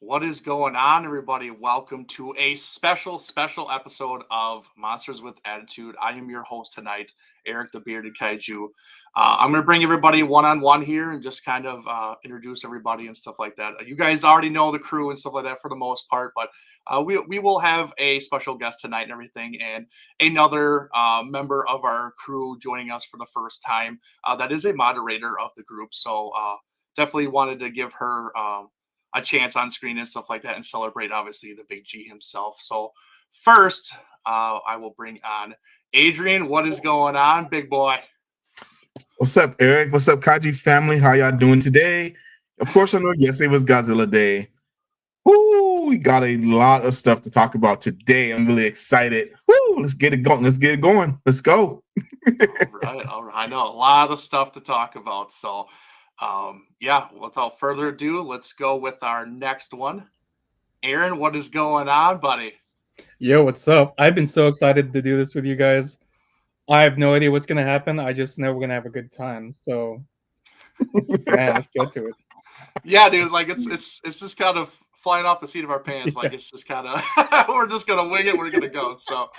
What is going on, everybody? Welcome to a special episode of Monsters with Attitude. I am your host tonight, Eric the Bearded Kaiju. I'm going to bring everybody one-on-one here and just kind of introduce everybody and stuff like that. You guys already know the crew and stuff like that for the most part, but we will have a special guest tonight and everything, and another member of our crew joining us for the first time. That is a moderator of the group, so definitely wanted to give her a chance on screen and stuff like that and celebrate, obviously, the Big G himself. So first, I will bring on Adrian. What is going on, big boy? What's up, Eric? What's up, Kaiju family? How y'all doing today? Of course, I know yesterday was Godzilla Day. Woo, we got a lot of stuff to talk about today. I'm really excited. Woo, let's get it going. Let's go. All right. I know a lot of stuff to talk about. So, yeah, without further ado, let's go with our next one. Aaron, what is going on, buddy? Yo, what's up? I've been so excited to do this with you guys. I have no idea what's gonna happen. I just know we're gonna have a good time. So, man, let's get to it. Yeah, dude. Like it's just kind of flying off the seat of our pants. Like it's just kind of we're just gonna wing it. We're gonna go. So,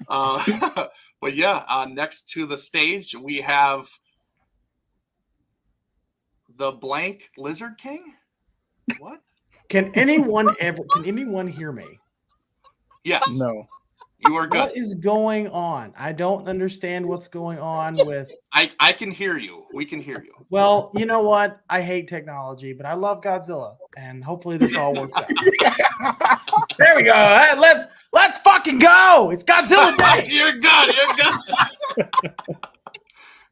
but yeah, next to the stage we have the Blank Lizard King. What? Can anyone hear me? Yes. No. You are good. What is going on? I don't understand what's going on with. I can hear you. We can hear you. Well, you know what? I hate technology, but I love Godzilla, and hopefully this all works out. There we go. Hey, let's fucking go. It's Godzilla Day. You're good.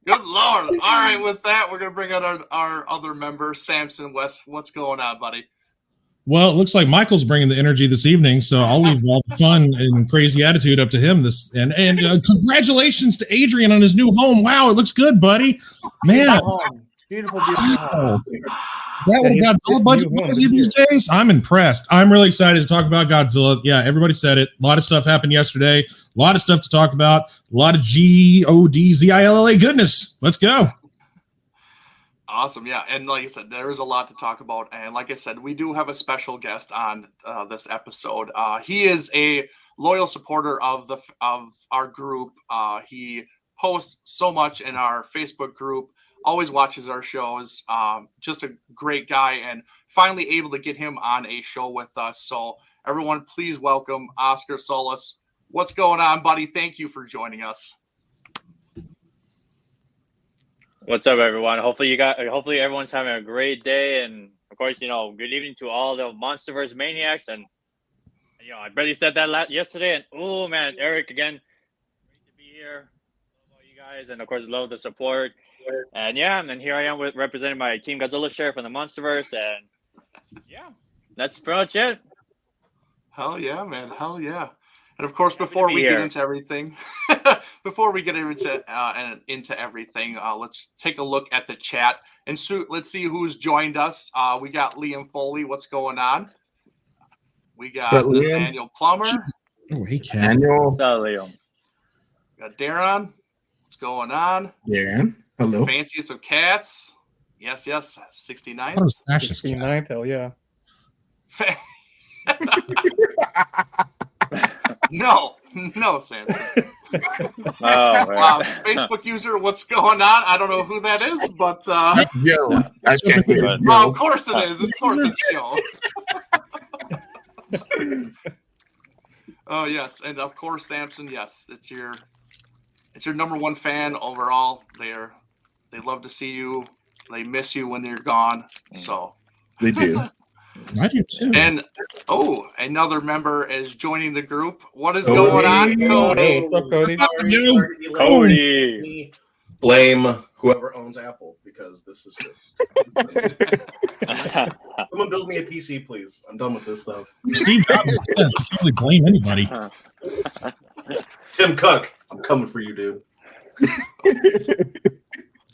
Good Lord. All right, with that, we're gonna bring out our other member, Samson West. What's going on, buddy? Well, it looks like Michael's bringing the energy this evening, so I'll leave all the fun and crazy attitude up to him. And congratulations to Adrian on his new home. Wow, it looks good, buddy. Man, Beautiful home. Is that what a Godzilla budget is these days? I'm impressed. I'm really excited to talk about Godzilla. Yeah, everybody said it. A lot of stuff happened yesterday. A lot of stuff to talk about. A lot of Godzilla goodness. Let's go. Awesome, yeah, and like I said, there is a lot to talk about, and like I said, we do have a special guest on this episode. He is a loyal supporter of our group. He posts so much in our Facebook group, always watches our shows. Just a great guy, and finally able to get him on a show with us. So everyone, please welcome Oscar Solis. What's going on, buddy? Thank you for joining us. What's up, everyone? Hopefully everyone's having a great day, and of course, good evening to all the Monsterverse maniacs. And I barely said that yesterday, and oh man, Eric, again, great to be here. Love all you guys, and of course, love the support. And yeah, and here I am representing my Team Godzilla share from the Monsterverse, and yeah, that's pretty much it. Hell yeah, man! Hell yeah! And of course, before we get into everything, let's take a look at the chat and let's see who's joined us. We got Liam Foley. What's going on? We got Daniel Plummer. Oh, hey, Daniel. What's up, Liam? We got Darren. What's going on? Darren. Hello. Fanciest of Cats. Yes. 69. That was fascist. 69th, hell yeah. No, Sam. Facebook user, what's going on? I don't know who that is, but Yo, I can't hear it. oh, of course it is. Of course it's Joe. Oh yes, and of course Samson. Yes, it's your number one fan overall. They love to see you. They miss you when you're gone. So They do. I do too. And another member is joining the group. What is going on, Cody? Hey, what's up, Cody? Cody. Blame whoever owns Apple because this is just. Someone build me a PC, please. I'm done with this stuff. Steve Jobs can't really blame anybody. Tim Cook, I'm coming for you, dude.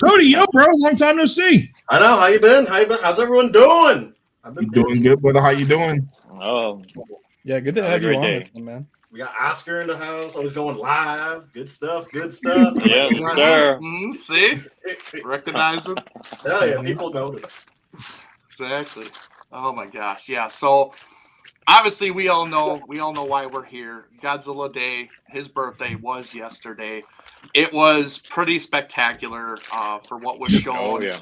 Cody, yo, bro, long time no see. I know. How you been? How's everyone doing? I've been doing good, brother. How you doing? Oh, Yeah, good to have you on this one, man. We got Oscar in the house. Always going live. Good stuff. yeah, sir. See? Recognize him. Hell yeah, people notice. Exactly. Oh my gosh, yeah. So obviously we all know why we're here. Godzilla Day, his birthday was yesterday. It was pretty spectacular for what was shown. Oh yeah.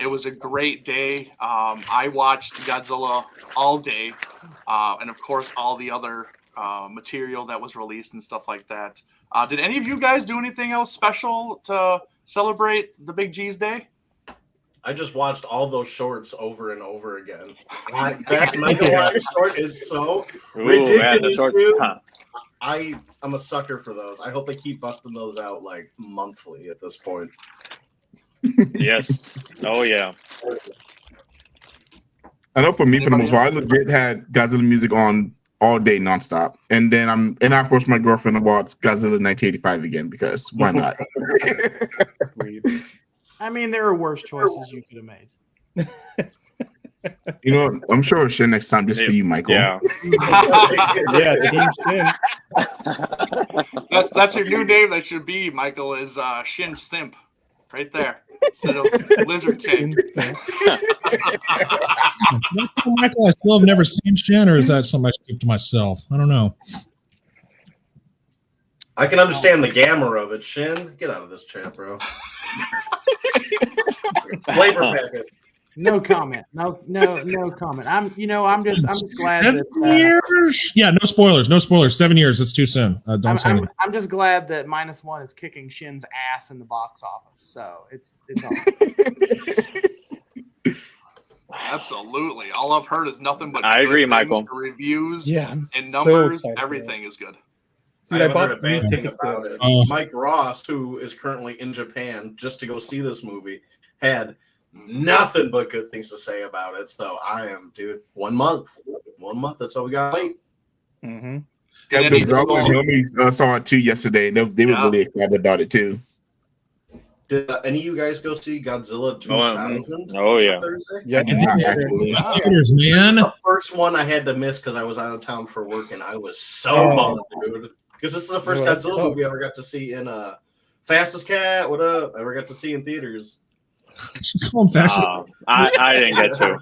It was a great day. I watched Godzilla all day, and of course all the other material that was released and stuff like that. Did any of you guys do anything else special to celebrate the Big G's Day? I just watched all those shorts over and over again. That Michael Myers short is so ridiculous, dude. I'm a sucker for those. I hope they keep busting those out like monthly at this point. Yes. Oh yeah. I know for me, for the most part, I legit had Godzilla music on all day nonstop, and then I forced my girlfriend to watch Godzilla 1985 again because why not? I mean, there are worse choices you could have made. You know, I'm sure Shin next time just for you, Michael. Yeah. Yeah, Team Shin. That's your new name. That should be, Michael, is Shin Simp, right there instead of Lizard King. Michael, I still have never seen Shin, or is that something I should keep to myself? I don't know. I can understand the gamma of it. Shin, get out of this chat, bro. Flavor packet. No comment. No comment. I'm just glad 7 that years. Yeah, no spoilers. No spoilers. 7 years. That's too soon. Don't say anything. I'm just glad that -1 is kicking Shin's ass in the box office. So it's all. Absolutely. All I've heard is nothing but I good agree, things, Michael. reviews and so numbers. excited. Everything is good. Dude, I I haven't bought heard a 3 bad thing tickets about for it. it. Mike Ross, who is currently in Japan just to go see this movie, had nothing but good things to say about it. So I am, dude. 1 month. 1 month. That's all we got. Wait. Mm-hmm. Yeah, And because then all my homies saw it too yesterday. They were really excited about it too. Did any of you guys go see Godzilla 2000? Oh yeah. Thursday? Yeah, I did not actually. Theaters, This is man. the first one I had to miss because I was out of town for work, and I was so bummed, dude. Because this is the first No, that's Godzilla tough. movie I ever got to see in Fastest Cat. What up? I ever got to see in theaters. Call him fascist. I didn't get to.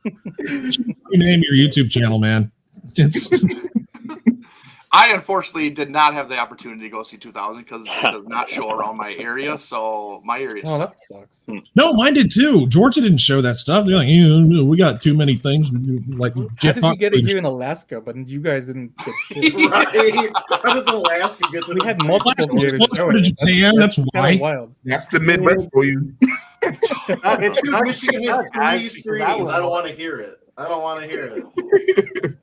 You name your YouTube channel, man. It's I unfortunately did not have the opportunity to go see 2000 because it does not show around my area. So my area Oh, that sucks. sucks. no, mine did too. Georgia didn't show that stuff. They're like, we got too many things. Like How Jeff did we get it Fox- here in Alaska, but you guys didn't get shit? Right? How does Alaska get to We had multiple Alaska was theaters closer showing to it. Japan. That's Kind why. of wild. That's the Midwest for you. Dude, Michigan had Guys, 3 because screenings. I don't want to hear it. I don't want to hear it.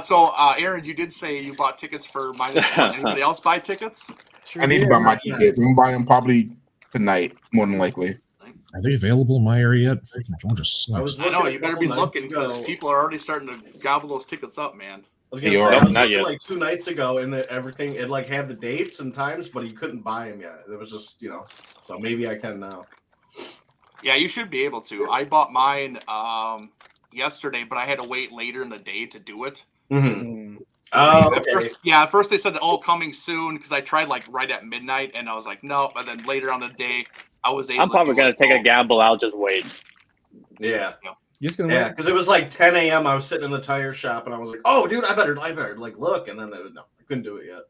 So Aaron, you did say you bought tickets for -1. Anybody else buy tickets? Sure I need to did. buy my tickets. I'm gonna buy them probably tonight, more than likely. Are they available in my area yet? Freaking Georgia I was sucks. I know looking you a better be couple looking nights because ago. people are already starting to gobble those tickets up, man. I was gonna They say, are. I was Not looking yet. like 2 nights ago, and everything it like had the dates and times, but you couldn't buy them yet. It was just so maybe I can now. Yeah, you should be able to. I bought mine yesterday, but I had to wait later in the day to do it. Mm. Oh, At first they said that coming soon because I tried like right at midnight and I was like no, and then later on the day I was able. I'm probably to gonna take a gamble. I'll just wait. yeah, You're just gonna yeah. wait. Because it was like 10 a.m. I was sitting in the tire shop, and I was like, "Oh, dude, I better like look." And then no, I couldn't do it yet.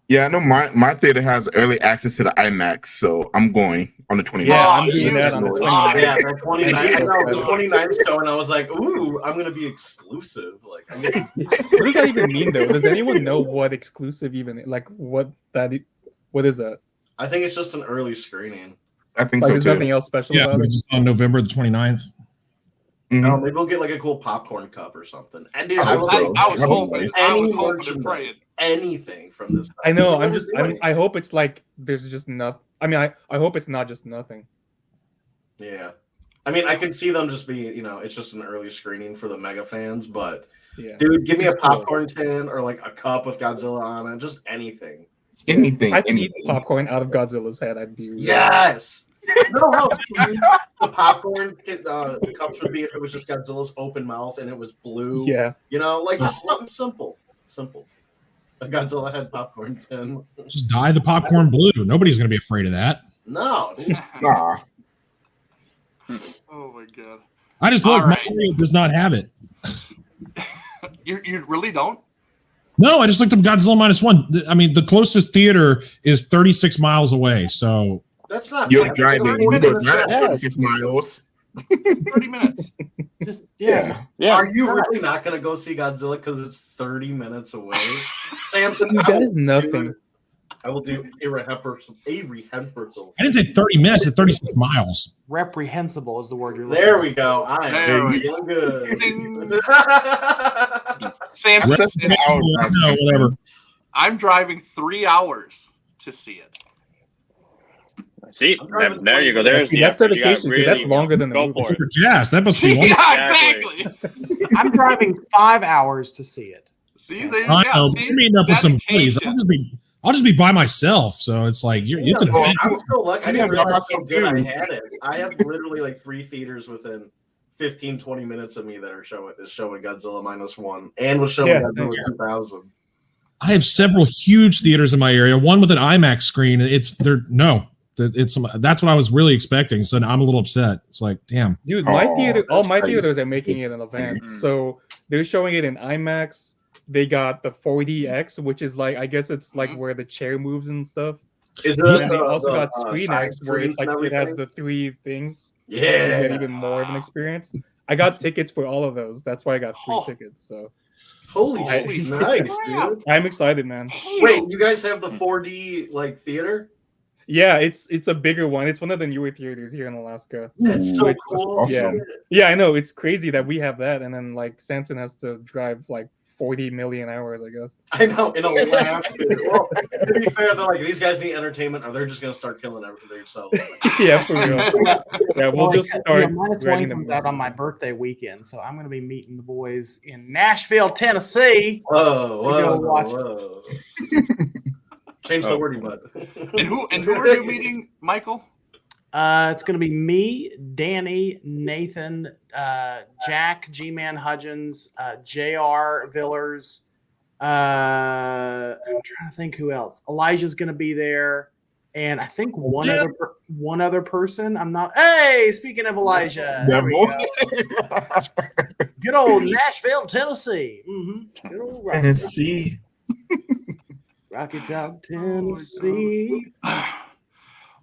Yeah, I know my theater has early access to the IMAX, so I'm going on the 29th. Yeah, I'm Oh, doing you that on the suck. 29th. Yeah, the 29th, I know. the 29th show, and I was like, "Ooh, I'm gonna be exclusive." Like, I'm gonna What does that even mean, though? Does anyone know what exclusive even like? What is that? I think it's just an early screening. I think Like, so there's too. nothing else special Yeah, about it. it's on November the 29th. Mhm. Oh, maybe we'll get like a cool popcorn cup or something. And dude, I I hope was so. like, I was Probably. hoping. Any I was hoping and merchandise. praying. anything from this. I know. It wasn't doing I hope it's like there's just nothing. I mean, I hope it's not just nothing. Yeah. I mean, I can see them just be, it's just an early screening for the mega fans, but Yeah. dude, give me a Just cool. popcorn tin or like a cup with Godzilla on it, just anything. Anything. I could eat anything. popcorn out of Godzilla's head. I'd be Yes. No, the popcorn cups would be if it was just Godzilla's open mouth and it was blue. Yeah. Like just something simple. Simple. A Godzilla head popcorn tin. Just dye the popcorn blue. Nobody's gonna be afraid of that. No. Nah. Oh my god. I just All looked. My right. area does not have it. You really don't? No, I just looked up Godzilla -1. I mean, the closest theater is 36 miles away. So That's not You're bad. driving. 30 You go minutes. drive Yeah. 36 miles. 30 minutes. Just Yeah. Yeah. Are you really not going to go see Godzilla because it's 30 minutes away? Samson, Dude, that is nothing. I will do irrepressible. I didn't say 30 minutes. I said 36 miles. reprehensible is the word you're looking There for. we go. I There am we doing good. Ding. That's Samson, just an hour. No, whatever. I'm driving 3 hours to see it. See, I'm driving there you go. There's See, the that's effort. You got dedication, because that's longer than the go movie. for it. For gas, that must be long. Yeah, Exactly. exactly. I'm driving 5 hours to see it. See, there you I go. know. See? We're meeting up with some buddies. Dedication. I'll just be by myself. So it's like it's an event. I'm so lucky. I Yeah, didn't realize how myself good I too. had it. I have literally like 3 theaters within 15-20 minutes of me that are showing Godzilla -1 and was showing Yeah, Godzilla same. 2000. I have several huge theaters in my area. One with an IMAX screen. That's what I was really expecting. So I'm a little upset. It's like, damn. Dude, my Oh, theater, all that's my crazy. theaters are making it an event. Mm. So they're showing it in IMAX. They got the 4DX, which is like, I guess it's like where the chair moves and stuff. Is it And they also got Screen side X, where it's screens like and it has everything? the 3 things. You Yeah. get even more of an experience. I got tickets for all of those. That's why I got 3 Oh. tickets. So Holy I- shit. Nice, dude. I'm excited, man. Wait, you guys have the 4D like theater? Yeah, it's a bigger one. It's one of the newer theaters here in Alaska. That's so That's cool. awesome. Yeah, I know. It's crazy that we have that, and then like Samson has to drive like 40 million hours, I guess. I know, in a lab. Well, to be fair, they're like, these guys need entertainment or they're just going to start killing themselves. Yeah, for real. Yeah, we'll just start -1 writing them. comes out on my birthday weekend, so I'm going to be meeting the boys in Nashville, Tennessee. Whoa, We go watch- Change the wording, bud. And who are you meeting, Michael? It's going to be me, Danny, Nathan, Jack, G-Man Hudgens, JR Villers. I'm trying to think who else. Elijah's going to be there, and I think one other person. I'm not. Hey, speaking of Elijah, there we go. Good old Nashville, Tennessee. Mm-hmm. Good old Rocky Tennessee. Rocky Top, Tennessee.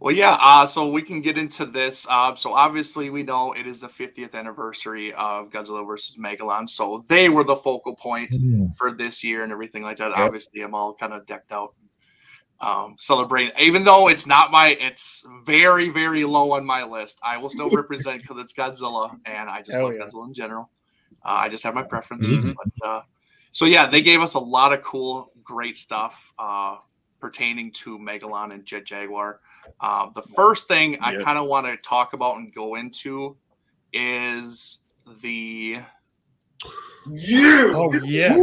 Well, yeah. So we can get into this. So obviously, we know it is the 50th anniversary of Godzilla versus Megalon. So they were the focal point for this year and everything like that. Yep. Obviously, I'm all kind of decked out, celebrating. Even though it's not it's very, very low on my list. I will still represent because it's Godzilla, and I just Hell love yeah. Godzilla in general. I just have my preferences. But, so yeah, they gave us a lot of cool, great stuff pertaining to Megalon and Jet Jaguar. The first thing I kind of want to talk about and go into is the. Oh yeah.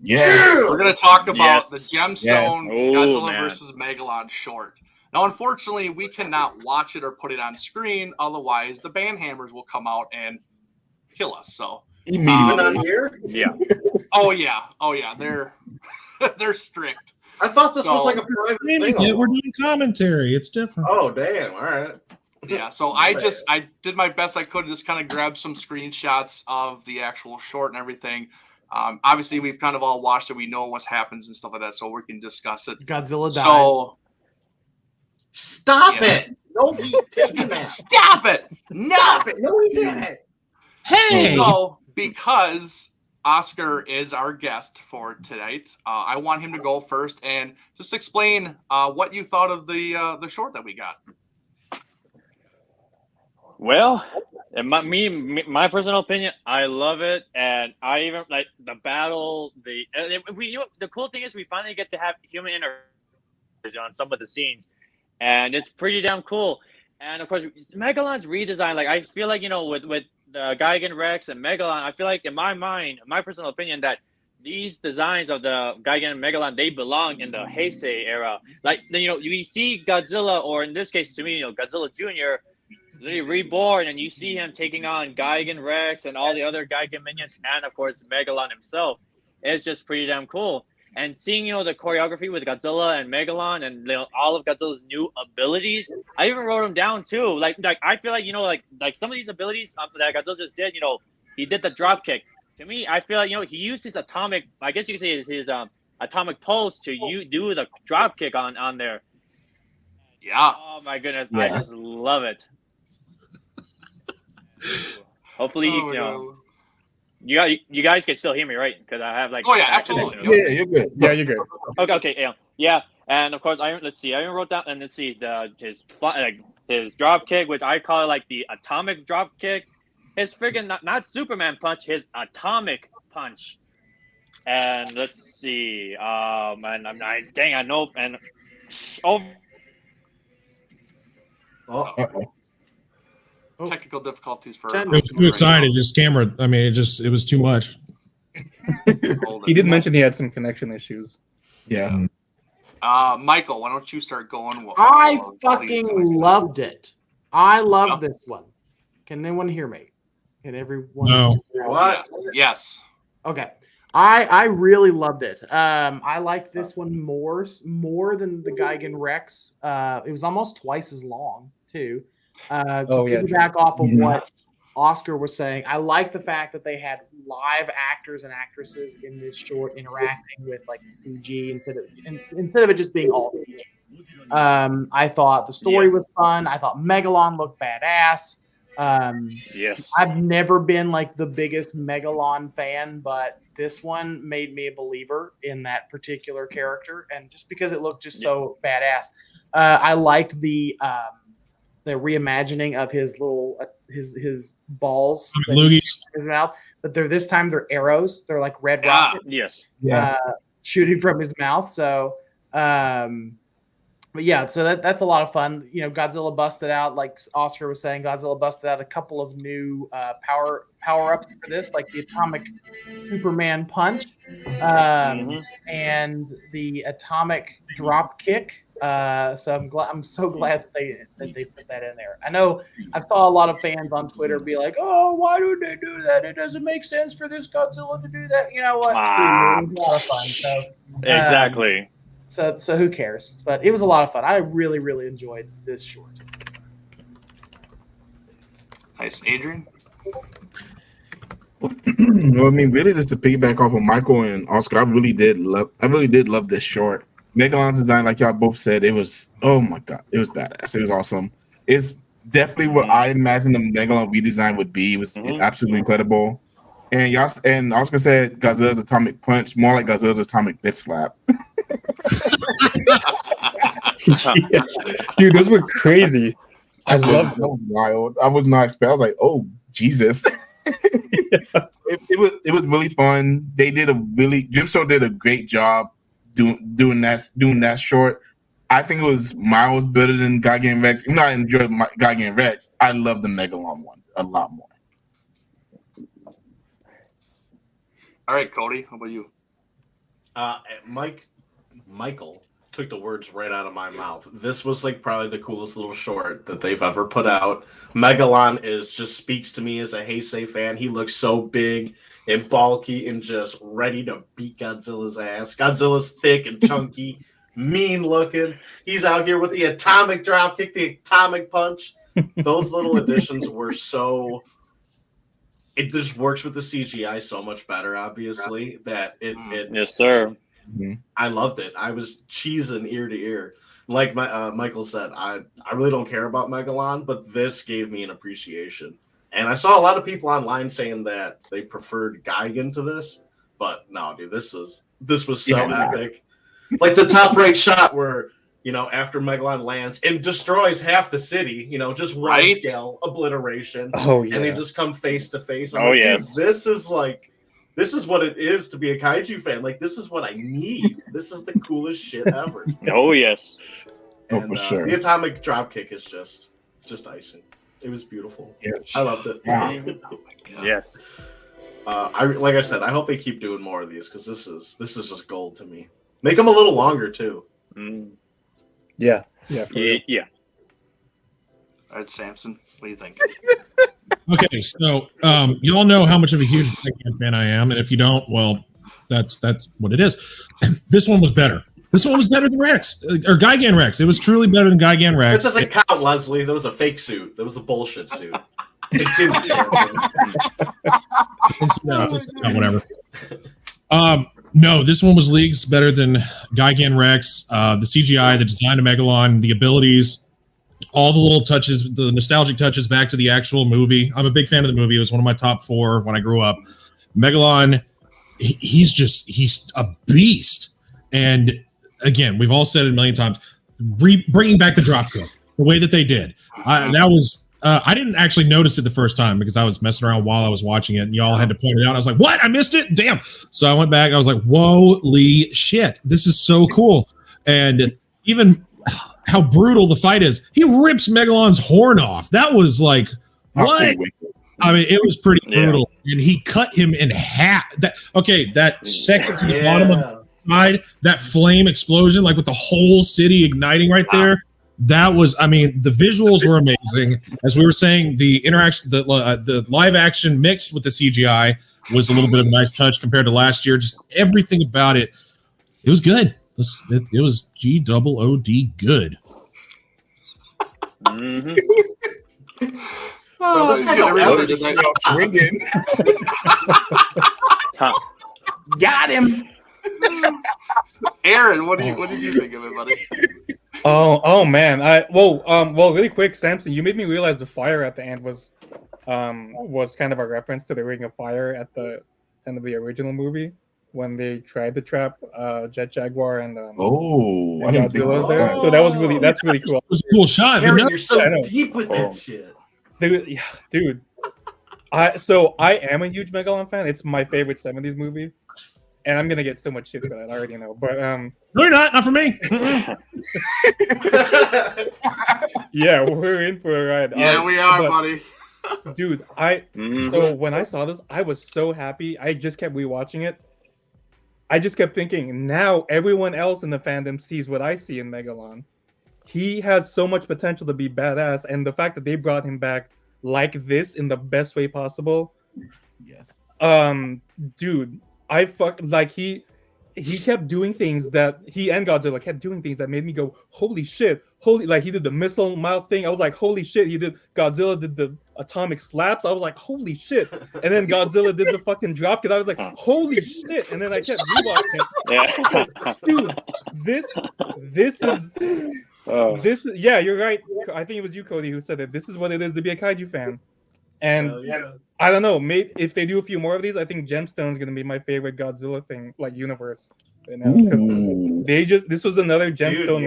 Yes. We're going to talk about the Yes. Gemstone Yes. Oh, Godzilla man. versus Megalon short. Now, unfortunately, we cannot watch it or put it on screen. Otherwise, the banhammers will come out and kill us. So, Even on here? Yeah. oh yeah, they're they're strict. I thought this So- was like a private Yeah, thing. we're doing commentary. It's different. Oh, damn. All right. Yeah, so I did my best I could to just kind of grab some screenshots of the actual short and everything. Obviously, we've kind of all watched it. We know what happens and stuff like that, so we can discuss it. Godzilla died. So Stop Yeah. it. No, he didn't that. stop it! No. Stop it. No, he didn't. Hey, So because Oscar is our guest for tonight, I want him to go first and just explain what you thought of the short that we got. Well, in my personal opinion, I love it, and I even like the battle. The cool thing is we finally get to have human interaction on some of the scenes, and it's pretty damn cool. And of course, Megalon's redesign, like I feel like with the Gigan Rex and Megalon, I feel like in my mind, my personal opinion, that these designs of the Gigan and Megalon, they belong in the Heisei era. Like we see Godzilla, or in this case to me, Godzilla Jr. literally reborn, and you see him taking on Gigan Rex and all the other Gigan minions, and of course Megalon himself. It's just pretty damn cool. and seeing the choreography with Godzilla and Megalon and all of Godzilla's new abilities. I even wrote them down too. Like I feel like like some of these abilities that Godzilla just did. He did the drop kick. To me, I feel like he used his atomic. I guess you could say his atomic pulse to do the drop kick on there. Yeah. Oh my goodness, Yeah. I just love it. Hopefully, you guys can still hear me, right? Because I have like. Oh yeah, absolutely. Yeah, you're good. Yeah, you're good. Okay, yeah, and of course, I even wrote down and let's see his drop kick, which I call it like the atomic drop kick. His freaking not Superman punch, his atomic punch. And let's see, and I know, and over. Technical difficulties for. It was too excited. Just camera. I mean, it was too much. He did mention he had some connection issues. Yeah. Michael, why don't you start going? I fucking loved it. I love this one. Can anyone hear me? Can everyone? No. What? Yes. Okay. I really loved it. I liked this one more than the Gigan Rex. It was almost twice as long too. Back off of what Oscar was saying. I like the fact that they had live actors and actresses in this short interacting with like CG instead of it just being all CG. I thought the story was fun. I thought Megalon looked badass. Yes. I've never been like the biggest Megalon fan, but this one made me a believer in that particular character, and just because it looked just so badass. I liked the reimagining of his little his balls Loogies. in his mouth, but this time they're arrows. They're like red rockets. Yes. Shooting from his mouth. So but yeah, so that's a lot of fun. Godzilla busted out, like Oscar was saying, Godzilla busted out a couple of new power-ups for this, like the atomic Superman punch and the atomic drop kick. So I'm so glad that they put that in there. I know I saw a lot of fans on Twitter be like, "Oh, why do they do that? It doesn't make sense for this Godzilla to do that." You know what? It was a lot of fun. So Exactly. So who cares? But it was a lot of fun. I really, really enjoyed this short. Nice, Adrian. Well, I mean, really, just to piggyback off of Michael and Oscar, I really did love this short. Megalon's design, like y'all both said, it was, oh my god, it was badass. It was awesome. It's definitely what I imagined the Megalon redesign would be. It was absolutely incredible. And Oscar said Godzilla's atomic punch, more like Godzilla's atomic bitch slap. Yes. Dude, those were crazy. I love them. Wild. I was not expecting. I was like, oh Jesus. It was really fun. Gemstone did a great job doing that short. I think it was miles better than Gigan Rex. Even though I enjoyed Gigan Rex, I love the Megalon one a lot more. All right, Cody, how about you? Michael took the words right out of my mouth. This was like probably the coolest little short that they've ever put out. Megalon just speaks to me as a Heisei fan. He looks so big and bulky and just ready to beat Godzilla's ass. Godzilla's thick and chunky, mean looking. He's out here with the atomic drop kick, the atomic punch. Those little additions were so. It just works with the CGI so much better, obviously, that it Yes, sir. I loved it. I was cheesing ear to ear. Like Michael said, I really don't care about Megalon, but this gave me an appreciation. And I saw a lot of people online saying that they preferred Gigan to this, but no, dude, this was so epic. Like the top right shot where, after Megalon lands and destroys half the city, just one scale obliteration. Oh, yeah. And they just come face to face. Yes. Dude, this is what it is to be a kaiju fan. Like, this is what I need. This is the coolest shit ever. Oh, yes. And, for sure. The atomic dropkick is just icing. It was beautiful. Yes. I loved it. Wow. Oh my God. Yes. Like I said, I hope they keep doing more of these because this is just gold to me. Make them a little longer too. Yeah. Yeah. All right, Samson, what do you think? Okay, so y'all know how much of a huge Gigan fan I am, and if you don't, well, That's what it is. This one was better. This one was better than Rex or Gigan Rex. It was truly better than Gigan Rex. That doesn't count, Leslie. That was a fake suit. That was a bullshit suit. Continue, Samson. Whatever. No, this one was leagues better than Gigan Rex. The CGI, the design of Megalon, the abilities, all the little touches, the nostalgic touches back to the actual movie. I'm a big fan of the movie. It was one of my top 4 when I grew up. Megalon, he's a beast. And again, we've all said it a million times, bringing back the drop kick, the way that they did. That was... I didn't actually notice it the first time because I was messing around while I was watching it, and y'all had to point it out. I was like, "What? I missed it! Damn!" So I went back. I was like, "Holy shit! This is so cool!" And even how brutal the fight is. He rips Megalon's horn off. That was like, what? I mean, it was pretty brutal, and he cut him in half. That second to the bottom of the side, that flame explosion, like with the whole city igniting right there. That was, I mean, the visuals were amazing. As we were saying, the interaction, the live action mixed with the CGI was a little bit of a nice touch compared to last year. Just everything about it, it was good. It was GOOD good. Mm-hmm. Got him. Aaron, what did you think of it, buddy? Oh man. Well, really quick, Samson, you made me realize the fire at the end was kind of a reference to the Ring of Fire at the end of the original movie when they tried to trap Jet Jaguar and Godzilla there. So that's really cool. It was a cool shot. Aaron, you're so deep with that shit. Dude. I am a huge Megalon fan. It's my favorite 70s movie. And I'm gonna get so much shit for that, I already know. But no, you're not for me. Yeah, we're in for a ride. Yeah, we are, buddy. Dude, so when I saw this, I was so happy. I just kept rewatching it. I just kept thinking, now everyone else in the fandom sees what I see in Megalon. He has so much potential to be badass, and the fact that they brought him back like this in the best way possible. Yes. Dude. He kept doing things that he and Godzilla kept doing things that made me go, holy shit, like he did the missile mouth thing. I was like, holy shit. Godzilla did the atomic slaps. I was like, holy shit. And then Godzilla did the fucking drop because I was like, holy shit. And then I kept rewatching. Dude, this is yeah, you're right. I think it was you, Cody, who said that this is what it is to be a kaiju fan. And I don't know, maybe if they do a few more of these, I think Gemstone is gonna be my favorite Godzilla thing, like universe. You know, this was another Gemstone.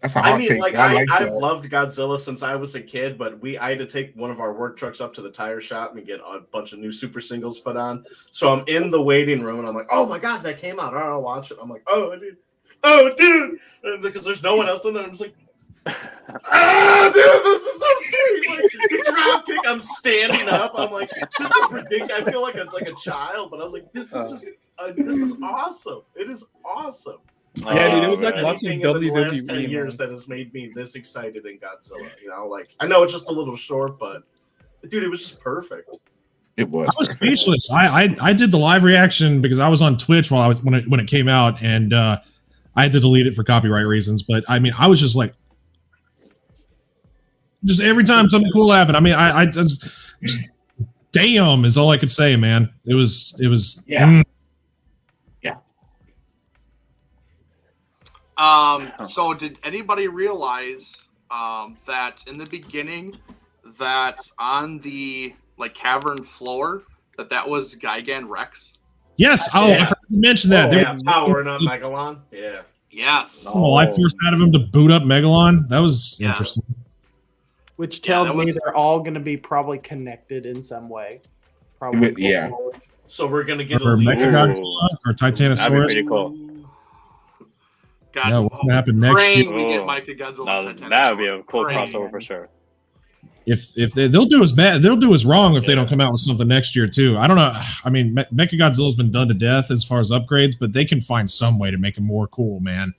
That's a hot take. I've loved Godzilla since I was a kid, but I had to take one of our work trucks up to the tire shop and get a bunch of new super singles put on. So I'm in the waiting room and I'm like, oh my god, that came out. All right, I'll watch it. I'm like, oh dude, and because there's no one else in there, I'm just like, dude, this is so sweet. Like, the drop kick, I'm standing up. I'm like, this is ridiculous. I feel like a child, but I was like, this is awesome. It is awesome. Yeah, dude, it was like watching WWE. The last 10 years that has made me this excited in Godzilla. You know, like I know it's just a little short, but dude, it was just perfect. It was. I was speechless. I did the live reaction because I was on Twitch when it came out, and I had to delete it for copyright reasons. But I mean, I was just like. Just every time something cool happened. I mean, I just damn is all I could say, man. It was yeah. So did anybody realize that in the beginning that on the cavern floor that was Gigan Rex? Yes. I forgot to mention that. There was powering on Megalon. Yeah. Yes. I forced out of him to boot up Megalon. That was interesting. Which tells me they're all going to be probably connected in some way. Probably. Yeah. So we're going to get a Mechagodzilla or Titanosaurus. That'd be pretty cool. God, yeah, what's going to happen next year? We get Mechagodzilla. That would be a cool crossover for sure. If they'll do us bad, they'll do us wrong if they don't come out with something next year too. I don't know. I mean, Mechagodzilla's been done to death as far as upgrades, but they can find some way to make him more cool, man.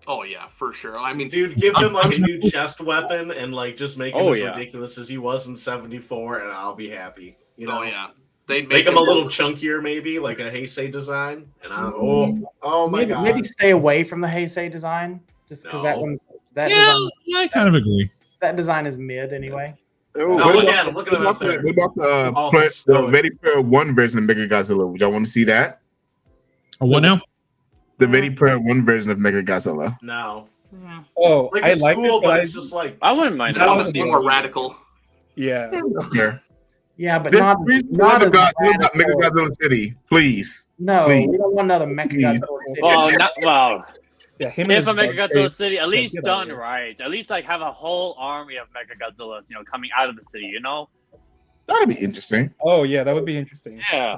Oh yeah, for sure. I mean, dude, give him a new chest weapon and just make him as ridiculous as he was in '74, and I'll be happy. You know? Oh yeah. they'd Make him a little chunkier, maybe like a Heisei design. And I'm oh my god. Maybe stay away from the Heisei design, just because that No. one. I kind of agree. That design is mid anyway. No, What look about- at him. Look at him up there. What about All the stoic. Ready Player One version of Mega Godzilla? Would y'all want to see that? What now? The Ready Player One version of Mega Godzilla. No. Oh, Like I it's like cool, it, but but it's just like I wouldn't mind I That want that. to see more radical. yeah. Okay. Yeah, but Just not please not another as Mega radical. Godzilla City, please. No, Please. we don't want another Mecha Please. Godzilla City. Well, Yeah, him if and a his Mega dog Godzilla face- City, at least get out of done here. right. At least like have a whole army of Mega Godzillas, coming out of the city. That'd be interesting. Oh yeah, that would be interesting. Yeah.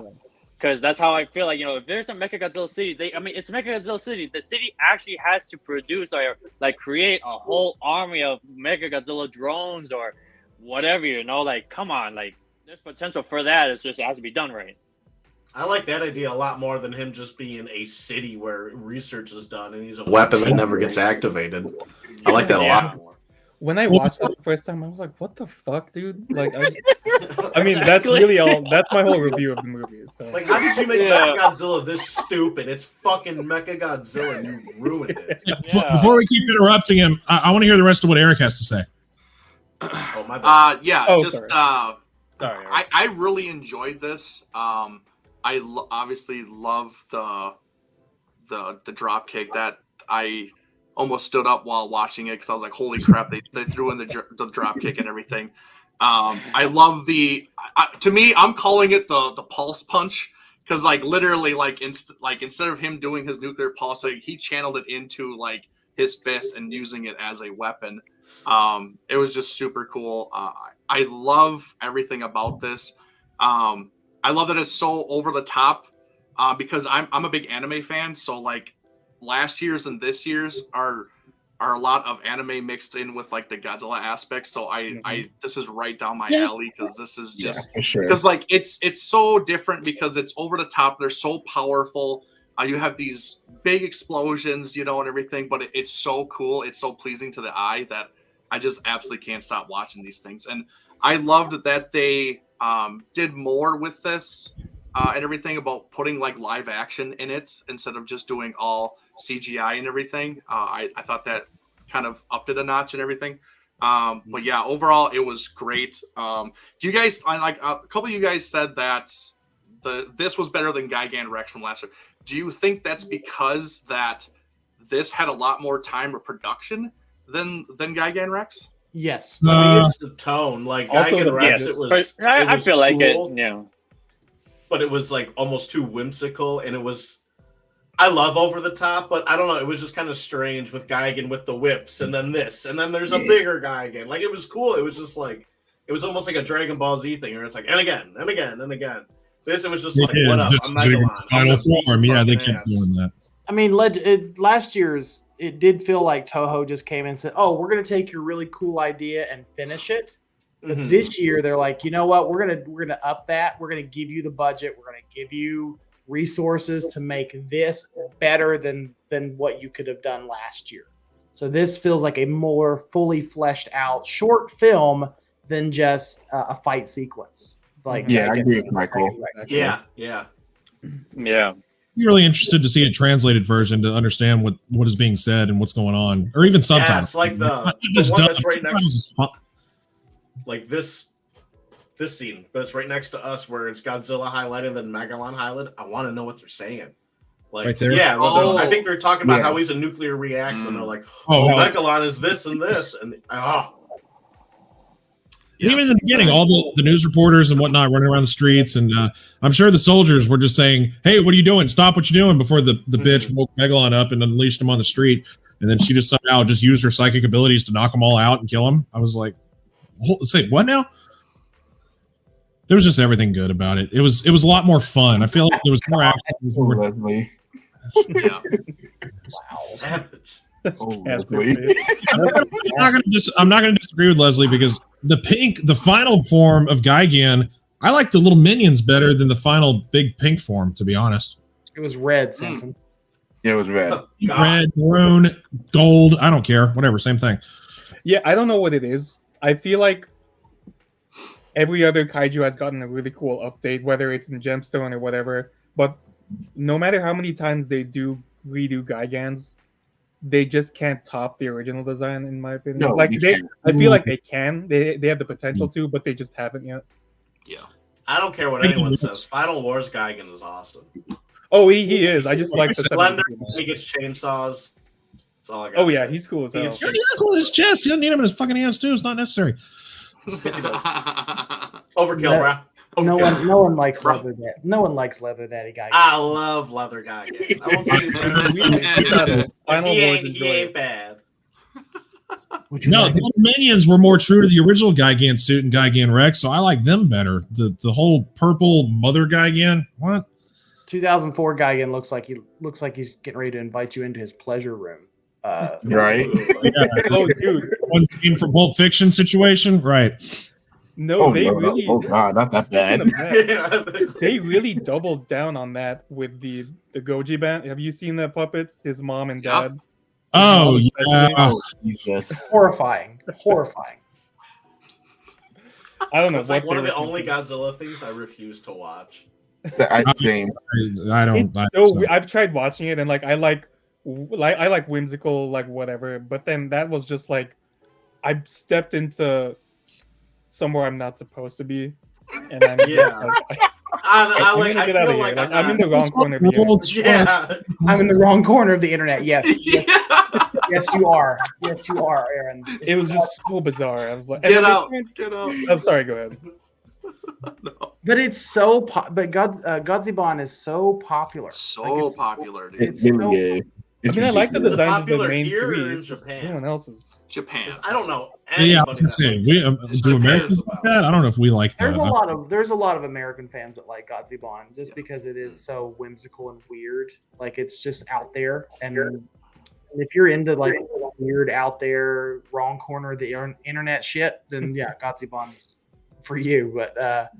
Because that's how I feel like, if there's a Mecha Godzilla City, it's Mecha Godzilla City. The city actually has to produce or like create a whole army of Mega Godzilla drones or whatever, like, come on, like, there's potential for that. It has to be done right. I like that idea a lot more than him just being a city where research is done and he's a weapon that never gets activated. I like that a lot more. When I watched that the first time, I was like, "What the fuck, dude?" Like, I mean, that's really all. That's my whole review of the movie. So. Like, how did you make Mecha Godzilla this stupid? It's fucking Mecha Godzilla and you ruined it. Before we keep interrupting him, I want to hear the rest of what Eric has to say. Oh, my bad. Sorry. Sorry. I really enjoyed this. I obviously love the drop kick that I almost stood up while watching it because I was like, holy crap, they threw in the drop kick and everything. I love to me, I'm calling it the pulse punch because like literally like instead of him doing his nuclear pulse, like, he channeled it into like his fist and using it as a weapon. It was just super cool. I love everything about this. I love that it's so over the top because I'm a big anime fan. So like last year's and this year's are a lot of anime mixed in with like the Godzilla aspects. So this is right down my alley because this is just for sure. because like it's so different because it's over the top. They're so powerful. You have these big explosions, and everything, but it's so cool. It's so pleasing to the eye that I just absolutely can't stop watching these things. And I loved that they did more with this and everything about putting like live action in it instead of just doing all CGI and everything. I thought that kind of upped it a notch and everything. But yeah, overall it was great. Do you guys like a couple of you guys said that this was better than Gigan Rex from last year? Do you think that's because that this had a lot more time of production than Gigan Rex? Yes. To me, it's the tone. Like, Also Gigan the Rex, Rex. it was. I feel like cool, it. but it was like almost too whimsical, and it was. I love over the top, but I don't know. It was just kind of strange with Gigan with the whips, and then this, and then there's a bigger Gigan. Like, it was cool. It was just like it was almost like a Dragon Ball Z thing, where it's like and again and again and again. This it was just like what up? This I'm is even Megalon. final I'm the form. Yeah, they fucking kept ass. doing that. I mean, last year's it did feel like Toho just came in and said, "Oh, we're gonna take your really cool idea and finish it." But Mhm. this year, they're like, "You know what? We're gonna up that. We're gonna give you the budget. We're gonna give you resources to make this better than what you could have done last year." So this feels like a more fully fleshed out short film than just a fight sequence. Like, Yeah, I agree with Michael. Yeah. Yeah. Be really interested to see a translated version to understand what is being said and what's going on, or even subtitles. Yes, like the Not just one dub, that's right subtitles next. is fun. Like this scene, but it's right next to us where it's Godzilla highlighted and Megalon highlighted. I want to know what they're saying. Like, Right there? yeah, well, Oh. I think they're talking about Yeah. how he's a nuclear reactor, and they're like, Oh, "Oh, hell. Megalon is this and this," and Even in the beginning, all the news reporters and whatnot running around the streets, and I'm sure the soldiers were just saying, "Hey, what are you doing? Stop what you're doing!" Before the bitch woke Megalon up and unleashed him on the street, and then she just somehow just used her psychic abilities to knock them all out and kill him. I was like, "Say what now?" There was just everything good about it. It was a lot more fun. I feel like there was more action. There was more- Leslie. Yeah. savage. Oh, Casper Leslie. face. I'm not gonna disagree with Leslie because the final form of Gigan, I like the little minions better than the final big pink form, to be honest. it was red, Simpson. Yeah, it was red. Oh, God. Red, maroon, gold, I don't care. Whatever, same thing. Yeah, I don't know what it is. I feel like every other kaiju has gotten a really cool update, whether it's in Gemstone or whatever. But no matter how many times they do redo Gigans, they just can't top the original design, in my opinion. No, Like they they, can't. I feel like they can. They have the potential to, but they just haven't yet. Yeah. I don't care what anyone says. Final Wars Gigan is awesome. Oh, he is. I just like the Slender. 750. He gets chainsaws. That's all I got. Oh yeah, he's cool as He hell. gets He has one in his chest. He doesn't need him in his fucking hands too. It's not necessary. Overkill, That- bro. No Overkill. no one likes Bro. leather daddy. No one likes leather daddy guy. I love Leather Gigan. I won't say he's better than some of these people, but Final he Wars ain't enjoy bad. Would you No, like- the old minions were more true to the original Gigan suit and Gigan Rex, so I like them better. The whole purple mother Gigan. What? 2004 Gigan looks like he's getting ready to invite you into his pleasure room. Right? Oh dude, One scene from Pulp Fiction situation, right? no, Oh, they no, really. oh god, not that bad. They really doubled down on that with the Goji band. Have you seen the puppets? His mom and Yep. dad. Oh His mom yeah. especially. Oh Jesus. Horrifying. I don't know It's what like one they of the were only thinking. Godzilla things I refuse to watch. Same. I don't. It's so I've tried watching it and like I like whimsical like whatever, but then that was just like I stepped into somewhere I'm not supposed to be, and I'm Yeah. like, I I'm like. gonna I get out feel of here. like Like, I'm in the wrong corner of the internet. Yeah. I'm in the wrong corner of the internet. Yes, Yeah. yes, you are. Yes, you are, Aaron. It was just so bizarre. I was like, and Get then they out. turned- Get out. I'm sorry. Go ahead. No. But it's so. But Godzilla is so popular. So Like, it's- popular, dude. It It's really so- is. It's I mean, I like the ridiculous. Is it designs of the popular main here or three. in It's just Japan? everyone else's. Japan. I don't know. Yeah, I anybody was gonna say that we It's do Japan's Americans about like that. I don't know if we like There's that. a lot of American fans that like Godzilla just because it is so whimsical and weird. Like it's just out there, and if you're into like weird out there, wrong corner of the internet shit, then yeah, Godzilla's for you. But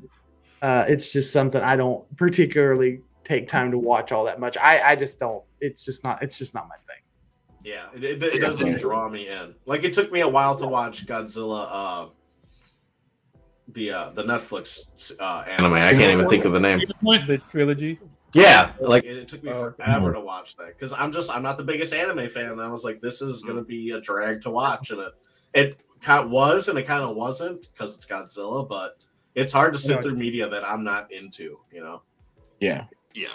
it's just something I don't particularly take time to watch all that much. I just don't. It's just not my thing. Yeah, it doesn't draw me in. Like it took me a while to watch Godzilla, the Netflix anime. I can't even think of the name. The trilogy. Yeah, like it took me Oh. forever to watch that because I'm not the biggest anime fan. And I was like, this is gonna be a drag to watch, and it kind of was, and it kind of wasn't because it's Godzilla. But it's hard to sit through media that I'm not into. You know. Yeah. Yeah.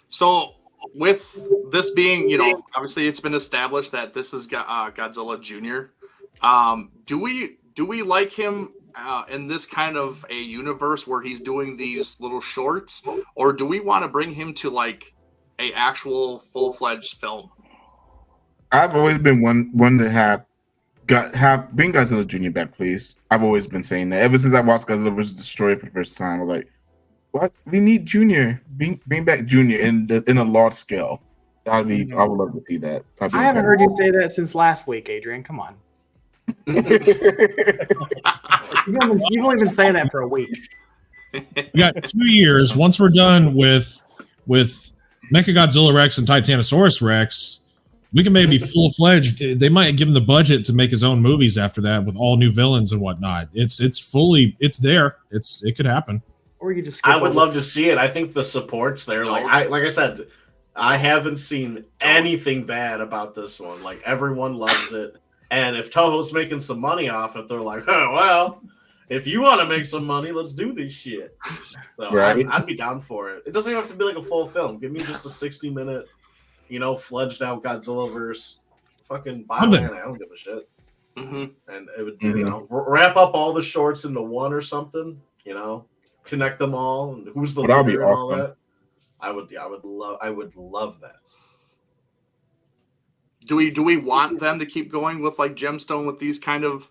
So with this being, obviously it's been established that this is Godzilla Jr. Do we like him in this kind of a universe where he's doing these little shorts, or do we want to bring him to like a actual full-fledged film? I've always been one to bring Godzilla Jr. back, please. I've always been saying that ever since I watched Godzilla vs. Destroyer for the first time. I was like, what? We need Junior. Bring back Junior in a large scale. I would love to see that. I haven't heard you say that since last week, Adrian. Come on. You've only been saying that for a week. We got 2 years. Once we're done with Mechagodzilla Rex and Titanosaurus Rex, we can maybe full-fledged. They might give him the budget to make his own movies after that with all new villains and whatnot. It's there. It could happen. Or you just. I would love to see it. I think the support's there. Like I said, I haven't seen anything bad about this one. Like everyone loves it. And if Toho's making some money off it, they're like, oh well, if you want to make some money, let's do this shit. So Right. I'd be down for it. It doesn't even have to be like a full film. Give me just a 60-minute, fledged out Godzilla verse fucking Bioman. I don't give a shit. Mm-hmm. And it would wrap up all the shorts into one or something. Connect them all. And who's the That'd be leader and all awesome. that? I would love that. Do we want them to keep going with like Gemstone with these kind of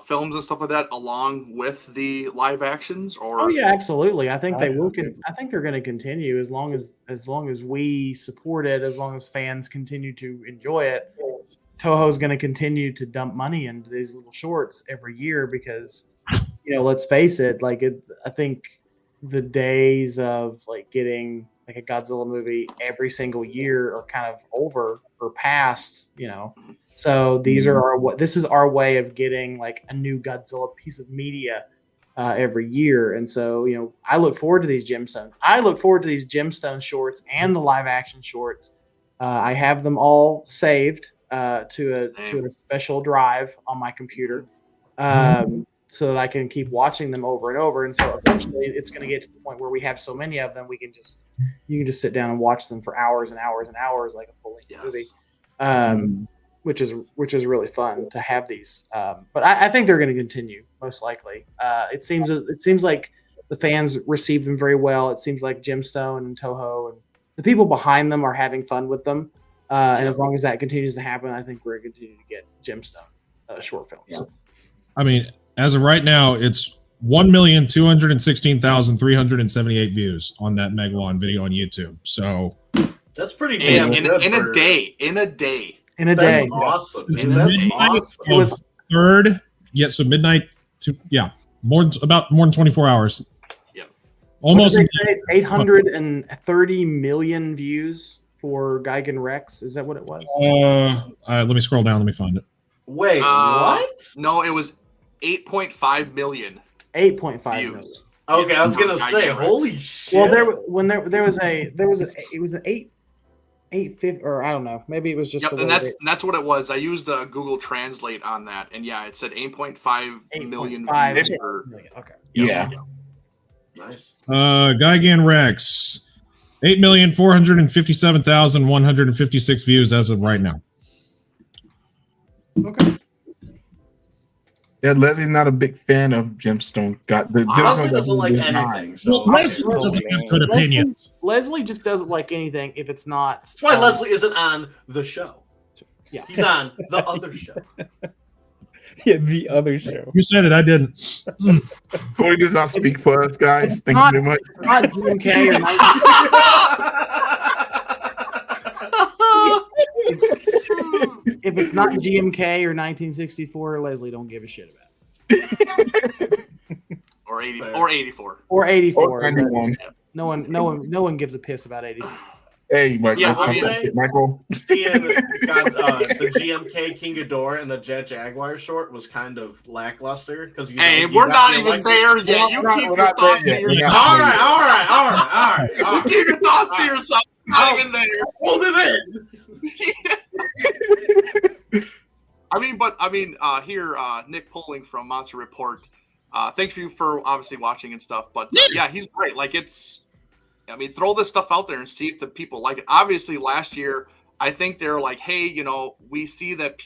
films and stuff like that along with the live actions? Or Oh yeah, absolutely. I think they will. I think they're going to continue as long as we support it, as long as fans continue to enjoy it. Toho's going to continue to dump money into these little shorts every year because, let's face it, I think the days of like getting like a Godzilla movie every single year are kind of over or past. So these are this is our way of getting like a new Godzilla piece of media every year. And so, I look forward to these gemstones. I look forward to these gemstone shorts and the live action shorts. I have them all saved to a special drive on my computer, so that I can keep watching them over and over. And so eventually it's going to get to the point where we have so many of them, you can just sit down and watch them for hours and hours and hours, like a full-length movie. Which is really fun to have these. But I think they're going to continue, most likely. It seems like the fans receive them very well. It seems like Gemstone and Toho and the people behind them are having fun with them. And as long as that continues to happen, I think we're going to continue to get Gemstone short films. Yeah. I mean, as of right now, it's 1,216,378 views on that Megalon video on YouTube. So that's pretty damn good in a day. In a day. That's awesome. Dude. That's awesome. It was third. Yeah, so midnight to more than 24 hours. Yeah. Almost 830 million views for Gigan Rex. Is that what it was? Let me scroll down. Let me find it. Wait, what? No, it was 8.5 million. 8.5 million. Okay, I was gonna say, holy shit. Well, there was an 850, or I don't know, maybe it was just. Yep, and that's what it was. I used Google Translate on that, and it said 8.5 million views. Okay. Yeah. Nice. Gigan Rex, 8,457,156 views as of right now. Okay. Yeah, Leslie's not a big fan of Gemstone. Leslie doesn't like anything. So Leslie doesn't have good opinions. Leslie just doesn't like anything if it's not. That's why Leslie isn't on the show. Yeah, he's on the other show. Yeah, the other show. You said it. I didn't. Corey does not speak for us, guys. Thank you very much. Not GMK or if it's not GMK or 1964, Leslie don't give a shit about it. or 84. Or 84. Or 91. No one gives a piss about 84. Hey, Michael. Michael. Seeing the GMK King Ghidorah and the Jet Jaguar short was kind of lackluster because we're not even there yet. You keep your thoughts to yourself. All right. You keep your thoughts to yourself. Not even there. Hold it in. Here, Nick Poling from Monster Report. Thanks you for obviously watching and stuff. But he's great. Like throw this stuff out there and see if the people like it. Obviously, last year, I think they're like, hey, we see that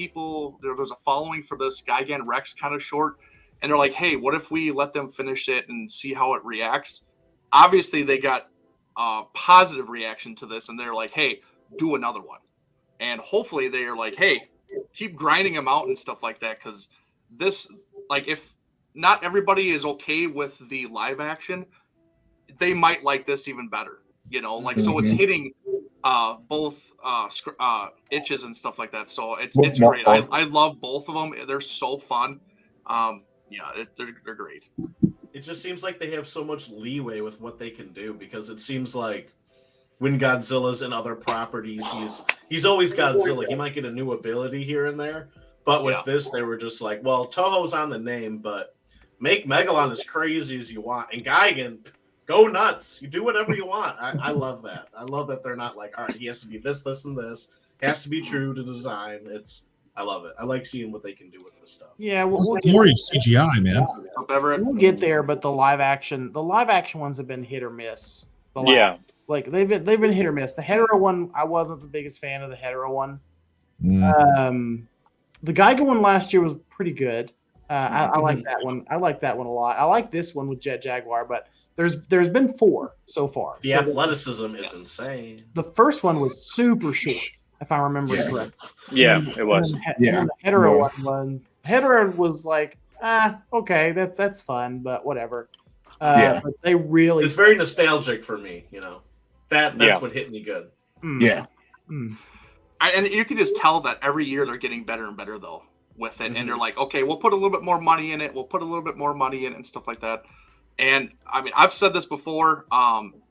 there's a following for this Gigan Rex kind of short. And they're like, hey, what if we let them finish it and see how it reacts? Obviously, they got a positive reaction to this. And they're like, hey, do another one. And hopefully they're like, hey, keep grinding them out and stuff like that. Because this, if not everybody is okay with the live action, they might like this even better, so it's hitting both itches and stuff like that. So it's great. I love both of them. They're so fun. They're great. It just seems like they have so much leeway with what they can do because it seems like when Godzilla's in other properties, he's always Godzilla. He might get a new ability here and there, but with this, they were just like, well, Toho's on the name, but make Megalon as crazy as you want, and Gigan, go nuts. You do whatever you want. I love that. I love that they're not like, all right, he has to be this, this, and this. It has to be true to design. I love it. I like seeing what they can do with this stuff. Yeah, what's the glory of CGI, man? We'll get there, but the live action ones have been hit or miss. They've been hit or miss. The hetero one, I wasn't the biggest fan of the hetero one. The Giga one last year was pretty good. I like that one. I like that one a lot. I like this one with Jet Jaguar, but there's been 4 so far. The athleticism is insane. The first one was super short, if I remember correctly. Yeah, it was. The hetero one was like, okay, that's fun, but whatever. But they really, it's very nostalgic for me. That's what hit me good. Yeah. And you can just tell that every year they're getting better and better though with it, and they're like, okay, we'll put a little bit more money in it. We'll put a little bit more money in it and stuff like that. And I've said this before.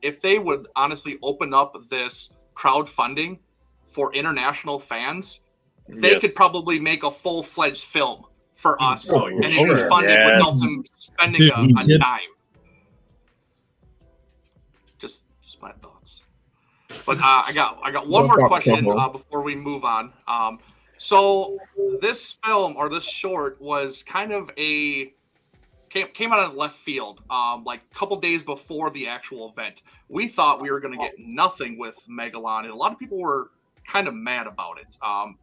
If they would honestly open up this crowdfunding for international fans, they could probably make a full-fledged film for us, Oh, and it'd sure. be funded without them spending Dude, a dime. Just my thoughts. But I got one more question before we move on. So this film or this short was kind of came out of left field, like a couple days before the actual event. We thought we were going to get nothing with Megalon, and a lot of people were kind of mad about it.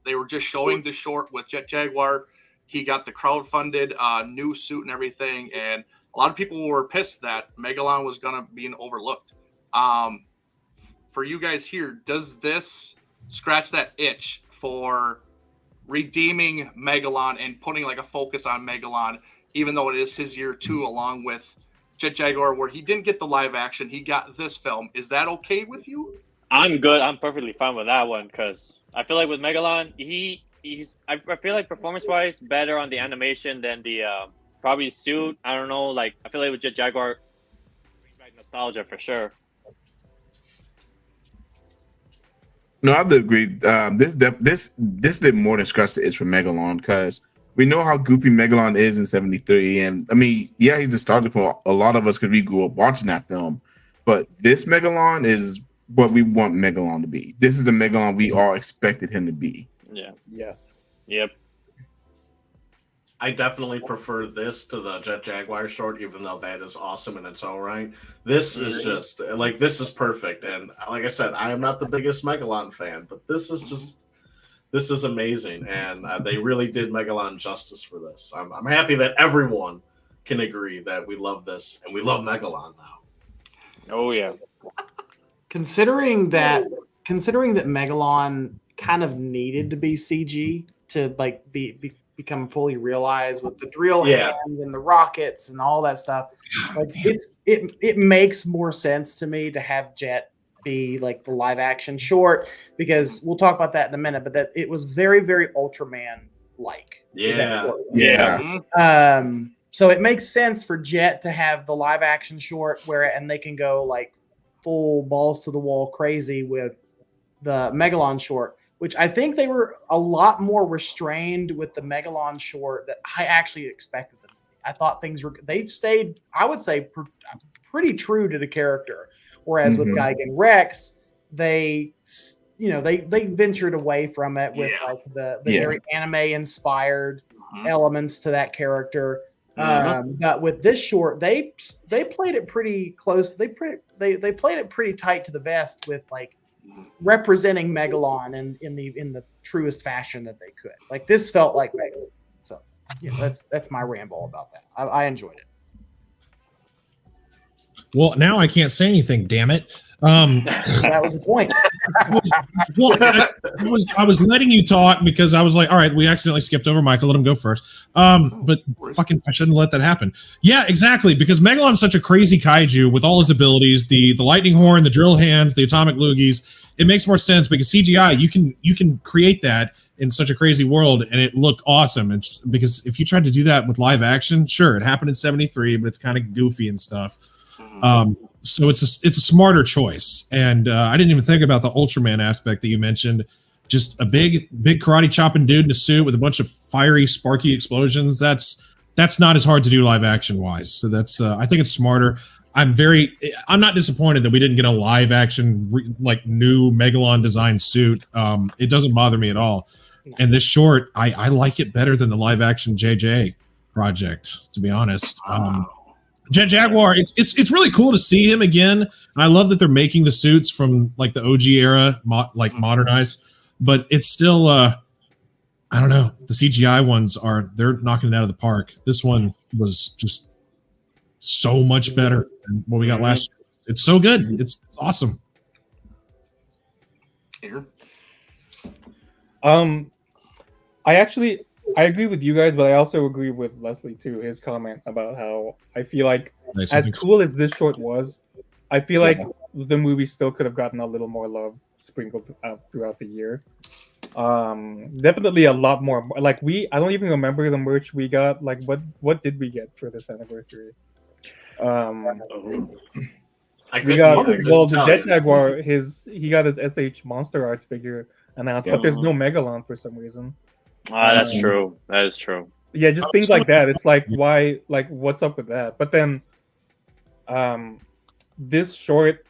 They were just showing the short with Jet Jaguar. He got the crowd-funded new suit and everything, and a lot of people were pissed that Megalon was going to be overlooked. For you guys here, does this scratch that itch for redeeming Megalon and putting like a focus on Megalon, even though it is his year 2 along with Jet Jaguar, where he didn't get the live action, he got this film? Is that okay with you? I'm good. I'm perfectly fine with that one because I feel like with Megalon, I feel like performance-wise better on the animation than the probably suit. I don't know. Like I feel like with Jet Jaguar, brings back nostalgia for sure. No, I would agree. This did more than scratch the itch for Megalon because we know how goofy Megalon is in '73, and I mean, yeah, he's nostalgic for a lot of us because we grew up watching that film. But this Megalon is what we want Megalon to be. This is the Megalon we all expected him to be. Yeah. Yes. Yep. I definitely prefer this to the Jet Jaguar short, even though that is awesome in its own right. This is just like, this is perfect. And like I said, I am not the biggest Megalon fan, but this is amazing. And they really did Megalon justice for this. I'm happy that everyone can agree that we love this and we love Megalon now. Oh yeah. Considering that Megalon kind of needed to be CG to like become fully realized with the drill hands and the rockets and all that stuff, like it makes more sense to me to have Jet be like the live action short, because we'll talk about that in a minute, but that it was very, very Ultraman like. So it makes sense for Jet to have the live action short and they can go like full balls to the wall crazy with the Megalon short, which I think they were a lot more restrained with the Megalon short that I actually expected them to be. I thought they stayed, I would say, pretty true to the character. Whereas with Gigan Rex, they ventured away from it with like the very anime inspired elements to that character. But with this short, they played it pretty close. They played it pretty tight to the vest with like representing Megalon in the truest fashion that they could. Like this felt like Megalon. So that's my ramble about that. I enjoyed it. Well, now I can't say anything. Damn it! That was the point. I was letting you talk because I was like, all right, we accidentally skipped over Michael. Let him go first. But fucking, I shouldn't let that happen. Yeah, exactly. Because Megalon's such a crazy kaiju with all his abilities, the lightning horn, the drill hands, the atomic loogies. It makes more sense because CGI, you can create that in such a crazy world and it looked awesome. It's because if you tried to do that with live action, sure, it happened in '73, but it's kind of goofy and stuff. So it's a smarter choice, and I didn't even think about the Ultraman aspect that you mentioned. Just a big karate chopping dude in a suit with a bunch of fiery, sparky explosions. That's not as hard to do live action wise. So that's I think it's smarter. I'm not disappointed that we didn't get a live action new Megalon design suit. It doesn't bother me at all. And this short, I like it better than the live action JJ project, to be honest. Jet Jaguar, it's really cool to see him again. And I love that they're making the suits from like the OG era, modernized. But it's still, I don't know. The CGI ones they're knocking it out of the park. This one was just so much better than what we got last year. It's so good. It's awesome. I agree with you guys, but I also agree with Leslie too. His comment about how I feel like as cool as this short was, I feel like the movie still could have gotten a little more love sprinkled out throughout the year. Definitely a lot more. Like I don't even remember the merch we got. Like what did we get for this anniversary? We got the Jet Jaguar. He got his SH Monster Arts figure. announced, but there's no Megalon for some reason. That's true. That is true. Yeah, just things like that. It's like, why? Like, what's up with that? But then, this short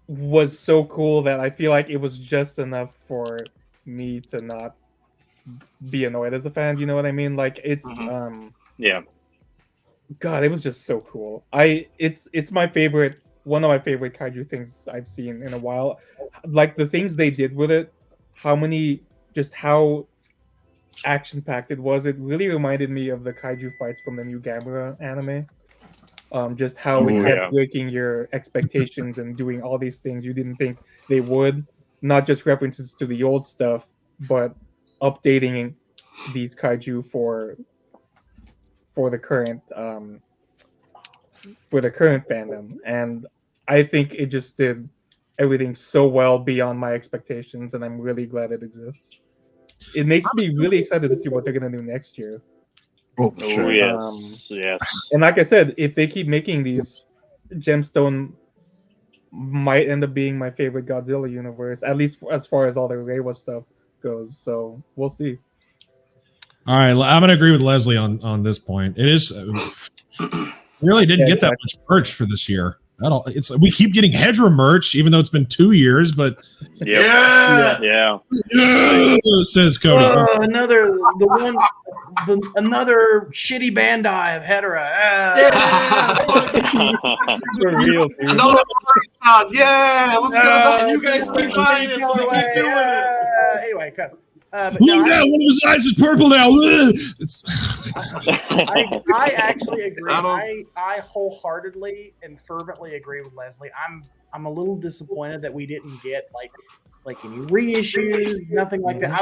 was so cool that I feel like it was just enough for me to not be annoyed as a fan. You know what I mean? Like, it's yeah. God, it was just so cool. It's my favorite, one of my favorite kaiju things I've seen in a while. Like the things they did with it, how action-packed it was. It really reminded me of the kaiju fights from the new Gamera anime. Just how it kept breaking your expectations and doing all these things you didn't think they would. Not just references to the old stuff, but updating these kaiju for the current fandom. And I think it just did everything so well beyond my expectations, and I'm really glad it exists. It makes me really excited to see what they're gonna do next year. Oh, for sure. Yes. And like I said, if they keep making these, Gemstone might end up being my favorite Godzilla universe, at least as far as all the Reiwa stuff goes. So we'll see. All right, I'm going to agree with Leslie on this point. It is really didn't get that much merch for this year. We keep getting Hedra merch, even though it's been 2 years. But yeah, says Cody. Another shitty Bandai of Hedra. For real, dude. Another sound. Yeah, let's go. You guys keep buying it, so we keep doing it. Anyway, cut. Look at that! One of his eyes is purple now. I actually agree. I wholeheartedly and fervently agree with Leslie. I'm a little disappointed that we didn't get like any reissues, nothing like that.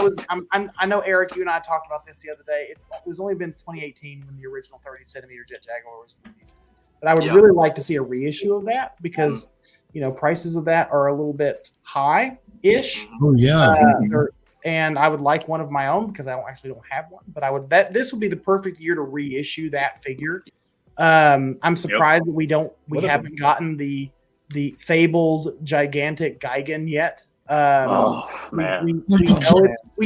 I know Eric, you and I talked about this the other day. It was only been 2018 when the original 30-centimeter Jet Jaguar was released. But I would really like to see a reissue of that because prices of that are a little bit high-ish. Oh yeah. And I would like one of my own because I don't have one. But this would be the perfect year to reissue that figure. I'm surprised that we haven't gotten the fabled gigantic Gigan yet. Man. We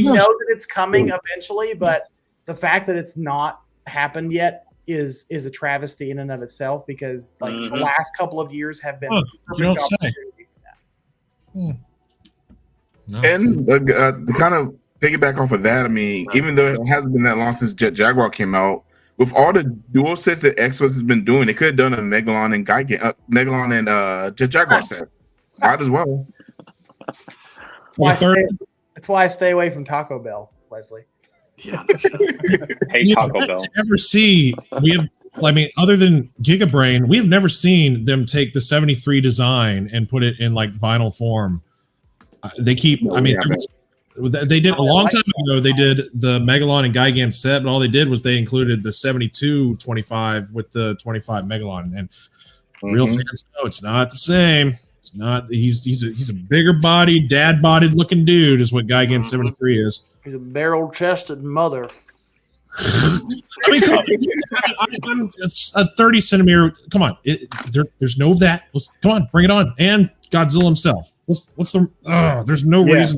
know that it's coming eventually, but the fact that it's not happened yet is a travesty in and of itself because the last couple of years have been perfect opportunity for that. No. And to kind of piggyback off of that, I mean, even though it hasn't been that long since Jet Jaguar came out, with all the dual sets that Xbox has been doing, they could have done a Megalon and Megalon and Jet Jaguar set. Might as well. That's why I stay away from Taco Bell, Leslie. Yeah. Hey, Taco Bell. Never see other than Gigabrain, we have never seen them take the 73 design and put it in like vinyl form. They keep. They did a long time ago. They did the Megalon and Gigan set, but all they did was they included the 72 25 with the 25 Megalon. And real fans know it's not the same. It's not. He's a bigger body, dad bodied looking dude is what Gigan 73 is. He's a barrel chested mother. I mean, I'm a 30 centimeter. Come on, there's no of that. Come on, bring it on. And Godzilla himself. What's the? There's no reason.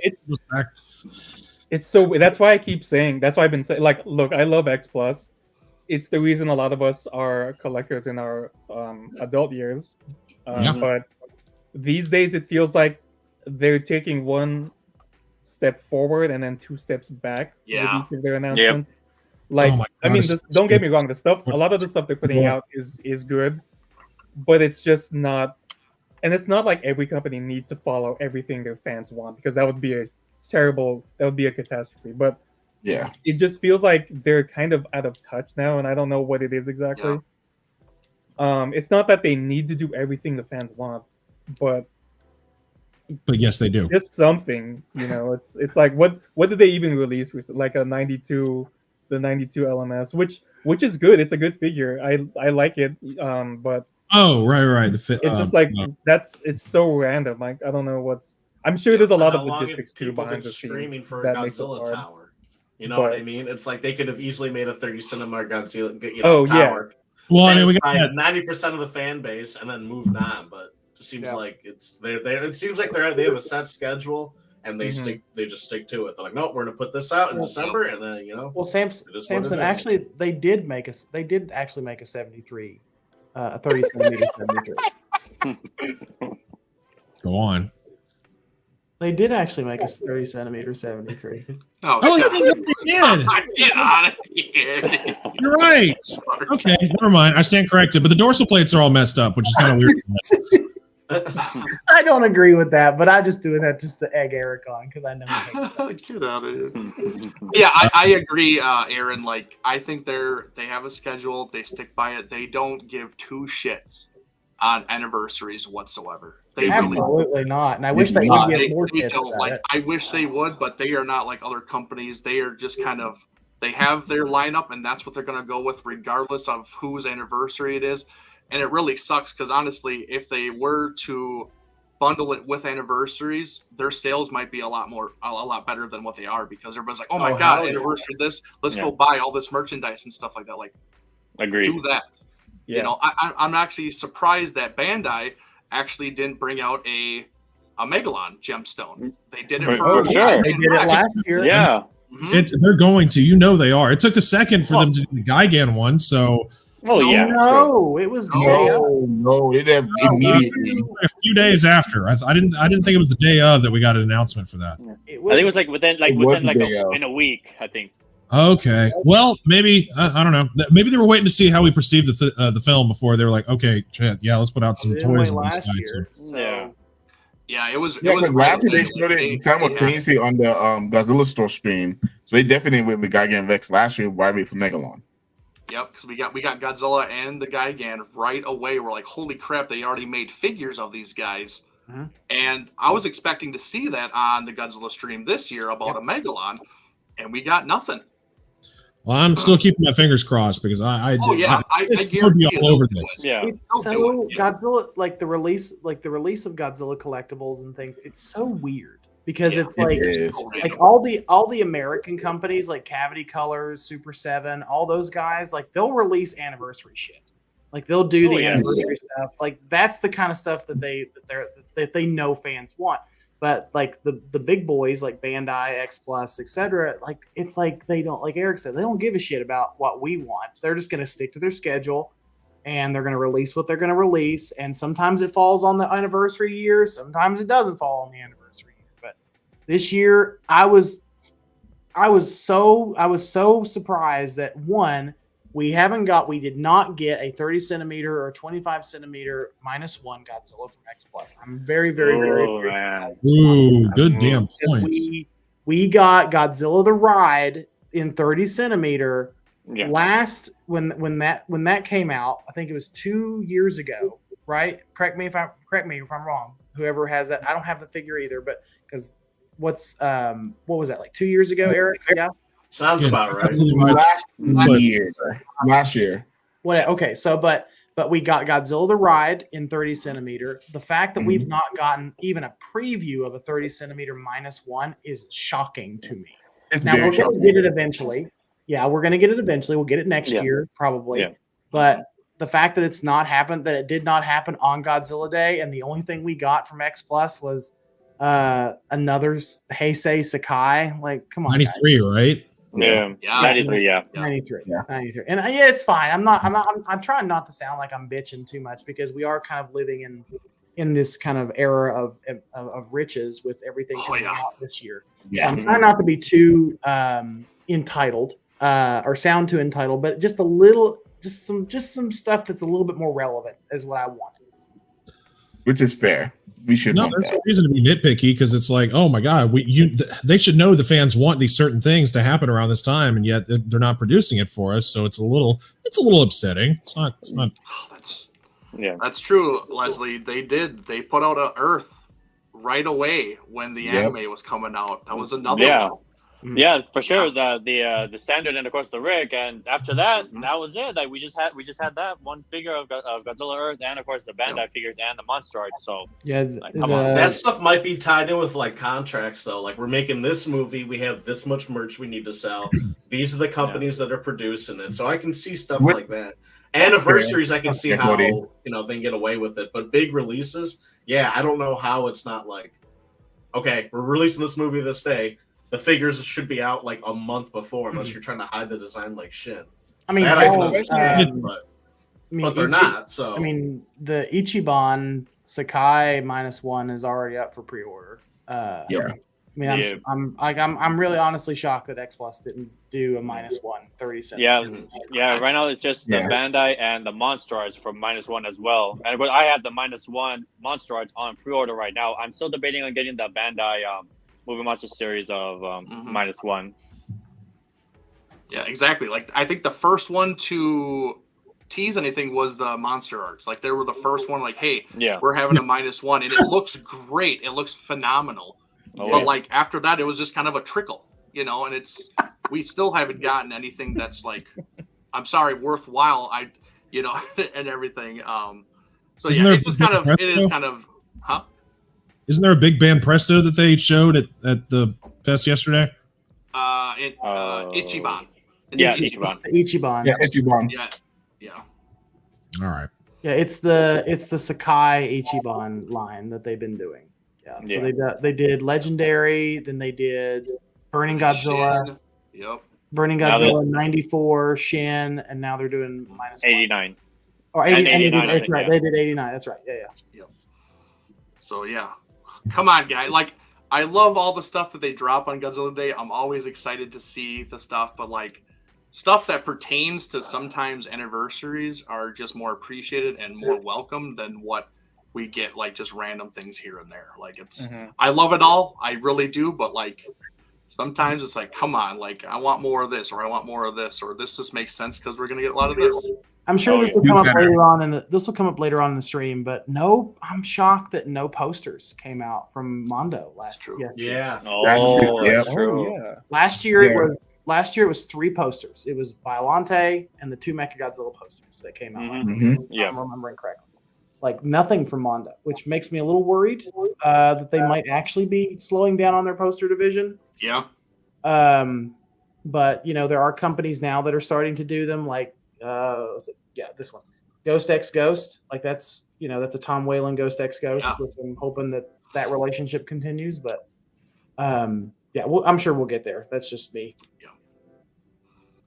It's so. That's why I keep saying. That's why I've been saying. Like, look, I love X Plus. It's the reason a lot of us are collectors in our adult years. But these days, it feels like they're taking one step forward and then 2 steps back with each of their announcements. Like, I mean, don't get me wrong. A lot of the stuff they're putting out is good, but it's just not. And it's not like every company needs to follow everything their fans want because that would be a catastrophe. But it just feels like they're kind of out of touch now, and I don't know what it is exactly. It's not that they need to do everything the fans want, but yes, they do. Just something, It's like what did they even release recently? Like the 92 LMS, which is good. It's a good figure. I like it. But oh, right. It's just like it's so random. Like I don't know I'm sure there's a lot of logistics too behind the scenes. Streaming for a Godzilla tower. You know what I mean? It's like they could have easily made a 30 cinema Godzilla tower. Well, I mean, we got 90% of the fan base and then moved on, but it seems like it's there. It seems like they have a set schedule. and they just stick to it. They're like, no, we're gonna put this out in December, and then Well, Samson actually they did actually make a 73, a 30 centimeter 73. Go on. They did actually make a 30 centimeter 73. Oh, yeah, they did. Get out of here. You're right. Okay, never mind. I stand corrected, but the dorsal plates are all messed up, which is kind of weird. I don't agree with that, but I'm just doing that just to egg Eric on because I know he hates Get out of here. Yeah, I agree, Aaron. Like, I think they have a schedule. They stick by it. They don't give two shits on anniversaries whatsoever. They absolutely not. And I wish they would give more shits about it. I wish they would, but they are not like other companies. They are just kind of, they have their lineup, and that's what they're going to go with regardless of whose anniversary it is. And it really sucks because honestly, if they were to bundle it with anniversaries, their sales might be a lot better than what they are, because everybody's like, oh my God, anniversary this, let's go buy all this merchandise and stuff like that. Like, agreed. Do that. Yeah. You know, I'm actually surprised that Bandai actually didn't bring out a Megalon gemstone. They did it for sure. They did it last year. Yeah. They're going to. They are. It took a second for them to do the Gigan one, so. Oh yeah. No, it was it immediately. A few days after. I didn't think it was the day of that we got an announcement for that. I think it was within a week, I think. Okay. Well, maybe I don't know. Maybe they were waiting to see how we perceived the film before they were like, okay, yeah, let's put out some toys in this guy too. Yeah, it was. Yeah, because last year they started simultaneously on the Godzilla store stream, so they definitely went with Gigan Vex last year right away from Megalon. Yep, because we got Godzilla and the Gigan right away. We're like, holy crap! They already made figures of these guys, and I was expecting to see that on the Godzilla stream this year about a Megalon, and we got nothing. Well, I'm still keeping my fingers crossed because I guarantee all over this. Yeah, it's so Godzilla, like the release of Godzilla collectibles and things. It's so weird because it's like all the American companies like Cavity Colors, Super 7, all those guys, like they'll release anniversary shit. Like they'll do the anniversary stuff. Like that's the kind of stuff that they know fans want. But like the big boys like Bandai, X Plus, etc., like it's like they don't, like Eric said, they don't give a shit about what we want. They're just gonna stick to their schedule, and they're gonna release what they're gonna release. And sometimes it falls on the anniversary year, sometimes it doesn't fall on the anniversary year. But this year, I was so surprised that we did not get a 30 centimeter or 25 centimeter -1 Godzilla from X Plus. I'm very, very, very good damn points. We got Godzilla the Ride in 30 centimeter last when that came out. I think it was 2 years ago, right? Correct me if I'm wrong. Whoever has that, I don't have the figure either, but because what was that, like 2 years ago, Eric? Yeah. Sounds about right. Last year. What? Okay, so but we got Godzilla the Ride in 30 centimeter. The fact that we've not gotten even a preview of a 30 centimeter -1 is shocking to me. Now we're going to get it eventually. Yeah, we're going to get it eventually. We'll get it next year probably. Yeah. But the fact that it's not happened, that it did not happen on Godzilla Day, and the only thing we got from X Plus was another Heisei Sakai. Like, come on, 93, guys. Right? Yeah, 93, 93. And it's fine. I'm trying not to sound like I'm bitching too much because we are kind of living in this kind of era of riches with everything coming out this year. So I'm trying not to be too entitled or sound too entitled, but just some stuff that's a little bit more relevant is what I wanted. Which is fair. We should. No, there's no reason to be nitpicky because it's like, oh my God, they should know the fans want these certain things to happen around this time, and yet they're not producing it for us. So it's a little upsetting. It's not. That's true, Leslie. They put out a Earth right away when the anime was coming out. That was another one. Yeah, for sure. The standard and of course the rig, and after that, that was it. Like we just had that one figure of Godzilla Earth, and of course the Bandai figures and the Monster Art. So come on, that stuff might be tied in with like contracts though. Like we're making this movie, we have this much merch we need to sell. These are the companies that are producing it, so I can see stuff like that. Anniversaries, I can see how they can get away with it, but big releases, I don't know how it's not like okay, we're releasing this movie this day. The figures should be out like a month before, unless you're trying to hide the design like shit. I mean, That I hell, can but they're not. So I mean, the Ichiban Sakai -1 is already up for pre-order. Yeah. I mean, I'm really honestly shocked that X Plus didn't do a -1 30 cents. Yeah. Right now it's just the Bandai and the Monster Arts for -1 as well. And but I have the -1 Monster Arts on pre-order right now. I'm still debating on getting the Bandai Movie Monster series of -1. Yeah, exactly. Like I think the first one to tease anything was the Monster Arts. Like they were the first one. Like, hey, we're having a -1, and it looks great. It looks phenomenal. But like after that, it was just kind of a trickle, you know. And we still haven't gotten anything that's like, I'm sorry, worthwhile. And everything. So Isn't yeah, it just kind of huh? Isn't there a big band Presto that they showed at the fest yesterday? Ichiban. Ichiban. Ichiban. Yeah, Ichiban. Yeah. All right. Yeah, it's the Sakai Ichiban line that they've been doing. Yeah. So they did Legendary, then they did Burning Godzilla. Shin. Yep. Burning Godzilla 94, Shin, and now they're doing -1. 89. Or 89. That's right. They did 89. That's right. Yeah. Yep. So yeah. Come on, guy. Like I love all the stuff that they drop on Godzilla Day. I'm always excited to see the stuff, but like stuff that pertains to sometimes anniversaries are just more appreciated and more welcome than what we get like just random things here and there. Like it's I love it all. I really do, but like sometimes it's like, come on, like I want more of this, or I want more of this, or this just makes sense because we're gonna get a lot of this. I'm sure this will come up later on in the stream, but I'm shocked that no posters came out from Mondo last year. Yeah. That's true. Yeah. Last year it was 3 posters. It was Biollante and the 2 Mechagodzilla posters that came out. I'm remembering correctly. Like nothing from Mondo, which makes me a little worried that they might actually be slowing down on their poster division. Yeah. But there are companies now that are starting to do them, like this one, Ghost X Ghost. Like that's a Tom Whalen Ghost X Ghost, which I'm hoping that relationship continues. But I'm sure we'll get there. That's just me. Yeah.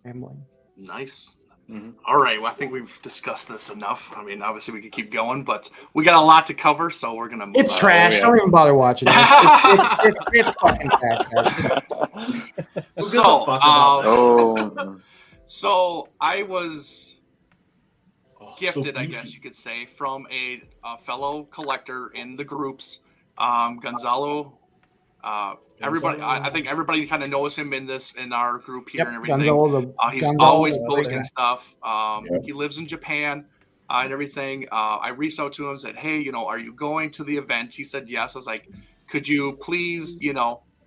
Rambling. Nice. All right. Well, I think we've discussed this enough. I mean, obviously we could keep going, but we got a lot to cover, so we're gonna move. It's trash. Don't even bother watching it. It's fucking trash. So I was gifted, I guess you could say, from a fellow collector in the groups, Gonzalo. Everybody, I think everybody kind of knows him in our group here and everything. He's always posting stuff. He lives in Japan and everything. I reached out to him and said, hey, are you going to the event? He said yes. I was like, could you please,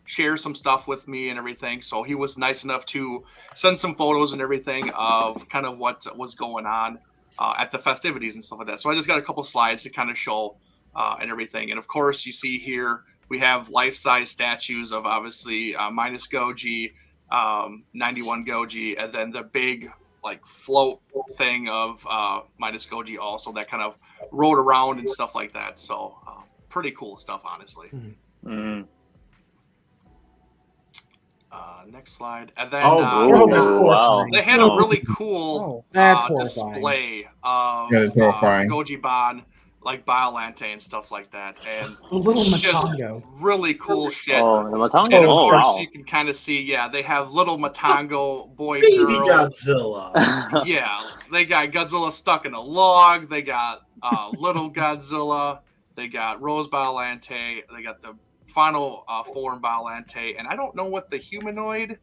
share some stuff with me and everything? So he was nice enough to send some photos and everything of kind of what was going on at the festivities and stuff like that. So I just got a couple slides to kind of show and everything. And of course, you see here, we have life-size statues of obviously minus Goji, 91 Goji, and then the big like float thing of minus Goji also that kind of rode around and stuff like that. So pretty cool stuff, honestly. Next slide. And then they had a really cool display of Goji Ban, like Biollante and stuff like that, and the little Matango, really cool shit. The Matango. And of course, you can kind of see, they have little Matango boy, baby girl. Godzilla. Yeah, they got Godzilla stuck in a log. They got little Godzilla. They got Rose Biollante. They got the final form Biollante, and I don't know what the humanoid.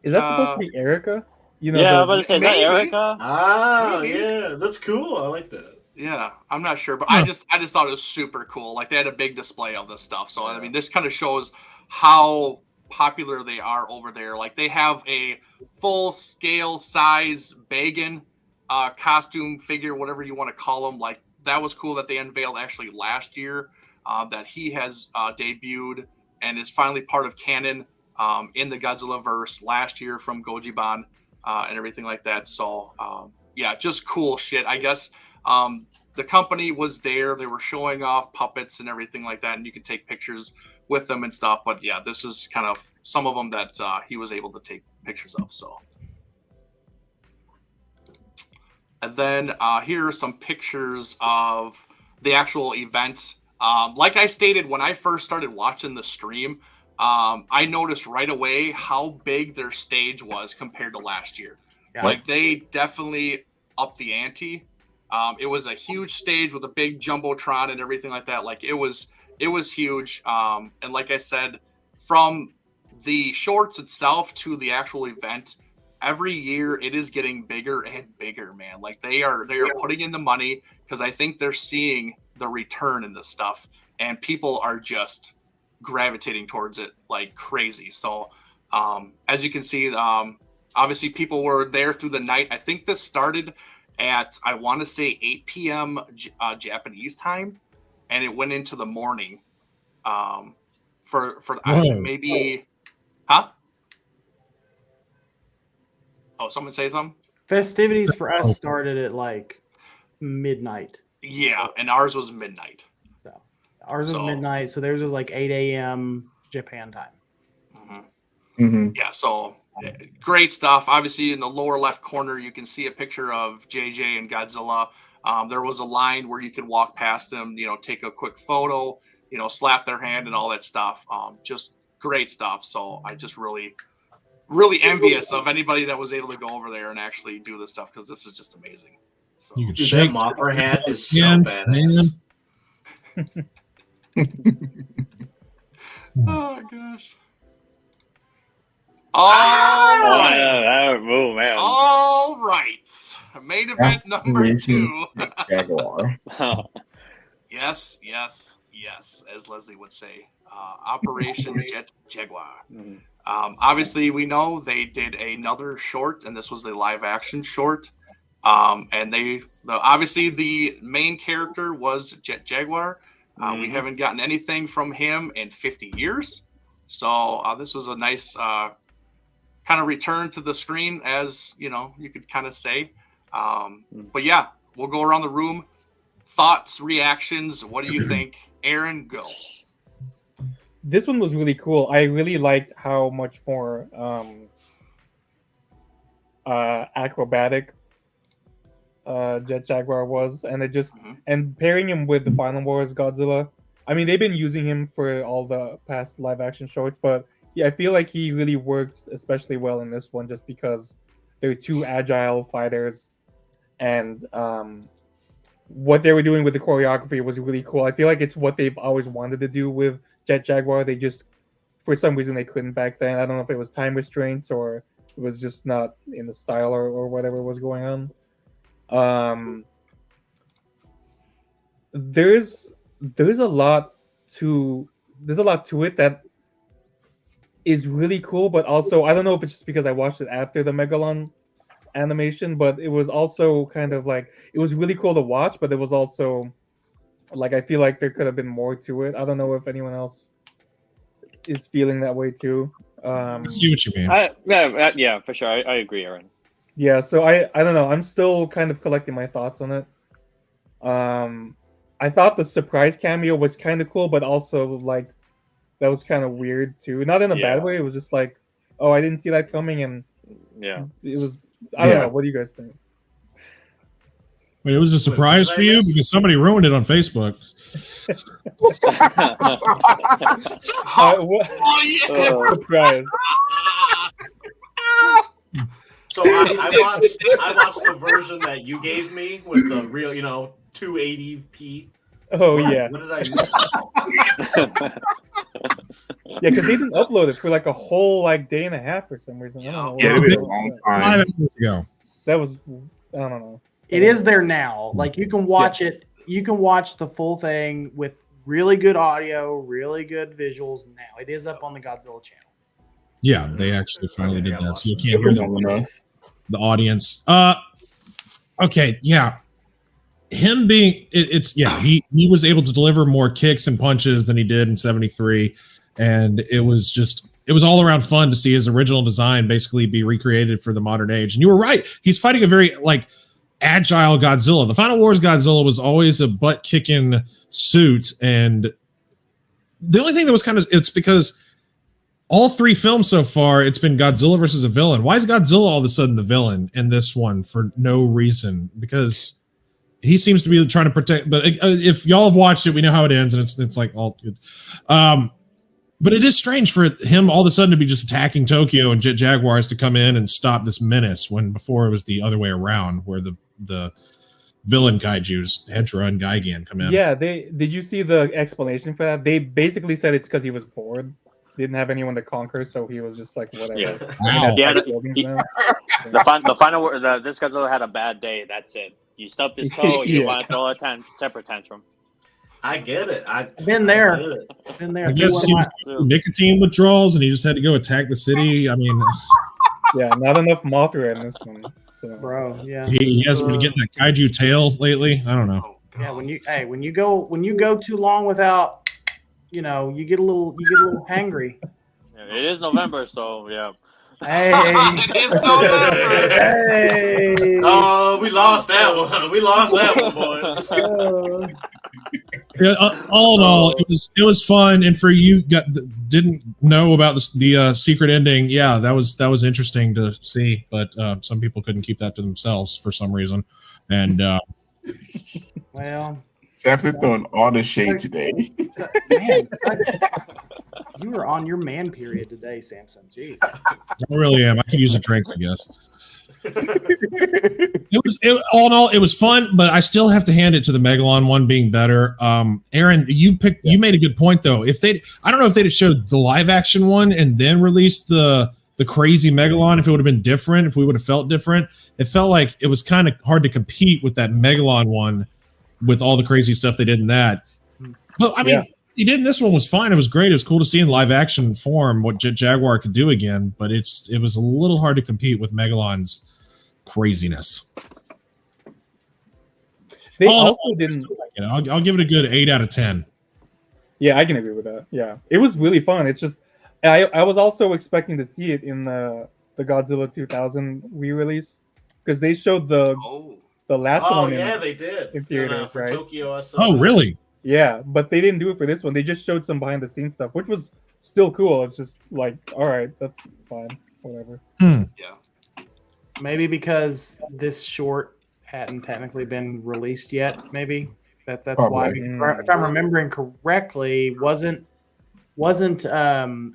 Is that supposed to be Erica? I was about to say, is that Erica? Yeah, that's cool. I like that. Yeah, I'm not sure, but I just thought it was super cool. Like they had a big display of this stuff. So I mean, this kind of shows how popular they are over there. Like they have a full scale size Bagan costume figure, whatever you want to call them. Like that was cool that they unveiled actually last year that he has debuted and is finally part of canon in the Godzilla verse last year from Gojiban and everything like that. So just cool shit. I guess the company was there. They were showing off puppets and everything like that, and you could take pictures with them and stuff. But yeah, this is kind of some of them that he was able to take pictures of. So, and then here are some pictures of the actual event. Like I stated, when I first started watching the stream, I noticed right away how big their stage was compared to last year. Yeah. Like they definitely upped the ante. It was a huge stage with a big jumbotron and everything like that. Like it was huge. And like I said, from the shorts itself to the actual event, every year it is getting bigger and bigger, man. Like they are putting in the money because I think they're seeing the return in this stuff, and people are just gravitating towards it like crazy. So as you can see, obviously people were there through the night. I think this started at, I want to say 8 p.m. Japanese time, and it went into the morning for maybe huh? Oh, someone say something? Festivities for us started at like midnight. Yeah, and ours was midnight. So ours was midnight, so theirs was like 8 a.m. Japan time. Mm-hmm. Mm-hmm. Yeah, so great stuff. Obviously, in the lower left corner, you can see a picture of JJ and Godzilla. There was a line where you could walk past them, take a quick photo, slap their hand and all that stuff. Just great stuff. So I just really envious of anybody that was able to go over there and actually do this stuff, because this is just amazing. So. Dude, that Mothra hat is so badass. Oh gosh. Oh man. All right. Main event number 2. Jaguar. Yes, as Leslie would say. Operation Jet Jaguar. Mm-hmm. Obviously, we know they did another short, and this was the live action short. And obviously the main character was Jet Jaguar. We haven't gotten anything from him in 50 years. So this was a nice kind of return to the screen, as you could kind of say. But yeah, we'll go around the room. Thoughts, reactions. What do you think? Aaron, go. This one was really cool. I really liked how much more acrobatic Jet Jaguar was, and it just and pairing him with the Final Wars Godzilla. I mean, they've been using him for all the past live action shorts, but yeah, I feel like he really worked especially well in this one, just because they're two agile fighters, and what they were doing with the choreography was really cool. I feel like it's what they've always wanted to do with Jet Jaguar. They just, for some reason, they couldn't back then. I don't know if it was time restraints or it was just not in the style or whatever was going on. There's a lot to it that is really cool, but also I don't know if it's just because I watched it after the Megalon animation, but it was also kind of like, it was really cool to watch, but it was also like, I feel like there could have been more to it. I don't know if anyone else is feeling that way too. I see what you mean. Yeah, for sure. I agree, Aaron. Yeah, so I don't know. I'm still kind of collecting my thoughts on it. I thought the surprise cameo was kind of cool, but also like that was kind of weird too. Not in a bad way. It was just like, oh, I didn't see that coming, and it was. I don't know. What do you guys think? Wait, it was a surprise for you because somebody ruined it on Facebook. Surprise. So I watched the version that you gave me with the real, 280p. Oh yeah. What did I miss? Yeah, because they didn't upload it for like a whole day and a half for some reason. I don't know. Yeah, it was a long time. 5 hours ago. That was, I don't know. It is there now. Like you can watch it. You can watch the full thing with really good audio, really good visuals now. It is up on the Godzilla channel. Yeah, they actually finally did that, so you can't hear the audience. Okay, yeah. Him being he was able to deliver more kicks and punches than he did in 73, and it was all around fun to see his original design basically be recreated for the modern age. And you were right, he's fighting a very agile Godzilla. The Final Wars Godzilla was always a butt kicking suit, and the only thing that was it's because all three films so far, it's been Godzilla versus a villain. Why is Godzilla all of a sudden the villain in this one for no reason? Because he seems to be trying to protect. But if y'all have watched it, we know how it ends, and it's like all good. But it is strange for him all of a sudden to be just attacking Tokyo and Jet Jaguars to come in and stop this menace, when before it was the other way around, where the villain kaijus, Hedra and Gigan, come in. Yeah, did you see the explanation for that? They basically said it's because he was bored. Didn't have anyone to conquer, so he was just like, whatever. Yeah. Wow. Yeah, the final word, this Godzilla had a bad day. That's it. You stubbed his toe. You want to throw a temper tantrum. I get it. I've been there. Been there. I guess he was nicotine withdrawals, and he just had to go attack the city. I mean, yeah, not enough Mothra in this one. So. Bro, yeah. He hasn't been getting that kaiju tail lately. I don't know. Yeah, when you go too long without, you get a little hangry. Yeah, it is November, so yeah. Hey, It is November. hey. Oh, we lost that one. We lost that one, boys. Yeah, all in all, it was fun, and for you didn't know about the secret ending, yeah, that was interesting to see. But some people couldn't keep that to themselves for some reason, and Well, Samson throwing all the shade today. man, you were on your man period today, Samson. Jeez. I really am. I could use a drink, I guess. All in all, it was fun, but I still have to hand it to the Megalon one being better. Aaron, you made a good point though. I don't know if they'd have showed the live action one and then released the crazy Megalon, if it would have been different, if we would have felt different. It felt like it was kind of hard to compete with that Megalon one with all the crazy stuff they did in that. But I mean, he did in this one was fine. It was great. It was cool to see in live action form what Jet Jaguar could do again, but it was a little hard to compete with Megalon's craziness. They also didn't. I'll give it a good 8 out of 10. Yeah, I can agree with that. Yeah, it was really fun. It's just I was also expecting to see it in the Godzilla 2000 re-release, because they showed the last one. Oh yeah, they did in theaters, for right? Tokyo SOS. Oh really? Yeah, but they didn't do it for this one. They just showed some behind the scenes stuff, which was still cool. It's just like, all right, that's fine, whatever. Yeah. Maybe because this short hadn't technically been released yet. Maybe that's why. If I'm remembering correctly, wasn't Tokyo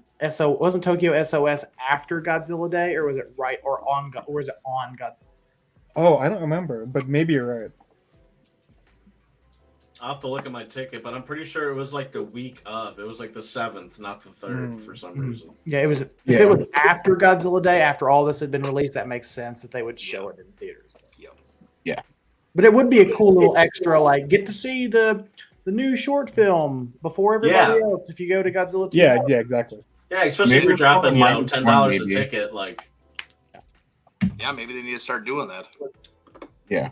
SOS after Godzilla Day, or was it right or was it on Godzilla? Oh, I don't remember, but maybe you're right. I'll have to look at my ticket, but I'm pretty sure it was like the week of. It was like the 7th, not the 3rd, for some reason. Yeah, it was. If it was after Godzilla Day, after all this had been released, that makes sense that they would show it in theaters. Yeah. But it would be a cool little extra, like get to see the new short film before everybody else if you go to Godzilla 2. Yeah, exactly. Yeah, especially if you're dropping $10 a ticket, like. Yeah, maybe they need to start doing that. Yeah.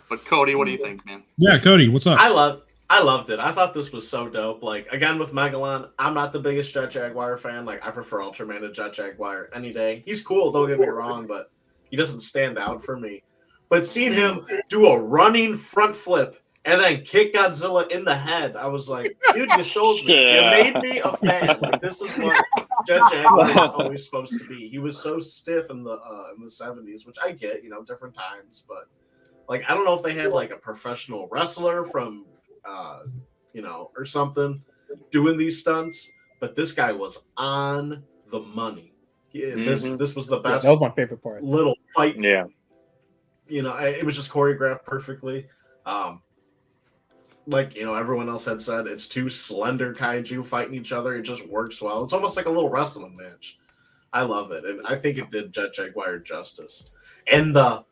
But Cody, what do you think, man? Yeah, Cody, what's up? I loved it. I thought this was so dope. Like, again, with Megalon, I'm not the biggest Jet Jaguar fan. Like, I prefer Ultraman to Jet Jaguar any day. He's cool, don't get me wrong, but he doesn't stand out for me. But seeing him do a running front flip and then kick Godzilla in the head, I was like, dude, you sold me. You made me a fan. Like, this is what Jet Jaguar was always supposed to be. He was so stiff in the 70s, which I get, different times, but like, I don't know if they had like a professional wrestler from, or something doing these stunts, but this guy was on the money. This was the best. Yeah, that was my favorite part. Little fight. Yeah. It was just choreographed perfectly. Like, everyone else had said, it's two slender kaiju fighting each other. It just works well. It's almost like a little wrestling match. I love it. And I think it did Jet Jaguar justice. And the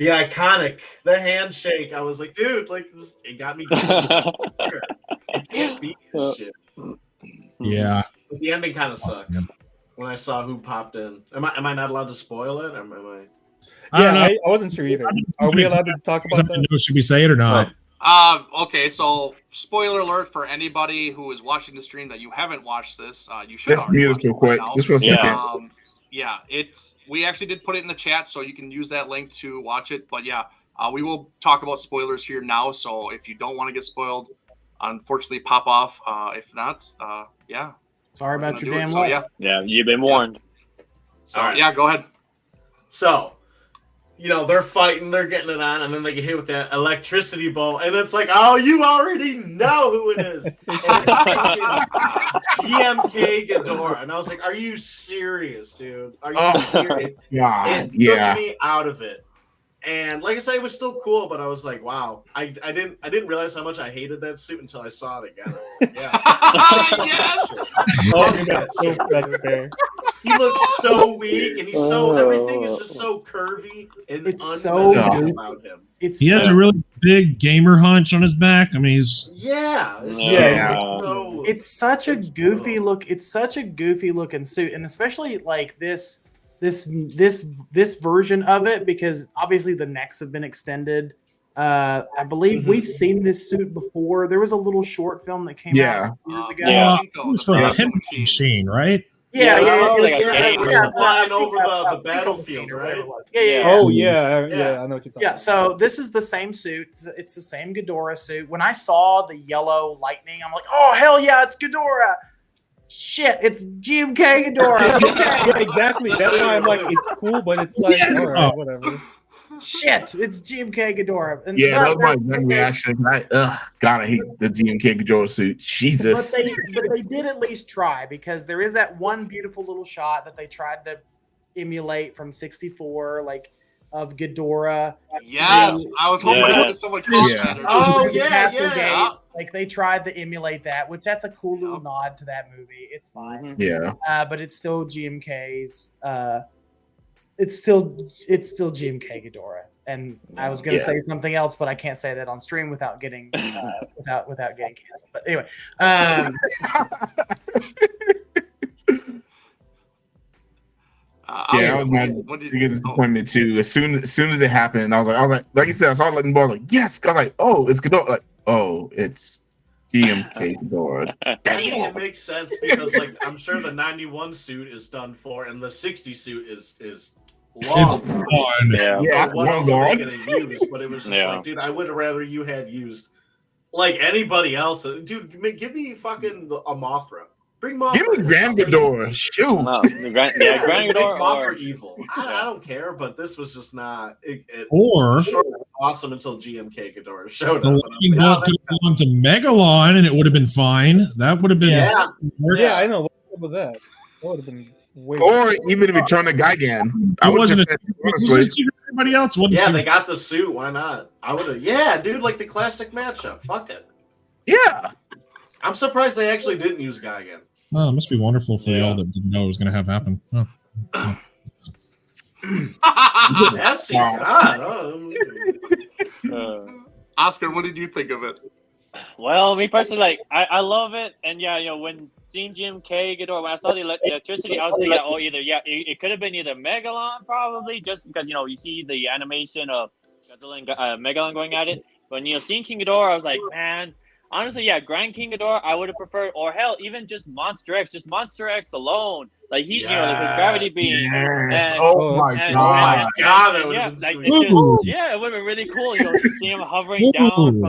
iconic, the handshake. I was like, dude, like, it got me. It can't beat this shit. Yeah. But the ending kind of sucks. When I saw who popped in. Am I not allowed to spoil it? Am I? I don't know. I wasn't sure either. Are we allowed to talk about that? Should we say it or not? Okay, so spoiler alert for anybody who is watching the stream that you haven't watched this. You should. Let's mute it real quick. Just for a second. We actually did put it in the chat, so you can use that link to watch it. But yeah, we will talk about spoilers here now. So if you don't want to get spoiled, unfortunately pop off. If not, yeah. Sorry about your damn So, luck. Yeah, you've been warned. So, All right. yeah, go ahead. So, they're fighting, they're getting it on, and then they get hit with that electricity bolt, and it's like, oh, you already know who it is. And it's GMK Ghidorah. And I was like, are you serious, dude? Are you serious? God, It yeah. took me out of it. And like I said, it was still cool, but I was like, wow. I didn't realize how much I hated that suit until I saw it again. I was like, yeah. Yes! That's fair. He looks so weak, and he's so everything is just so curvy and It's so unmenacing good. about him. It's He has a really big gamer hunch on his back. I mean, he's it's such a goofy look. It's such a goofy looking suit, and especially like this version of it, because obviously the necks have been extended. I believe we've seen this suit before. There was a little short film that came out years ago. Yeah. it was for a pinball machine, right? Flying over the battlefield, right? Oh yeah, I know what you're talking Yeah, about. so this is the same suit. It's the same Ghidorah suit. When I saw the yellow lightning, I'm like, oh, hell yeah, it's Ghidorah. Shit, it's GMK Ghidorah. Yeah, exactly. That's why I'm like, it's cool, but it's like, all right, whatever. Shit, it's GMK Ghidorah. And Yeah, that was my exact reaction. God, I hate the GMK Ghidorah suit. Jesus. But they did at least try, because there is that one beautiful little shot that they tried to emulate from 64, like of Ghidorah. Yes, I was hoping to put someone close. Yeah. Oh, The yeah, Castle yeah. Gate. Like they tried to emulate that, which that's a cool little nod to that movie. It's fine. Yeah. But it's still GMK's. It's still GMK Ghidorah. And I was gonna say something else, but I can't say that on stream without getting without getting canceled. But anyway, Yeah, that was my biggest disappointment too. As soon as it happened, I was like you said, I saw lightning ball. I was like, yes. I was like, oh, it's Ghidorah. Like, oh, it's GMK Ghidorah. I think it makes sense because, like, I'm sure the 91 suit is done for, and the 60 suit is long. It's fun. Yeah, What else long. are they gonna use? But it was just like, dude, I would have rather you had used like anybody else. Dude, give me fucking a Mothra. Bring Mothra. Give me Grand Ghidorah. Shoot. No, Grand Ghidorah Mothra evil. I don't care, but this was just not. Or Sure, awesome until GMK Ghidorah showed the up. lightning bolt could have gone to Megalon, and it would have been fine. That would have been. Yeah. Yeah, I know. What about that? That would have been way. Or even if it turned to Gigan. It wasn't a secret for everybody else. Yeah, they got the suit. Why not? I would have. Yeah, dude, like the classic matchup. Fuck it. Yeah. I'm surprised they actually didn't use Gigan. Oh, it must be wonderful for y'all that didn't know it was going to have happen. Oh. Messy God. Oscar, what did you think of it? Well, me personally, like, I love it, and yeah, when seeing GMK Ghidorah, when I saw the electricity, I was thinking, it could have been either Megalon, probably, just because you see the animation of Godzilla and Megalon going at it. When seeing King Ghidorah, I was like, man, honestly, Grand King Ghidorah, I would have preferred, or hell, even just Monster X alone, like his gravity beam. Yes. And, oh my God. That would have been sweet. it would have been really cool. To see him hovering down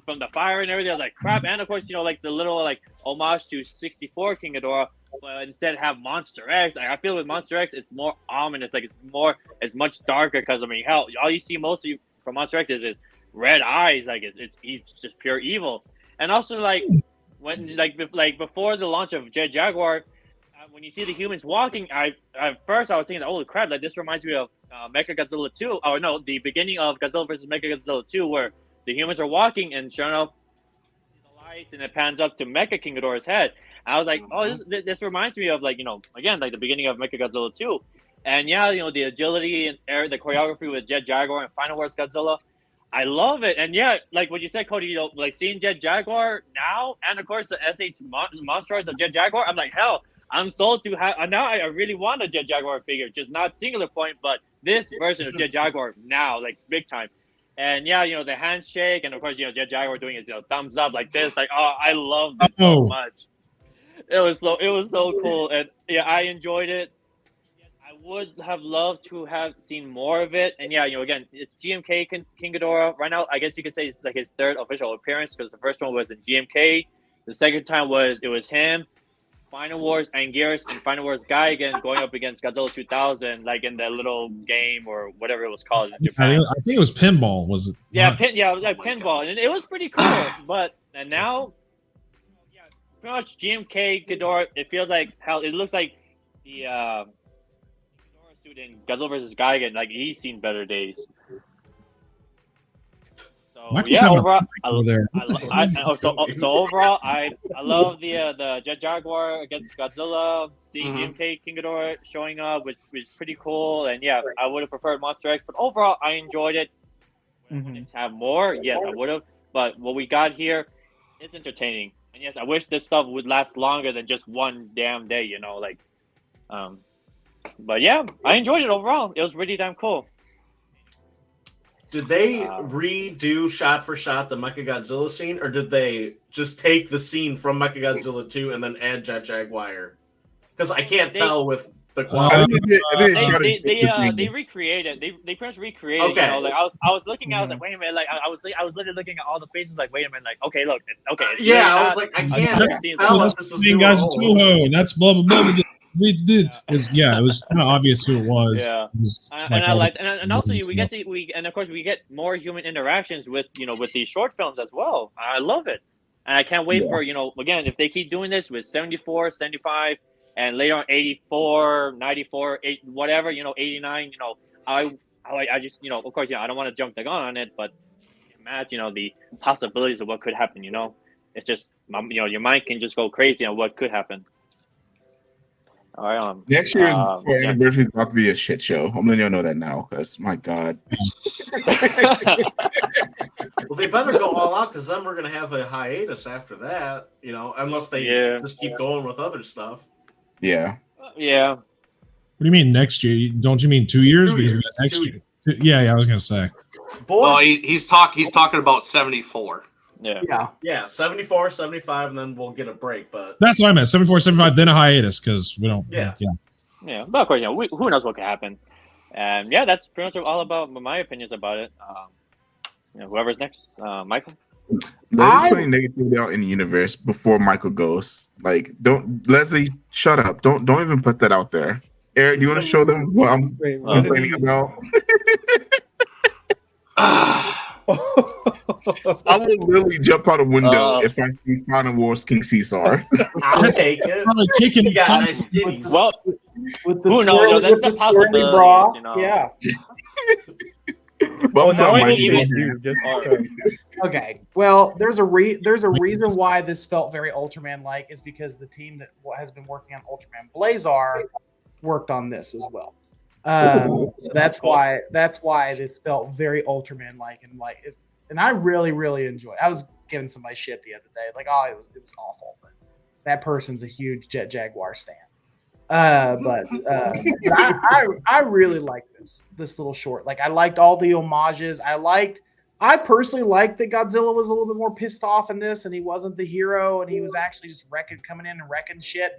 from the fire and everything. I was like, crap. And of course, like the little like homage to 64 King Ghidorah, but instead have Monster X. Like, I feel with Monster X, it's more ominous. Like it's much darker because hell, all you see mostly from Monster X is his red eyes. Like he's just pure evil. And also like when before the launch of Jet Jaguar, when you see the humans walking, at first I was thinking, holy crap, like this reminds me of Mechagodzilla 2. Oh no, the beginning of Godzilla vs. Mechagodzilla 2, where the humans are walking and sure enough, the lights and it pans up to Mecha King Ghidorah's head. And I was like, oh, this reminds me of again like the beginning of Mechagodzilla 2. And the agility and the choreography with Jet Jaguar and Final Wars Godzilla. I love it. And like what you said, Cody, like seeing Jet Jaguar now, and of course the SH Monsters of Jet Jaguar, I'm like, hell, I'm sold to have. Now I really want a Jet Jaguar figure, just not singular point, but this version of Jet Jaguar now, like big time. And the handshake, and of course, Jet Jaguar doing his thumbs up like this, like, oh, I love this so much. It was so cool, and I enjoyed it. I would have loved to have seen more of it. And yeah, again, it's GMK King Ghidorah. Right now, I guess you could say it's like his third official appearance because the first one was in GMK. The second time was him, Final Wars Anguirus, and Final Wars Gigan going up against Godzilla 2000, like in that little game or whatever it was called in Japan. I think it was pinball. Was it? Yeah, it was like pinball, and it was pretty cool. And now, yeah, pretty much GMK Ghidorah. It feels like how it looks like the Ghidorah suit in Godzilla vs. Gigan. Like he's seen better days. So Michael's yeah, having a overall, over there. so overall, I love the Jet Jaguar against Godzilla. Seeing GMK King Ghidorah showing up, which was pretty cool. And yeah, I would have preferred Monster X, but overall, I enjoyed it. Would I have more? Yes, I would have. But what we got here is entertaining. And yes, I wish this stuff would last longer than just one damn day. But yeah, I enjoyed it overall. It was really damn cool. Did they redo shot for shot the Mechagodzilla scene, or did they just take the scene from Mechagodzilla 2 and then add Jet Jaguar? Because I can't tell with the quality. They recreated. They pretty much recreated. Okay. Like I was looking. I was like, wait a minute. Like I was literally looking at all the faces. Like, wait a minute. Like, okay, look, it's okay. It's Yeah, really I was like, I can't Oh, tell if that's this the is thing, new or guys. old. Toho, and that's blah blah blah. It was kind of obvious who it was. Yeah. It was And I liked, and also and of course we get more human interactions with with these short films as well. I love it, and I can't wait for again if they keep doing this with 74, 75, and later on 84, 94, 8, whatever 89. I just of course I don't want to jump the gun on it, but imagine the possibilities of what could happen. It's just your mind can just go crazy on what could happen. All right, Next year's anniversary is about to be a shit show. I'm letting y'all know that now, because my God. Well, they better go all out, because then we're gonna have a hiatus after that. Unless they just keep going with other stuff. Yeah. Yeah. What do you mean next year? Don't you mean 2 years? 2 years. Because next year. Yeah, I was gonna say. Boy, Well, he's talking about 74. yeah, 74, 75, and then we'll get a break. But That's what I meant. 74, 75, then a hiatus because we don't. Yeah. Yeah, but of course, who knows what could happen. And yeah, that's pretty much all about my opinions about it. Whoever's next, Michael. Let me put negativity out in the universe before Michael goes. Like, don't Leslie, shut up. Don't even put that out there. Eric, do you want to show them what I'm complaining about? I will literally jump out a window if I see Final Wars King Caesar. I'll take it. Probably kicking. You got nice titties. Well, with the who knows? That's the swirly bra. possibility. Yeah. But I'm sorry, now I Mike, need you you. know, Okay. Well, there's a reason why this felt very Ultraman-like is because the team that has been working on Ultraman Blazar worked on this as well. So that's why this felt very Ultraman-like and I really, really enjoyed it. I was giving somebody shit the other day, like, oh, it was awful, but that person's a huge Jet Jaguar stan. But I really like this little short. Like, I liked all the homages. I personally liked that Godzilla was a little bit more pissed off in this, and he wasn't the hero, and he was actually just coming in and wrecking shit.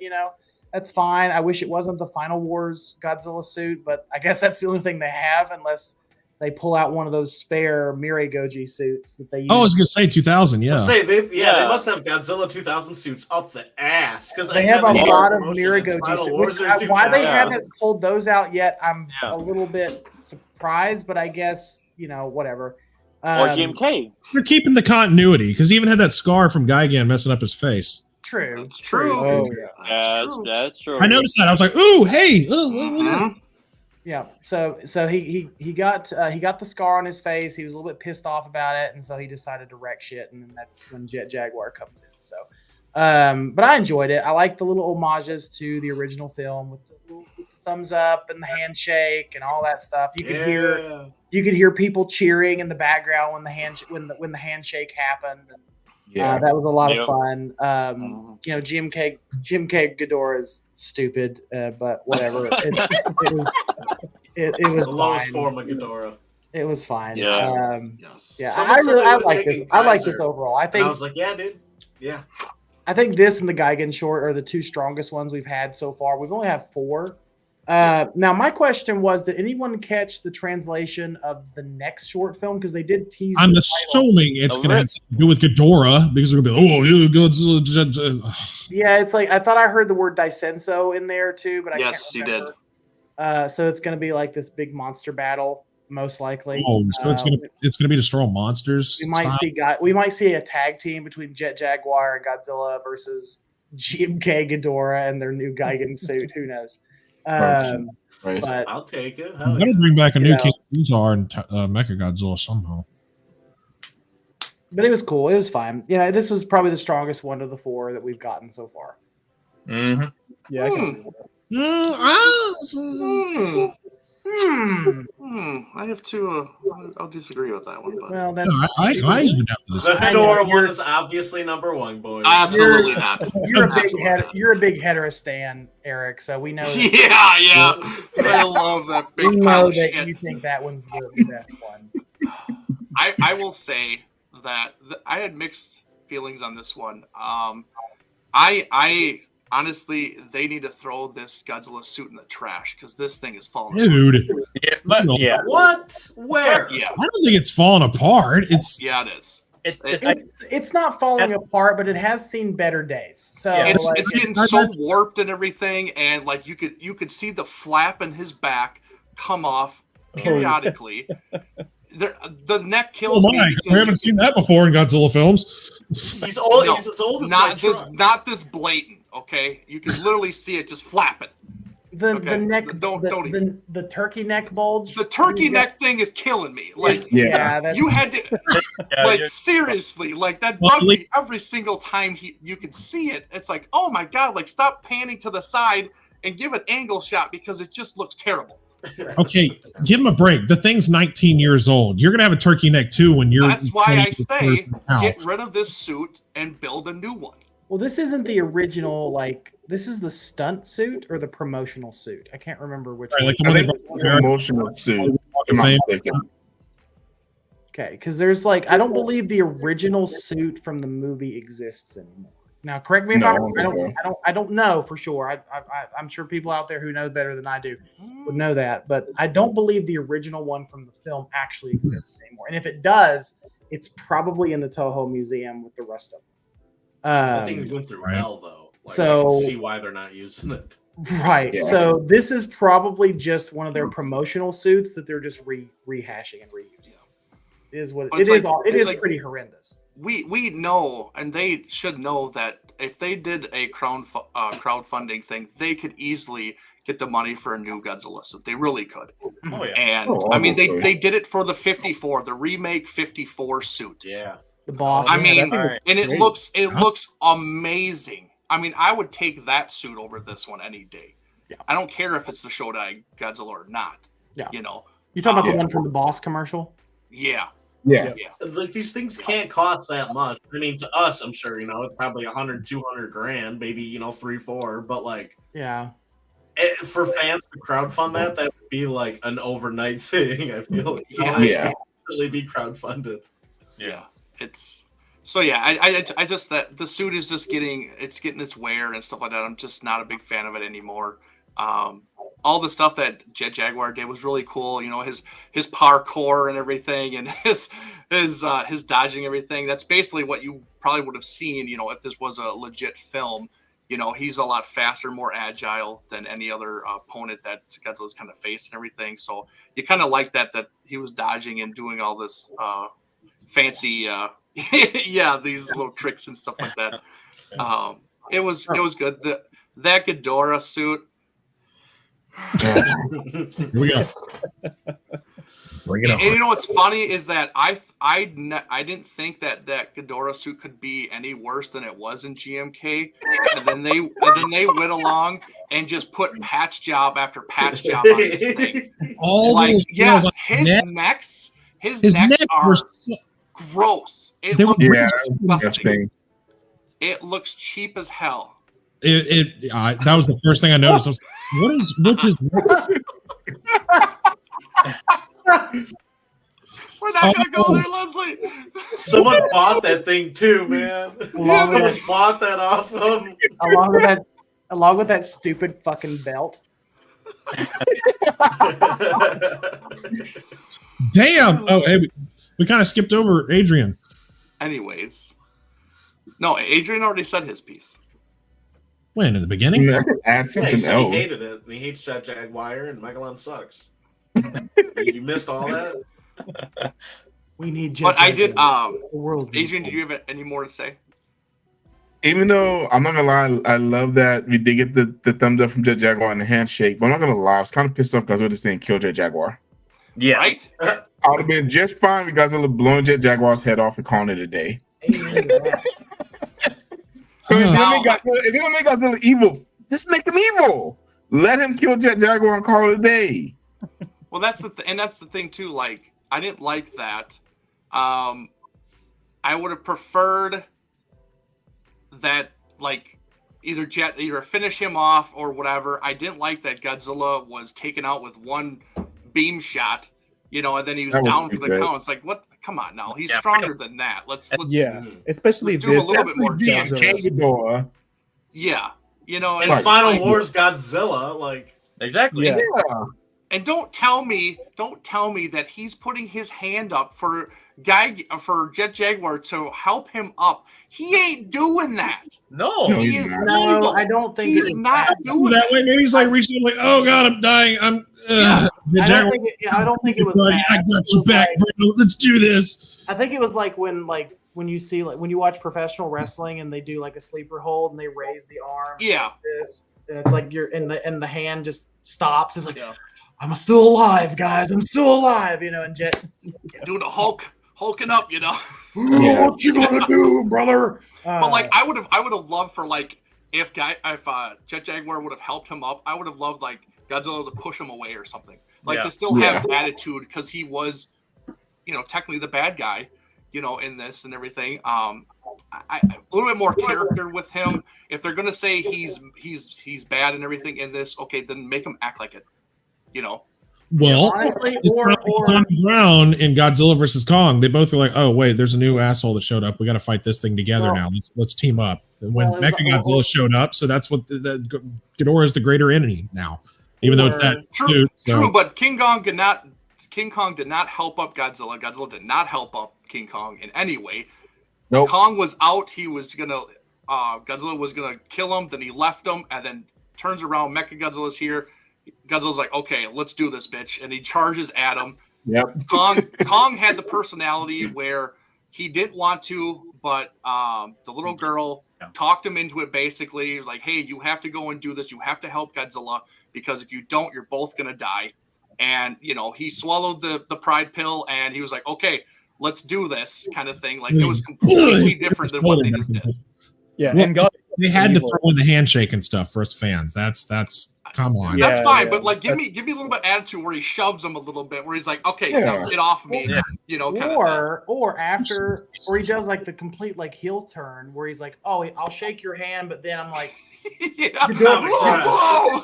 That's fine. I wish it wasn't the Final Wars Godzilla suit, but I guess that's the only thing they have, unless they pull out one of those spare Mirai Goji suits that they use. Oh, I was gonna say 2000. Yeah. They must have Godzilla 2000 suits up the ass because they have a lot of Mirai Goji suits. Why they haven't pulled those out yet, I'm a little bit surprised, but I guess whatever. Or GMK. They're keeping the continuity because he even had that scar from Gigan messing up his face. True. That's true. Oh, That's true. I noticed that. I was like, "Ooh, hey!" Look at that. Yeah. So he got the scar on his face. He was a little bit pissed off about it, and so he decided to wreck shit. And then that's when Jet Jaguar comes in. So, but I enjoyed it. I like the little homages to the original film with the thumbs up and the handshake and all that stuff. You could hear people cheering in the background when the handshake happened. Yeah, that was a lot of fun. GMK Ghidorah is stupid, but whatever. It was the lowest fine. form of Ghidorah. It was fine. Yes. Yeah. I like this overall. I was like, yeah, dude. Yeah. I think this and the Gigan short are the two strongest ones we've had so far. We've only had 4. Now, my question was: did anyone catch the translation of the next short film? Because they did tease. I'm assuming it's going to have something to do with Ghidorah because we're going to be, oh, yeah, Godzilla. Yeah, it's like I thought I heard the word Disenso in there too, but I Yes, can't you remember. did. So it's going to be like this big monster battle, most likely. Oh, so it's going to be destroy monsters. We might see a tag team between Jet Jaguar and Godzilla versus GMK Ghidorah and their new Gigan suit. Who knows? But I'll take it. I'm going to bring back a new King Caesar and Mecha Godzilla somehow. But it was cool. It was fine. Yeah, this was probably the strongest one of the four that we've gotten so far. Mm-hmm. Yeah, I can. I have to. I'll disagree with that one. But Well, that's I even have to The decide. Ghidorah one is obviously number one, boys. absolutely not. you're Absolutely not. you're a big heterostan, Eric. So we know. Yeah. I love that We big pile know of that shit. you think that one's the best one. I will say that I had mixed feelings on this one. I honestly, they need to throw this Godzilla suit in the trash because this thing is falling apart. Dude, Yeah, What? Where? Yeah, I don't think it's falling apart. It's yeah, it is. It's not falling apart, but it has seen better days. So It's like, it's getting so warped and everything, and like you could see the flap in his back come off periodically. The neck kills me. my! We haven't seen that before in Godzilla films. He's old. No, He's as old as not this blatant. Okay, you can literally see it just flapping. the Okay, neck, don't even. the turkey neck bulge. The turkey neck thing is killing me. Like that's, you had to, like seriously, like that bugged me every single time you could see it. It's like, oh my god, like stop panning to the side and give an angle shot because it just looks terrible. Okay, give him a break. The thing's 19 years old. You're gonna have a turkey neck too when you're. That's why I say now. get rid of this suit and build a new one. well, this isn't the original. Like this is the stunt suit or the promotional suit. I can't remember which. Right, one. like the I one they think brought it's an emotional suit. If I'm not mistaken. Okay, because there's like I don't believe the original suit from the movie exists anymore. Now, correct me if I'm wrong. I don't know for sure. I'm sure people out there who know better than I do would know that, but I don't believe the original one from the film actually exists anymore. And if it does, it's probably in the Toho Museum with the rest of them. That thing went through hell, though. Like, So- I can see why they're not using it. Right. Yeah. So this is probably just one of their promotional suits that they're just rehashing and reusing. It is what But it it's is. like- It it's is like- pretty horrendous. We know, and they should know that if they did a crowdfunding thing, they could easily get the money for a new Godzilla suit. They really could. Oh yeah. And Oh, I mean, obviously. they did it for the 54, the remake 54 suit. Yeah. The boss. I mean, All right. and it Great. looks amazing. I mean, I would take that suit over this one any day. Yeah. I don't care if it's the Shodai Godzilla or not. Yeah. You know. You talking about Yeah. the one from the boss commercial? Yeah. Yeah. Like these things can't cost that much. I mean, to us, I'm sure, it's probably 100, 200 grand, maybe, 3, 4, but like Yeah. for fans to crowdfund that would be like an overnight thing. I feel like Yeah. really be crowdfunded. Yeah. It's so yeah. I just that the suit is just getting its wear and stuff like that. I'm just not a big fan of it anymore. All the stuff that Jet Jaguar did was really cool. His parkour and everything, and his dodging everything. That's basically what you probably would have seen. If this was a legit film. He's a lot faster, more agile than any other opponent that Godzilla's kind of faced and everything. So you kind of like that he was dodging and doing all this fancy, these little tricks and stuff like that. It was good. That Ghidorah suit. Here we go. Bring it And on. you know what's funny is that I didn't think that Ghidorah suit could be any worse than it was in GMK, and then they went along and just put patch job after patch job on this thing. All Like those yes, nails on his his necks neck are were so- gross. It They were looks Yeah. disgusting. Interesting. It looks cheap as hell. that was the first thing I noticed. I was like, which is We're not gonna go there, Leslie. Someone bought that thing too, man. Someone bought that off them. Along with that stupid fucking belt. Damn. Oh, hey, we kind of skipped over Adrian. Anyways, no, Adrian already said his piece. When, in the beginning? Yeah, add Yeah, something he said he else. hated it. He hates Jet Jaguar and Megalon sucks. You missed all that? We need Jet But I did. Jaguar. The world needs Adrian, one. do you have any more to say? Even though I'm not gonna lie, I love that we did get the thumbs up from Jet Jaguar and the handshake, but I'm not gonna lie, I was kind of pissed off because we just didn't kill Jet Jaguar. Yeah. Right? I would have been just fine with Godzilla blowing Jet Jaguar's head off and calling it a day. Amen to that. So if Now- they're gonna make Godzilla evil, just make him evil. Let him kill Jet Jaguar and call it a day. Well, that's the thing too. Like, I didn't like that. I would have preferred that, like, either finish him off or whatever. I didn't like that Godzilla was taken out with one beam shot, and then he was That was down for the pretty count. It's like, what? Come on, now he's Yeah, stronger than that. Let's Yeah, especially let's do a this. little bit more Godzilla. justice. Ghidorah. Yeah, In Like- Final Wars Godzilla, like Exactly. Yeah. Yeah. And don't tell me that he's putting his hand up for Jet Jaguar to help him up. He ain't doing that. No. No, He he's is not. No, evil. I don't think He's it's not that. doing That that. way, maybe he's like reaching, like, oh god, I'm dying. Yeah. The I Jaguar. don't think it was Buddy, that. I got It you was back, like- bro. Let's do this. I think it was like when you see when you watch professional wrestling and they do like a sleeper hold and they raise the arm. Yeah. Like this, and it's like you're and the hand just stops. It's like, Yeah. I'm still alive, guys. I'm still alive. And Jet. Doing the hulking up, Yeah. What you gonna do, brother? But like, I would have loved for, like, if Jet Jaguar would have helped him up, I would have loved, like, Godzilla to push him away or something, like, Yeah. to still have attitude, because he was, technically the bad guy, in this and everything. A little bit more character with him. If they're gonna say he's bad and everything in this, okay, then make him act like it. Well, honestly, it's or not like Tommy Brown in Godzilla versus Kong. They both were like, oh wait, there's a new asshole that showed up. We got to fight this thing together Well- now. Let's team up. And when Well, it was- Mechagodzilla showed up, so that's what the Ghidorah is the greater enemy now, even though it's that True, dude. So. true, but King Kong did not help up Godzilla. Godzilla did not help up King Kong in any way. Nope. Kong was out. He was gonna Godzilla was gonna kill him. Then he left him, and then turns around. Mechagodzilla's here. Godzilla's like, okay, let's do this, bitch, and he charges at him. Yep. Kong had the personality where he didn't want to, but the little girl talked him into it. Basically, he was like, hey, you have to go and do this. You have to help Godzilla, because if you don't, you're both gonna die. And he swallowed the pride pill, and he was like, okay, let's do this, kind of thing. Like, it was completely different than what they just did. Yeah, Well, and God, They had to evil. throw in the handshake and stuff for us fans. That's come on. Yeah. That's fine, but like, give me a little bit of attitude where he shoves him a little bit, where he's like, okay, Yeah. now get off of me, Yeah. kind of or after, or he does like the complete like heel turn where he's like, oh, I'll shake your hand, but then I'm like, thing. Yeah.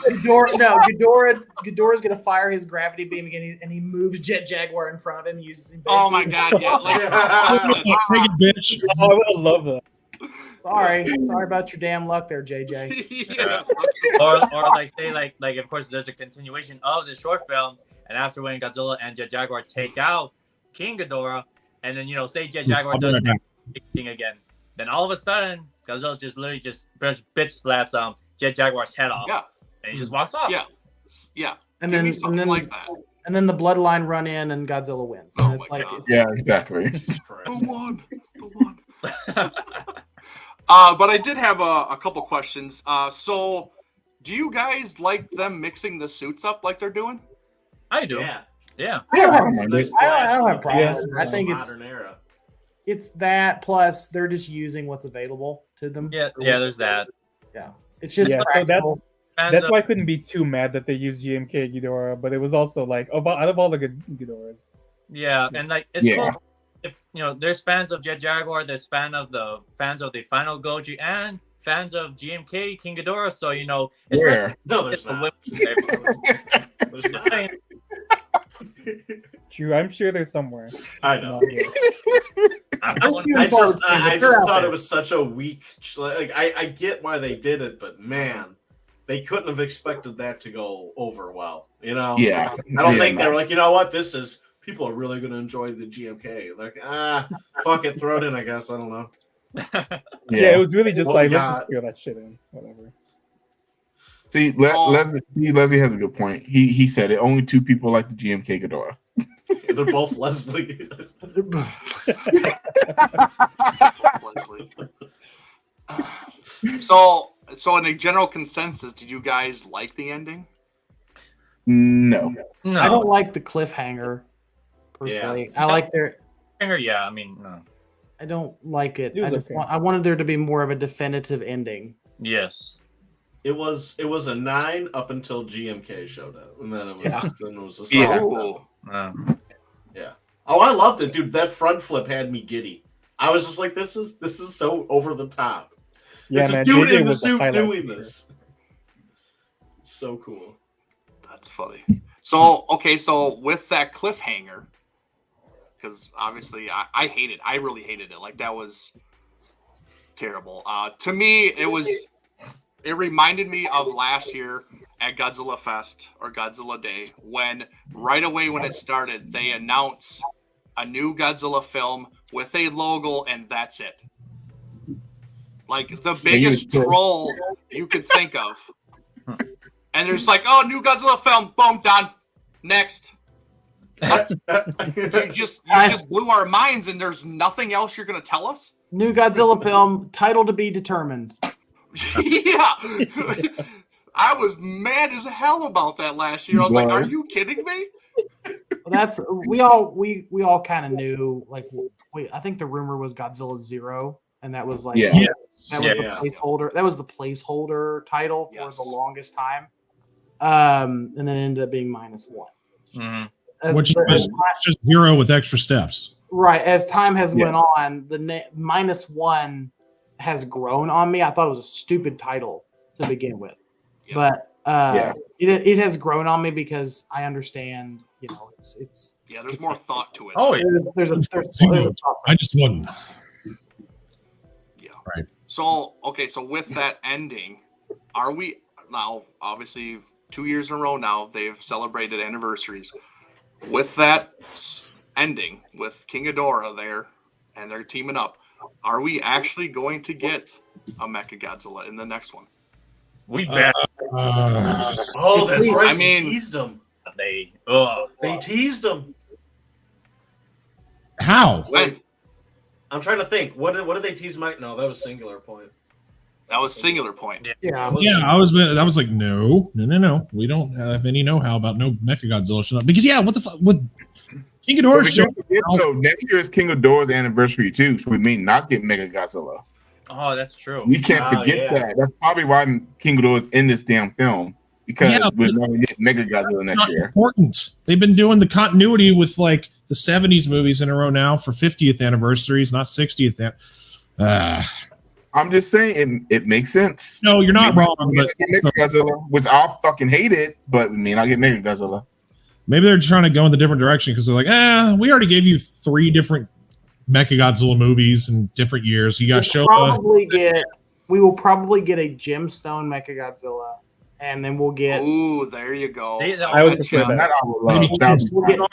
Ghidorah- Ghidorah's gonna fire his gravity beam again, and he moves Jet Jaguar in front of him, uses him. Oh my god, yeah. Like, Take it, bitch. oh, I would love that. Sorry about your damn luck there, JJ. yeah. or like say like of course there's a continuation of the short film, and after when Godzilla and Jet Jaguar take out King Ghidorah, and then say Jet Jaguar I'll be does right back. the thing again, then all of a sudden Godzilla just literally just bitch slaps Jet Jaguar's head off, Yeah. and he just walks off. Yeah. Yeah. And Give then me something and then, like that. and then the bloodline run in, and Godzilla wins. Oh And it's my like God. Yeah, exactly. Go on. But I did have a couple questions. So, do you guys like them mixing the suits up like they're doing? I do. Yeah. Yeah. I don't have, Yeah. I don't have problems. Yeah. I think it's modern era. that plus they're just using what's available to them. Yeah. Or Yeah. what's There's that. Yeah, it's just Yeah, so practical. Fans That's of- why I couldn't be too mad that they used GMK Ghidorah, but it was also like, out of all the good Ghidorahs. Yeah, and like it's Yeah. cool. If there's fans of Jet Jaguar, there's fans of the final Goji, and fans of GMK King Ghidorah. So it's Where? No, it's there's a not. win. There's not. True, I'm sure there's somewhere. I know. Not here. I want- few I far just they're out thought there. it was such a weak. Like I get why they did it, but man, they couldn't have expected that to go over well. You know? Yeah. I don't think they were like, you know what, people are really going to enjoy the GMK. Like, fuck it, throw it in, I guess. I don't know. Yeah, it was really just What like, we let's got? just throw that shit in. Whatever. See, Leslie has a good point. He said it. Only two people like the GMK Ghidorah. They're both Leslie. Leslie. So in a general consensus, did you guys like the ending? No. I don't like the cliffhanger. Personally, I like their. Yeah, I mean, no. I don't like it. It was I wanted there to be more of a definitive ending. Yes. It was a 9 up until GMK showed up, and then it was a solid Yeah. 7. Yeah. Oh, I loved it, dude. That front flip had me giddy. I was just like, this is so over the top. Yeah, it's man. a dude JJ in the was the suit highlight doing for this. So cool. That's funny. So with that cliffhanger, because obviously I hate it. I really hated it. Like, that was terrible. To me, it reminded me of last year at Godzilla Fest or Godzilla Day, when right away when it started, they announced a new Godzilla film with a logo, and that's it. Like, the biggest troll you could think of. And there's like, oh, new Godzilla film, boom, done. Next. You just blew our minds, and there's nothing else you're gonna tell us? New Godzilla film, title to be determined. Yeah. I was mad as hell about that last year. I was like, are you kidding me? That's we all kind of knew. Like, I think the rumor was Godzilla 0, and that was like Yeah. that was the placeholder. That was the placeholder title for the longest time. And then it ended up being -1. Mm-hmm. Which is just 0 with extra steps. Right. As time has went on, the -1 has grown on me. I thought it was a stupid title to begin with, but it has grown on me because I understand. You know, it's there's more thought to it. Oh yeah, there's a I just wouldn't. Yeah. Right. So with that ending, are we now, obviously 2 years in a row now, they've celebrated anniversaries. With that ending, with King Ghidorah there, and they're teaming up, are we actually going to get a Mechagodzilla in the next one? We bet. Oh, that's right. I mean, they teased him. They teased him. How? When? I'm trying to think. What did they tease Mike? No, that was Singular Point. That was Singular Point. Yeah. I was like, no. We don't have any know-how about no Mechagodzilla shit. Because what the fuck with King Ghidorah's show? Next year is King Ghidorah's anniversary too, so we may not get Mechagodzilla. Oh, that's true. We can't forget that. That's probably why King Ghidorah's in this damn film, because we're not going to get Mechagodzilla next year. Important. They've been doing the continuity with like the 70s movies in a row now for 50th anniversaries, not 60th. I'm just saying it makes sense. No, you're not wrong. But Mechagodzilla, which I'll fucking hate it, but I mean, I'll get Mechagodzilla. Maybe they're trying to go in the different direction because they're like, we already gave you 3 different Mechagodzilla movies in different years. You got we will probably get a Gemstone Mechagodzilla, and then we'll get. Ooh, there you go. I would prefer that.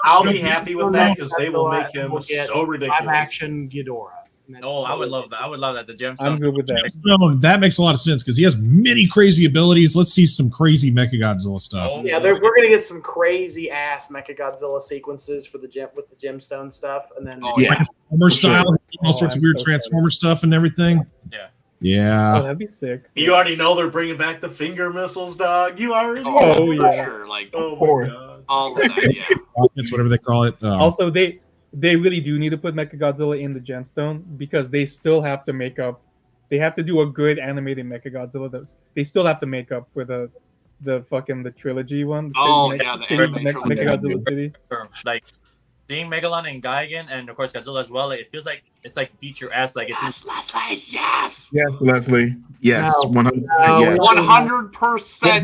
I'll be happy with that because they will make him so ridiculous. Live action Ghidorah. Oh, I would love that. I would love that. The Gemstone. I'm good with that. Gemstone, that makes a lot of sense because he has many crazy abilities. Let's see some crazy Mechagodzilla stuff. Oh, yeah, we're gonna get some crazy ass Mechagodzilla sequences for the Gemstone stuff, and then Transformer style, all sorts of weird Transformer stuff and everything. Yeah. Oh, that'd be sick. You already know they're bringing back the finger missiles, dog. You already know. Oh yeah. Sure. Like, oh my god. All of that, yeah. That's whatever they call it. Also, they really do need to put Mechagodzilla in the Gemstone because they still have to make up. They have to do a good animated Mechagodzilla. They still have to make up for the trilogy one. The animated trilogy. Mechagodzilla City. Like seeing Megalon and Gigan, and of course Godzilla as well. It feels like it's like feature-esque. Like it's Leslie. Yes. Yes, Leslie. Yes. 100%. Yes. 100%.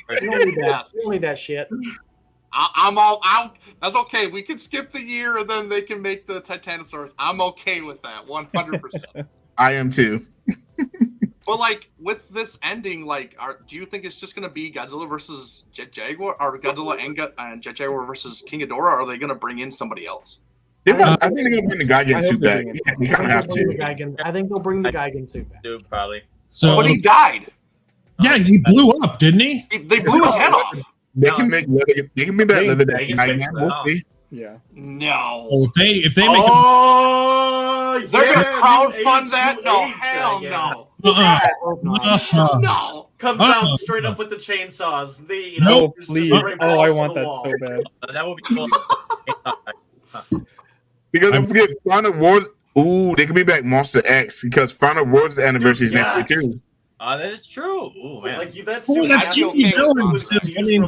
We don't need that shit. I'm all out. That's okay. We can skip the year and then they can make the Titanosaurus. I'm okay with that. 100%. I am too. But like with this ending, like, do you think it's just gonna be Godzilla versus Jet Jaguar, or Godzilla and Jet Jaguar versus King Ghidorah? Or are they gonna bring in somebody else? I think they're gonna bring the Gigan suit back. You kind of have to. I think they'll bring the Gigan suit back. Dude, probably. So, But he died. yeah, he blew up, didn't he? They blew his head off. They can make leather. They can make that leather. They can fix that. Hopefully. Yeah. No. Oh, if they make They're gonna crowdfund that? No, hell no. No. Comes out straight up with the chainsaws. No, just please. straight Oh, I balls want to the that wall. so bad. That would be cool. Because don't forget, Final Wars. Ooh, they can be back Monster X because Final Wars anniversary is next year too. That is true. Ooh, man. Like that's Oh, that's I'd be TV okay with villains. Monster I mean,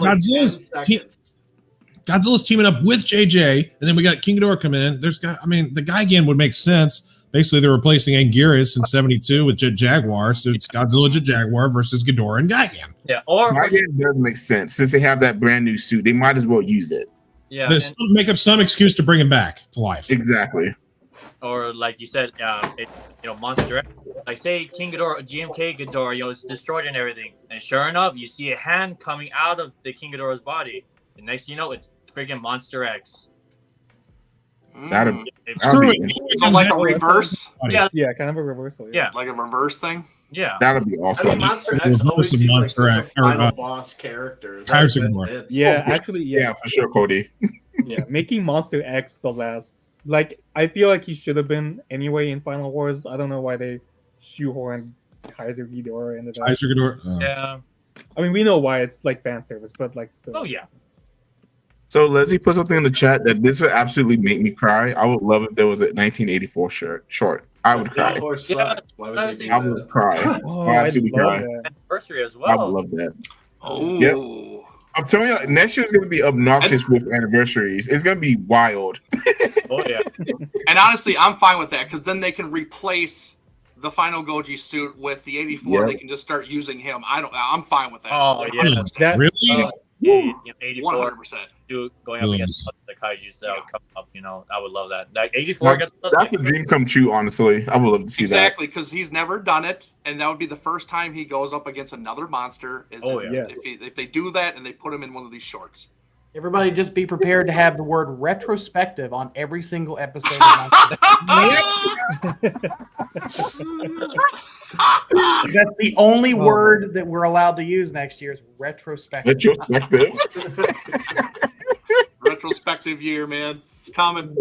Godzilla's teaming up with JJ, and then we got King Ghidorah coming in. The Gigan would make sense. Basically, they're replacing Anguirus in 72 with Jet Jaguar, so it's Godzilla, Jet Jaguar versus Ghidorah and Gigan. Yeah, or Gigan does make sense since they have that brand new suit. They might as well use it. yeah, They still make up some excuse to bring him back to life. Exactly. or like you said, Monster X. Like say King Ghidorah, GMK Ghidorah, it's destroyed and everything, and sure enough, you see a hand coming out of the King Ghidorah's body. And next thing you know, it's freaking Monster X. That'd Screw be, it. So like a reverse, Yeah, Yeah, kind of a reversal. yeah, like a reverse thing. yeah. that'd be I awesome. mean, Monster It was X always a seems like Monster such a X, or, final boss character. Kaiju That War. fits. Yeah, for actually, yeah, for sure, Cody. yeah, making Monster X the last. Like, I feel like he should have been anyway in Final Wars. I don't know why they shoehorned Kaiser Ghidorah into that. Kaiser Ghidorah. Oh. Yeah. I mean, we know why it's like fan service, but like still. Oh yeah. So Leslie put something in the chat that this would absolutely make me cry. I would love if there was a 1984 short. I would cry. Why would they do I that? would cry. Oh, I absolutely love cry. that. Anniversary as I well. would love that. Oh. Yep. I'm telling you, next year is going to be obnoxious with anniversaries. It's going to be wild. Oh yeah. And honestly, I'm fine with that because then they can replace the final Goji suit with the 84. Yep. They can just start using him. I'm fine with that. Oh yeah. That Really? Yeah, 84 100%. going up against the Kaiju cell coming up. I would love that. Like 84 That's a dream come true, honestly. I would love to see Exactly, because he's never done it, and that would be the first time he goes up against another monster. If they do that and they put him in one of these shorts. Everybody, just be prepared to have the word retrospective on every single episode. Of That's the only word that we're allowed to use next year is retrospective. Retrospective. Retrospective year, man. It's coming.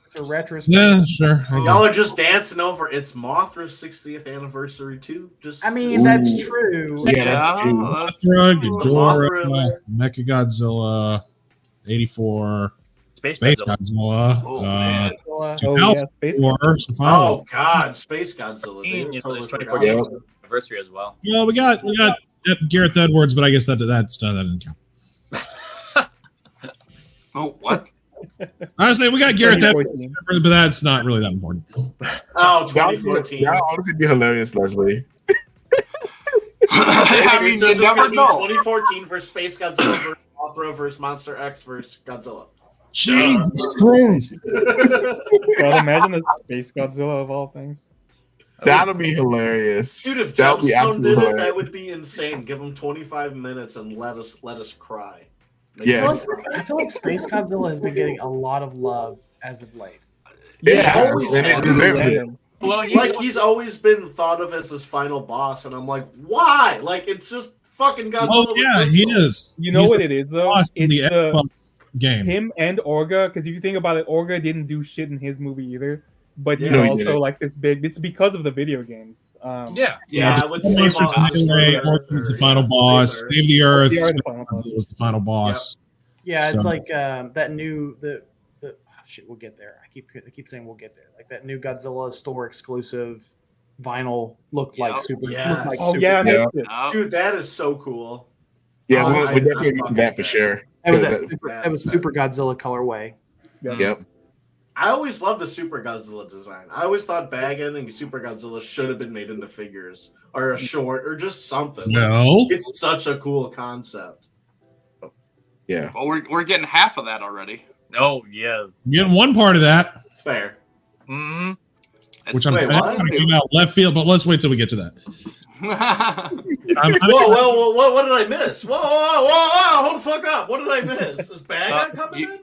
It's a retrospective. Yeah, sure. I Y'all are just dancing over it's Mothra's 60th anniversary too. Just I mean, that's true. Yeah, that's true. Mothra, Ghidorah, Mothra. Mechagodzilla, 84, Space Space Godzilla. Godzilla, Oh, man. Oh, yeah, 2004, oh Final. god, Space Godzilla. Dude. It's Totally 2014 forgot. anniversary as well. Well, we got Gareth Edwards, but I guess that didn't count. Oh, what? Honestly, we got Gareth Edwards, 2014. but that's not really that important. Oh, That 2014. would honestly be hilarious, Leslie. I mean, So you it's just never gonna be know. 2014 versus Space Godzilla versus Mothra versus Monster X versus Godzilla. Jesus Christ! God, imagine a Space Godzilla of all things. That'll be hilarious. Dude, if That would be Gemstone did it, hilarious. that would be insane. Give him 25 minutes and let us cry. Make Yes. I feel like Space Godzilla has been getting a lot of love as of late. Yeah, always and it has. deserves it. Well, he's always been thought of as his final boss, and I'm like, why? Like it's just fucking Godzilla. Oh yeah, with he crystal. is. You know He's what the it is though? boss in It's the Xbox game. him and Orga. Because if you think about it, Orga didn't do shit in his movie either. But he's No, he also didn't. like this big. It's because of the video games. yeah. Yeah, the with Monsters Save All Anyway, Earth, Orc was the final yeah, boss. Save Earth. Save the Earth. They are the Space final boss. Godzilla was the final boss. Yeah, it's So- like that new shit. We'll get there. I keep saying we'll get there. Like that new Godzilla store exclusive vinyl looked like Yep. super. Yeah. Looked like Oh super yeah, I Yeah. missed it. Dude, that is so cool. Yeah, Oh, we're I- definitely I getting that for sure. That was Yeah, that was super Godzilla colorway. Yep. I always loved the Super Godzilla design. I always thought Bagan and Super Godzilla should have been made into figures or a short or just something. No. It's such a cool concept. Yeah. Well, we're getting half of that already. Oh yes. You're getting one part of that, Fair. Mm-hmm. which I'm Wait, saying what? going to come out left field, but let's wait till we get to that. Whoa! What did I miss? Whoa! Hold the fuck up! What did I miss? Is Bag coming in?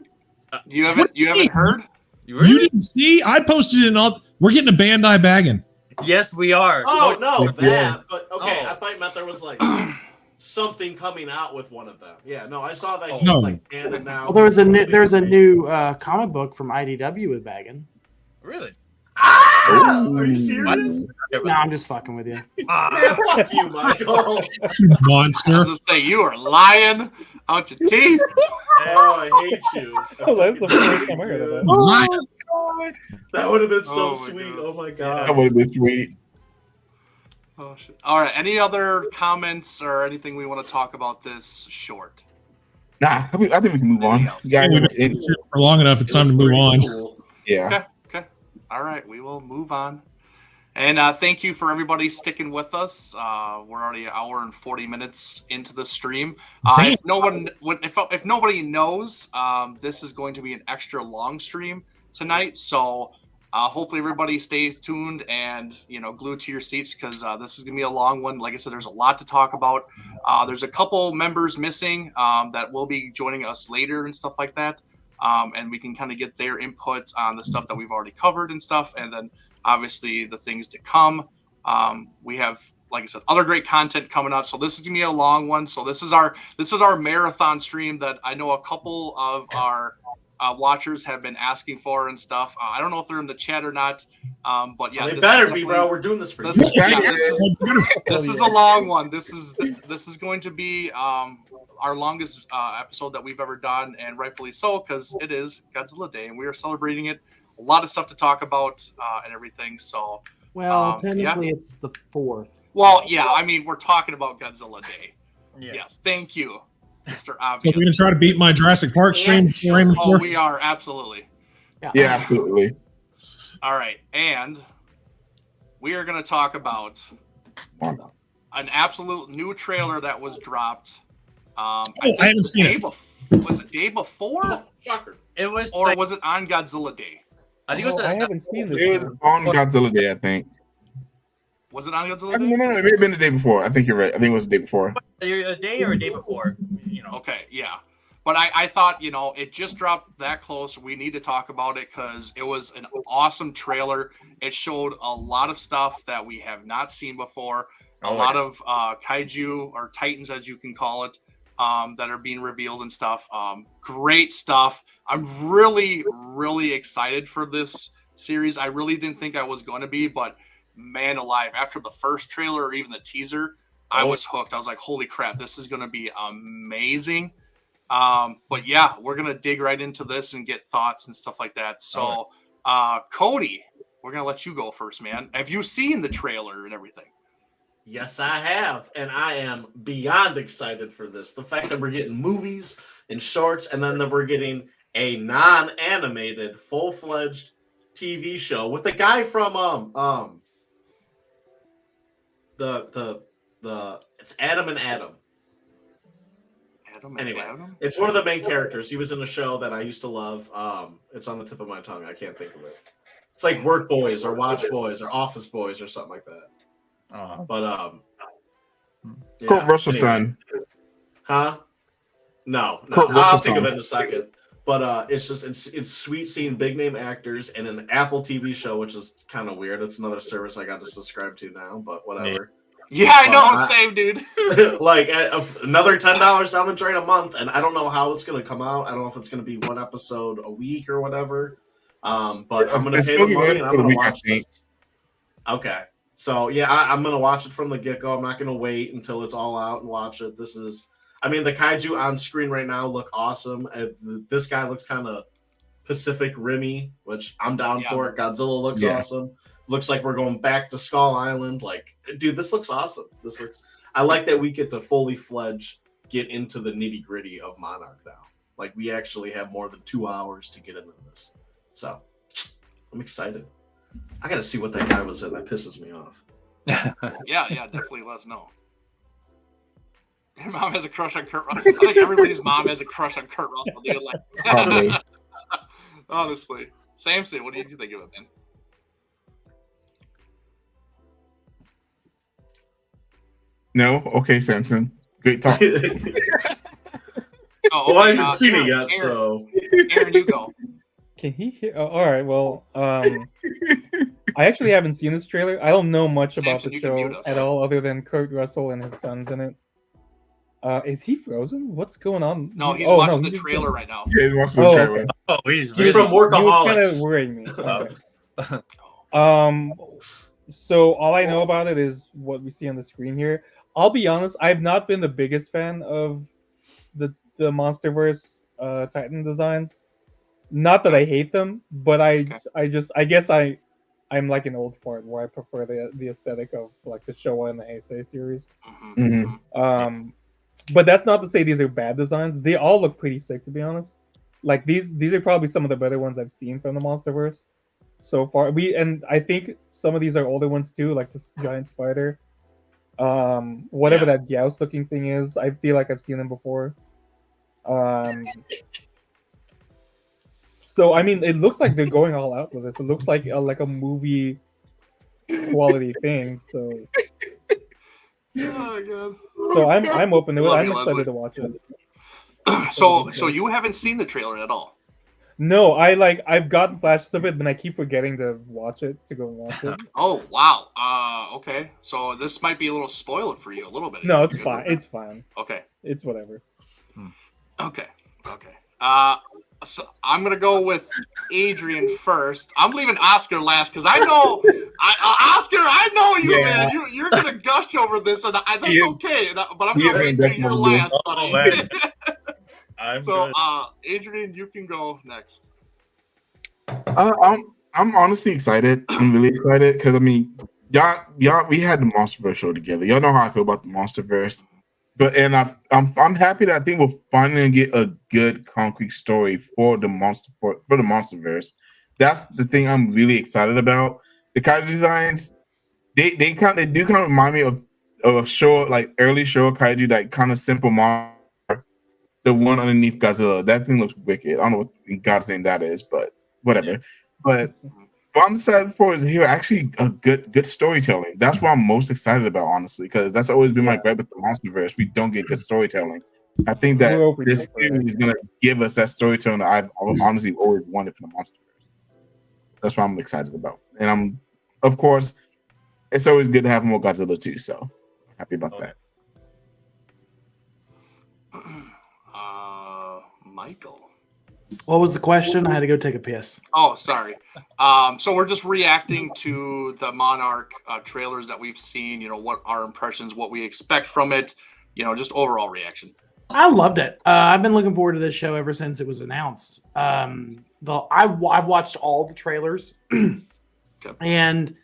You haven't heard? You didn't see? I posted it in all. We're getting a Bandai bagging. Yes, we are. Oh no, Yeah. that. But okay, Oh. I thought you meant there was like something coming out with one of them. Yeah, no, I saw that he's No. like canon now. Well, there's a new comic book from IDW with Baggin. Really? Are you serious? No, I'm just fucking with you. Man, fuck you, Michael. You I monster. was gonna say you are lying out your teeth. Oh, I hate you. Oh, that's the first time I heard of that. God. That would have been so Oh my sweet. God. Oh my That god. would have been sweet. Oh shit! All right. Any other comments or anything we want to talk about this short? Nah, I think we can move on. Anything else? Yeah, We've been here for long enough. It's It time to was move pretty on. cool. yeah. Okay. All right, we will move on. And thank you for everybody sticking with us. We're already an hour and 40 minutes into the stream. Damn. If nobody knows, this is going to be an extra long stream tonight. So hopefully everybody stays tuned and glued to your seats because this is gonna be a long one. Like I said, there's a lot to talk about. There's a couple members missing that will be joining us later and stuff like that. And we can kind of get their input on the stuff that we've already covered and stuff, and then obviously the things to come. We have, like I said, other great content coming up. So this is gonna be a long one. So this is our marathon stream that I know a couple of our watchers have been asking for and stuff. I don't know if they're in the chat or not, but yeah, They this better is be, definitely- bro. We're doing this for you. This is a long one. This is going to be our longest episode that we've ever done, and rightfully so, because it is Godzilla Day and we are celebrating it. A lot of stuff to talk about and everything. So, Well, technically it's the 4th. well, yeah, I mean, we're talking about Godzilla Day. Yeah. Yes, thank you, Mr. So Obvious. we're gonna try to beat my Jurassic Park stream. Oh, we are absolutely. Yeah, absolutely. All right, and we are going to talk about an absolute new trailer that was dropped. I haven't seen it. Was it day before, Shocker. It was, or was it on Godzilla Day? I think it was. I haven't seen this. It was on Godzilla Day, I think. Was it on Godzilla No, Day? it may have been the day before. I think you're right. I think it was the day before. A day or a day before. Okay, yeah. But I thought, it just dropped that close. We need to talk about it because it was an awesome trailer. It showed a lot of stuff that we have not seen before. A lot of kaiju, or titans as you can call it, that are being revealed and stuff. Great stuff. I'm really, really excited for this series. I really didn't think I was going to be, but man alive, after the first trailer or even the teaser, I was hooked. I was like, holy crap, this is going to be amazing. But yeah, we're going to dig right into this and get thoughts and stuff like that. So, Cody, we're going to let you go first, man. Have you seen the trailer and everything? Yes, I have, and I am beyond excited for this. The fact that we're getting movies and shorts, and then that we're getting a non-animated, full-fledged TV show with the guy from it's Adam and Adam. Anyway, it's one of the main characters. He was in a show that I used to love. It's on the tip of my tongue. I can't think of it. It's like Work Boys or Watch Boys or Office Boys or something like that. But Kurt Russell's son. Huh? No. Kurt I'll Russell's think of son. it in a second. But it's sweet seeing big name actors in an Apple TV show, which is kind of weird. It's another service I got to subscribe to now, but whatever. Yeah, I know. Same, dude. Like another $10 down the drain a month, and I don't know how it's going to come out. I don't know if it's going to be one episode a week or whatever. But I'm going to pay the money and I'm going to watch it. Okay. So, yeah, I'm going to watch it from the get-go. I'm not going to wait until it's all out and watch it. The kaiju on screen right now look awesome. This guy looks kind of Pacific Rim-y, which I'm down for. Godzilla looks awesome. Looks like we're going back to Skull Island. Like, dude, this looks awesome. I like that we get to fully fledged get into the nitty-gritty of Monarch now. Like, we actually have more than 2 hours to get into this. So, I'm excited. I gotta see what that guy was in. That pisses me off. Yeah, definitely let us know. Your mom has a crush on Kurt Russell. I think everybody's mom has a crush on Kurt Russell, dude. Like, Probably. honestly. Samson, what do you think of it, man? No? Okay, Samson. Great talk. Oh, Well, I okay, haven't seen it Aaron, yet, so Aaron, you go. Can he hear? Oh, all right. Well, I actually haven't seen this trailer. I don't know much about Samson, the you can mute show us. at all, other than Kurt Russell and his sons in it. Is he frozen? What's going on? No, he's Oh, watching the he's- trailer right now. Yeah, watch the Oh, trailer. okay. Oh, he's he's from He was kind of Workaholics. worrying me. All right. So all I know about it is what we see on the screen here. I'll be honest, I've not been the biggest fan of the MonsterVerse Titan designs. Not that I hate them, but I guess I'm like an old fart where I prefer the aesthetic of like the Showa and the Heisei series. Mhm. But that's not to say these are bad designs. They all look pretty sick, to be honest. Like these are probably some of the better ones I've seen from the MonsterVerse so far. And I think some of these are older ones too, like this giant spider. Whatever that Gyaos looking thing is, I feel like I've seen them before. So I mean, it looks like they're going all out with this. It looks like a movie quality thing. So Oh, God. so I'm open to it. Love I'm you, excited Leslie. to watch it. So you haven't seen the trailer at all? No, I've gotten flashes of it, but I keep forgetting to watch it to go and watch it. Oh, wow. Okay. So this might be a little spoiled for you a little bit. No, You it's good fine. with that? It's fine. Okay. It's whatever. Okay. So I'm gonna go with Adrian first. I'm leaving Oscar last because I know, Oscar. I know you, man. You're gonna gush over this, and that's okay. But I'm gonna wait until you're last. Oh, buddy. man. I'm So, good. Adrian, you can go next. I'm honestly excited. I'm really excited because I mean, y'all, we had the MonsterVerse show together. Y'all know how I feel about the MonsterVerse. I'm happy that I think we're finally gonna get a good concrete story for the MonsterVerse. That's the thing I'm really excited about. The Kaiju designs, they do kind of remind me of a show like early show Kaiju, like kind of simple monster. The one underneath Godzilla, that thing looks wicked. I don't know what in God's name that is, but whatever. But what I'm excited for is here actually a good storytelling. That's what I'm most excited about, honestly, because that's always been my gripe with the MonsterVerse. We don't get good storytelling. I think that this series is gonna give us that storytelling that I've honestly always wanted from the MonsterVerse. That's what I'm excited about, and of course, it's always good to have more Godzilla too. So happy about that. Michael. What was the question? I had to go take a piss. Oh, sorry. So we're just reacting to the Monarch trailers that we've seen. You know, what our impressions, what we expect from it. You know, just overall reaction. I loved it. I've been looking forward to this show ever since it was announced. I've watched all the trailers, and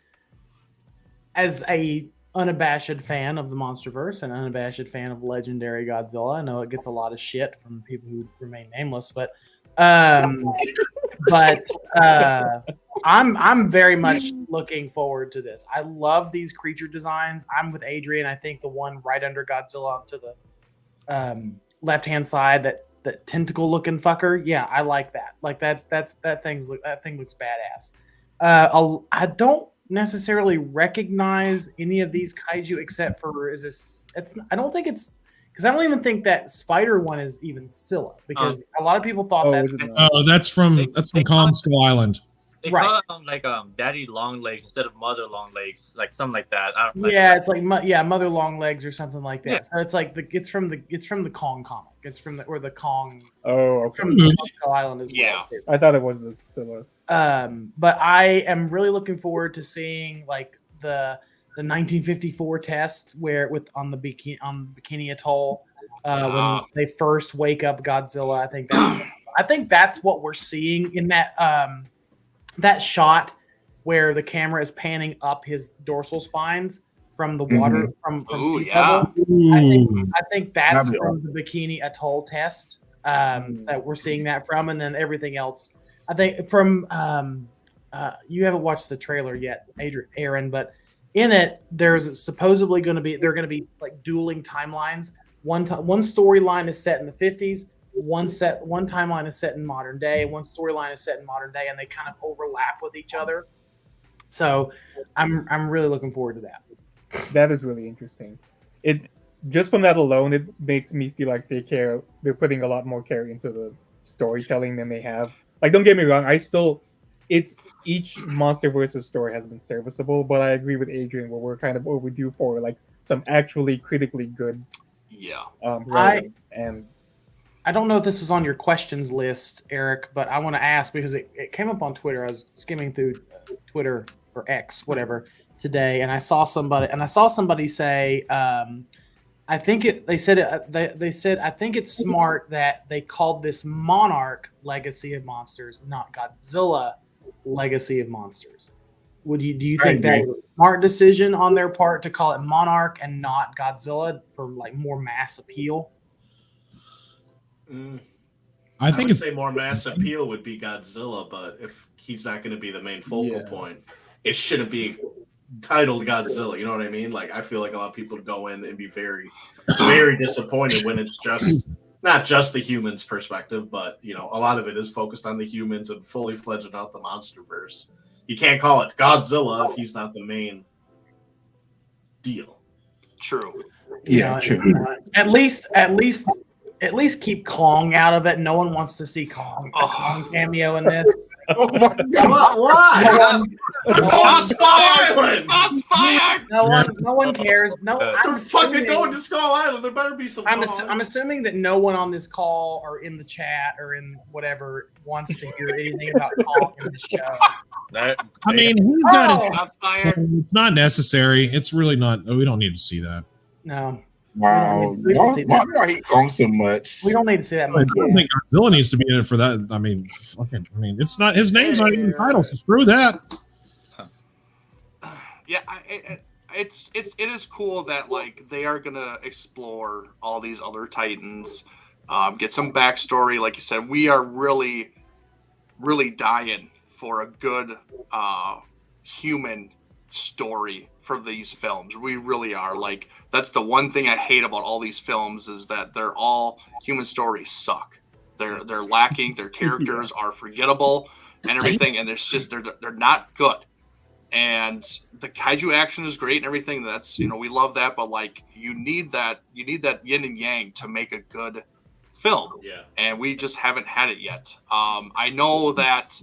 as a unabashed fan of the MonsterVerse and unabashed fan of legendary Godzilla, I know it gets a lot of shit from people who remain nameless, but I'm very much looking forward to this. I love these creature designs. I'm with Adrian. I think the one right under Godzilla to the left-hand side, that tentacle looking fucker, yeah, I like that. Like that thing looks badass. I don't necessarily recognize any of these kaiju except for I don't think it's because I don't even think that spider one is even Scylla, because a lot of people thought that's from Kong Skull Island. They call it Daddy Long Legs instead of Mother Long Legs, like something like that. It's like Mother Long Legs or something like that. Yeah. So it's like it's from the Kong comic. It's from the Kong. Oh, okay. From the Skull Island as well. Yeah, I thought it was the Scylla. But I am really looking forward to seeing like the 1954 test on the Bikini Atoll when they first wake up Godzilla. I think that's what we're seeing in that shot where the camera is panning up his dorsal spines from the water from sea level. I think that's from the Bikini Atoll test that we're seeing that from, and then everything else. I think from you haven't watched the trailer yet, Aaron, but in it there's supposedly going to be like dueling timelines. One storyline is set in the 50s. One timeline is set in modern day. One storyline is set in modern day, and they kind of overlap with each other. So I'm really looking forward to that. That is really interesting. it just from that alone, it makes me feel like they're putting a lot more care into the storytelling than they have. Like, don't get me wrong, each monster versus story has been serviceable, but I agree with Adrian where we're kind of overdue for like some actually critically good writing. And I don't know if this was on your questions list, Eric, but I want to ask because it came up on Twitter. I was skimming through Twitter or X, whatever, today, and I saw somebody say, I think they said I think it's smart that they called this Monarch Legacy of Monsters, not Godzilla Legacy of Monsters. Do you think that was a smart decision on their part to call it Monarch and not Godzilla for like more mass appeal? I would say more mass appeal would be Godzilla, but if he's not going to be the main focal point, it shouldn't be titled Godzilla. You know what I mean? Like, I feel like a lot of people go in and be very, very disappointed when it's just not just the humans' perspective, but a lot of it is focused on the humans and fully fledged out the MonsterVerse. You can't call it Godzilla if he's not the main deal. True. Yeah, true. At least keep Kong out of it. No one wants to see Kong cameo in this. Oh my God! Why? Shots fired! Shots fired! No one cares. They're fucking going to Skull Island. There better be some. I'm assuming that no one on this call or in the chat or in whatever wants to hear anything about Kong in the show. I mean, he's got it. Shots fired. It's not necessary. It's really not. We don't need to see that. No. Wow. Why do I hate Kong so much? We don't need to see that I much. don't think Godzilla needs to be in it for that. I mean, it's not his name's not even the title, so screw that. Yeah, it is cool that like they are gonna explore all these other Titans, get some backstory. Like you said, we are really, really dying for a good human story for these films. We really are. Like, that's the one thing I hate about all these films is that they're all human stories suck. They're lacking. Their characters are forgettable and everything, and it's just they're not good. And the kaiju action is great and everything. That's we love that, but like you need that yin and yang to make a good film. Yeah. And we just haven't had it yet. I know that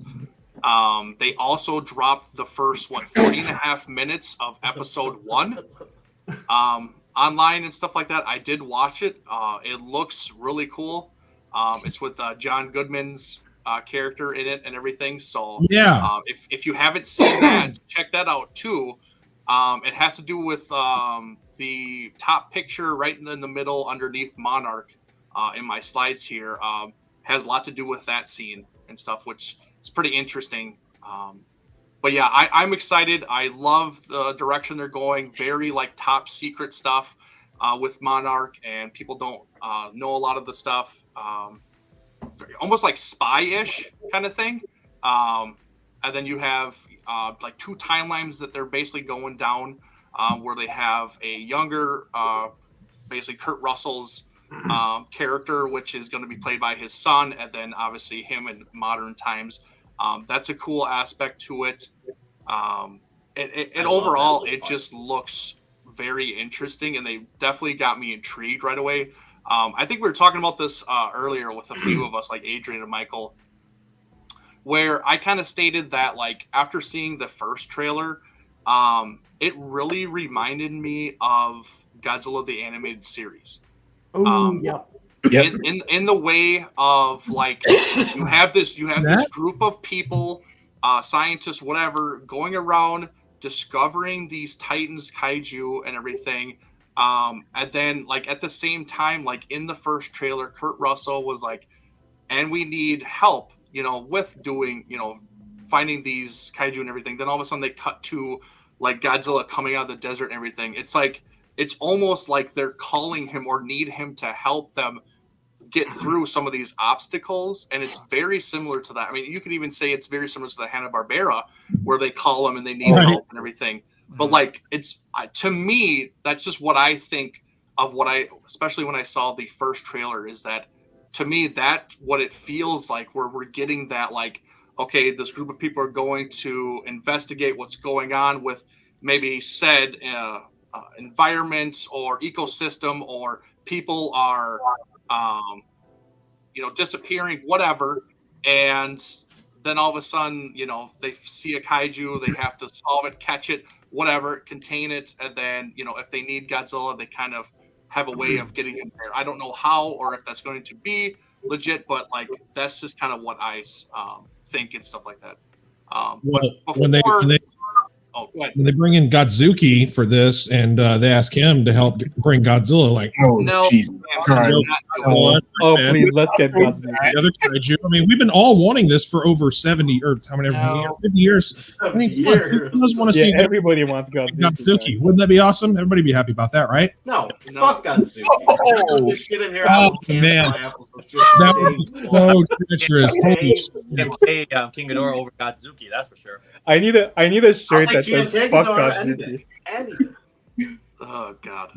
they also dropped the first 40.5 minutes of episode 1 online and stuff like that. I did watch it. It looks really cool. It's with John Goodman's character in it and everything. So yeah, if you haven't seen that, check that out too. It has to do with the top picture right in the middle underneath Monarch in my slides here. Has a lot to do with that scene and stuff, which is pretty interesting. But yeah, I'm excited. I love the direction they're going. Very like top secret stuff with Monarch, and people don't know a lot of the stuff. Almost like spy-ish kind of thing. And then you have like 2 timelines that they're basically going down where they have a younger, basically Kurt Russell's character, which is going to be played by his son, and then obviously him in modern times. That's a cool aspect to it. Overall, it just looks very interesting, and they definitely got me intrigued right away. I think we were talking about this earlier with a few of us, like Adrian and Michael, where I kind of stated that, like, after seeing the first trailer, it really reminded me of Godzilla the Animated Series. In the way of, like, you have this group of people, scientists, whatever, going around discovering these Titans, Kaiju, and everything. And then, like, at the same time, like in the first trailer, Kurt Russell was like, and we need help, with doing, finding these Kaiju and everything. Then all of a sudden they cut to like Godzilla coming out of the desert and everything. It's like, it's almost like they're calling him or need him to help them get through some of these obstacles. And it's very similar to that. I mean, you could even say it's very similar to the Hanna-Barbera where they call them and they need help and everything. But like, it's to me, that's just what I think of especially when I saw the first trailer, is that to me, that what it feels like, where we're getting that, like, okay, this group of people are going to investigate what's going on with maybe said environment or ecosystem, or people are disappearing, whatever, and then all of a sudden, they see a kaiju, they have to solve it, catch it, whatever, contain it, and then, if they need Godzilla, they kind of have a way of getting him there. I don't know how or if that's going to be legit, but like that's just kind of what I think and stuff like that. When they bring in Godzuki for this, and they ask him to help bring Godzilla, like, no, Jesus Christ. Please, let's get Godzilla. The other kaiju. I mean, we've been all wanting this for over 70 or how many years? 50 years. I mean, who doesn't want to see everybody wants Godzuki? Wouldn't that be awesome? Everybody be happy about that, right? No, fuck Godzuki. This shit in here. Man, that was so treacherous. Holy shit. King Ghidorah over Godzuki, that's for sure. I need a shirt that says "fuck Godzuki." Oh God!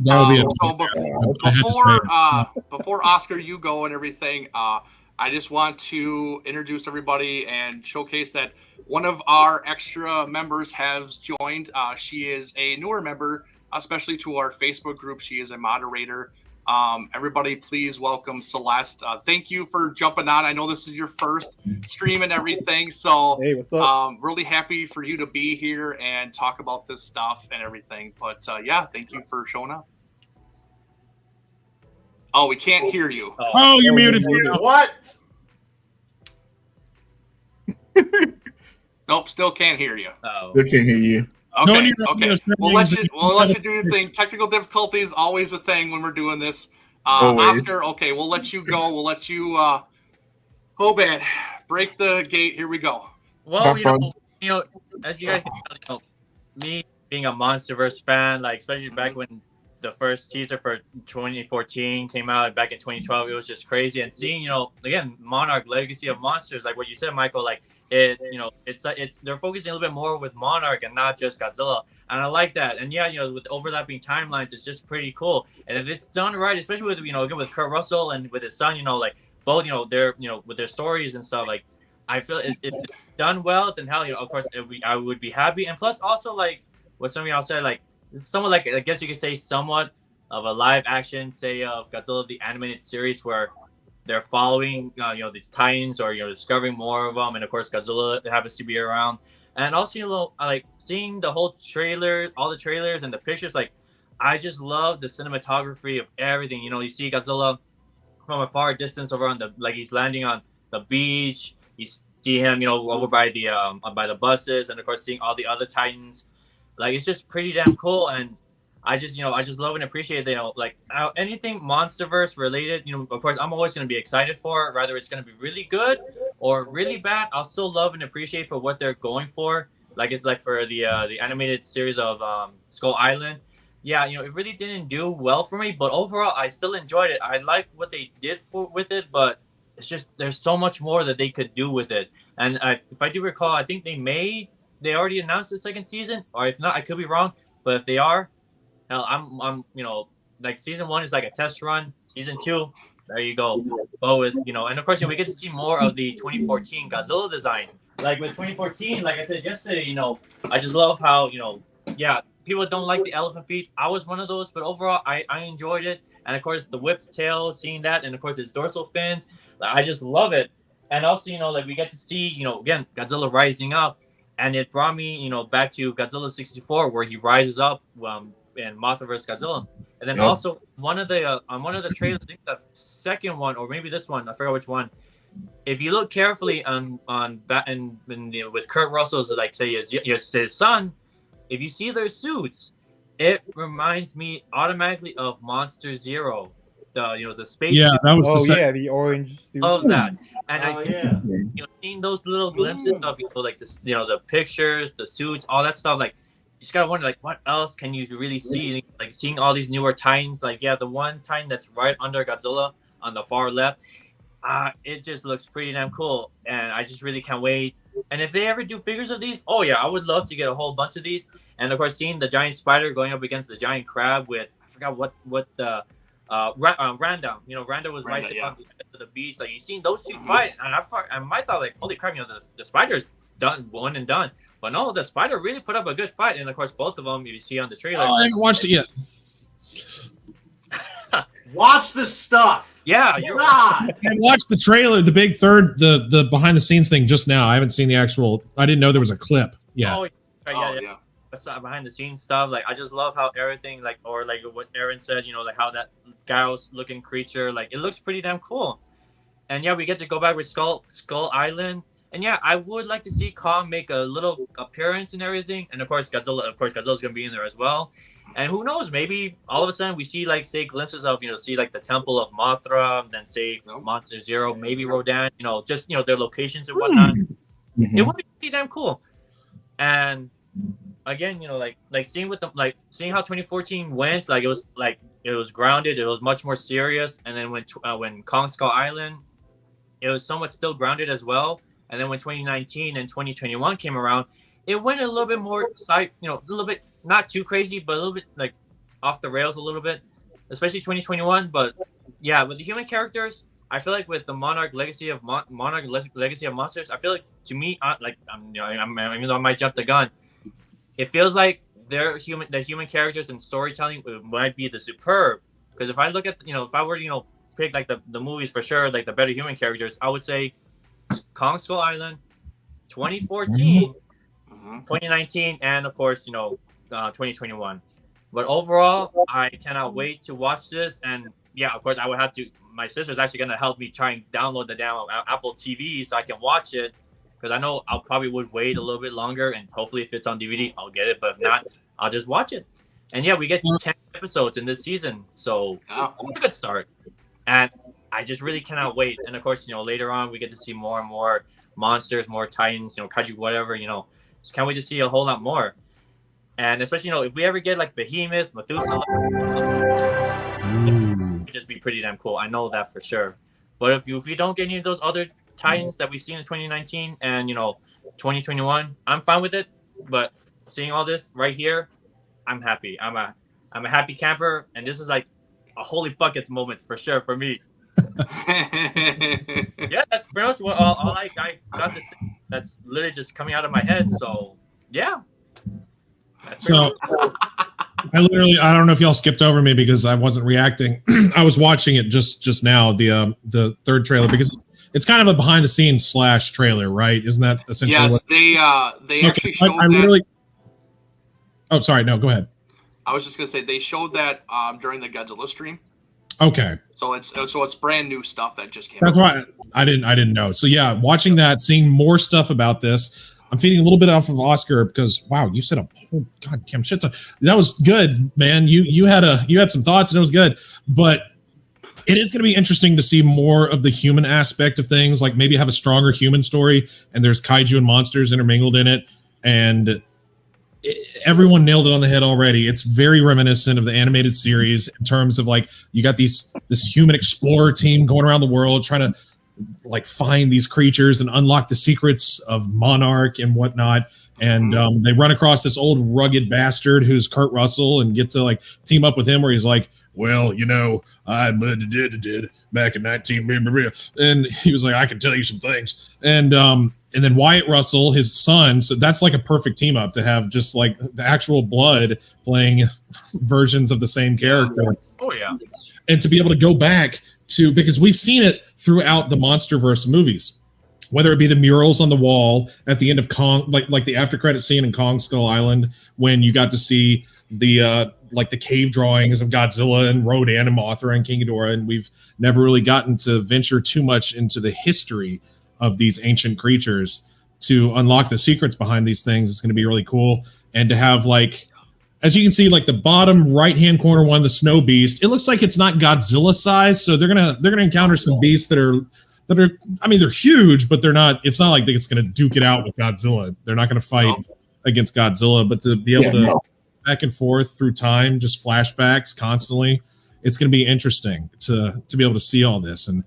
Before Oscar, you go and everything, I just want to introduce everybody and showcase that one of our extra members has joined. She is a newer member, especially to our Facebook group. She is a moderator. Everybody, please welcome Celeste. Thank you for jumping on. I know this is your first stream and everything, so hey, what's up? Really happy for you to be here and talk about this stuff and everything. But yeah, thank you for showing up. Oh, we can't hear you. Oh, you're muted. What? Nope, still can't hear you. Still can't hear you. Okay. We'll let you do your thing. Technical difficulties always a thing when we're doing this. Oscar, okay, we'll let you go. We'll let you. Oh man, break the gate. Here we go. Well, as you guys can tell, me being a MonsterVerse fan, like especially back when the first teaser for 2014 came out back in 2012, it was just crazy. And seeing, again, Monarch Legacy of Monsters, like what you said, Michael, like. It's they're focusing a little bit more with Monarch and not just Godzilla, and I like that. And yeah, with overlapping timelines, it's just pretty cool. And if it's done right, especially with again with Kurt Russell and with his son, like both, they're with their stories and stuff. Like I feel if it's done well, then hell, of course I would be happy. And plus, also like what some of y'all said, like this is somewhat like I guess you could say somewhat of a live action, say of Godzilla the animated series where. They're following, these titans, or discovering more of them, and of course Godzilla happens to be around. And also, I like seeing the whole trailer, all the trailers and the pictures. Like, I just love the cinematography of everything. You see Godzilla from a far distance over on he's landing on the beach. You see him, over by the buses, and of course seeing all the other titans. Like, it's just pretty damn cool. And I just love and appreciate anything MonsterVerse related. Of course, I'm always going to be excited for it. Whether it's going to be really good or really bad, I'll still love and appreciate for what they're going for. Like it's like for the animated series of Skull Island. Yeah, it really didn't do well for me, but overall, I still enjoyed it. I like what they did with it, but it's just there's so much more that they could do with it. And if I do recall, I think they already announced the second season, or if not, I could be wrong. But if they are. Hell, I'm like season 1 is like a test run. Season 2, there you go. But with and of course we get to see more of the 2014 Godzilla design. Like with 2014, like I said yesterday, I just love how people don't like the elephant feet. I was one of those, but overall I enjoyed it. And of course the whipped tail, seeing that, and of course his dorsal fins, I just love it. And also we get to see again Godzilla rising up, and it brought me back to Godzilla 64 where he rises up. And Mothra vs. Godzilla, and then also one of the trailers, I think the second one or maybe this one, I forgot which one. If you look carefully with Kurt Russell's like say his son, if you see their suits, it reminds me automatically of Monster Zero, the space. Yeah, that was the orange suit. Love that, and seeing those little glimpses of like this, the pictures, the suits, all that stuff, like. You just gotta wonder, like, what else can you really see? Like, seeing all these newer titans, like, the one titan that's right under Godzilla on the far left, it just looks pretty damn cool, and I just really can't wait. And if they ever do figures of these, I would love to get a whole bunch of these. And of course, seeing the giant spider going up against the giant crab with, I forgot what the Randa, Randa was right there on the beach. Like you seen those two fight, and I might thought like, holy crap, the spider's done, one and done. But no, the spider really put up a good fight, and of course both of them you see on the trailer. Oh, I haven't watched it yet. Watch this stuff. Yeah, you're right. I watched the trailer, the big third, the behind the scenes thing just now. I haven't seen the actual. I didn't know there was a clip. Yeah. Yeah. Behind the scenes stuff, like I just love how everything, like, or like what Aaron said, like how that Gauss looking creature, like it looks pretty damn cool. And yeah, we get to go back with Skull Island, and yeah, I would like to see Kong make a little appearance and everything, and of course Godzilla's gonna be in there as well. And who knows, maybe all of a sudden we see like say glimpses of see like the Temple of Mothra, then say Monster Zero, maybe Rodan, just their locations and whatnot. It would be pretty damn cool. And again, like seeing with them, like seeing how 2014 went, like it was grounded, it was much more serious. And then when Kong Skull Island, it was somewhat still grounded as well. And then when 2019 and 2021 came around, it went a little bit more a little bit not too crazy, but a little bit like off the rails a little bit, especially 2021. But yeah, with the human characters, I feel like with the Monarch Legacy of Monsters, I feel like to me, like even though I might jump the gun, it feels like the human characters and storytelling might be the superb. Because if I look at if I were to pick like the movies for sure, like the better human characters, I would say Kong Skull Island, 2014, 2019, and of course 2021. But overall, I cannot wait to watch this. And yeah, of course, I would have to. My sister's actually gonna help me try and download the damn Apple TV so I can watch it. Because I know I'll probably would wait a little bit longer, and hopefully if it's on DVD, I'll get it. But if not, I'll just watch it. And yeah, we get 10 episodes in this season, so a good start. And I just really cannot wait. And of course, later on we get to see more and more monsters, more titans, kaiju, whatever. Just can't wait to see a whole lot more. And especially, if we ever get like Behemoth, Methuselah, it would just be pretty damn cool. I know that for sure. But if you don't get any of those other Titans that we've seen in 2019 and 2021, I'm fine with it. But seeing all this right here, I'm happy. I'm a happy camper, and this is like a holy buckets moment for sure for me. Yeah, that's pretty much what all I got to say. That's literally just coming out of my head. So yeah. So I don't know if y'all skipped over me because I wasn't reacting. I was watching it just now, the third trailer, because it's kind of a behind the scenes / trailer, right? Isn't that essentially? Yes, they actually showed that. Oh, sorry. No, go ahead. I was just gonna say they showed that during the Godzilla stream. Okay. So it's brand new stuff that just came. That's why I didn't know. So yeah, watching that, seeing more stuff about this. I'm feeding a little bit off of Oscar because wow, you said a whole goddamn shit ton. That was good, man. You had some thoughts and it was good, but it is going to be interesting to see more of the human aspect of things, like maybe have a stronger human story, and there's kaiju and monsters intermingled in it, and everyone nailed it on the head already. It's very reminiscent of the animated series in terms of like you got this human explorer team going around the world trying to like find these creatures and unlock the secrets of Monarch and whatnot. And they run across this old rugged bastard who's Kurt Russell and get to like team up with him where he's like, well, I did back in 19, and he was like, I can tell you some things. And then Wyatt Russell, his son. So that's like a perfect team up to have just like the actual blood playing versions of the same character. Oh yeah. And to be able to go back to, because we've seen it throughout the MonsterVerse movies, whether it be the murals on the wall at the end of Kong, like the after credit scene in Kong Skull Island, when you got to see the like the cave drawings of Godzilla and Rodan and Mothra and King Ghidorah, and we've never really gotten to venture too much into the history of these ancient creatures to unlock the secrets behind these things. It's going to be really cool. And to have like, as you can see, like the bottom right-hand corner one, the snow beast, it looks like it's not Godzilla size. So they're gonna encounter some beasts that are, I mean, they're huge, but it's not like it's gonna duke it out with Godzilla. They're not gonna fight against Godzilla, but to be able to back and forth through time, just flashbacks constantly, it's gonna be interesting to be able to see all this. And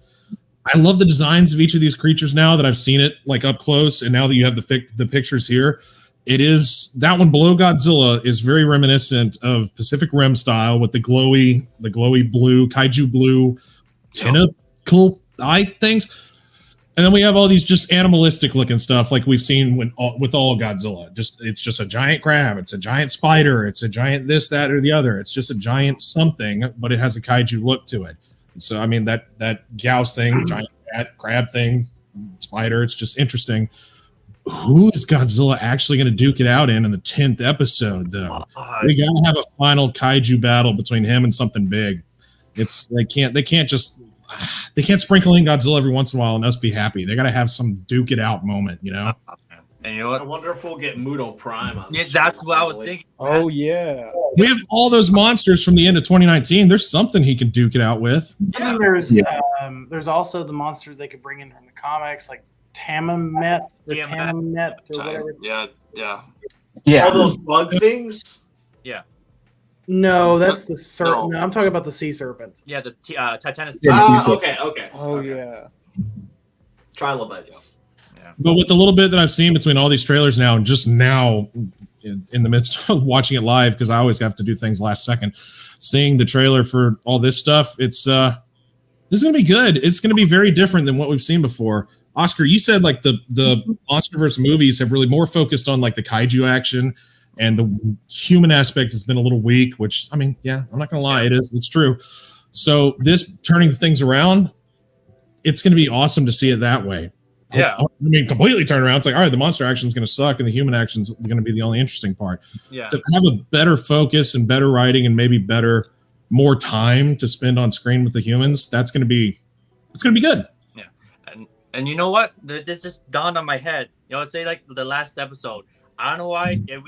I love the designs of each of these creatures now that I've seen it like up close, and now that you have the pictures here. It is, that one below Godzilla is very reminiscent of Pacific Rim style with the glowy blue, kaiju blue tentacle eye things. And then we have all these just animalistic looking stuff like we've seen with all Godzilla. It's just a giant crab. It's a giant spider. It's a giant this, that, or the other. It's just a giant something, but it has a kaiju look to it. So, I mean, that Gauss thing, giant crab thing, spider, it's just interesting. Who is Godzilla actually going to duke it out in the 10th episode, though? We got to have a final kaiju battle between him and something big. They can't sprinkle in Godzilla every once in a while and us be happy. They got to have some duke it out moment, you know? And you know what? I wonder if we'll get Muto Prime on Yeah, the that's show, what I was probably. thinking. Oh yeah. We have all those monsters from the end of 2019. There's something he can duke it out with. I mean, there's also the monsters they could bring in from the comics, like Tamamet or whatever. Yeah. All those bug things. No, that's the serpent. No. No, I'm talking about the sea serpent. Yeah, the Titanus. Okay. Oh Okay. yeah. Trilobites. But with the little bit that I've seen between all these trailers now and just now in the midst of watching it live, because I always have to do things last second, seeing the trailer for all this stuff, this is going to be good. It's going to be very different than what we've seen before. Oscar, you said like the MonsterVerse movies have really more focused on like the kaiju action, and the human aspect has been a little weak, which, I mean, yeah, I'm not going to lie. It's true. So this turning things around, it's going to be awesome to see it that way. Yeah. I mean, completely turn around. It's like, all right, the monster action is going to suck and the human action is going to be the only interesting part. Yeah. To have a better focus and better writing and maybe more time to spend on screen with the humans, it's going to be good. Yeah. And you know what? This just dawned on my head. You know, say like the last episode. I don't know why it'd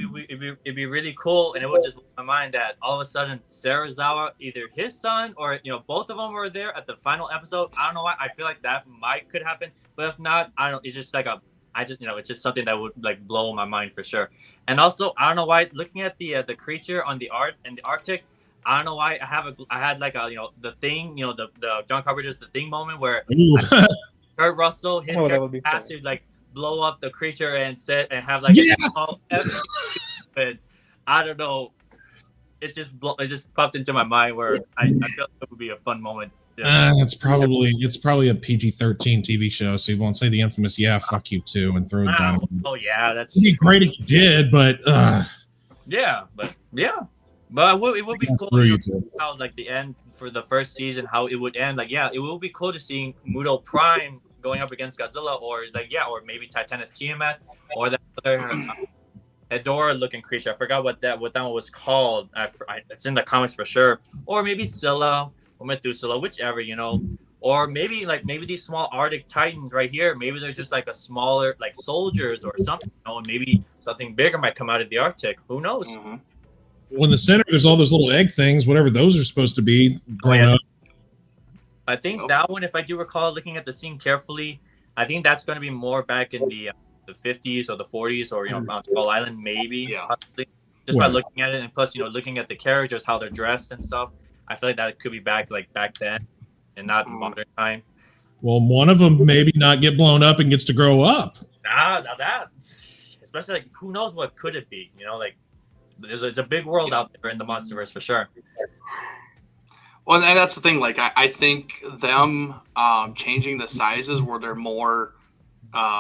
be really cool, and it would just blow my mind that all of a sudden Serizawa, either his son or both of them were there at the final episode. I don't know why. I feel like that could happen, but if not, I don't. It's just like it's just something that would like blow my mind for sure. And also, I don't know why. Looking at the creature on the Arctic, I don't know why I had like the thing, the John Carpenter's The Thing moment where Kurt Russell his character has to like blow up the creature and have like but I don't know, it just popped into my mind where I felt it would be a fun moment. It's probably a PG-13 TV show, so you won't say the infamous "fuck you" too and throw it down. Oh yeah, that's it'd be great if you did, but but it would be cool how like the end for the first season, how it would end. Like it will be cool to see Muto Prime going up against Godzilla, or maybe Titanus Tiamat, or that other Hedorah looking creature. I forgot what that one was called. It's in the comics for sure. Or maybe Scylla or Methuselah, whichever, or maybe these small Arctic Titans right here. Maybe they're just like a smaller like soldiers or something. And maybe something bigger might come out of the Arctic. Who knows? Well, in the center, there's all those little egg things, whatever those are supposed to be, growing up. I think that one, if I do recall looking at the scene carefully, I think that's going to be more back in the 50s or the 40s or Mount Skull Island, maybe. Possibly. Just by looking at it, and plus looking at the characters, how they're dressed and stuff. I feel like that could be back then and not modern time. Well, one of them maybe not get blown up and gets to grow up. Now that, especially like who knows what could it be? It's a big world out there in the MonsterVerse for sure. Well, and that's the thing. Like, I think them changing the sizes where they're more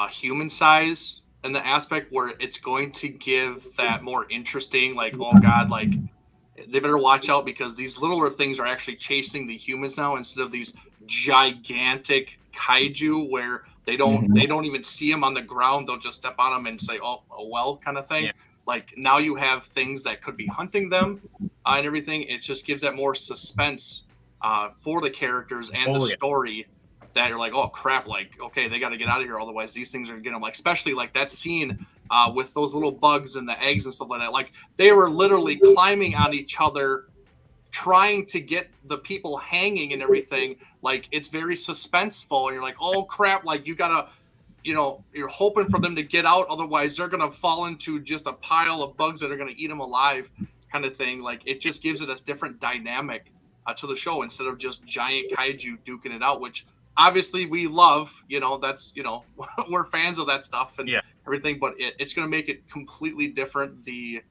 human size in the aspect where it's going to give that more interesting, like, oh God, like they better watch out because these littler things are actually chasing the humans now instead of these gigantic kaiju where they don't even see them on the ground. They'll just step on them and say, oh well, kind of thing. Yeah. Like now you have things that could be hunting them and everything. It just gives that more suspense for the characters and the story that you're like, oh crap, like, okay, they got to get out of here. Otherwise these things are going to get them. Like, especially like that scene with those little bugs and the eggs and stuff like that. Like they were literally climbing on each other, trying to get the people hanging and everything. Like it's very suspenseful. And you're like, oh crap, like you got to, you're hoping for them to get out. Otherwise, they're going to fall into just a pile of bugs that are going to eat them alive kind of thing. Like, it just gives it a different dynamic to the show instead of just giant kaiju duking it out, which obviously we love. That's, we're fans of that stuff and everything. But it's going to make it completely different. The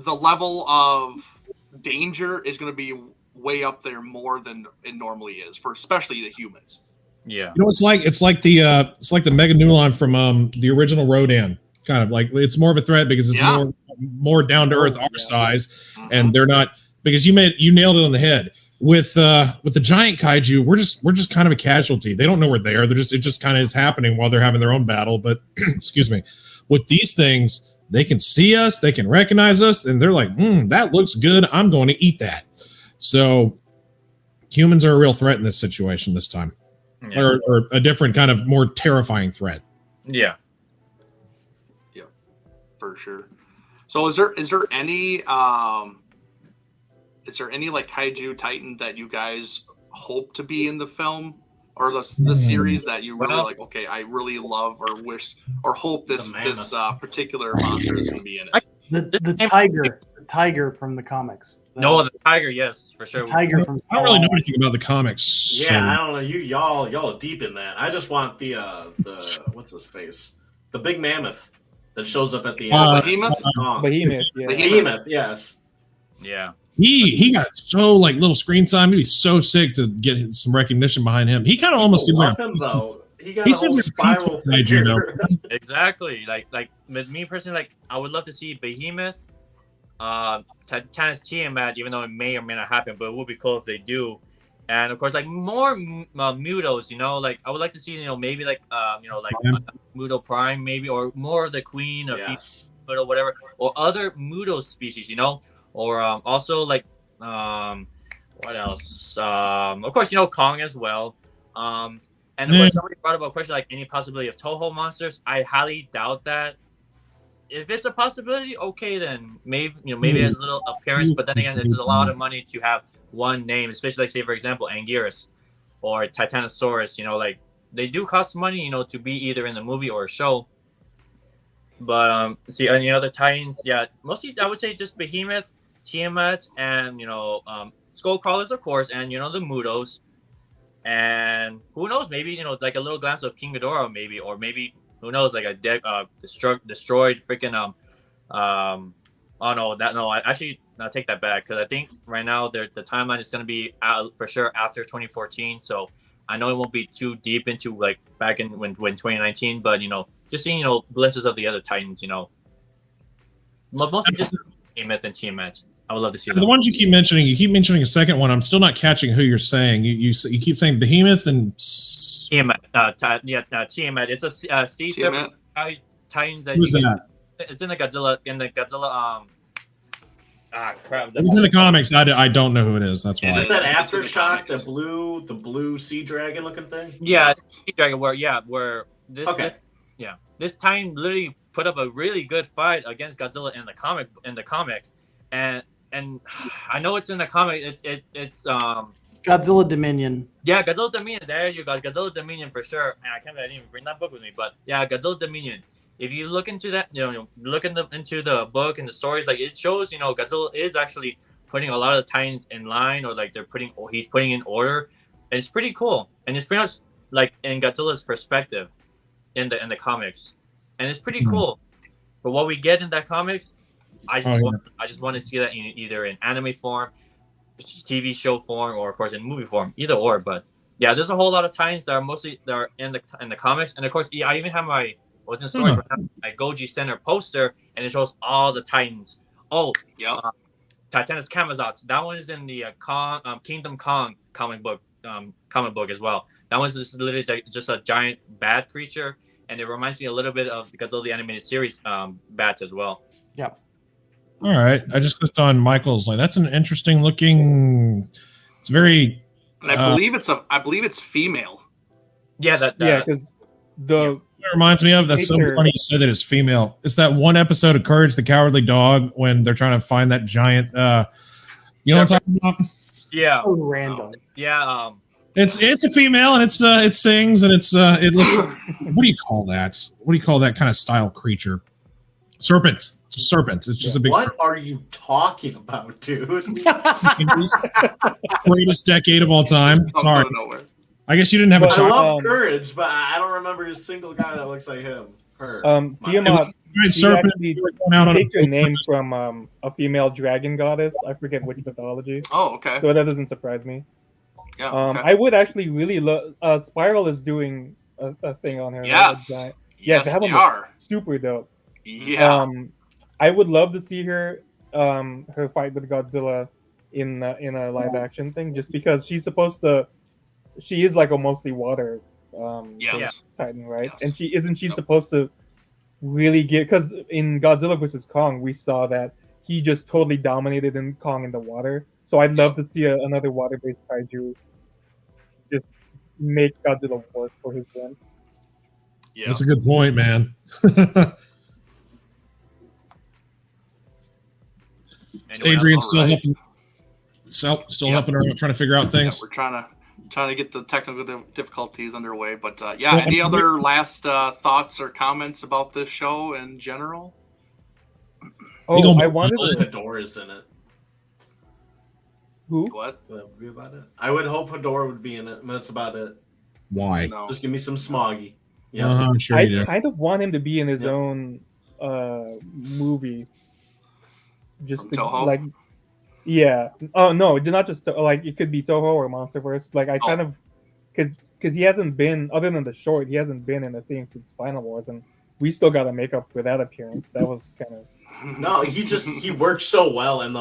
level of danger is going to be way up there more than it normally is for especially the humans. Yeah. You know, it's like the Mega Nulon from the original Rodan. Kind of like it's more of a threat because it's more down to earth our size, and they're not, because you nailed it on the head. With the giant kaiju, we're just kind of a casualty. They don't know we're there. It just kind of is happening while they're having their own battle. But excuse me, with these things, they can see us, they can recognize us, and they're like, that looks good. I'm going to eat that. So humans are a real threat in this situation this time, or a different kind of more terrifying threat. Yeah. Yeah, for sure. So is there any like kaiju titan that you guys hope to be in the film or the series that you really like? Okay, I really love or wish or hope this particular monster is going to be in it. The tiger from the comics. The tiger, yes, for sure. The tiger from. I don't really know anything about the comics. Yeah, so. I don't know. Y'all are deep in that. I just want the what's his face, the big mammoth that shows up at the end. Behemoth, yes. Yeah. He got so like little screen time. He'd be so sick to get some recognition behind him. He kind of almost seems like he got a whole spiral figure. Exactly. Like with me personally, like I would love to see Behemoth, Titanus Tiamat, even though it may or may not happen, but it would be cool if they do. And of course, like more Mutos, like I would like to see, maybe like Muto Prime, maybe, or more of the Queen of Muto, whatever, or other Muto species, or also like what else? Of course, Kong as well. And of course, somebody brought up a question like any possibility of Toho monsters. I highly doubt that. If it's a possibility, okay, then maybe a little appearance. But then again, it's a lot of money to have one name, especially like say for example Anguirus or Titanosaurus. Like they do cost money, to be either in the movie or a show. But see any other Titans? Yeah, mostly I would say just Behemoth, Tiamat, and Skull Crawlers, of course, and the Mutos. And who knows? Maybe like a little glance of King Ghidorah, maybe, or maybe who knows, like a destroyed freaking I take that back because I think right now the timeline is going to be out for sure after 2014. So I know it won't be too deep into like back in when 2019, but just seeing glimpses of the other Titans, mostly just Behemoth and Tiamat. I would love to see the ones you keep mentioning a second one. I'm still not catching who you're saying. You keep saying Behemoth and Tiamat. Tiamat. It's a sea serpent Titans. Who's that? It's in the Godzilla. Crap. It's in the comics. I don't know who it is. That's why. Isn't that Aftershock the blue sea dragon looking thing? Yeah, sea dragon. Where this Titan literally put up a really good fight against Godzilla in the comic, and I know it's in the comic. It's Godzilla Dominion. Yeah, Godzilla Dominion. There you go, Godzilla Dominion for sure. And I didn't even bring that book with me, but yeah, Godzilla Dominion. If you look into that, look into the book and the stories, like it shows, Godzilla is actually putting a lot of the Titans in line, or like he's putting in order, and it's pretty cool. And it's pretty much like in Godzilla's perspective in the comics, and it's pretty cool for what we get in that comics. I just want to see that either in anime form, TV show form, or of course in movie form, either or. But yeah, there's a whole lot of Titans that are in the comics, and of course, I even have my stories right now, my Goji Center poster, and it shows all the Titans. Oh, yeah, Titanus Kamazots. That one is in the Kingdom Kong comic book as well. That one's just literally just a giant bat creature, and it reminds me a little bit of the Godzilla the animated series bats as well. Yeah. All right, I just clicked on Michael's. Like, that's an interesting looking. It's very. And I believe it's female. Yeah, because the. It reminds me of that's so funny you said that it's female. It's that one episode of Courage the Cowardly Dog when they're trying to find that giant. You know what I'm talking about? Yeah. So random. Yeah. It's a female and it sings and it looks. What do you call that? What do you call that kind of style creature? Serpent. It's just a big. What are you talking about, dude? Greatest decade of all time. Sorry. I guess you didn't have a But, I child. love Courage, but I don't remember a single guy that looks like him. Her. Tiamat, Giant she serpent actually going out on takes her a- name from a female dragon goddess. I forget which mythology. Oh, okay. So that doesn't surprise me. Yeah. Okay. I would actually really love. Spiral is doing a thing on her. right? Yes. Yeah, Yes, that they one looks are. super dope. Yeah. I would love to see her her fight with Godzilla in a live action thing, just because she's supposed to. She is like a mostly water Yes. titan, right? Yes. And isn't she Yep. supposed to really get? Because in Godzilla vs Kong, we saw that he just totally dominated in Kong in the water. So I'd love to see another water-based kaiju just make Godzilla work for his win. Yeah. That's a good point, man. Adrian's still Alright. helping. Still Yep. helping her out, trying to figure out Yeah, things. we're trying to get the technical difficulties underway, but yeah. Well, Any I'm other curious- last thoughts or comments about this show in general? Oh, gonna- I wanted to. Hedorah's in it. Who? What? That would be about it. I would hope Hedorah would be in it, and that's about it. Why? No. Just give me some Smoggy. Yeah. I'm sure I you do. kind of want him to be in his Yep. own movie. Just From to, Toho? like, yeah. Oh no, not just like it could be Toho or MonsterVerse. Like I kind of, because he hasn't been, other than the short, he hasn't been in a thing since Final Wars, and we still got to make up for that appearance. That was kind of. No, he works so well in the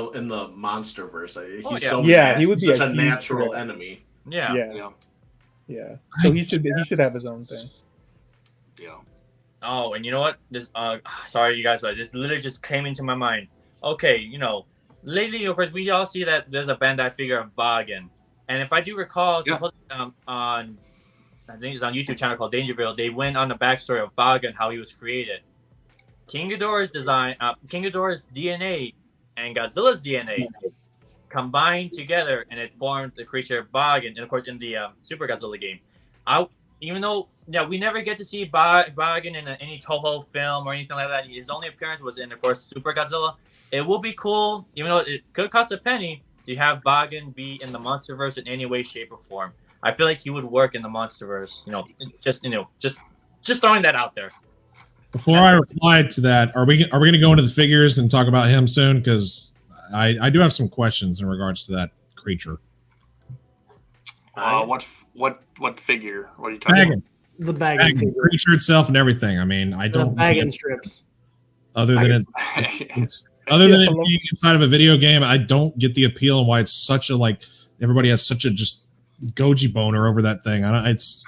MonsterVerse. He's Oh, yeah. so Yeah, he would be such a a huge natural threat. enemy. Yeah. Yeah. Yeah. So he should have his own thing. Yeah. Oh, and you know what? This sorry you guys, but this literally just came into my mind. Okay, lately of course we all see that there's a Bandai figure of Bargain. And if I do recall, Yeah. supposedly, on I think it's on YouTube channel called Dangerville, they went on the backstory of Bargain, how he was created. King Ghidorah's King Ghidorah's DNA and Godzilla's DNA combined together, and it formed the creature Bargain. And of course, in the Super Godzilla game, even though we never get to see Bargain in any Toho film or anything like that. His only appearance was in, of course, Super Godzilla. It will be cool, even though it could cost a penny, to have Bargain be in the MonsterVerse in any way, shape, or form. I feel like he would work in the MonsterVerse. Just throwing that out there. Before I reply to that, are we going to go into the figures and talk about him soon? Because I do have some questions in regards to that creature. What figure? What are you talking Baggin, The bagging figure. creature itself and everything. I mean, I The don't. bagging strips. Other than it, about? it's other than it being inside of a video game, I don't get the appeal and why it's such a everybody has such a just goji boner over that thing. I don't. It's.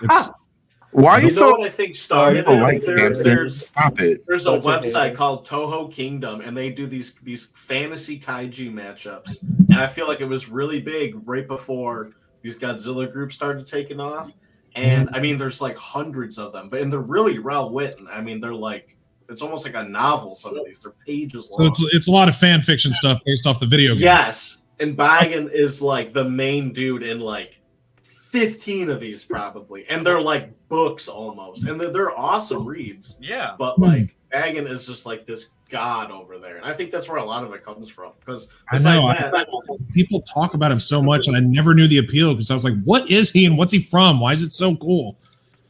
Why are you You know so what I think started people it? like There's Stop it. a Such a website hater. called Toho Kingdom, and they do these fantasy kaiju matchups. And I feel like it was really big right before these Godzilla groups started taking off. And I mean, there's like hundreds of them, and they're really well written. I mean, they're like it's almost like a novel. Some of these, they're pages So long. it's a lot of fan fiction stuff based off the video game. Yes, and Baggin is like the main dude in like 15 of these probably, and they're like books almost, and they're awesome reads. Yeah. But like Baggin is just like this god over there, and I think that's where a lot of it comes from. Because I know. besides that, People talk about him so much, and I never knew the appeal because I was like, "What is he, and what's he from? Why is it so cool?"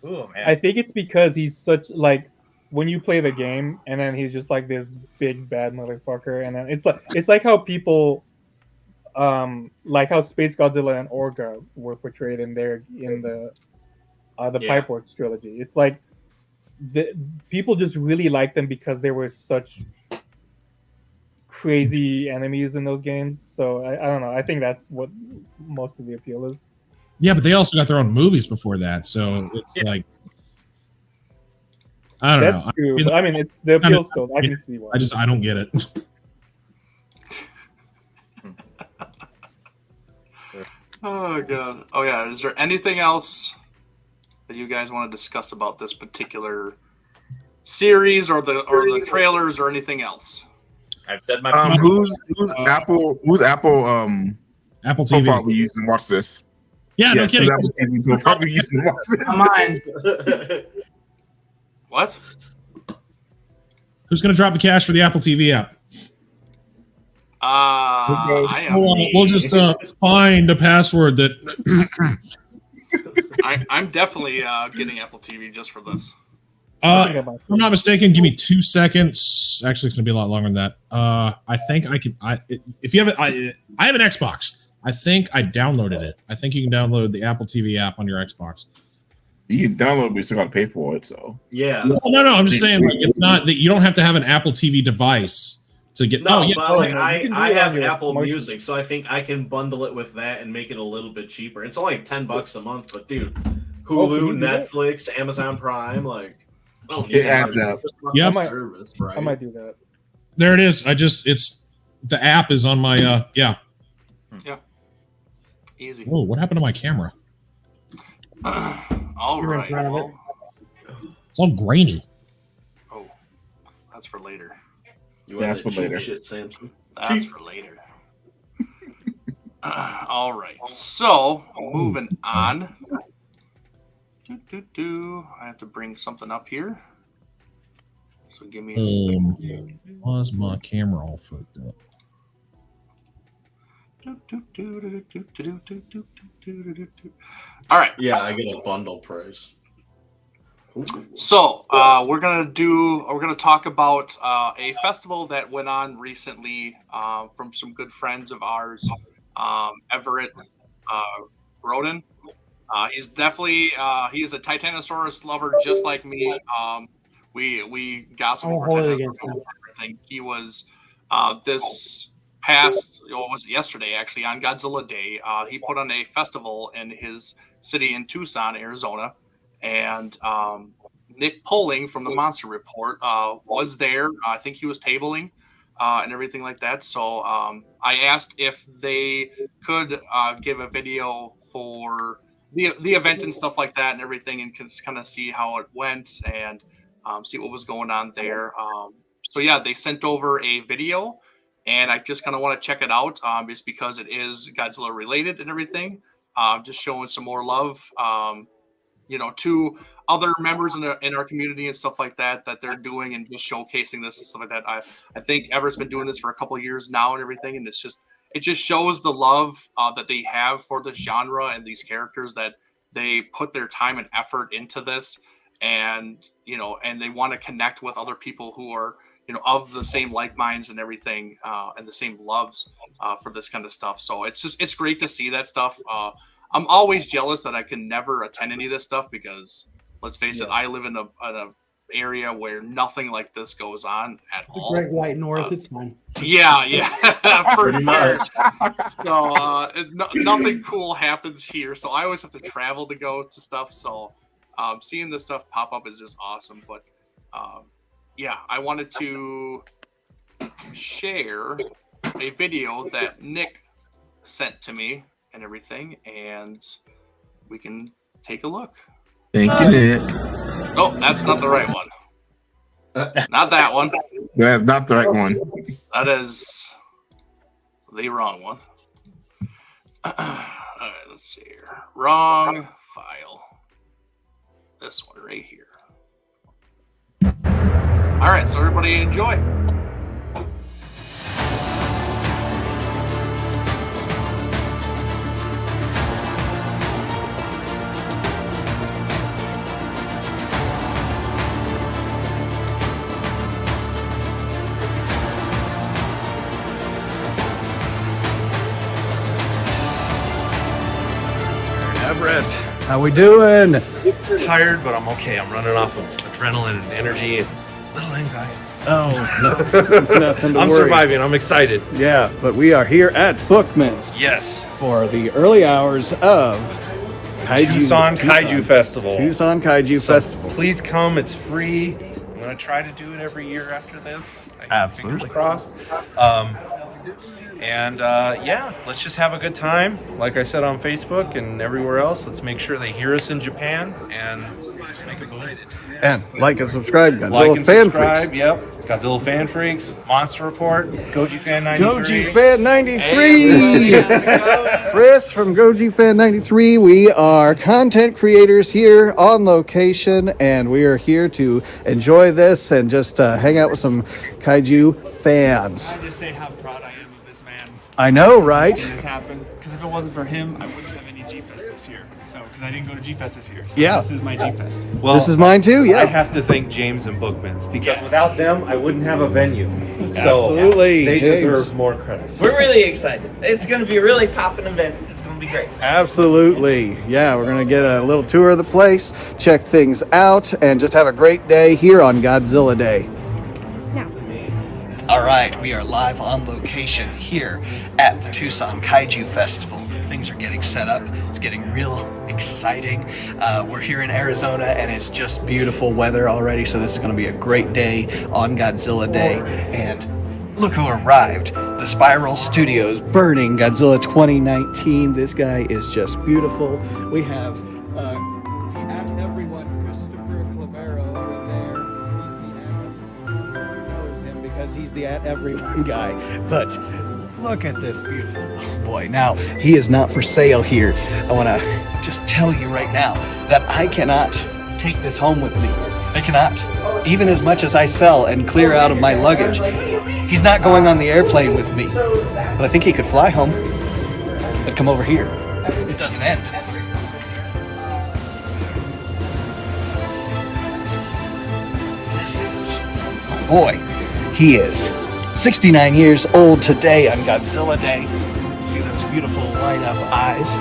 Ooh, man. I think it's because he's such like when you play the game and then he's just like this big bad motherfucker, and then it's like how people like how Space Godzilla and Orga were portrayed in the Yeah. Pipeworks trilogy. It's like people just really like them because they were such crazy enemies in those games. So I don't know. I think that's what most of the appeal is. Yeah, but they also got their own movies before that, so it's like I don't That's know. true. I, But I mean, it's the appeal still. I can see why. I don't get it. Oh god. Oh yeah. Is there anything else that you guys want to discuss about this particular series or the trailers or anything else? I've said my Who's Apple Apple profile TV. we use and watch this? Yeah, Yes, no who's kidding. Apple TV profile we use and watch this? Mine. What? Who's going to drop the cash for the Apple TV app? I am. We'll just find a password that I'm definitely getting Apple TV just for this. If I'm not mistaken, give me 2 seconds. Actually, it's gonna be a lot longer than that. I think I can. If you have it, I have an Xbox. I think I downloaded it. I think you can download the Apple TV app on your Xbox. You can download, but you still got to pay for it. So yeah. Well, no. I'm just saying, like, it's not that you don't have to have an Apple TV device to get. No, yeah. but like, you can do I it on have your Apple smart Music, so I think I can bundle it with that and make it a little bit cheaper. It's only like $10 a month, but dude, Hulu, Netflix, Amazon Prime, like, oh, it adds up. Yeah, service, right? I might do that. There it is. It's the app is on my yeah. Easy. Whoa, what happened to my camera? All You're in right. front of it. Well, It's all grainy. oh, that's for later. You That's want for that cheap later. shit, Samson. That's for later. All right. So moving on. I have to bring something up here. So give me a second. Why is my camera all fucked up? All right. Yeah, I get a bundle price. So we're gonna talk about a festival that went on recently from some good friends of ours, Everett Roden. He's definitely he is a Titanosaurus lover just like me. We gossip over Titanosaurus and everything. He was this past, what was it, yesterday actually, on Godzilla Day. He put on a festival in his city in Tucson, Arizona. And Nick Poling from the Monster Report was there. I think he was tabling and everything like that. So I asked if they could give a video for the event and stuff like that and everything, and kind of see how it went and see what was going on there. So yeah, they sent over a video, and I just kind of want to check it out just because it is Godzilla related and everything. Just showing some more love. To other members in our community and stuff like that they're doing and just showcasing this and stuff like that. I think Everett's been doing this for a couple of years now and everything, and it just shows the love that they have for this genre and these characters, that they put their time and effort into this, and and they want to connect with other people who are of the same like minds and everything, and the same loves for this kind of stuff. So it's great to see that stuff. I'm always jealous that I can never attend any of this stuff because, let's face it, I live in a area where nothing like this goes on at all. Great White North, it's fine. Yeah, for sure. So nothing cool happens here. So I always have to travel to go to stuff. So seeing this stuff pop up is just awesome. But I wanted to share a video that Nick sent to me and everything, and we can take a look. Thank you, Nick. Oh, that's not the right one. Not that one. That's not the right one. That is the wrong one. All right, let's see here. Wrong file. This one right here. All right, so everybody enjoy. Everett, How we doing? tired, but I'm okay. I'm running off of adrenaline and energy and a little anxiety. Oh, nothing to I'm worry. surviving. I'm excited. Yeah, but we are here at Bookman's Yes. for the early hours of Tucson Kaiju Festival. Tucson Kaiju So Festival. please come. It's free. I'm going to try to do it every year after this. Absolutely. Fingers crossed. Let's just have a good time. Like I said on Facebook and everywhere else, let's make sure they hear us in Japan and just make it believe. And like and subscribe, Godzilla Like and Fan subscribe. Freaks. Yep. Godzilla Fan Freaks, Monster Report, Goji Fan 93. Goji Fan 93! Chris from Goji Fan 93. We are content creators here on location, and we are here to enjoy this and just hang out with some Kaiju fans. I just say how proud I am of this man. I know, right? This happened because if it wasn't for him, I wouldn't have any G-Fest this year. So, because because I didn't go to G-Fest this year. So Yeah. this is my G-Fest. Well, This is mine too. I Yeah. have to thank James and Bookman's because Yes. without them, I wouldn't have a venue. So Absolutely. they James. deserve more credit. We're really excited. It's going to be a really poppin' event. It's going to be great. Absolutely. Yeah, we're going to get a little tour of the place, check things out, and just have a great day here on Godzilla Day. All right, we are live on location here at the Tucson Kaiju Festival. Things are getting set up. It's getting real exciting. We're here in Arizona, and it's just beautiful weather already, so this is going to be a great day on Godzilla Day. And look who arrived. The Spiral Studios burning Godzilla 2019. This guy is just beautiful. We have the at everyone Christopher Clavero over there. He's the at knows him because he's the at everyone guy. But look at this beautiful boy. Now, he is not for sale here. I want to just tell you right now that I cannot take this home with me. I cannot. Even as much as I sell and clear out of my luggage, he's not going on the airplane with me. But I think he could fly home and come over here. It doesn't end. This is my boy. He is 69 years old today on Godzilla Day. See those beautiful light up eyes?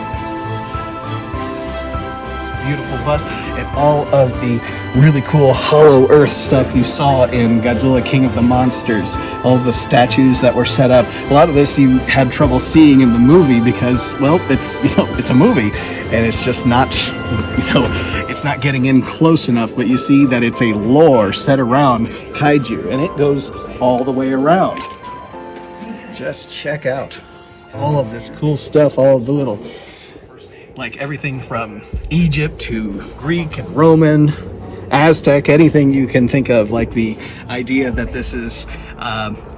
This beautiful bust and all of the really cool Hollow Earth stuff you saw in Godzilla King of the Monsters. All of the statues that were set up. A lot of this you had trouble seeing in the movie because, well, it's a movie and it's just not, it's not getting in close enough, but you see that it's a lore set around Kaiju and it goes all the way around. Just check out all of this cool stuff, all of the little, like everything from Egypt to Greek and Roman, Aztec, anything you can think of, like the idea that this is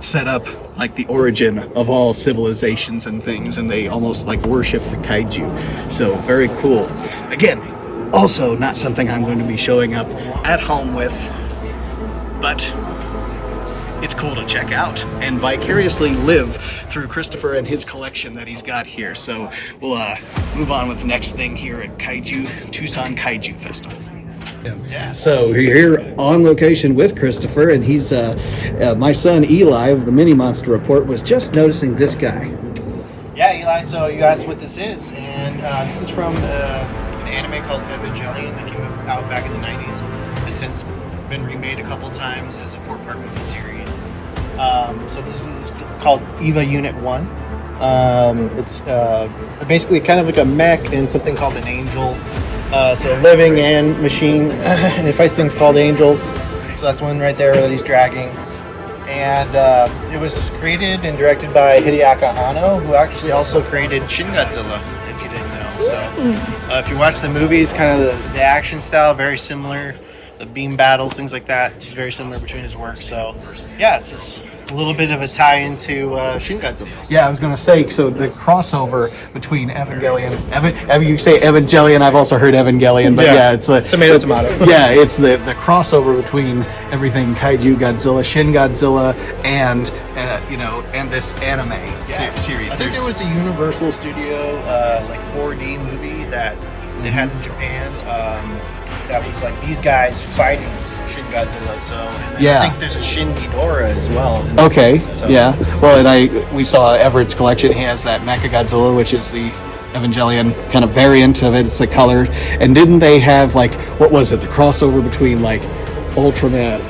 set up like the origin of all civilizations and things, and they almost like worship the Kaiju. So very cool. Again, also not something I'm going to be showing up at home with, but it's cool to check out and vicariously live through Christopher and his collection that he's got here. So we'll move on with the next thing here at Tucson Kaiju Festival. Yeah. So we're here on location with Christopher, and he's my son Eli of the Mini Monster Report was just noticing this guy. Yeah, Eli, so you asked what this is, and this is from an anime called Evangelion that came out back in the 90s. Has since been remade a couple times as a 4-part movie series. So this is called EVA Unit 1. It's basically kind of like a mech and something called an angel. So living and machine, and it fights things called angels. So that's one right there that he's dragging. And it was created and directed by Hideaki Anno, who actually also created Shin Godzilla, if you didn't know. So if you watch the movies, kind of the action style, very similar. The beam battles, things like that, just very similar between his work. So yeah, it's just a little bit of a tie into Shin Godzilla. Yeah, I was going to say, so the crossover between Evangelion, you say Evangelion, I've also heard Evangelion, but yeah it's the tomato. Yeah, it's the crossover between everything Kaiju Godzilla, Shin Godzilla, and and this anime series. I think there was a Universal Studio like 4D movie that they had in Japan. That was like these guys fighting Shin Godzilla. So and then I think there's a Shin Ghidorah as well. Okay. So. Yeah. Well, and we saw Everett's collection. He has that Mecha Godzilla, which is the Evangelion kind of variant of it. It's the color. And didn't they have like what was it? The crossover between like Ultraman,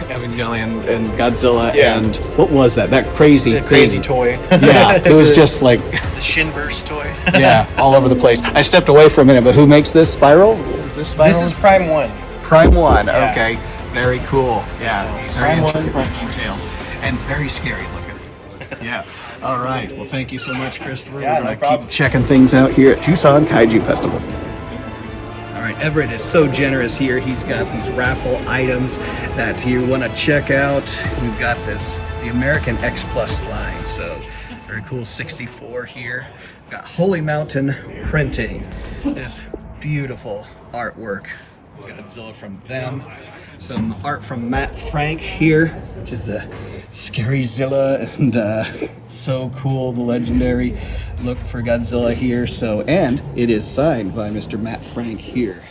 Evangelion, and Godzilla, and what was that? That crazy toy. Yeah, it was just like the Shinverse toy. Yeah, all over the place. I stepped away for a minute, but who makes this Spiral? Is this Spiral? This is Prime 1. Prime 1. Yeah. Okay, very cool. Yeah, so very Prime 1, detailed and very scary looking. Yeah. All right. Well, thank you so much, Christopher. Yeah, We're gonna no problem. keep checking things out here at Tucson Kaiju Festival. All right, Everett is so generous here. He's got these raffle items that you want to check out. We've got the American X Plus line, so very cool 64 here. We've got Holy Mountain Printing. This beautiful artwork. Godzilla from them. some art from Matt Frank here, which is the Scaryzilla, and so cool, the legendary look for Godzilla here. So, and it is signed by Mr. Matt Frank here.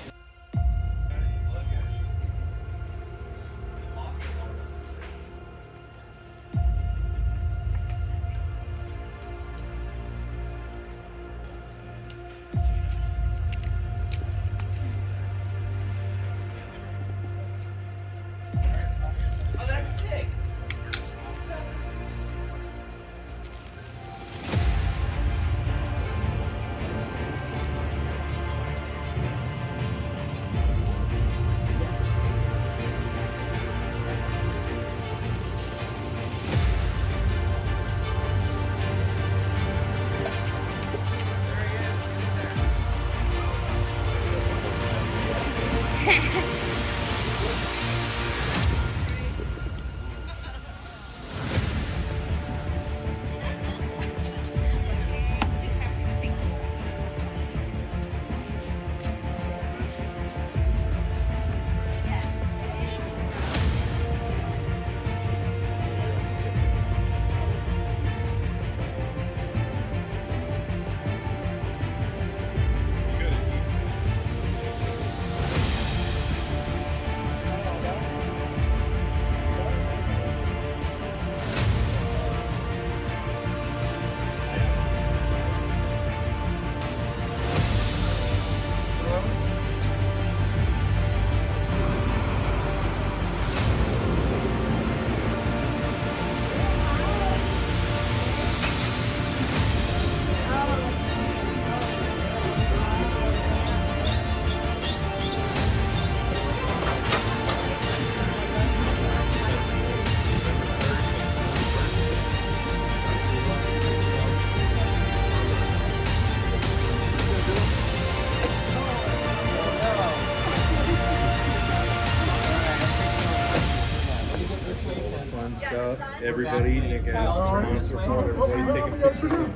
Everybody, Nick out, Monster Report, everybody's taking pictures of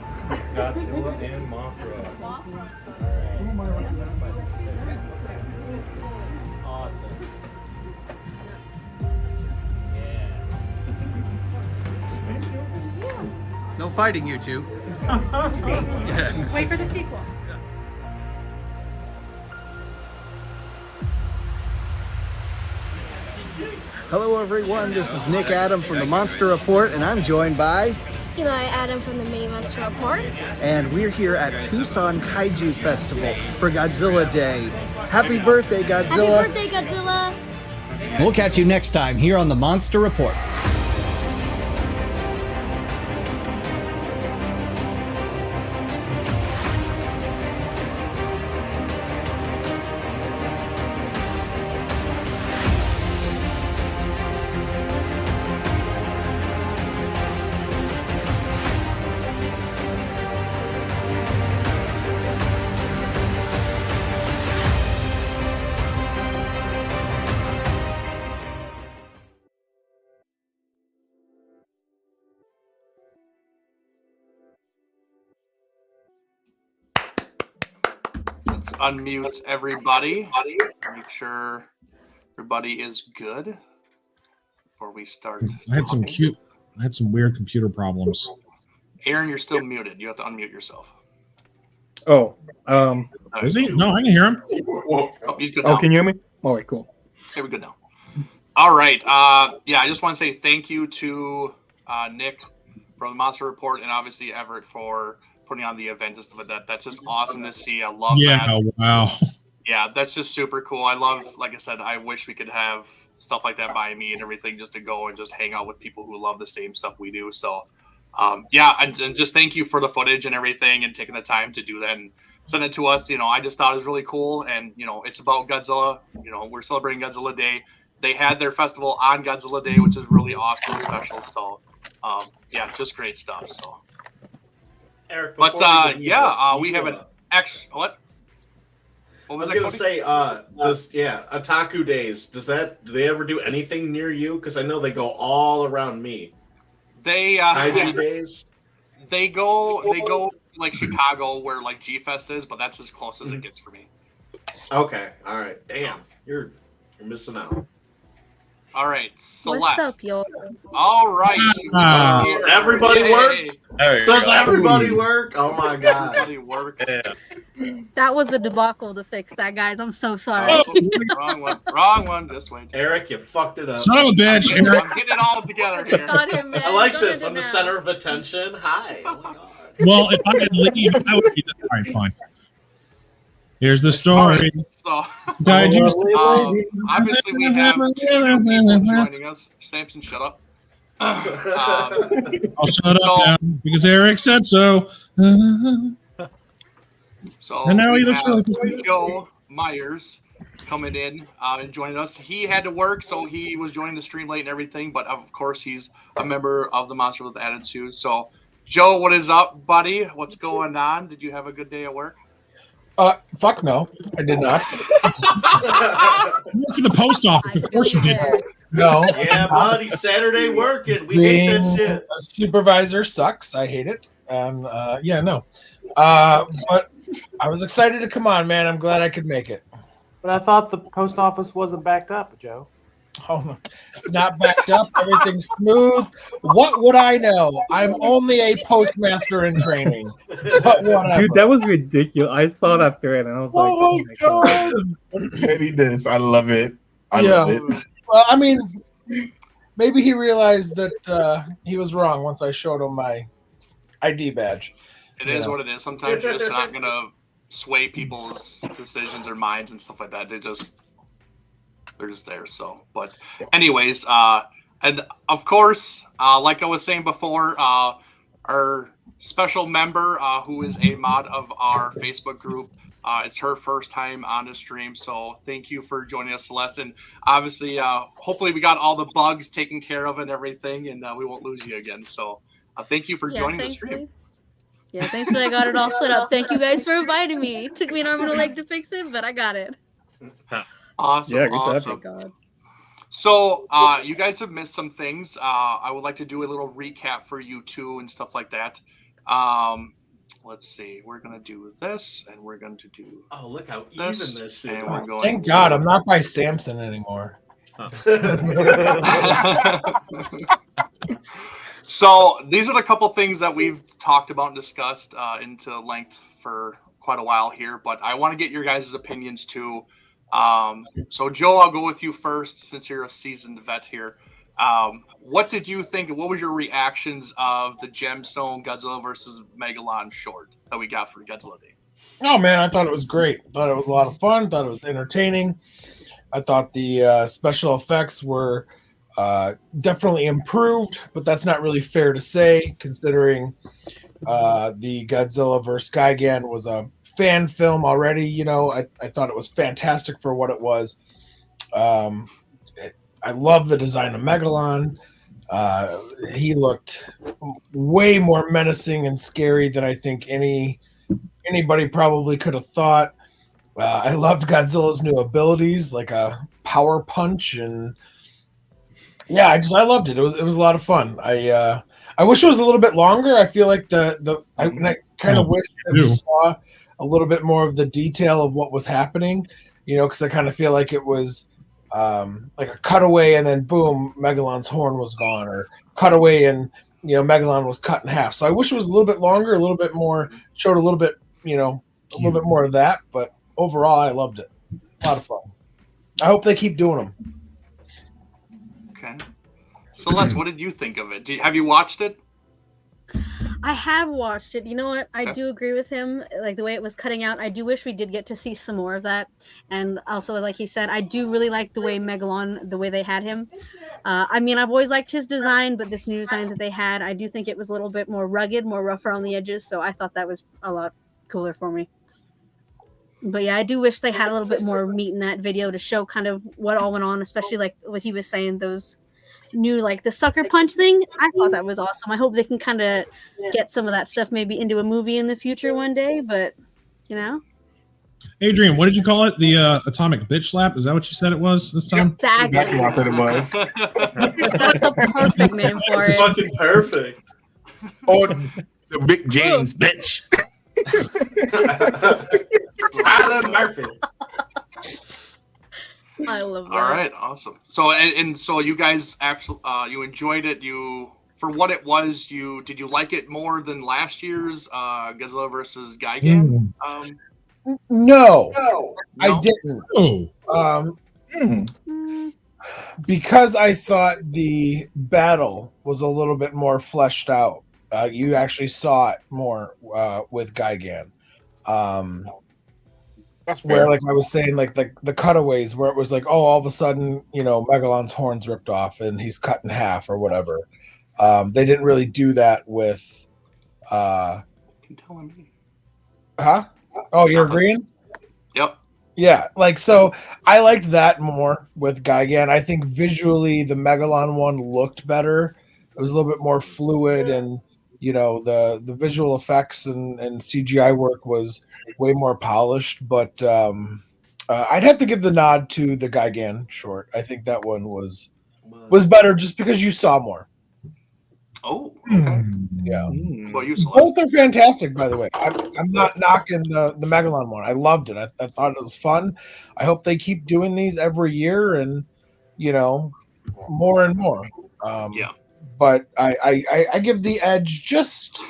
Godzilla and Mothra. Awesome. No fighting, you two. Yeah. Wait for the sequel. Hello, everyone. This is Nick Adam from the Monster Report, and I'm joined by Eli Adam from the Mini Monster Report. and we're here at Tucson Kaiju Festival for Godzilla Day. Happy birthday, Godzilla. Happy birthday, Godzilla. We'll catch you next time here on the Monster Report. Let's unmute everybody. Make sure everybody is good before we start. I had some weird computer problems. Aaron, you're still muted. You have to unmute yourself. Oh, Is he? No, I can hear him. Oh, he's good oh, now. can you hear me? All right, cool. Okay, we're good now. All right. Yeah, I just want to say thank you to Nick from the Monster Report and obviously Everett for putting on the event and stuff like that. That's just awesome to see. I love that. Wow. Yeah, that's just super cool. I love, like I said, I wish we could have stuff like that by me and everything just to go and just hang out with people who love the same stuff we do. So, yeah, and just thank you for the footage and everything and taking the time to do that and send it to us. You know, I just thought it was really cool. And, you know, it's about Godzilla. You know, we're celebrating Godzilla Day. They had their festival on Godzilla Day, which is really awesome and special. So, yeah, just great stuff. So, Eric, but yeah, we have an extra. What was I was gonna say, Otaku Days. Do they ever do anything near you? Because I know they go all around me. They Kaiju Days. They go like Chicago where like G Fest is, but that's as close as it gets for me. Okay, all right. Damn, you're missing out. All right, Celeste. What's up, yo? All right. Everybody Yay. works. Does everybody work? Oh my god. Everybody works. That was the debacle to fix that, guys. I'm so sorry. Oh, wrong one. Wrong one. This way. Eric, you fucked it up. Son of a bitch, Eric. I'm getting it all together here. Got him, man. I like Got this. it I'm the now. center of attention. Hi. Oh my god. Well, if I could leave, I would be. All right, fine. Here's the story. So, Kaiju. obviously, we have two people joining us. Samson, shut up. I'll shut up now because Eric said so. So And now we he looks have really pissed. Joe Myers coming in and joining us. He had to work, so he was joining the stream late and everything. But of course, he's a member of the Monster with Attitude. So, Joe, what is up, buddy? What's going on? Did you have a good day at work? Fuck no, I did not. You went to the post office. Of course you did. No. Yeah, buddy. Saturday working. We hate that shit. A supervisor sucks. I hate it. Yeah, no. But I was excited to come on, man. I'm glad I could make it. But I thought the post office wasn't backed up, Joe. Oh, it's not backed up. Everything's smooth. What would I know? I'm only a postmaster in training. But whatever. Dude, that was ridiculous. I saw that thread and I was like, Oh my god! Maybe this. I love it. I love it. Well, I mean, maybe he realized that he was wrong once I showed him my ID badge. It is what it is. Sometimes you're just not going to sway people's decisions or minds and stuff like that. They're just there. So, but anyways, and of course, like I was saying before, our special member who is a mod of our Facebook group, it's her first time on the stream. So thank you for joining us, Celeste. And obviously, hopefully we got all the bugs taken care of and everything, and we won't lose you again. So thank you for joining the stream. Yeah, thankfully I got it all set up. Thank you guys for inviting me. It took me an arm and a leg to fix it, but I got it. Awesome. Yeah, good awesome. God. So you guys have missed some things. I would like to do a little recap for you too and stuff like that. Let's see. We're gonna do this, and we're going to do. Oh, look how this, even this shit. and we're going Thank God I'm not by Samson anymore. So these are the couple things that we've talked about and discussed into length for quite a while here, but I want to get your guys' opinions too. So Joe, I'll go with you first since you're a seasoned vet here. What did you think? What was your reactions of the Gemstone Godzilla versus Megalon short that we got for Godzilla Day? Oh man, I thought it was great. Thought it was a lot of fun. Thought it was entertaining. I thought the special effects were definitely improved, but that's not really fair to say considering the Godzilla vs. Gigan was a fan film already. You know, I thought it was fantastic for what it was. I love the design of Megalon. He looked way more menacing and scary than I think anybody probably could have thought. I loved Godzilla's new abilities, like a power punch, and yeah, I loved it. It was a lot of fun. I wish it was a little bit longer. I feel like I kind of wish that we saw a little bit more of the detail of what was happening, you know, because I kind of feel like it was like a cutaway and then boom, Megalon's horn was gone, or cutaway and, you know, Megalon was cut in half. So I wish it was a little bit longer, a little bit more, showed a little bit, you know, a little bit more of that. But overall, I loved it. A lot of fun. I hope they keep doing them. Okay. Celeste, what did you think of it? Have you watched it? I have watched it. You know what? I do agree with him. Like the way it was cutting out, I do wish we did get to see some more of that. And also, like he said, I do really like the way Megalon, the way they had him. I mean, I've always liked his design, but this new design that they had, I do think it was a little bit more rugged, more rougher on the edges. So I thought that was a lot cooler for me. But yeah, I do wish they had a little bit more meat in that video to show kind of what all went on, especially like what he was saying, those new, like the sucker punch thing. I thought that was awesome. I hope they can kind of get some of that stuff maybe into a movie in the future one day, but you know. Adrian, what did you call it? The atomic bitch slap? Is that what you said it was this time? Exactly what I said it was. That's the perfect name for It's it. fucking perfect. Or the Big James bitch. Alan Murphy. I love that. All right, awesome. So and so you guys absolutely you enjoyed it. You for what it was. Did you like it more than last year's Godzilla versus Gigan? No, I No? didn't. Because I thought the battle was a little bit more fleshed out. You actually saw it more with Gigan. That's where, fair. like I was saying, like the cutaways where it was like, oh, all of a sudden, Megalon's horns ripped off and he's cut in half or whatever. They didn't really do that with. You're telling me. Huh? Oh, you're agreeing? Yep. Yeah, so I liked that more with Gigan. I think visually the Megalon one looked better. It was a little bit more fluid, and the visual effects and CGI work was way more polished. But I'd have to give the nod to the Gigan short. I think that one was better just because you saw more. Oh, okay. Yeah. Well, you Both are fantastic, by the way. I'm not knocking the Megalon one. I loved it. I thought it was fun. I hope they keep doing these every year and, more and more. Yeah. But I give the edge just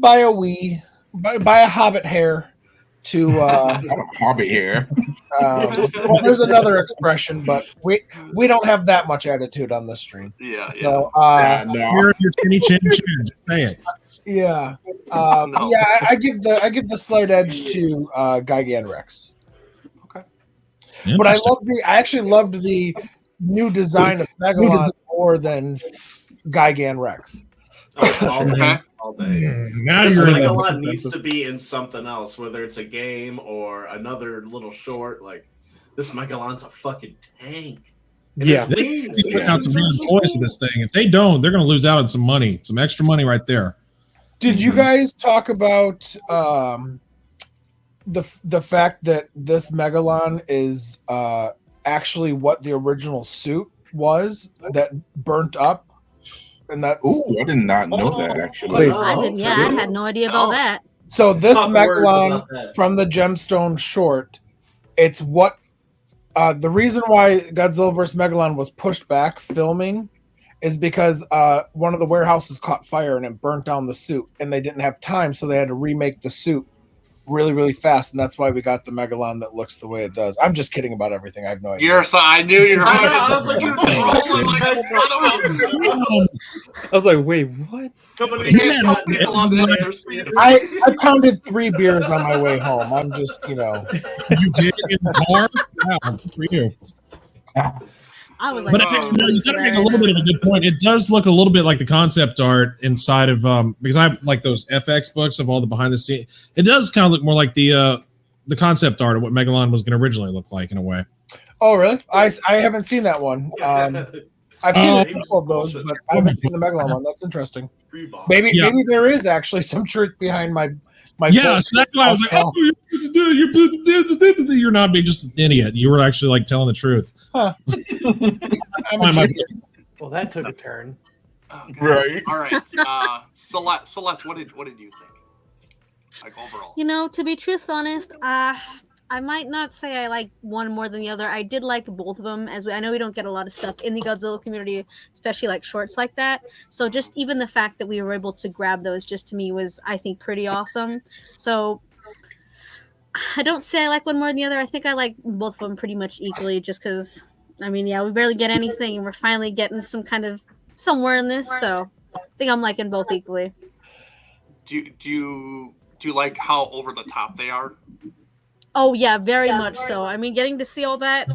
by a hobbit hair to hobbit hair. Well, there's another expression, but we don't have that much attitude on this stream. Yeah, yeah. So, You're your chinny chin chin. Just say it. yeah, yeah. I give the slight edge to Gigan Rex. Okay. But I actually loved the new design of Megalon more than Gigan Rex. All day. Now This you're Megalon needs to be in something else, whether it's a game or another little short. Like this Megalon's a fucking tank. And Yeah. his They wings, put out some damn toys to this thing. If they don't, they're going to lose out on some money, some extra money right there. Did you guys talk about the fact that this Megalon is actually what the original suit was that burnt up? And that I did not know that actually. I didn't. Yeah, I had no idea about that. So this Talk words Megalon about that. from the Gemstone short, it's what the reason why Godzilla vs. Megalon was pushed back filming is because one of the warehouses caught fire and it burnt down the suit, and they didn't have time, so they had to remake the suit really, really fast, and that's why we got the Megalon that looks the way it does. I'm just kidding about everything. I have no idea. I knew you were. I was like, you're trolling like I son I was like, wait, what? Coming to get some people on the internet. I pounded 3 beers on my way home. I'm just, You did in the car? Wow, good for you. I was like, But actually, you kind of make a little bit of a good point. It does look a little bit like the concept art inside of because I have like those FX books of all the behind the scenes. It does kind of look more like the concept art of what Megalon was going to originally look like in a way. Oh, really? I haven't seen that one. I've seen a couple of those, but I haven't seen the Megalon one. That's interesting. Maybe there is actually some truth behind my yeah, so that's why I was like, oh, you're not being just an idiot. You were actually like telling the truth. Huh. Well, that took a turn. Okay. Right. All right. Celeste, what did you think? Like overall. To be truth honest, I might not say I like one more than the other. I did like both of them, I know we don't get a lot of stuff in the Godzilla community, especially like shorts like that. So just even the fact that we were able to grab those just to me was, I think, pretty awesome. So I don't say I like one more than the other. I think I like both of them pretty much equally just because, we barely get anything and we're finally getting some kind of somewhere in this. So I think I'm liking both equally. Do you like how over the top they are? Oh yeah, very much so. Getting to see all that,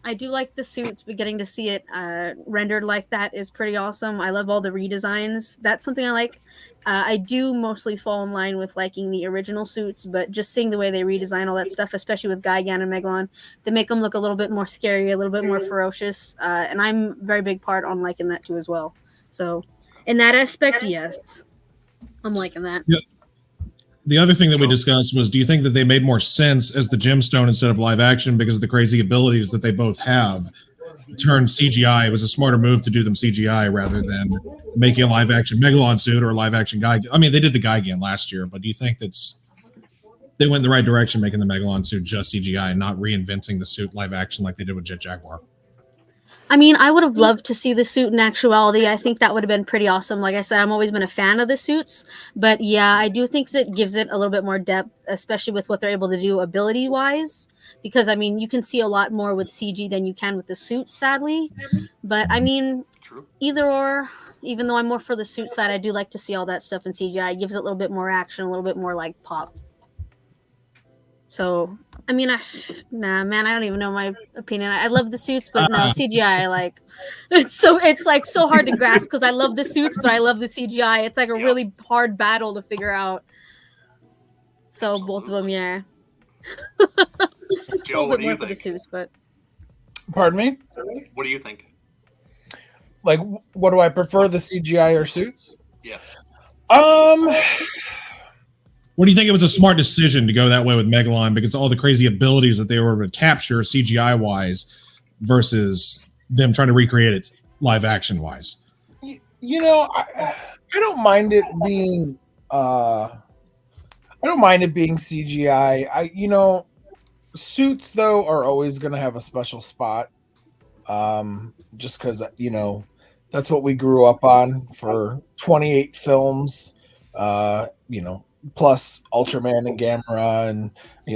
I do like the suits, but getting to see it rendered like that is pretty awesome. I love all the redesigns. That's something I like. I do mostly fall in line with liking the original suits, but just seeing the way they redesign all that stuff, especially with Gigan and Megalon, they make them look a little bit more scary, a little bit more ferocious, and I'm a very big part on liking that too as well. So in that aspect, yes, I'm liking that. Yeah. The other thing that we discussed was, do you think that they made more sense as the Gemstone instead of live action because of the crazy abilities that they both have? Turned CGI. It was a smarter move to do them CGI rather than making a live action Megalon suit or a live action Gigan. They did the Gigan last year, but do you think they went in the right direction, making the Megalon suit just CGI and not reinventing the suit live action like they did with Jet Jaguar. I mean, I would have loved to see the suit in actuality. I think that would have been pretty awesome. Like I said, I've always been a fan of the suits, but yeah, I do think that gives it a little bit more depth, especially with what they're able to do ability-wise. Because I mean, you can see a lot more with CG than you can with the suits, sadly. But I mean, either or. Even though I'm more for the suit side, I do like to see all that stuff in CGI. It gives it a little bit more action, a little bit more like pop. So, I mean, nah, man, I don't even know my opinion. I love the suits, but no, CGI, like, it's like so hard to grasp because I love the suits, but I love the CGI. It's like a really hard battle to figure out. So both of them, yeah. Joe, what do you think? The suits, but Pardon me? What do you think? Like, what do I prefer, the CGI or suits? Yeah. What do you think it was a smart decision to go that way with Megalon because all the crazy abilities that they were able to capture CGI wise versus them trying to recreate it live action wise? You know, I don't mind it being CGI. You know, suits though are always going to have a special spot. Just because, you know, that's what we grew up on for 28 films, you know, plus Ultraman and Gamera and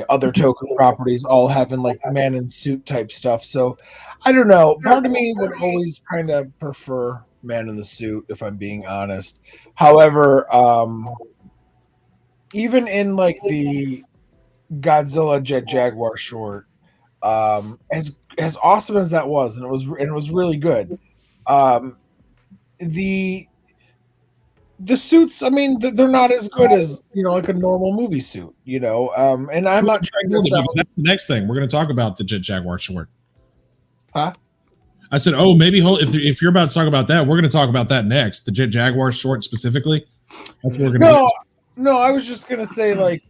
other token properties all having like man in suit type stuff. So I don't know. Part of me would always kind of prefer man in the suit, if I'm being honest. However, even in like the Godzilla Jet Jaguar short, as awesome as that was, and it was really good. The suits, I mean, they're not as good as like a normal movie suit, and I'm not trying to sound. That's the next thing we're going to talk about, the Jet Jaguar short. Huh? I said, maybe if you're about to talk about that, we're going to talk about that next. The Jet Jaguar short specifically. That's what we're going to. No, I was just going to say, like,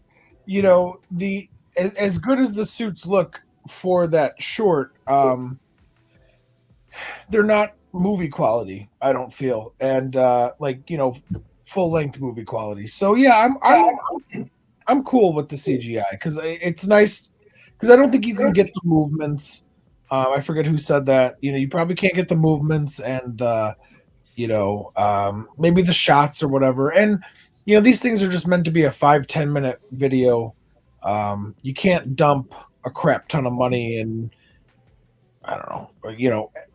as good as the suits look for that short, they're not movie quality, I don't feel, and full length movie quality. So yeah, I'm cool with the CGI because it's nice, because I don't think you can get the movements. I forget who said that. You probably can't get the movements and maybe the shots or whatever. And these things are just meant to be a 5-10 minute video. You can't dump a crap ton of money in, I don't know,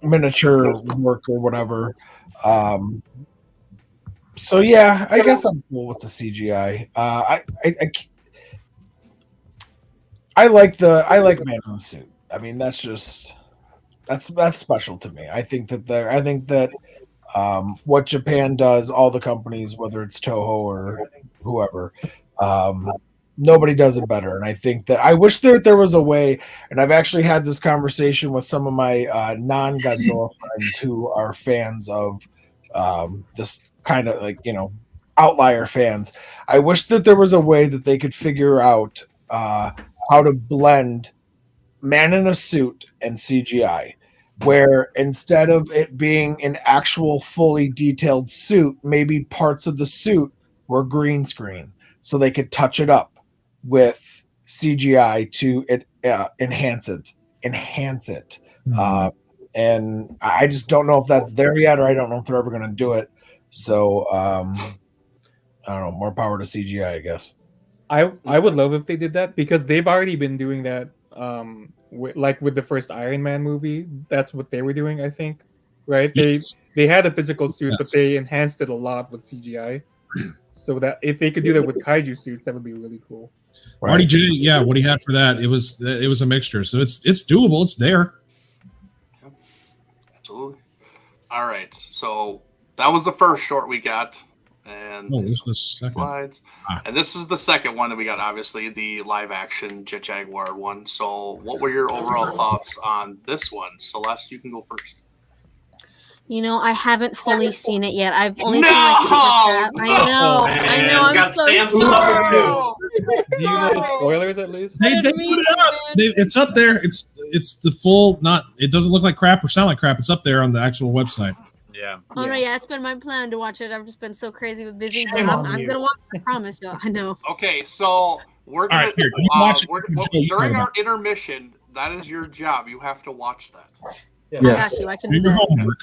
miniature work or whatever. So yeah, I guess I'm cool with the CGI. I like Man in the Suit. I mean, that's special to me. I think that what Japan does, all the companies, whether it's Toho or whoever, nobody does it better. And I think that I wish there was a way, and I've actually had this conversation with some of my non-Godzilla friends who are fans of this kind of outlier fans. I wish that there was a way that they could figure out how to blend man in a suit and CGI, where instead of it being an actual fully detailed suit, maybe parts of the suit were green screen so they could touch it up with CGI to enhance it. And I just don't know if that's there yet, or I don't know if they're ever going to do it. So I don't know. More power to CGI, I guess. I would love if they did that, because they've already been doing that. With the first Iron Man movie, that's what they were doing, I think. Right? Yes. They had a physical suit, Yes. but they enhanced it a lot with CGI. So that if they could do that with kaiju suits, that would be really cool. Marty J, yeah, what he had for that, it was a mixture, so it's doable. It's there. Absolutely. All right, so that was the first short we got, and this is the second. slides. And this is the second one that we got. Obviously, the live action Jet Jaguar one. So, what were your overall thoughts on this one, Celeste? You can go first. I haven't fully seen it yet. I've only seen I know. I'm so sorry. Do you know the spoilers at least? They put it up. It's up there. It's the full. It doesn't look like crap or sound like crap. It's up there on the actual website. Yeah. Oh no, yeah, it's been my plan to watch it. I've just been so crazy with busy, but Shame I'm on you. gonna watch it. I promise you. I know. Okay, so We're gonna right, here, you watch it. during our intermission. That is your job. You have to watch that. Yeah. Yes. I got you. I can do that. Homework.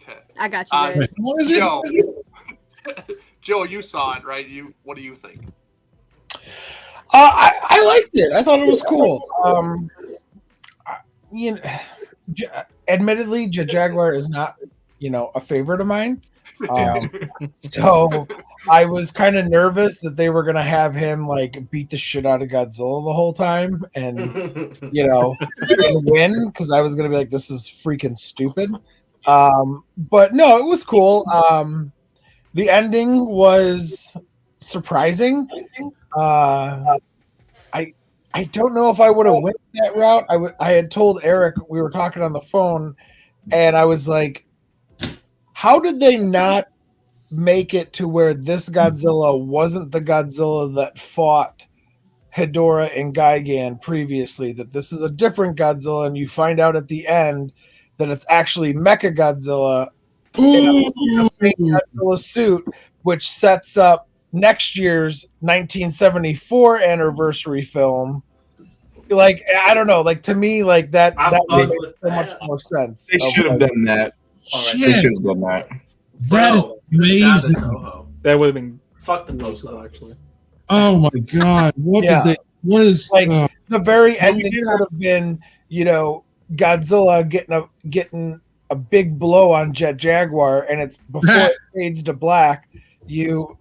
Okay. I got you guys. Joe, you saw it, right? What do you think? I liked it. I thought it was cool. Admittedly, Jet Jaguar is not, a favorite of mine. So I was kind of nervous that they were gonna have him like beat the shit out of Godzilla the whole time, and win, because I was gonna be like, this is freaking stupid. But no, it was cool. The ending was surprising. I don't know if I would have went that route. I had told Eric, we were talking on the phone, and I was like, how did they not make it to where this Godzilla wasn't the Godzilla that fought Hedorah and Gigan previously, that this is a different Godzilla, and you find out at the end that it's actually Mechagodzilla in a fake Godzilla suit, which sets up next year's 1974 anniversary film. Like, I don't know, like, to me, like that makes so much more sense. They should have done that. Shit. They should have done that. That is amazing. That would have been fuck the post actually. Oh my god! What is like the very ending would have been, Godzilla getting a big blow on Jet Jaguar, and it's before it fades to black. You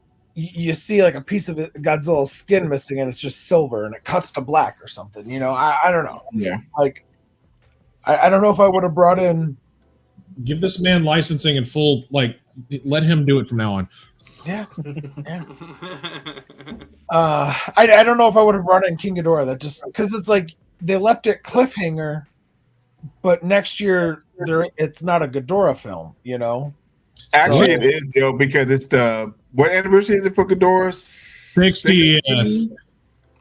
see like a piece of Godzilla's skin missing, and it's just silver, and it cuts to black or something. I don't know. Yeah. Like, I don't know if I would have brought in. Give this man licensing and full, like, let him do it from now on. Yeah. I don't know if I would have brought in King Ghidorah. That just because it's like they left it cliffhanger, but next year it's not a Ghidorah film, Actually, it is though, because it's what anniversary is it for Ghidorah?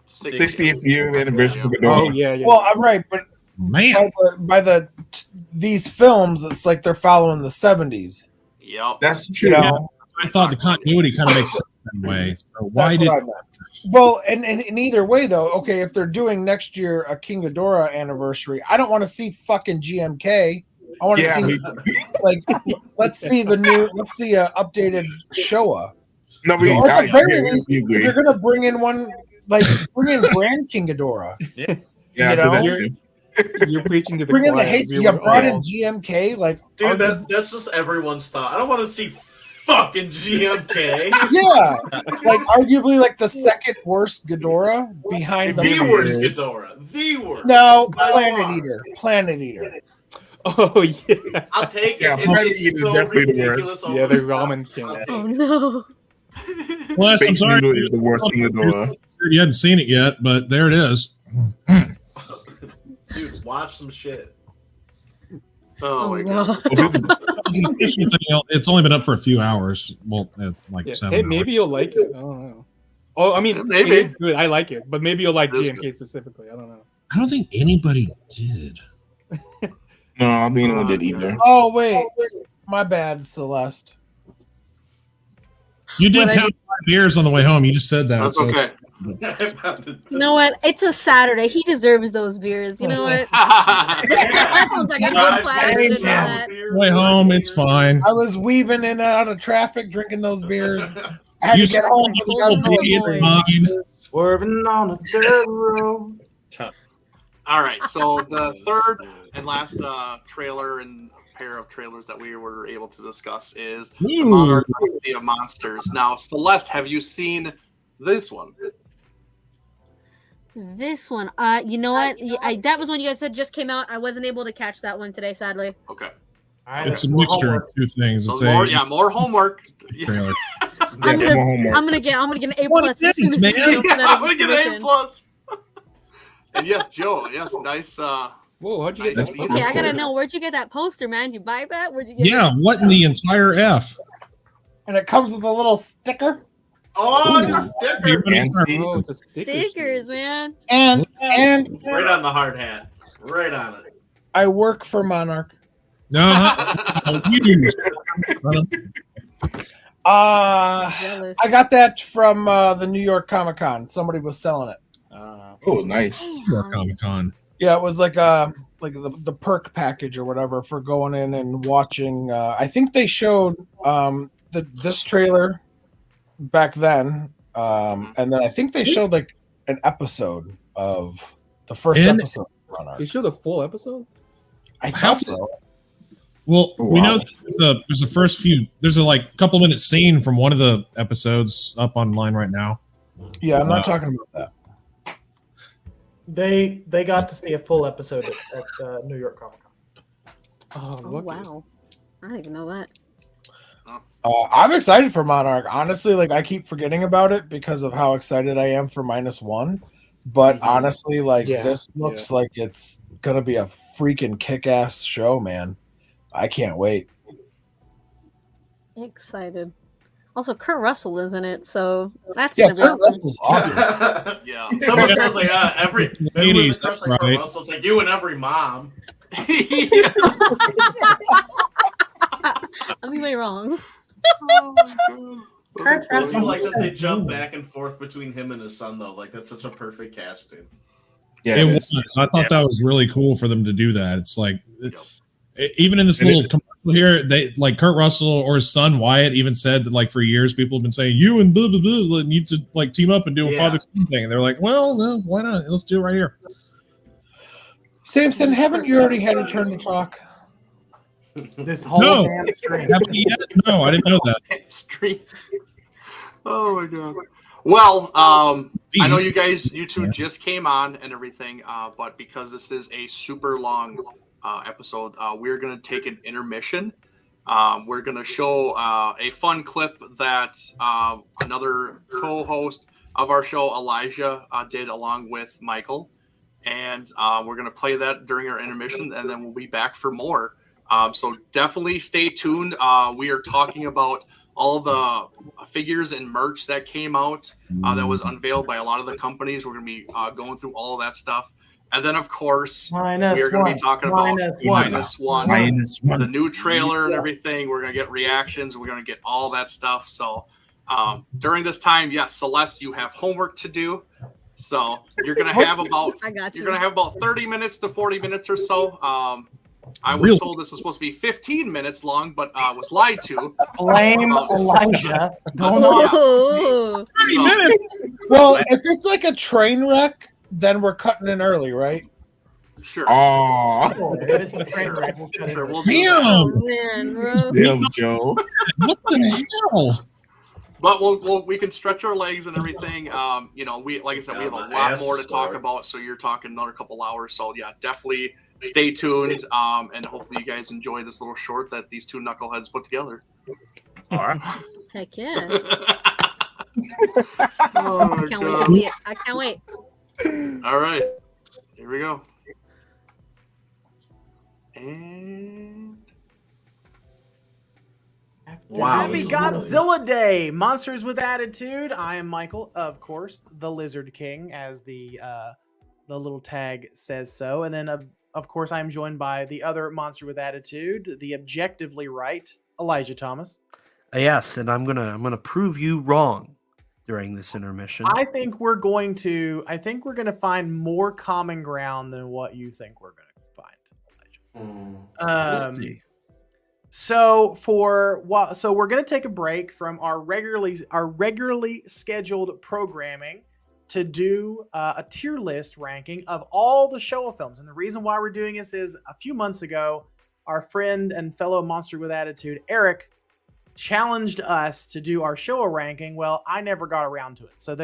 60th year anniversary for Ghidorah. Oh yeah. Well, I'm right, but man, by these films, it's like they're following the 70s. Yep, that's true. I thought the continuity kind of makes sense that way. So why did? Well, and either way though, okay, if they're doing next year a King Ghidorah anniversary, I don't want to see fucking GMK. I want to see let's see a updated Showa. No, at the very least, if you're gonna bring in bring in Grand King Ghidorah. You're preaching to the bring in the choir. haste. You brought in GMK, dude. That's just everyone's thought. I don't want to see fucking GMK. Yeah, like arguably like the second worst Ghidorah behind the worst Ghidorah. The worst. No, Planet Eater. Oh yeah, I'll take it. Yeah, it's so definitely the worst. Yeah, the ramen king. Oh no. Well, I'm Space sorry. Noodle is the worst King Ghidorah. You hadn't seen it yet, but there it is. Dude, watch some shit. Oh my god. It's only been up for a few hours. Well, like 7 Hey, maybe you'll like it. I don't know. Oh, I mean, maybe it's good. I like it, but maybe you'll like GMK specifically. I don't know. I don't think anybody did. No, I don't think anyone did either. Oh wait, my bad, Celeste. You did have 5 beers on the way home. You just said that. That's okay. You know what? It's a Saturday. He deserves those beers. You know what? That sounds like a good platter to do that. Way home, it's fine. I was weaving in and out of traffic, drinking those beers. I had to get home for the it's fine. Swerving on a dirt road. All right, so the third and last trailer and pair of trailers that we were able to discuss is the Monarch of Monsters. Now, Celeste, have you seen this one? This one, you know what? That was one you guys said just came out. I wasn't able to catch that one today, sadly. Okay. It's a mixture of two things. So It's more homework. trailer. I'm gonna get an A plus as soon as man. I'm gonna get an A plus. And yes, Joe. Yes, nice. Whoa, how'd you get nice that? Okay, I gotta know, where'd you get that poster, man? Did you buy that? Where'd you get Yeah, what in the entire F? And it comes with a little sticker. Oh, the sticker. Oh, it's a stickers, man. And right on the hard hat. Right on it. I work for Monarch. No, Jealous. I got that from the New York Comic Con. Somebody was selling it. Oh, nice. New York Comic Con. Yeah, it was like the perk package or whatever for going in and watching. I think they showed this trailer back then, and then I think they showed like an episode of the first episode of Monarch. They showed a full episode? I thought so. Well, Oh, we wow. know there's the first few. There's a like couple minute scene from one of the episodes up online right now. Yeah, I'm not talking about that. They got to see a full episode at New York Comic Con. Oh wow, I didn't even know that. I'm excited for Monarch. Honestly, like I keep forgetting about it because of how excited I am for -1. But honestly, like this looks like it's gonna be a freaking kick-ass show, man. I can't wait. Excited. Also, Kurt Russell is in it, so that's Yeah, gonna be Kurt awesome. Russell's awesome. Yeah. Someone says like every maybe it was a crush like right. Russell. It's like you and every mom. I'll be way wrong. Kurt I feel Russell. like that they jump back and forth between him and his son though. Like that's such a perfect casting. Yeah, It it was. is. I thought that was really cool for them to do that. It's like, even in this It little is. commercial here, they like Kurt Russell or his son Wyatt even said that like for years people have been saying you and blah blah blah need to like team up and do a father-son thing, and they're like, well, no, why not? Let's do it right here. Samson, haven't you already had a turn to talk? This whole No. damn stream. Haven't you yet? No, I didn't know that. Stream. Oh my god. Well, I know you guys, you two just came on and everything, but because this is a super long episode, we're going to take an intermission. We're going to show a fun clip that another co-host of our show, Elijah, did along with Michael. And we're going to play that during our intermission, and then we'll be back for more. So definitely stay tuned. We are talking about all the figures and merch that came out that was unveiled by a lot of the companies. We're going to be going through all of that stuff. And then, of course, we are going to be talking about -1, the new trailer and everything. We're going to get reactions. We're going to get all that stuff. So during this time, yes, Celeste, you have homework to do. So you're going to have about you're going to have about 30 minutes to 40 minutes or so. I was told this was supposed to be 15 minutes long, but I was lied to. Blame Elijah. Going on. 30 minutes. Well, if it's like a train wreck, then we're cutting in early, right? Sure. Oh, Sure, we'll do Damn. that. Man, bro. damn, Joe. What the hell? But we can stretch our legs and everything. You know, we like I said, we have a lot more to talk about. So you're talking another couple hours. So yeah, definitely stay tuned. And hopefully you guys enjoy this little short that these two knuckleheads put together. All right. Heck yeah. Oh, I can't wait to see it. I can't wait. All right, here we go. And Wow. Happy Godzilla Day, Monsters with Attitude. I am Michael, of course, the Lizard King, as the little tag says so. And then, of course, I am joined by the other Monster with Attitude, the objectively right, Elijah Thomas. Yes, and I'm gonna prove you wrong during this intermission. I think we're going to find more common ground than what you think we're going to find, We'll see. So we're going to take a break from our regularly scheduled programming to do a tier list ranking of all the Showa films. And the reason why we're doing this is a few months ago, our friend and fellow Monster with Attitude, Eric, challenged us to do our Showa ranking. Well, I never got around to it. So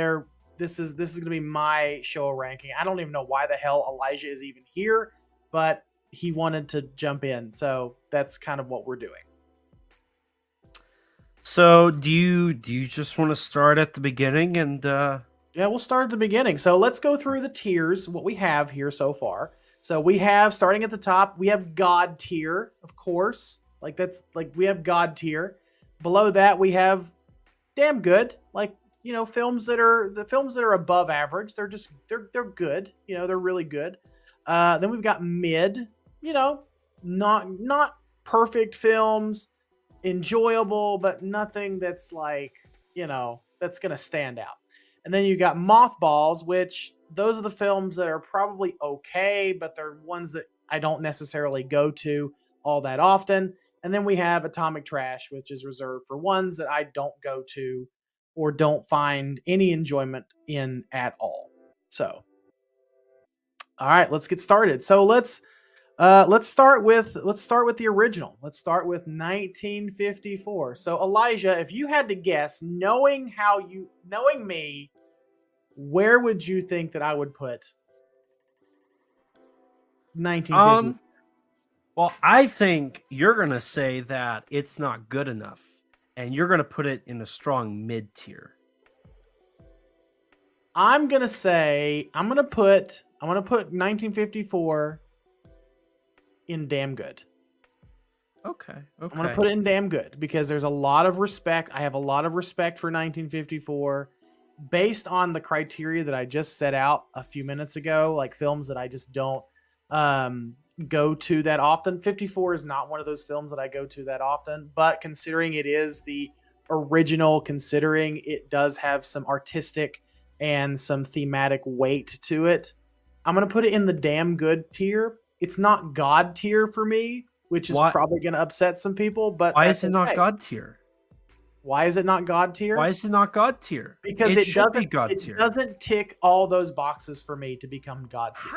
this is going to be my Showa ranking. I don't even know why the hell Elijah is even here, but he wanted to jump in. So that's kind of what we're doing. So do you just want to start at the beginning and Yeah, we'll start at the beginning. So let's go through the tiers, what we have here so far. So we have, starting at the top, we have God tier, of course. We have God tier. Below that, we have damn good. Films that are above average. They're good. They're really good. Then we've got mid, not perfect films, enjoyable, but nothing that's like, that's going to stand out. And then you got Mothballs, which those are the films that are probably okay, but they're ones that I don't necessarily go to all that often. And then we have Atomic Trash, which is reserved for ones that I don't go to or don't find any enjoyment in at all. So, all right, let's get started. So let's start with the original. Let's start with 1954. So Elijah, if you had to guess, knowing me, where would you think that I would put 1950? Well, I think you're going to say that it's not good enough, and you're going to put it in a strong mid tier. I'm going to put 1954 in damn good. Okay. I'm going to put it in damn good because there's a lot of respect. I have a lot of respect for 1954 based on the criteria that I just set out a few minutes ago, like films that I just don't go to that often. 54 is not one of those films that I go to that often, but considering it is the original, considering it does have some artistic and some thematic weight to it, I'm going to put it in the damn good tier. It's not God tier for me, which is probably going to upset some people, but why is it not God tier? Why is it not God tier? Why is it not God tier? Because it doesn't tick all those boxes for me to become God tier.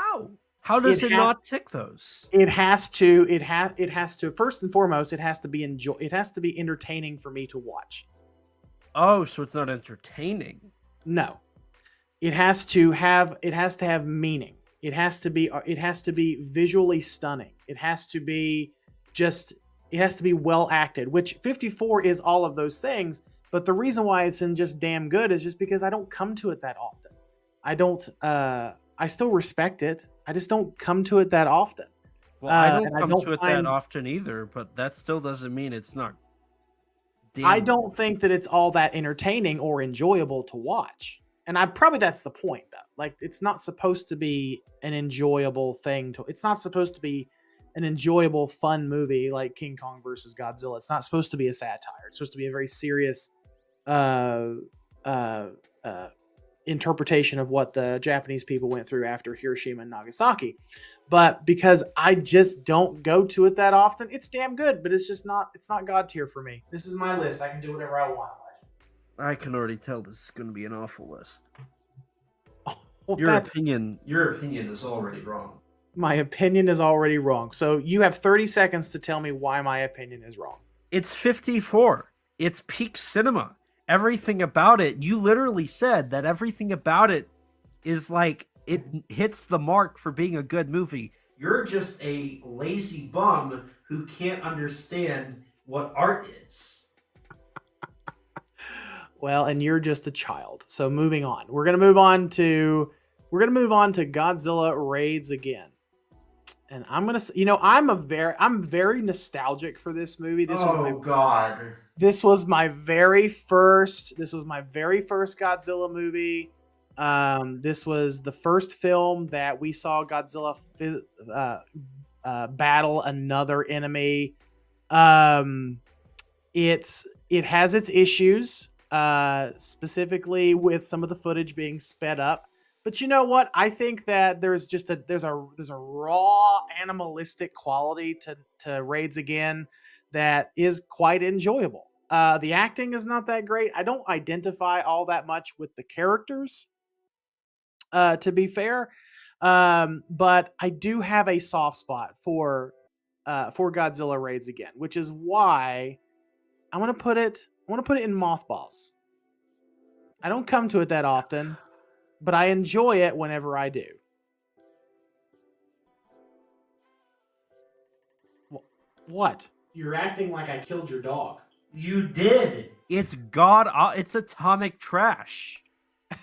How does it not tick those? It has to. First and foremost, it has to be entertaining for me to watch. Oh, so it's not entertaining. No. It has to have meaning. It has to be visually stunning. It has to be well acted, which 54 is all of those things. But the reason why it's in just damn good is just because I don't come to it that often. I still respect it. I just don't come to it that often. Well, I don't come to it that often either, but that still doesn't mean it's not. I don't think that it's all that entertaining or enjoyable to watch. And that's the point, though. Like, it's not supposed to be an enjoyable thing. It's not supposed to be an enjoyable, fun movie like King Kong versus Godzilla. It's not supposed to be a satire. It's supposed to be a very serious interpretation of what the Japanese people went through after Hiroshima and Nagasaki. But because I just don't go to it that often, it's damn good, but it's not God tier for me. This is my list. I can do whatever I want. I can already tell this is going to be an awful list. Well, your opinion is already wrong. My opinion is already wrong. So you have 30 seconds to tell me why my opinion is wrong. It's 54. It's peak cinema. Everything about it, you literally said that everything about it is like, it hits the mark for being a good movie. You're just a lazy bum who can't understand what art is. Well, and you're just a child. So moving on. We're gonna move on to Godzilla Raids Again. And I'm very nostalgic for this movie. This was my very first Godzilla movie. This was the first film that we saw Godzilla battle another enemy. It has its issues, specifically with some of the footage being sped up. But you know what? I think that there's a raw animalistic quality to Raids Again that is quite enjoyable. The acting is not that great. I don't identify all that much with the characters, to be fair. But I do have a soft spot for Godzilla Raids Again, which is why I want to put it in Mothballs. I don't come to it that often, but I enjoy it whenever I do. What? You're acting like I killed your dog. You did. It's it's atomic trash.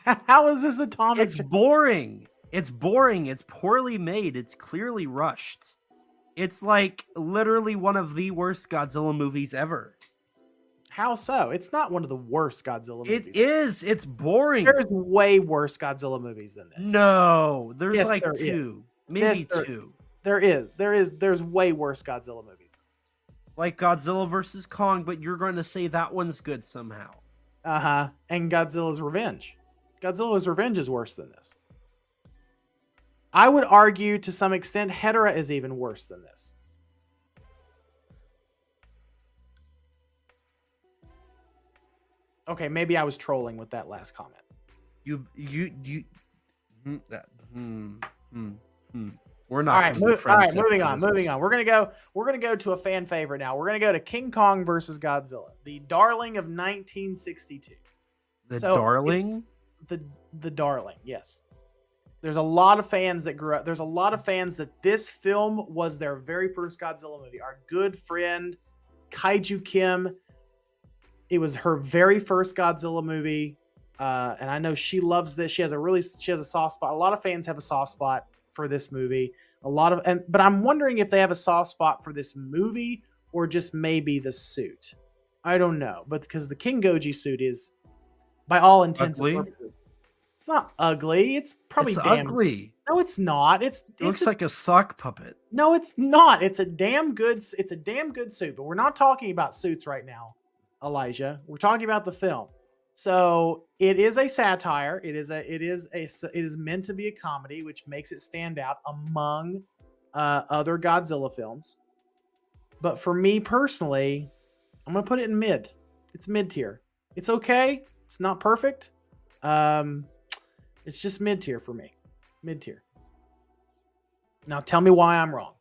How is this atomic? It's boring. It's boring. It's poorly made. It's clearly rushed. It's like literally one of the worst Godzilla movies ever. How so? It's not one of the worst Godzilla movies. It is. It's boring. There's way worse Godzilla movies than this. No, there's there two. Is. Maybe two. There's way worse Godzilla movies than this. like Godzilla versus Kong, but you're going to say that one's good somehow. And Godzilla's Revenge. Godzilla's Revenge is worse than this. I would argue to some extent Hedorah is even worse than this. Okay, maybe I was trolling with that last comment. We're not. All right, moving on. We're gonna go to a fan favorite now. We're gonna go to King Kong versus Godzilla, the darling of 1962. Darling? The darling, yes. There's a lot of fans that grew up. There's a lot of fans that this film was their very first Godzilla movie. Our good friend Kaiju Kim. It was her very first Godzilla movie, and I know she loves this. She has a soft spot. A lot of fans have a soft spot for this movie. But I'm wondering if they have a soft spot for this movie or just maybe the suit. I don't know, but because the King Goji suit is, by all intents and purposes, it's not ugly. It's probably ugly. No, it's not. It looks like a sock puppet. No, it's not. It's a damn good suit. But we're not talking about suits right now, Elijah. We're talking about the film. So it is a satire. It is meant to be a comedy, which makes it stand out among other Godzilla films. But for me personally, I'm gonna put it in mid. It's mid tier. It's okay. It's not perfect. It's just mid tier for me. Mid tier. Now tell me why I'm wrong.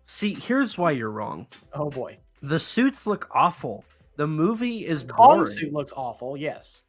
See, here's why you're wrong. Oh boy. The suits look awful. The movie is the boring. Kong suit looks awful, yes.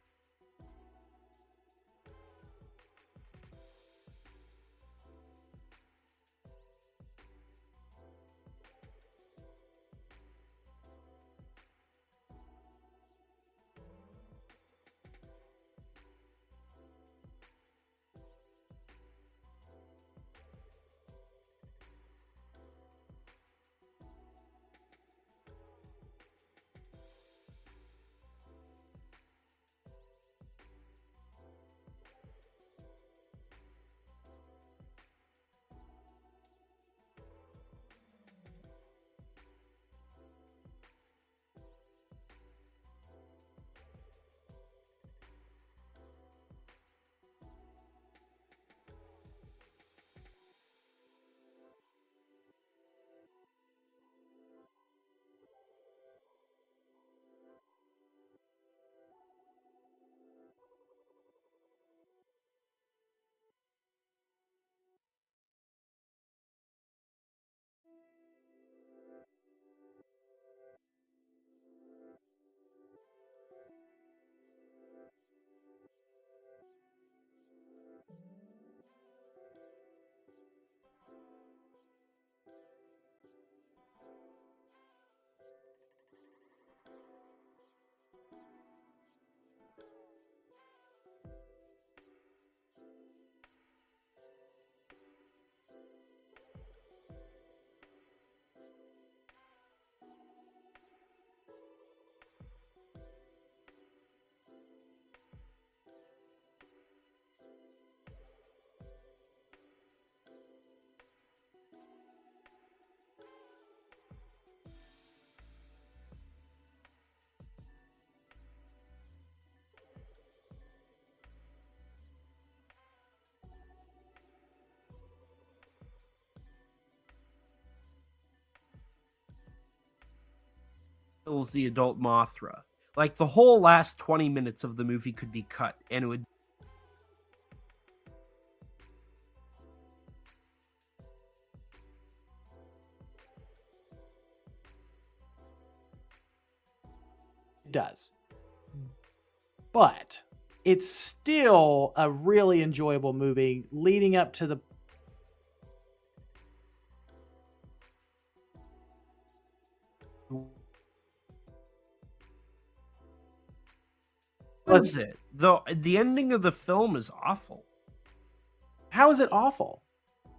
Kills the adult Mothra. Like the whole last 20 minutes of the movie could be cut, and it would. It does. But it's still a really enjoyable movie leading up to the What is it? The ending of the film is awful. How is it awful?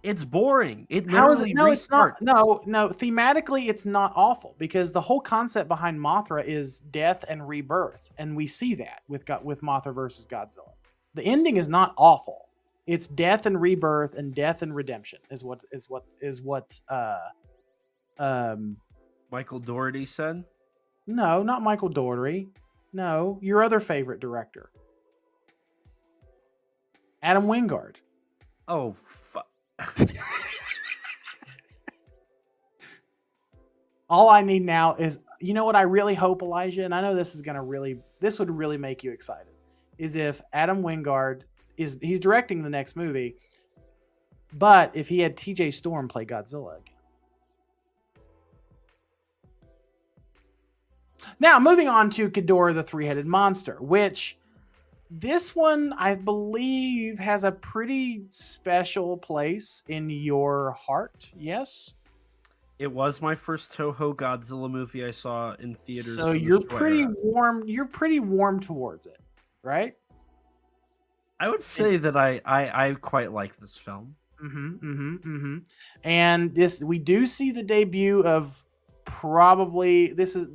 It's boring. It How is literally it? No, it's not. restarts. No. Thematically, it's not awful because the whole concept behind Mothra is death and rebirth, and we see that with Mothra versus Godzilla. The ending is not awful. It's death and rebirth and death and redemption is what Michael Dougherty said. No, not Michael Dougherty. No, your other favorite director, Adam Wingard. Oh, fuck. All I need now is, you know what I really hope, Elijah, and I know this would really make you excited, is if Adam Wingard he's directing the next movie, but if he had TJ Storm play Godzilla again. Now, moving on to Ghidorah the Three-Headed Monster, which this one, I believe, has a pretty special place in your heart. Yes? It was my first Toho Godzilla movie I saw in theaters. So you're pretty warm. You're pretty warm towards it, right? I would say that I quite like this film. And we do see the debut of probably this is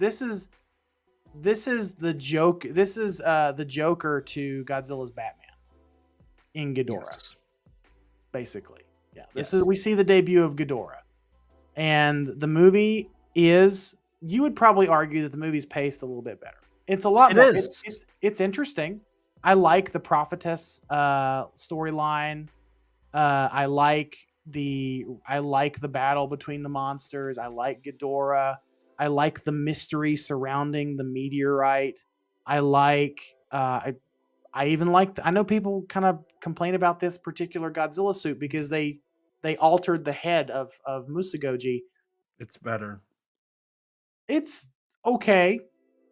the joke. This is the Joker to Godzilla's Batman in Ghidorah. Yes. Basically, yeah. We see the debut of Ghidorah, and the movie is. You would probably argue that the movie's paced a little bit better. It's a lot. It's interesting. I like the prophetess storyline. I like the battle between the monsters. I like Ghidorah. I like the mystery surrounding the meteorite. I like. I even like. I know people kind of complain about this particular Godzilla suit because they altered the head of Musagoji. It's better. It's okay.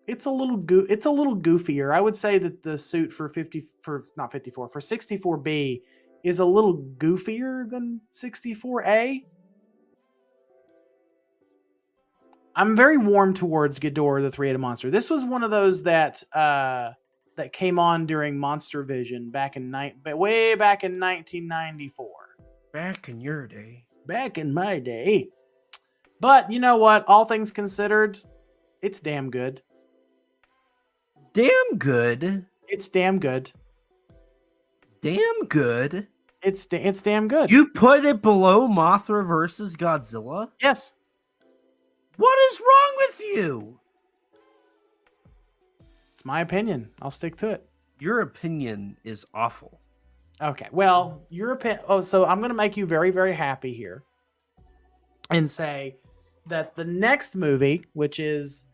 It's a little goofier. I would say that the suit for 64B is a little goofier than 64A. I'm very warm towards Ghidorah the Three-Headed Monster. This was one of those that came on during Monster Vision way back in 1994. Back in your day. Back in my day. But you know what? All things considered, it's damn good. Damn good. It's damn good. Damn good. It's damn good. You put it below Mothra versus Godzilla? Yes. What is wrong with you? It's my opinion. I'll stick to it. Your opinion is awful. Okay. Well, your opinion. Oh, so I'm going to make you very, very happy here and say that the next movie, which is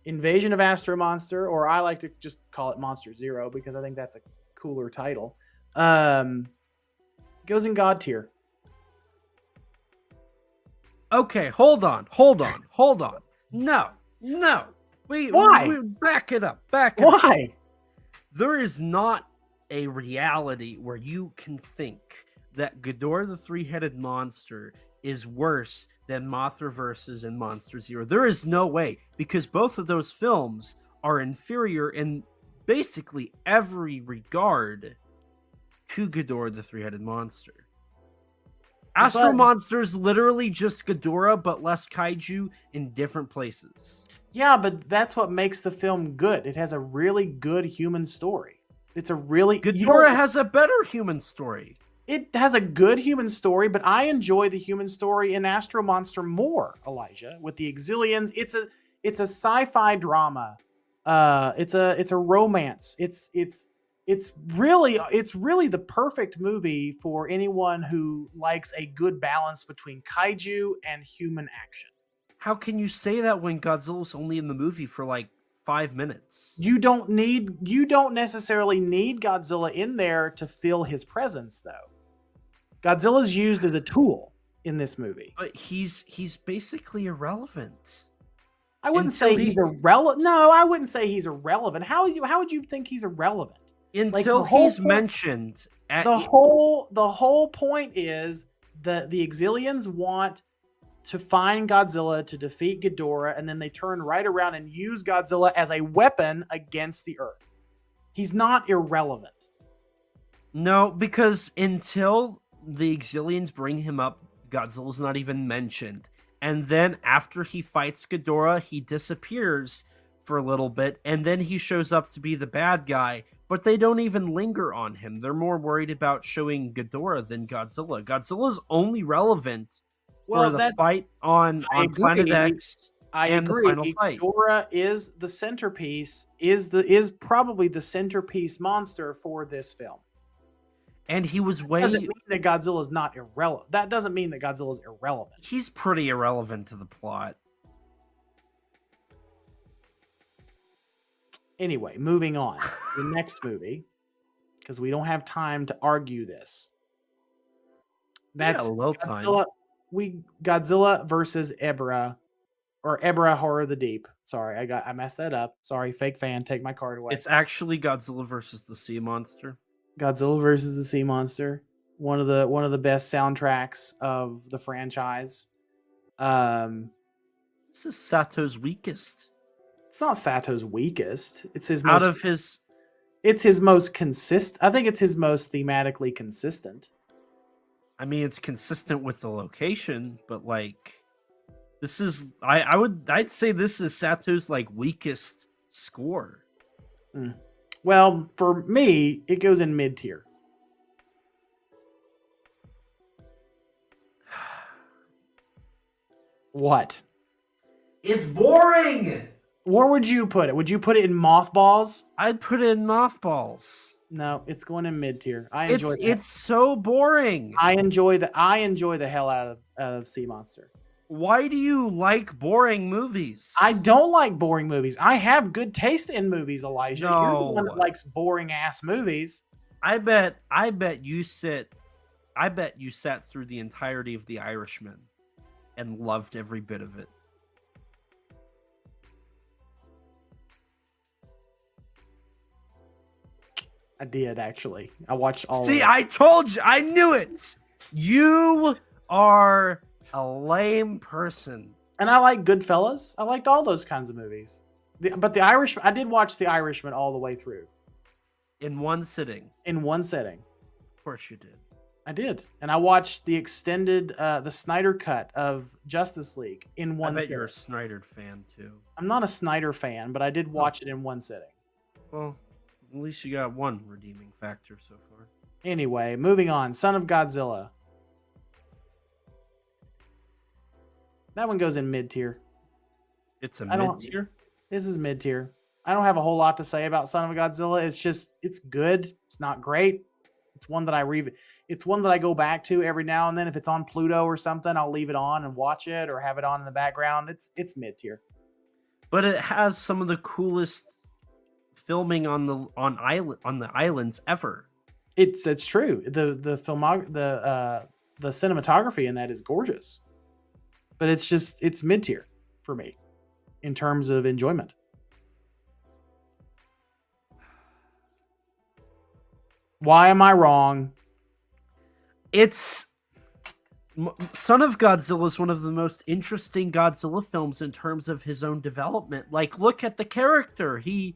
Invasion of Astro Monster, or I like to just call it Monster Zero because I think that's a cooler title, goes in God tier. Okay, hold on. No. Why? We back it up. Why? There is not a reality where you can think that Ghidorah the Three-Headed Monster is worse than Mothra Versus and Monster Zero. There is no way, because both of those films are inferior in basically every regard to Ghidorah the Three-Headed Monster. Astro Monster is literally just Ghidorah, but less kaiju in different places. Yeah, but that's what makes the film good. It has a really good human story. It's a really... Ghidorah has a better human story. It has a good human story, but I enjoy the human story in Astro Monster more, Elijah, with the Exilians. It's a sci-fi drama. It's a romance. It's really the perfect movie for anyone who likes a good balance between kaiju and human action. How can you say that when Godzilla's only in the movie for like 5 minutes? You don't necessarily need Godzilla in there to fill his presence, though. Godzilla's used as a tool in this movie. But he's basically irrelevant. I wouldn't say he's irrelevant. No, I wouldn't say he's irrelevant. How would you think he's irrelevant? Until he's mentioned. The whole point is the Exilians want to find Godzilla to defeat Ghidorah, and then they turn right around and use Godzilla as a weapon against the Earth. He's not irrelevant. No, because until the Exilians bring him up, Godzilla's not even mentioned. And then after he fights Ghidorah, he disappears for a little bit, and then he shows up to be the bad guy, but they don't even linger on him. They're more worried about showing Ghidorah than Godzilla. Godzilla's only relevant for the fight on Planet X I and agree. the final fight. Ghidorah is the centerpiece. Is probably the centerpiece monster for this film. And he was way. Doesn't mean that Godzilla's not irrelevant. That doesn't mean that Godzilla's irrelevant. He's pretty irrelevant to the plot. Anyway, moving on. The next movie, because we don't have time to argue this. That's a little time. Godzilla versus Ebra, or Ebra Horror of the Deep. Sorry, I messed that up. Sorry, fake fan, take my card away. It's actually Godzilla versus the Sea Monster. Godzilla versus the Sea Monster. One of the best soundtracks of the franchise. This is Sato's weakest. It's not Sato's weakest. It's his out most, of his. It's his most consistent. I think it's his most thematically consistent. I mean, it's consistent with the location, but like, this is I'd say this is Sato's like weakest score. Well, for me, it goes in mid tier. What? It's boring. Where would you put it? Would you put it in mothballs? I'd put it in mothballs. No, it's going in mid tier. It's so boring. I enjoy the hell out of Sea Monster. Why do you like boring movies? I don't like boring movies. I have good taste in movies, Elijah. No. You're the one that likes boring ass movies. I bet you sat through the entirety of The Irishman and loved every bit of it. I did, actually. I watched all See, of it. I told you. I knew it. You are a lame person. And I like Goodfellas. I liked all those kinds of movies. But The Irishman, I did watch The Irishman all the way through. In one sitting. In one setting. Of course you did. I did. And I watched the extended, the Snyder cut of Justice League in one I bet sitting. you're a Snyder fan, too. I'm not a Snyder fan, but I did watch it in one sitting. Well, at least you got one redeeming factor so far. Anyway, moving on. Son of Godzilla. That one goes in mid tier. It's a mid tier? This is mid tier. I don't have a whole lot to say about Son of Godzilla. It's good. It's not great. It's one that I go back to every now and then. If it's on Pluto or something, I'll leave it on and watch it, or have it on in the background. It's mid tier. But it has some of the coolest filming on the islands ever. It's true. The cinematography in that is gorgeous. But it's mid tier for me in terms of enjoyment. Why am I wrong? Son of Godzilla is one of the most interesting Godzilla films in terms of his own development. Like, look at the character. He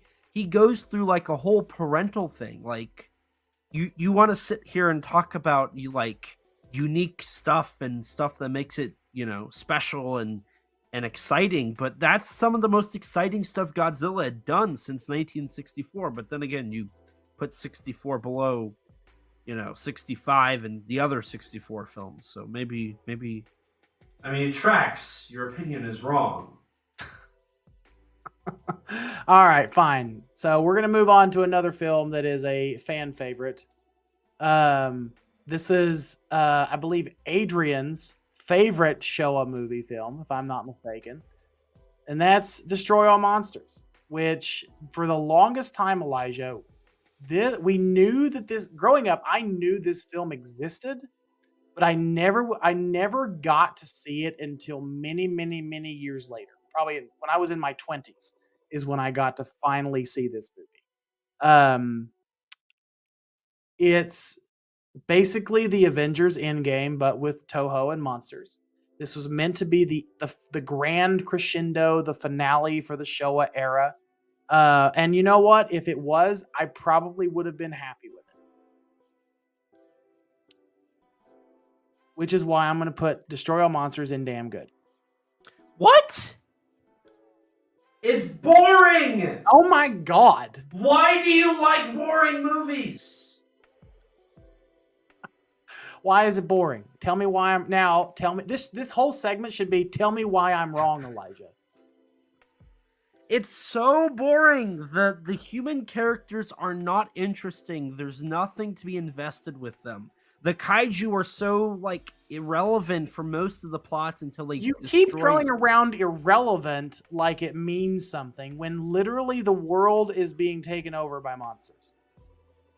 goes through like a whole parental thing. Like, you want to sit here and talk about unique stuff and stuff that makes it, special and exciting, but that's some of the most exciting stuff Godzilla had done since 1964. But then again, you put 64 below, 65 and the other 64 films. So maybe, I mean, it tracks. Your opinion is wrong. All right, fine. So we're going to move on to another film that is a fan favorite. This is, I believe, Adrian's favorite Showa movie film, if I'm not mistaken. And that's Destroy All Monsters, which for the longest time, Elijah, we knew that growing up, I knew this film existed, but I never got to see it until many, many, many years later. Probably when I was in my 20s is when I got to finally see this movie. It's basically the Avengers Endgame, but with Toho and monsters. This was meant to be the grand crescendo, the finale for the Showa era. And you know what? If it was, I probably would have been happy with it. Which is why I'm going to put Destroy All Monsters in damn good. What? It's boring! Oh my god. Why do you like boring movies? Why is it boring? Tell me why tell me this whole segment should be tell me why I'm wrong, Elijah. It's so boring. The human characters are not interesting. There's nothing to be invested with them. The kaiju are so like irrelevant for most of the plots until they You destroy keep throwing around irrelevant like it means something when literally the world is being taken over by monsters.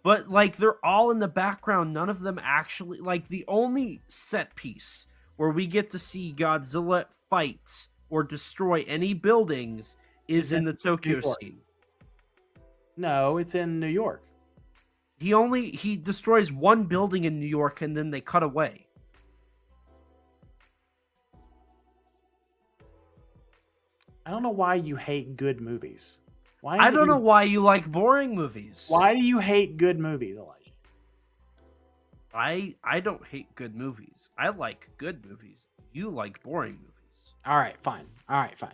But like they're all in the background. None of them actually like the only set piece where we get to see Godzilla fight or destroy any buildings is in the Tokyo scene. No, it's in New York. He destroys one building in New York and then they cut away. I don't know why you hate good movies. Why? I don't know why you like boring movies. Why do you hate good movies, Elijah? I don't hate good movies. I like good movies. You like boring movies. All right, fine. All right, fine.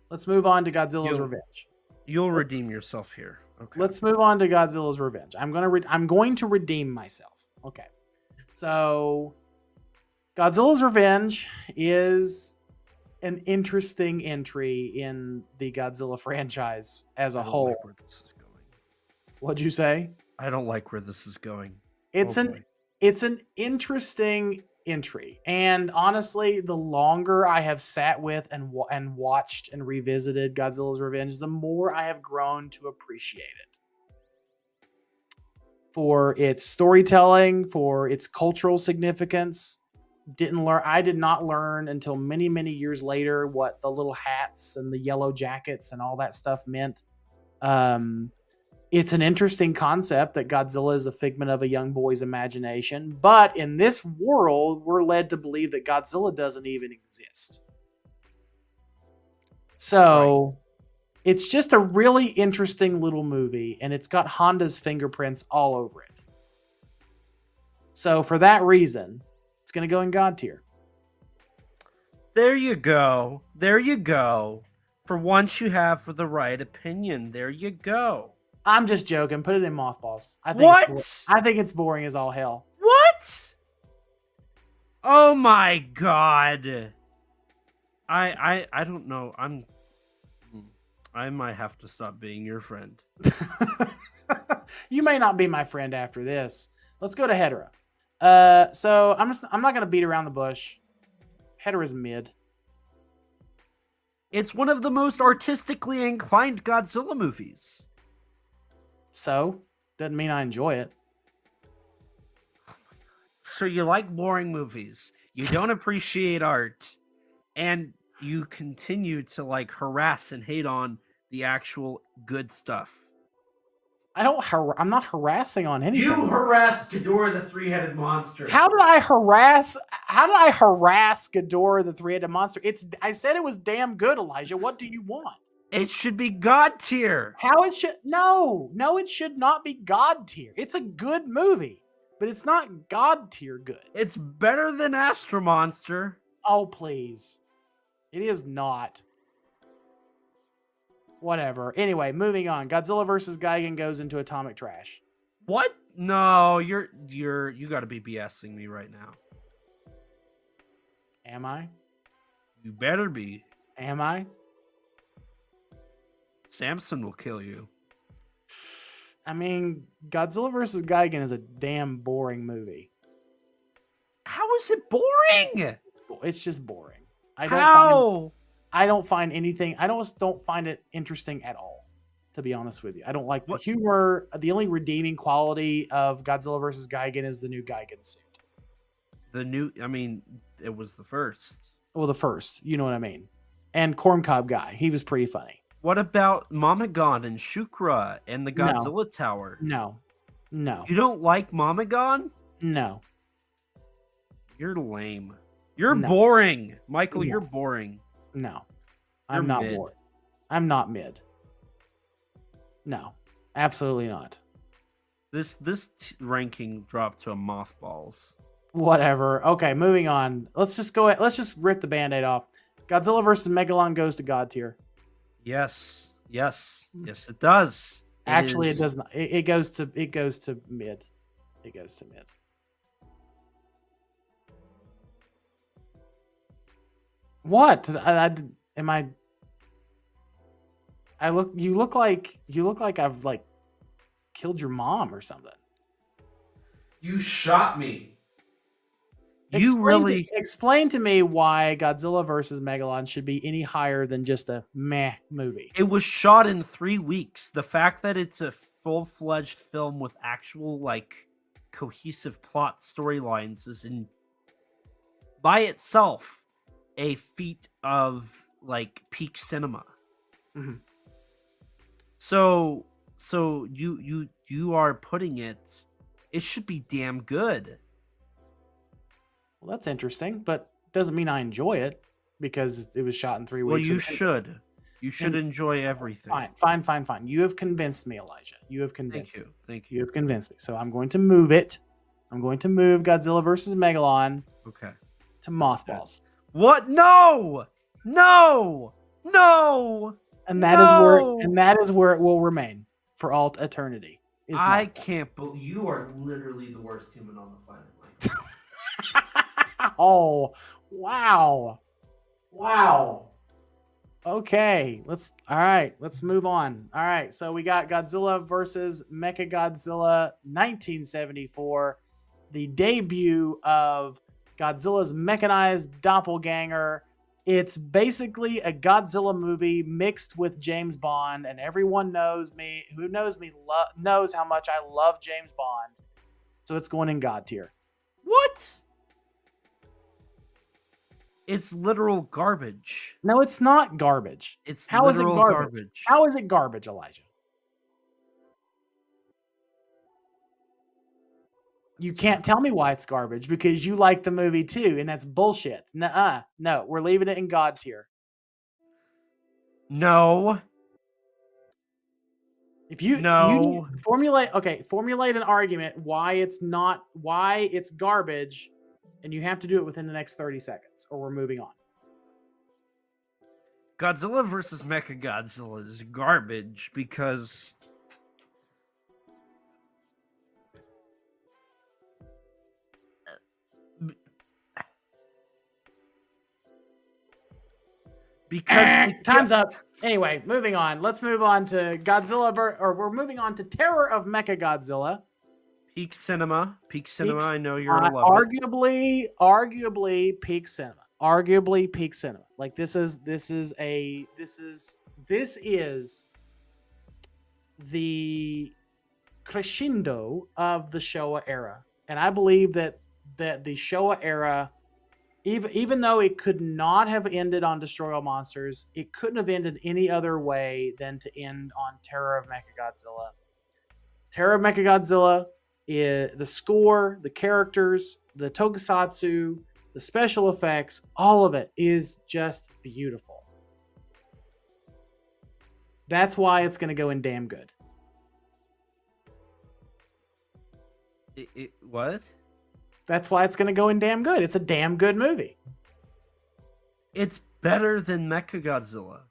Let's move on to Godzilla's Revenge. You'll redeem yourself here. Okay. Let's move on to Godzilla's Revenge. I'm going to redeem myself. Okay. So Godzilla's Revenge is an interesting entry in the Godzilla franchise as a whole. Like where this is going. What'd you say? I don't like where this is going. It's an interesting entry, and honestly, the longer I have sat with and watched and revisited Godzilla's Revenge, the more I have grown to appreciate it for its storytelling, for its cultural significance. I did not learn until many, many years later what the little hats and the yellow jackets and all that stuff meant. It's an interesting concept that Godzilla is a figment of a young boy's imagination, but in this world, we're led to believe that Godzilla doesn't even exist. So it's just a really interesting little movie, and it's got Honda's fingerprints all over it. So for that reason, it's going to go in God tier. There you go. There you go. For once you have the right opinion. There you go. I'm just joking. Put it in mothballs. I think it's boring as all hell. What? Oh my god. I don't know. I might have to stop being your friend. You may not be my friend after this. Let's go to Hedorah. So I'm not gonna beat around the bush. Hedorah's mid. It's one of the most artistically inclined Godzilla movies. So, doesn't mean I enjoy it. So you like boring movies. You don't appreciate art. And you continue to like harass and hate on the actual good stuff. I'm not harassing on anything. You harassed Ghidorah the three-headed monster. How did I harass Ghidorah the three-headed monster? I said it was damn good, Elijah. What do you want? It should be God tier. No, it should not be God tier. It's a good movie, but it's not God tier good. It's better than Astro Monster. Oh, please. It is not. Whatever. Anyway, moving on. Godzilla vs. Gigan goes into atomic trash. What? No, you got to be BSing me right now. Am I? You better be. Am I? Samson will kill you. I mean, Godzilla vs. Gigan is a damn boring movie. How is it boring? It's just boring. I don't find anything. I don't find it interesting at all, to be honest with you. I don't like the humor. The only redeeming quality of Godzilla vs. Gigan is the new Gigan suit. It was the first. Well, the first. You know what I mean. And Corncob Guy. He was pretty funny. What about Mamagon and Shukra and the Godzilla Tower? No. You don't like Mamagon? No. You're lame. You're boring. Michael, you're boring. No. I'm not bored. I'm not mid. No. Absolutely not. This ranking dropped to a mothballs. Whatever. Okay, moving on. Let's just rip the Band-Aid off. Godzilla vs. Megalon goes to God tier. Yes, it does. Actually, it does not. It goes to mid. It goes to mid. What? You look like I've like killed your mom or something. You shot me. Explain to me why Godzilla versus Megalon should be any higher than just a meh movie. It was shot in 3 weeks. The fact that it's a full-fledged film with actual like cohesive plot storylines is in by itself a feat of like peak cinema. Mm-hmm. So you are putting it should be damn good. Well, that's interesting, but doesn't mean I enjoy it because it was shot in 3 weeks. Well, you should. You should enjoy everything. Fine. You have convinced me, Elijah. You have convinced me. Thank you. You have convinced me. So I'm going to move it. I'm going to move Godzilla versus Megalon. Okay. To mothballs. What? No! And that is where it will remain for all eternity. I can't believe you are literally the worst human on the planet, Mike. Oh, wow. Okay, let's move on. All right, so we got Godzilla versus Mechagodzilla 1974, the debut of Godzilla's mechanized doppelganger. It's basically a Godzilla movie mixed with James Bond, and everyone who knows me knows how much I love James Bond. So it's going in God tier. What? It's literal garbage. No, it's not garbage. How is it garbage? How is it garbage, Elijah? You can't tell me why it's garbage because you like the movie too, and that's bullshit. Nuh-uh. No, we're leaving it in God tier. No. If you formulate an argument why it's garbage, and you have to do it within the next 30 seconds, or we're moving on. Godzilla versus Mechagodzilla is garbage because time's up. Anyway, moving on. Let's move on to Godzilla, we're moving on to Terror of Mechagodzilla. Peak cinema. I know you're gonna love it. Arguably peak cinema. Like this is the crescendo of the Showa era, and I believe that the Showa era, even though it could not have ended on Destroy All Monsters, it couldn't have ended any other way than to end on Terror of Mechagodzilla. Terror of Mechagodzilla. The score, the characters, the tokusatsu, the special effects, all of it is just beautiful. That's why it's going to go in damn good. What? That's why it's going to go in damn good. It's a damn good movie. It's better than Mechagodzilla.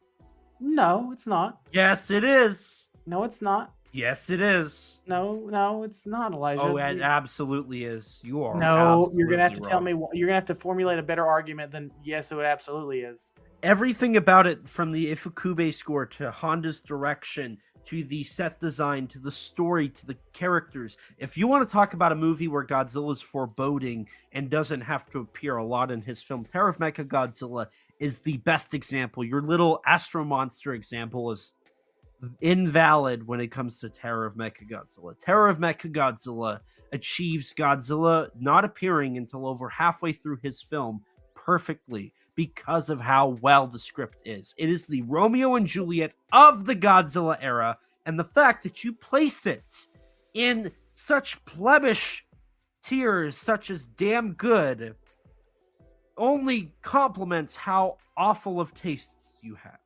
No, it's not. Yes, it is. No, it's not. Yes, it is. No, it's not, Elijah. Oh, it absolutely is. You are. No, you're gonna have to tell me. You're gonna have to formulate a better argument than yes, it absolutely is. Everything about it, from the Ifukube score to Honda's direction to the set design to the story to the characters. If you want to talk about a movie where Godzilla's foreboding and doesn't have to appear a lot in his film, Terror of Mechagodzilla is the best example. Your little Astro Monster example is invalid when it comes to Terror of Mechagodzilla. Terror of Mechagodzilla achieves Godzilla not appearing until over halfway through his film perfectly because of how well the script is. It is the Romeo and Juliet of the Godzilla era, and the fact that you place it in such plebish tiers such as damn good only complements how awful of tastes you have.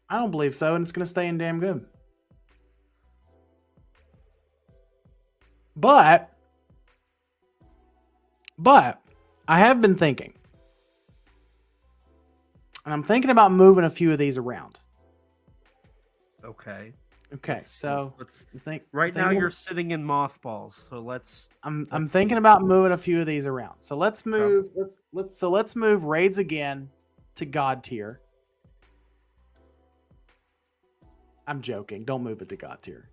I don't believe so, and it's going to stay in damn good. But I have been thinking, and I'm thinking about moving a few of these around. Okay. So let's think. Right now, you're sitting in mothballs, so let's. I'm thinking about moving a few of these around. So let's move. Let's move Raids again to God tier. I'm joking. Don't move it to God tier.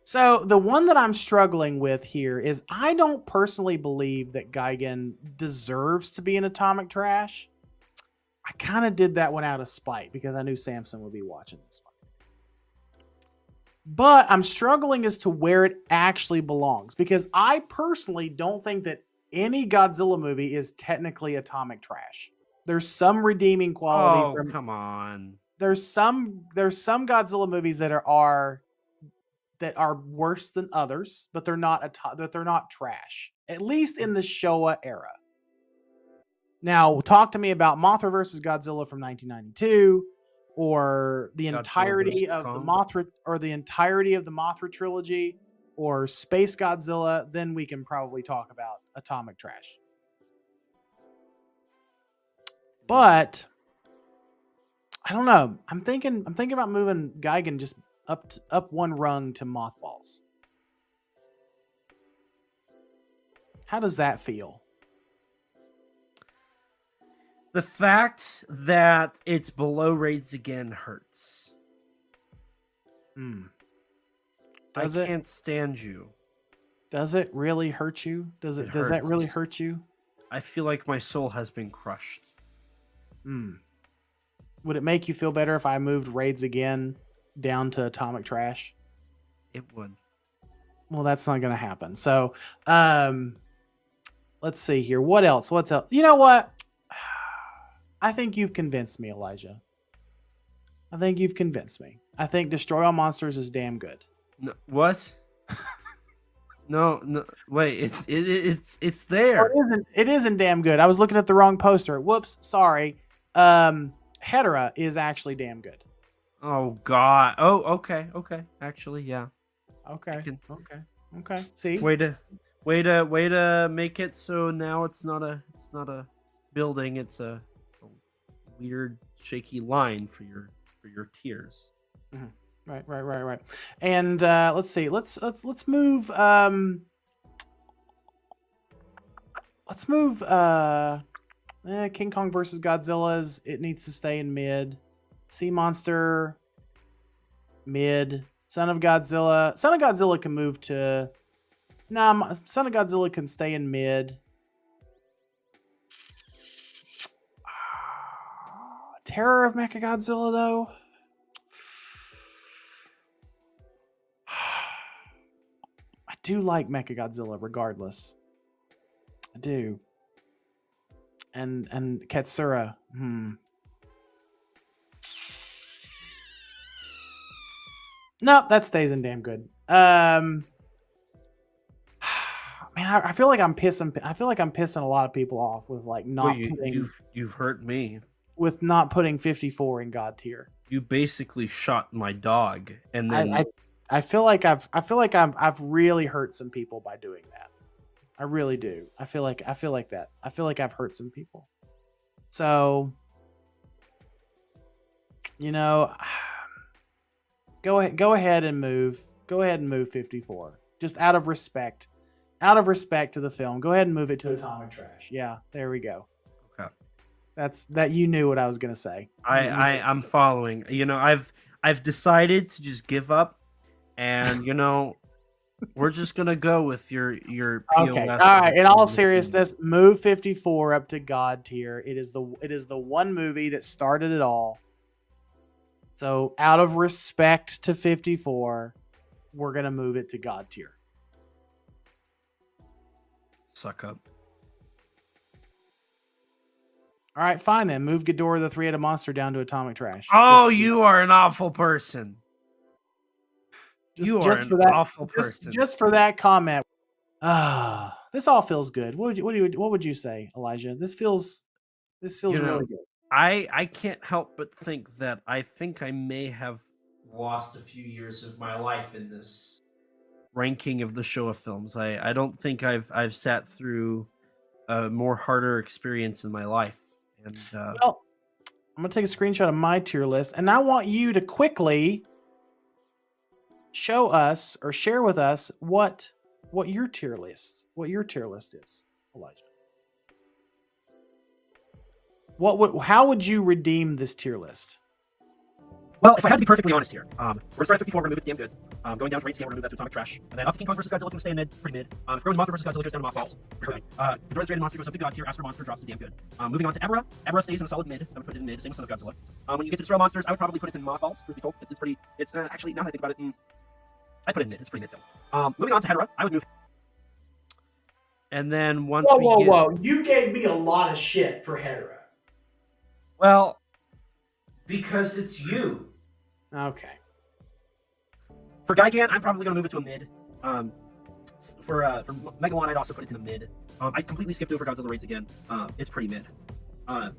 So the one that I'm struggling with here is I don't personally believe that Gigan deserves to be in atomic trash. I kind of did that one out of spite because I knew Samson would be watching this one. But I'm struggling as to where it actually belongs because I personally don't think that any Godzilla movie is technically atomic trash. There's some redeeming quality. Oh, come on. There's some Godzilla movies that are worse than others, but they're not trash. At least in the Showa era. Now, talk to me about Mothra versus Godzilla from 1992, or the entirety of the Mothra, or the entirety of the Mothra trilogy, or Space Godzilla. Then we can probably talk about atomic trash. But I don't know. I'm thinking about moving Gigan just up one rung to mothballs. How does that feel? The fact that it's below Raids Again hurts. I can't stand you. Does it really hurt you? Does that really hurt you? I feel like my soul has been crushed. Would it make you feel better if I moved Raids Again down to atomic trash? It would. Well, that's not going to happen. So, let's see here. What else? What's else? You know what? I think you've convinced me, Elijah. I think you've convinced me. I think Destroy All Monsters is damn good. No, what? No, wait. It's there. Oh, it isn't damn good. I was looking at the wrong poster. Whoops, sorry. Hedera is actually damn good. Oh God. Oh, okay. Actually, yeah. Okay. See, way to make it so now it's not a building. It's a weird shaky line for your tiers. Mm-hmm. Right. And let's see. Let's move. Let's move. King Kong versus Godzilla's. It needs to stay in mid. Sea Monster, mid. Son of Godzilla can move to. Son of Godzilla can stay in mid. Terror of Mechagodzilla, though. I do like Mechagodzilla regardless. I do. And Katsura. Nope, that stays in damn good. Man, I feel like I'm pissing. I feel like I'm pissing a lot of people off with like not putting. You've hurt me with not putting 54 in God tier. You basically shot my dog, and then I feel like I've really hurt some people by doing that. I really do. I feel like that. I feel like I've hurt some people. So, go ahead and move 54. Just out of respect to the film. Go ahead and move it to atomic trash. Yeah, there we go. Okay. That you knew what I was gonna say. I'm following. I've decided to just give up, and we're just gonna go with your POS. Okay. All right. In all seriousness, move 54 up to God tier. It is the one movie that started it all. So out of respect to 54, we're gonna move it to God tier. Suck up. All right, fine then. Move Ghidorah the three-headed monster down to atomic trash. Oh, you are an awful person. You are an awful person. Just for that comment. This all feels good. What would you say, Elijah? This feels really good. I can't help but think that I think I may have lost a few years of my life in this ranking of the Showa films. I don't think I've sat through a more harder experience in my life. And well, I'm gonna take a screenshot of my tier list, and I want you to quickly show us or share with us what your tier list is, Elijah. How would you redeem this tier list? Well, if I had to be perfectly honest here, we're gonna start at 54. We're gonna move it to damn good. Going down to rate scale, we're gonna move that to atomic trash. And then up to King Kong versus Godzilla, it's gonna stay in mid, pretty mid. If we're going to Mothra versus Godzilla, goes down to mothballs. Pretty good. The rated monster goes up to God tier. Astro monster drops to damn good. Moving on to Ebra. Ebra stays in a solid mid. I would put it in mid. Same with Son of Godzilla. When you get to Destroy monsters, I would probably put it in mothballs. Truth be told, it's pretty. It's actually now that I think about it, I put it in mid. It's pretty mid though. Moving on to Hedorah, I would move. And then once Whoa! You gave me a lot of shit for Hedorah. Well, because it's you. Okay. For Gigan, I'm probably gonna move it to a mid. For Megalon, I'd also put it in a mid. I completely skipped over Godzilla Raids again. It's pretty mid. And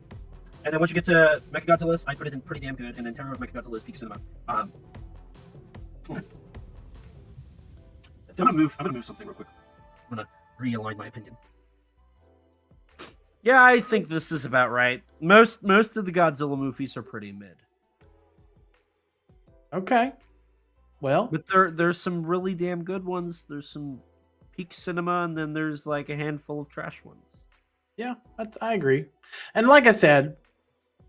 then once you get to Mechagodzilla, I put it in pretty damn good. And then Terror of Mechagodzilla is peak cinema. I'm gonna move something real quick. I'm gonna realign my opinion. Yeah, I think this is about right. Most of the Godzilla movies are pretty mid. Okay. Well, but there's some really damn good ones. There's some peak cinema, and then there's like a handful of trash ones. Yeah, I agree. And like I said,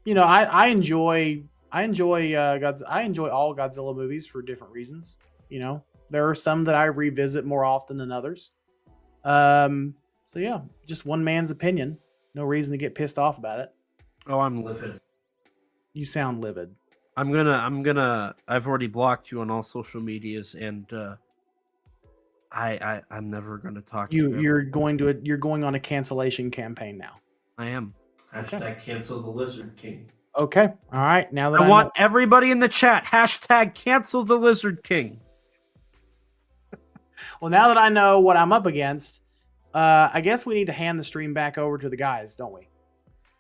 I enjoy all Godzilla movies for different reasons. There are some that I revisit more often than others. So yeah, just one man's opinion. No reason to get pissed off about it. Oh, I'm livid. You sound livid. I'm gonna. I've already blocked you on all social medias, and I'm never gonna talk to you. You're going on a cancellation campaign now. I am. Hashtag cancel the Lizard King. Okay. All right. Now that I want everybody in the chat. Hashtag cancel the Lizard King. Well, now that I know what I'm up against, I guess we need to hand the stream back over to the guys, don't we?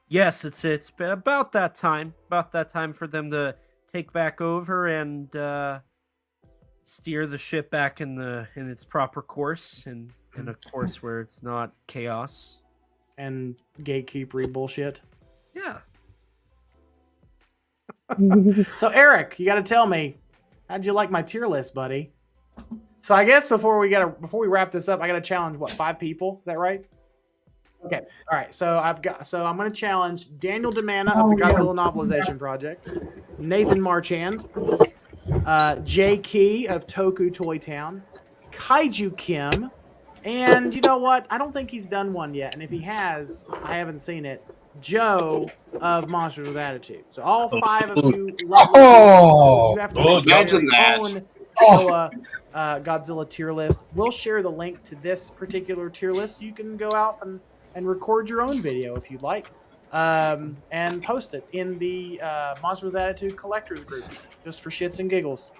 Yes, it's been about that time for them to take back over and steer the ship back in its proper course, and in a course where it's not chaos and gatekeepery bullshit. Yeah. So Eric, you got to tell me, how'd you like my tier list, buddy? So I guess before we wrap this up, I got to challenge 5 people. Is that right? Okay. All right. So I'm going to challenge Daniel DeManna of the Godzilla Novelization Project, Nathan Marchand, Jay Key of Toku Toy Town, Kaiju Kim, and you know what? I don't think he's done one yet. And if he has, I haven't seen it. Joe of Monsters with Attitude. So all 5 of you, you have to make your own Godzilla tier list. We'll share the link to this particular tier list. You can go out and record your own video if you'd like, and post it in the Monsters with Attitude collectors group, just for shits and giggles.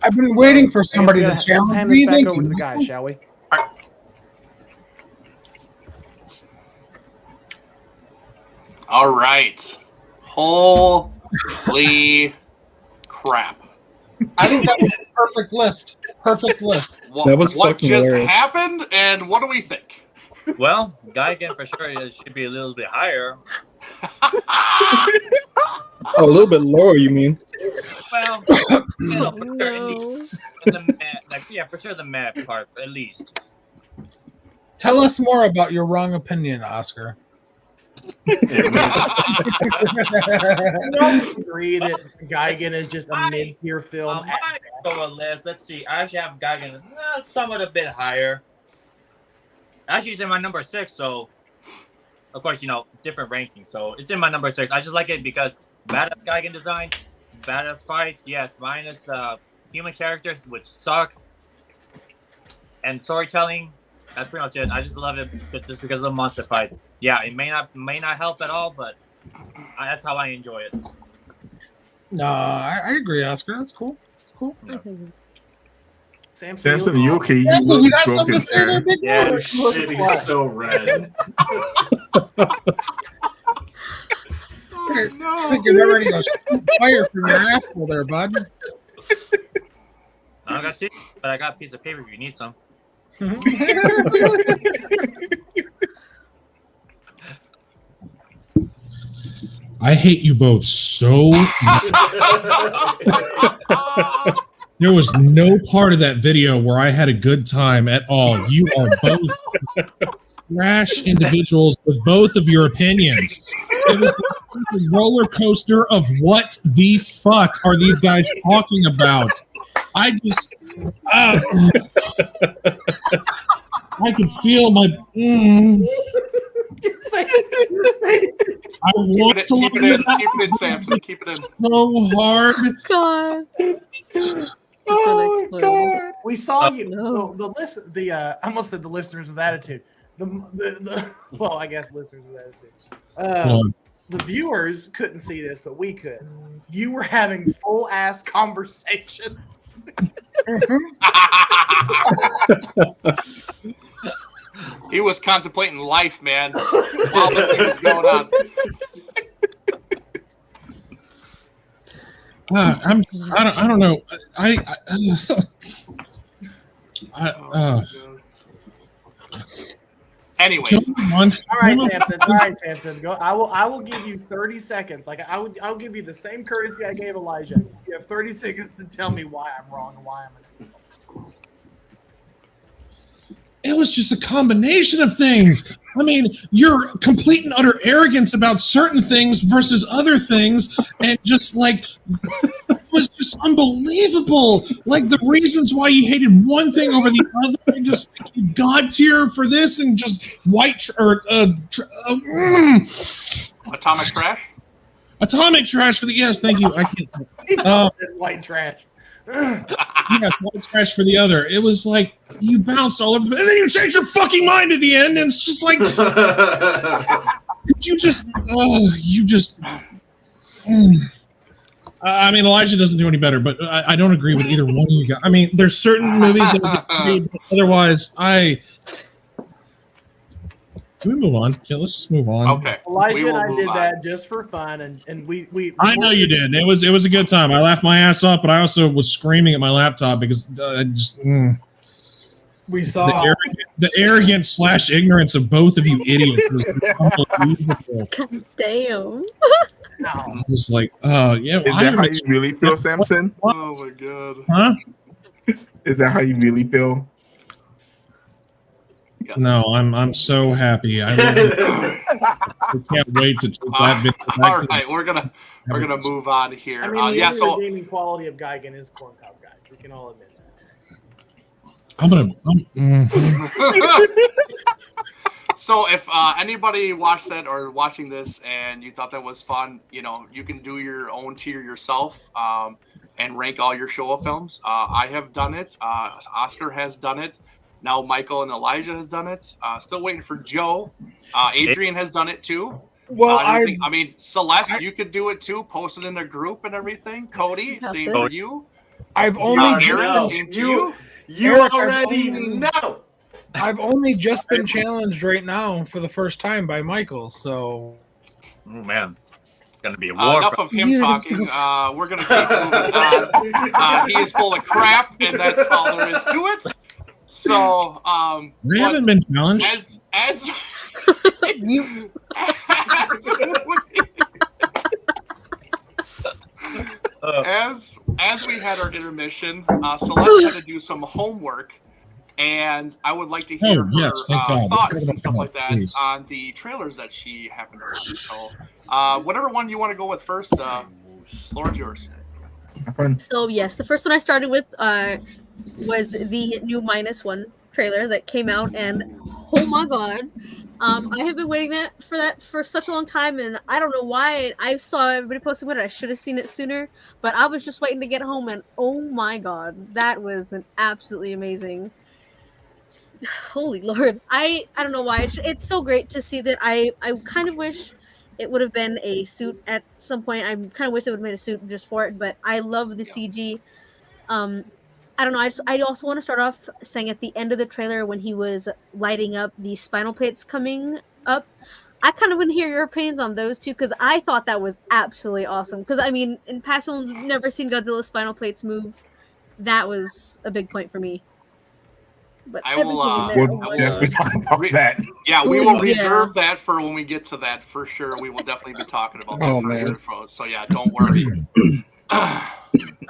I've been waiting for somebody to challenge me. Let's hand this back over to the guys, shall we? All right. Holy crap. I think that was a perfect list. Perfect list. What just happened, and what do we think? Well, Gigan for sure should be a little bit higher. A little bit lower, you mean? Well, in the for sure the map part, at least. Tell us more about your wrong opinion, Oscar. I don't agree that Gigan is just a mid-tier film. Go a list. Let's see. I actually have Gigan somewhat a bit higher. Actually, it's in my number 6, so of course, different rankings. So it's in my number 6. I just like it because badass Gigan design, badass fights, yes, minus the human characters, which suck, and storytelling. That's pretty much it. I just love it just because of the monster fights. Yeah, it may not help at all, but that's how I enjoy it. No, I agree, Oscar. That's cool. It's cool. No. Samson, you okay? You Samson, you got something broken, to say there, big Yeah, boy? your shit is so red. I think you're ready to shoot fire from your asshole there, bud. I don't got teeth, but I got a piece of paper if you need some. I hate you both so much. There was no part of that video where I had a good time at all. You are both trash individuals with both of your opinions. It was a roller coaster of what the fuck are these guys talking about? I just, I could feel my. I want to keep it in, Samson. Keep it in. So hard. God. Oh God! We saw you. I almost said the listeners with attitude. Well, I guess listeners with attitude. The viewers couldn't see this, but we could. You were having full ass conversations. He was contemplating life, man, while this thing was going on. I don't know. Anyways, all right, Samson. Go. I will give you 30 seconds. Like I'll give you the same courtesy I gave Elijah. You have 30 seconds to tell me why I'm wrong and why I'm. It was just a combination of things. I mean, your complete and utter arrogance about certain things versus other things, and just like it was just unbelievable. Like the reasons why you hated one thing over the other, and just God tier for this, and just atomic trash. Atomic trash for the yes. Thank you. I can't. White trash. Yeah, white trash for the other. It was like you bounced all over and then you changed your fucking mind at the end, and it's just like I mean, Elijah doesn't do any better, but I don't agree with either one of you guys. I mean, there's certain movies that made, but otherwise can we move on? Yeah, let's just move on. Okay. Elijah and I did that just for fun, and we I know you did. It was a good time. I laughed my ass off, but I also was screaming at my laptop because I just we saw the arrogance / ignorance of both of you idiots was unbelievable. God damn. I was like, oh yeah. Is that how you really feel, Samson? Oh my God. Huh? Is that how you really feel? Yes. No, I'm so happy. I can't wait to take that video back. All right, we're gonna move on here. I mean, yeah. So redeeming quality of Gigan is corncob guy. We can all admit that. So if anybody watched that or watching this and you thought that was fun, you can do your own tier yourself and rank all your Showa films. I have done it. Oscar has done it. Now Michael and Elijah has done it. Still waiting for Joe. Adrian has done it too. Well, I mean, Celeste, you could do it too. Post it in a group and everything. Cody, same for you. I've only you already know. I've only just been challenged right now for the first time by Michael. So, oh man, it's gonna be a war. Enough of him talking. We're gonna keep moving on. He is full of crap, and that's all there is to it. So, we haven't been challenged. As we had our intermission, Celeste had to do some homework, and I would like to hear her thoughts and stuff like that on the trailers that she happened to see. So, whatever one you want to go with first, Floor's yours. So yes, the first one I started with was the new -1 trailer that came out, and oh my God, I have been waiting for that for such a long time, and I don't know why. I saw everybody posting about it. I should have seen it sooner, but I was just waiting to get home, and oh my God, that was an absolutely amazing. Holy Lord, I don't know why. It's so great to see that. I kind of wish it would have been a suit at some point. I kind of wish they would have made a suit just for it, but I love the CG. I don't know. I also want to start off saying at the end of the trailer when he was lighting up the spinal plates coming up, I kind of want to hear your opinions on those two, because I thought that was absolutely awesome. Because I mean, in past films, I've never seen Godzilla's spinal plates move. That was a big point for me. But we'll definitely talk about that. Yeah, we will reserve that for when we get to that for sure. We will definitely be talking about that for sure. So yeah, don't worry.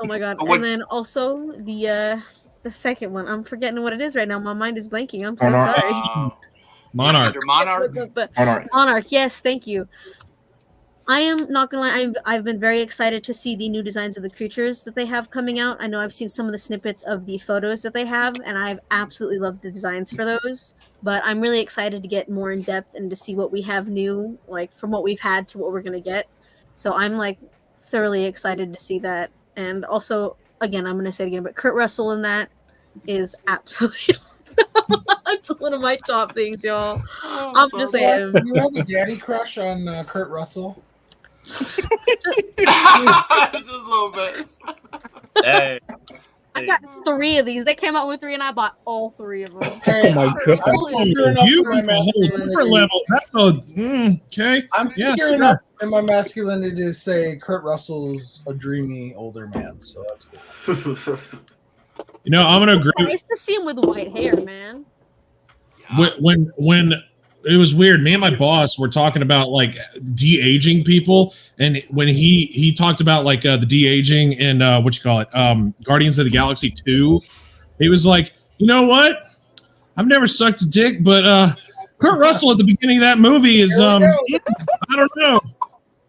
Oh my god! What- And then also the second one. I'm forgetting what it is right now. My mind is blanking. I'm so Monarch. sorry. Monarch. Either Monarch. Monarch. Monarch. Yes, thank you. I am not gonna lie. I've been very excited to see the new designs of the creatures that they have coming out. I know I've seen some of the snippets of the photos that they have, and I've absolutely loved the designs for those. But I'm really excited to get more in depth and to see what we have new, like from what we've had to what we're gonna get. So I'm like thoroughly excited to see that. And also, again, I'm gonna say it again, but Kurt Russell in that is absolutely. That's one of my top things, y'all. I'm just saying. You have a daddy crush on Kurt Russell? Just a little bit. Hey. I got 3 of these. They came out with 3, and I bought all 3 of them. Hey, my God. You are a whole different level. That's okay. I'm Yeah, secure enough in my masculinity to say Kurt Russell's a dreamy older man, so that's cool. You know, I'm gonna agree. Nice to see him with white hair, man. When it was weird, me and my boss were talking about like de-aging people, and when he talked about like the de-aging in Guardians of the Galaxy 2, he was like, you know what? I've never sucked a dick, but Kurt Russell at the beginning of that movie is I don't know.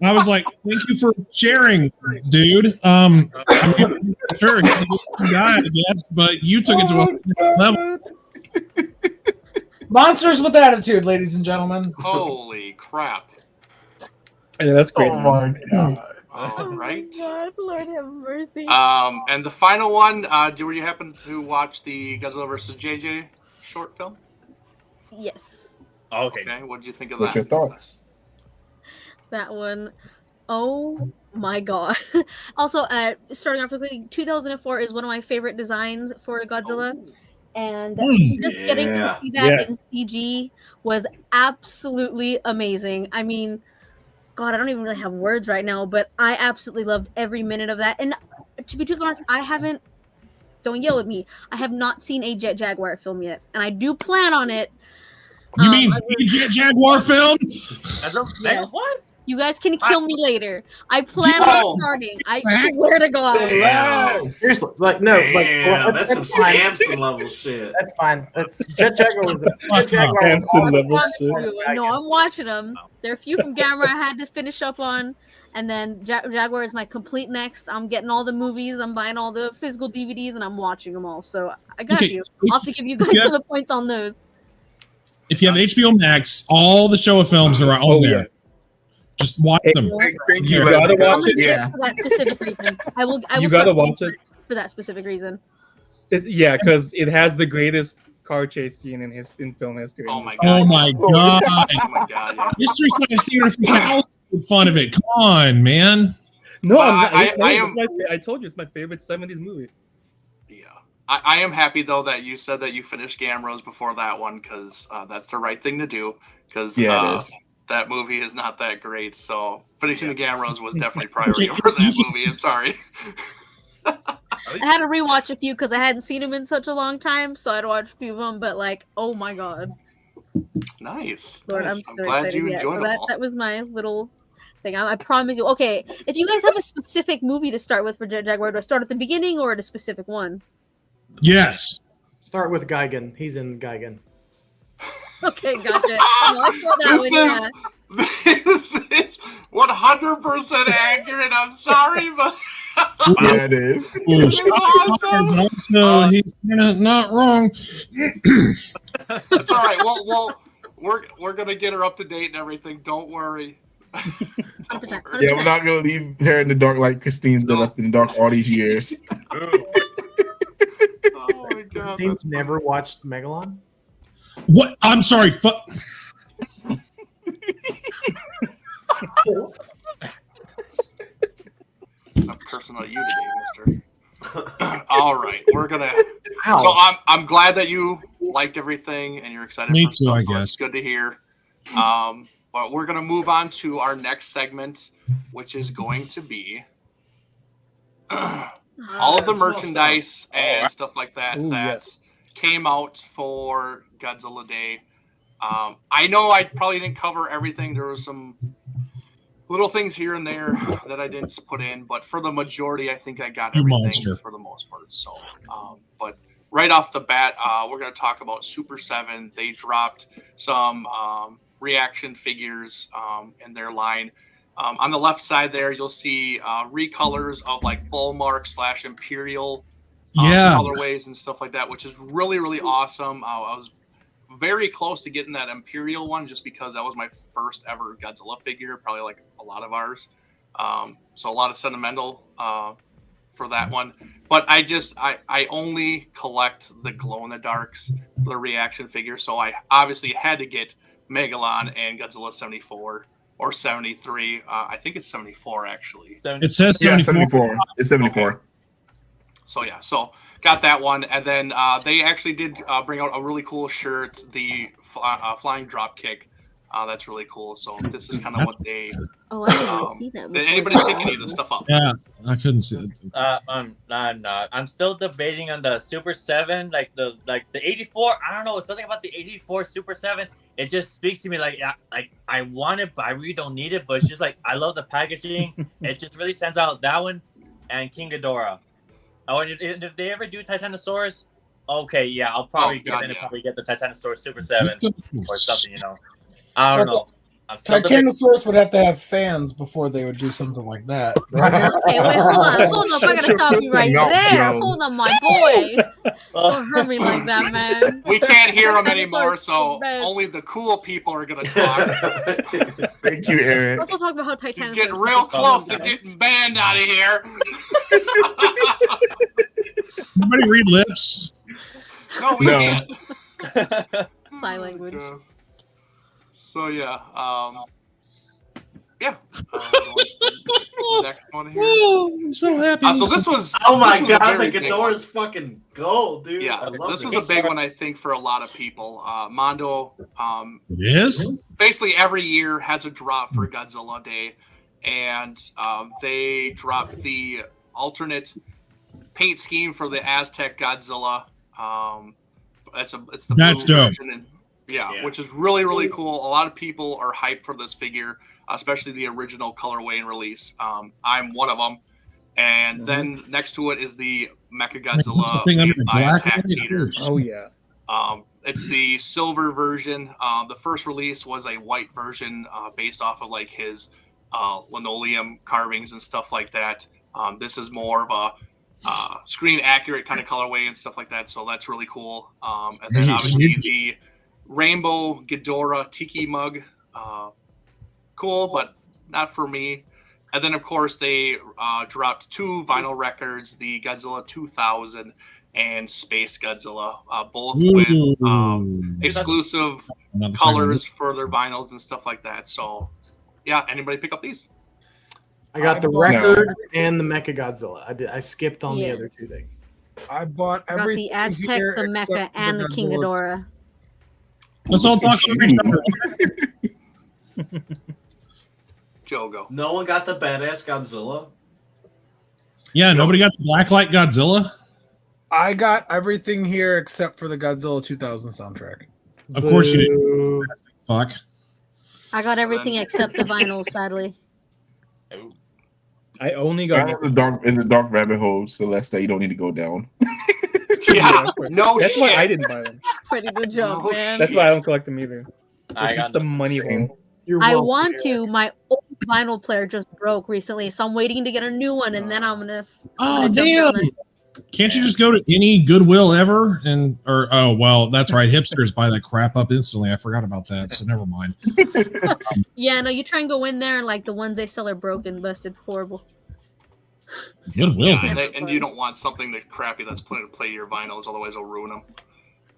I was like, thank you for sharing, dude. I mean, sure, he's a good guy, I guess, but you took it to a whole different level. Monsters with attitude, ladies and gentlemen. Holy crap! Yeah, that's great. Oh my god! All right. God, Lord have mercy. And the final one. Do you happen to watch the Godzilla vs. JJ short film? Yes, Okay. Okay. What did you think of What's that? your thoughts? that one. Oh my god. Also, starting off quickly, 2004 is one of my favorite designs for Godzilla. And just getting to see that in CG was absolutely amazing. I mean, God, I don't even really have words right now, but I absolutely loved every minute of that. And to be truthfully honest, don't yell at me, I have not seen a Jet Jaguar film yet, and I do plan on it. You mean the Jet Jaguar film? Yes. What? You guys can kill me later. I plan on starting. I swear to God. Seriously, like no, Damn, that's some fine. Samson level shit. That's fine. That's Jet Jaguar. Jet Jaguar. Samson level shit. No, I'm watching them. There are a few from Gamera I had to finish up on, and then Jaguar is my complete next. I'm getting all the movies. I'm buying all the physical DVDs, and I'm watching them all. So I got you. I'll have to give you guys some points on those. If you have HBO Max, all the Showa films are on there. Just watch them. Thank You you. gotta Leslie. watch it. Yeah. For that specific reason, I will. You gotta watch it. For that specific reason. Yeah, because it has the greatest car chase scene in film history. Oh my Oh god! my god! Oh my god! Yeah. Mystery Science Theater 3000 made fun of it. Come on, man. No, I'm not, I I told you it's my favorite 70s movie. Yeah. I am happy though that you said that you finished Gamros before that one, because that's the right thing to do. Because Yeah, it is. that movie is not that great. So finishing the Gamros was definitely priority over that movie. I'm sorry. I had to rewatch a few because I hadn't seen them in such a long time, so I'd watch a few of them. But like, oh my god, Nice. Lord, Nice. I'm so glad excited. you Yeah, enjoyed so them all. that was my little thing. I promise you. Okay, if you guys have a specific movie to start with for Jet Jaguar, do I start at the beginning or at a specific one? Yes. Start with Gigan. He's in Gigan. Okay, gotcha. No, I saw that one, yeah. This is 100% accurate. I'm sorry, but Yeah, it is. awesome. Also, he's not wrong. That's all right. Well, we're gonna get her up to date and everything. Don't worry. 100%. Yeah, we're not gonna leave her in the dark like Christine's been left in the dark all these years. Oh my god. Christine's never watched Megalon? What? I'm sorry. I'm cursing at you today, mister. All right, we're gonna. Ow. So I'm glad that you liked everything and you're excited. Me for too, stuff, I so guess. It's good to hear. But we're gonna move on to our next segment, which is going to be all of the merchandise and stuff like that came out for Godzilla Day. I know I probably didn't cover everything. There was some little things here and there that I didn't put in, but for the majority, I think I got You everything monster. for the most part. So, but right off the bat, we're going to talk about Super 7. They dropped some reaction figures in their line. On the left side there, you'll see recolors of like Bullmark / Imperial colorways and stuff like that, which is really, really awesome. I was very close to getting that Imperial one just because that was my first ever Godzilla figure, probably like a lot of ours. So a lot of sentimental for that one. But I only collect the glow-in-the-darks, the reaction figures. So I obviously had to get Megalon and Godzilla 74 or 73. I think it's 74 actually. It says 74. 74. It's 74. Okay. So yeah, so got that one, and then they actually did bring out a really cool shirt, the flying drop kick. That's really cool. So this is kind of what they. Oh, I didn't see that. Did anybody pick any of this stuff up? Yeah, I couldn't see it. I'm not. I'm still debating on the Super 7, like the 84. I don't know, something about the 84 Super 7. It just speaks to me like I want it, but I really don't need it. But it's just like I love the packaging. It just really stands out. That one and King Ghidorah. Oh, and if they ever do Titanosaurus, okay, yeah, I'll probably probably get the Titanosaurus Super 7 or something, I don't know. Titanosaurus would have to have fans before they would do something like that. Okay, wait, hold up. I gotta stop you right there. Hold on, my boy. Don't hurt me like that, man. We can't hear them anymore, so only the cool people are gonna talk. Thank you, Eric. Let's talk about how Titanosaurus He's getting real close to getting banned out of here. Everybody read lips. No, we can't. Sign language. So yeah, next one here. I'm so happy. So this was. Oh my this was god, a the very big Ghidorah's fucking gold, dude. Yeah, this was a big one, I think, for a lot of people. Mondo. It is? Basically, every year has a drop for Godzilla Day, and they dropped the alternate paint scheme for the Aztec Godzilla. It's the That's blue dope. version, and which is really, really cool. A lot of people are hyped for this figure, especially the original colorway and release. I'm one of them. And then next to it is the Mechagodzilla Attack Eaters. Oh yeah. It's the silver version. The first release was a white version based off of like his linoleum carvings and stuff like that. This is more of a screen accurate kind of colorway and stuff like that. So that's really cool. And then obviously the Rainbow Ghidorah Tiki mug. Cool, but not for me. And then, of course, they dropped 2 vinyl records, the Godzilla 2000 and Space Godzilla, both with exclusive colors for their vinyls and stuff like that. So, yeah, anybody pick up these? I got the record and the Mechagodzilla. I skipped on the other 2 things. I bought I got everything the Aztec, here the Mecha, except and the King Ghidorah. Let's all talk to each other. Joe, go. No one got the badass Godzilla. Yeah, nobody got the Blacklight Godzilla. I got everything here except for the Godzilla 2000 soundtrack. Of course you didn't. Fuck. I got everything except the vinyl, sadly. I only got in the dark rabbit hole, Celeste, that you don't need to go down. Yeah, no That's shit. why I didn't buy them. Pretty good job, man. That's why I don't collect them either. I It's got just a money hole. I want to. My old vinyl player just broke recently, so I'm waiting to get a new one, and then I'm gonna. Oh jump damn! on it. Can't you just go to any Goodwill ever oh well, that's right. Hipsters buy that crap up instantly. I forgot about that, so never mind. Yeah, no, you try and go in there, and like the ones they sell are broken, busted, horrible. Goodwill's And you don't want something that's crappy that's playing to play your vinyls, otherwise it'll ruin them.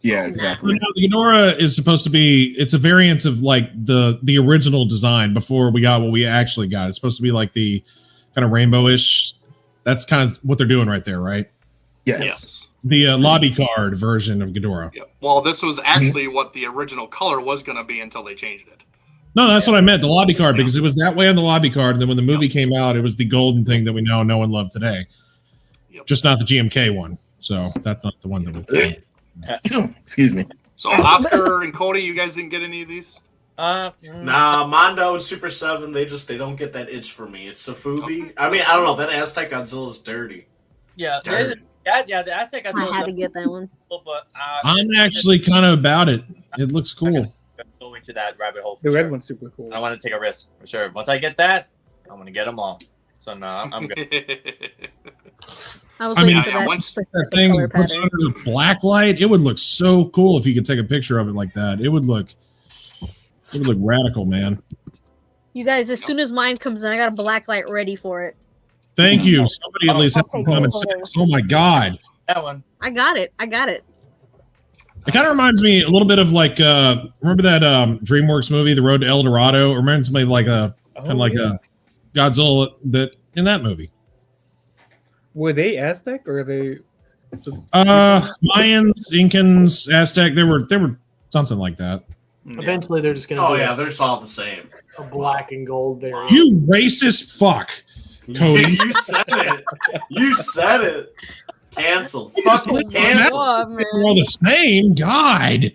Yeah, exactly. The Ghidorah is supposed to be. It's a variant of like the original design before we got what we actually got. It's supposed to be like the kind of rainbowish. That's kind of what they're doing right there, right? Yes. The lobby card version of Ghidorah. Yeah. Well, this was actually what the original color was going to be until they changed it. No, that's what I meant. The lobby card, because it was that way on the lobby card, and then when the movie came out, it was the golden thing that we now know and love today. Just not the GMK one. So that's not the one that we. Excuse me. So Oscar and Cody, you guys didn't get any of these? Nah, Mondo and Super 7, they don't get that itch for me. It's Safubi. I mean, I don't know. That Aztec Godzilla's dirty. Yeah, Dirty. yeah. The Aztec Godzilla. I had to get that one. But I'm actually kind of about it. It looks cool. Go into that rabbit hole. The red one's super cool. I want to take a risk for sure. Once I get that, I'm gonna get them all. So no, I'm good. I mean, that thing puts under the black light. It would look so cool if you could take a picture of it like that. It would look radical, man. You guys, as soon as mine comes in, I got a black light ready for it. Thank you. Somebody at least had some common sense. Oh my god. That one. I got it. It kind of reminds me a little bit of like remember that DreamWorks movie, The Road to El Dorado? It reminds me of like a a Godzilla that in that movie. Were they Aztec or are they? Mayans, Incans, Aztec. They were something like that. Eventually, they're just going to. Oh yeah, they're just all the same. A black and gold variant. You racist fuck, Cody. You said it. You said it. Cancel. Fucking cancel. They're all the same. God.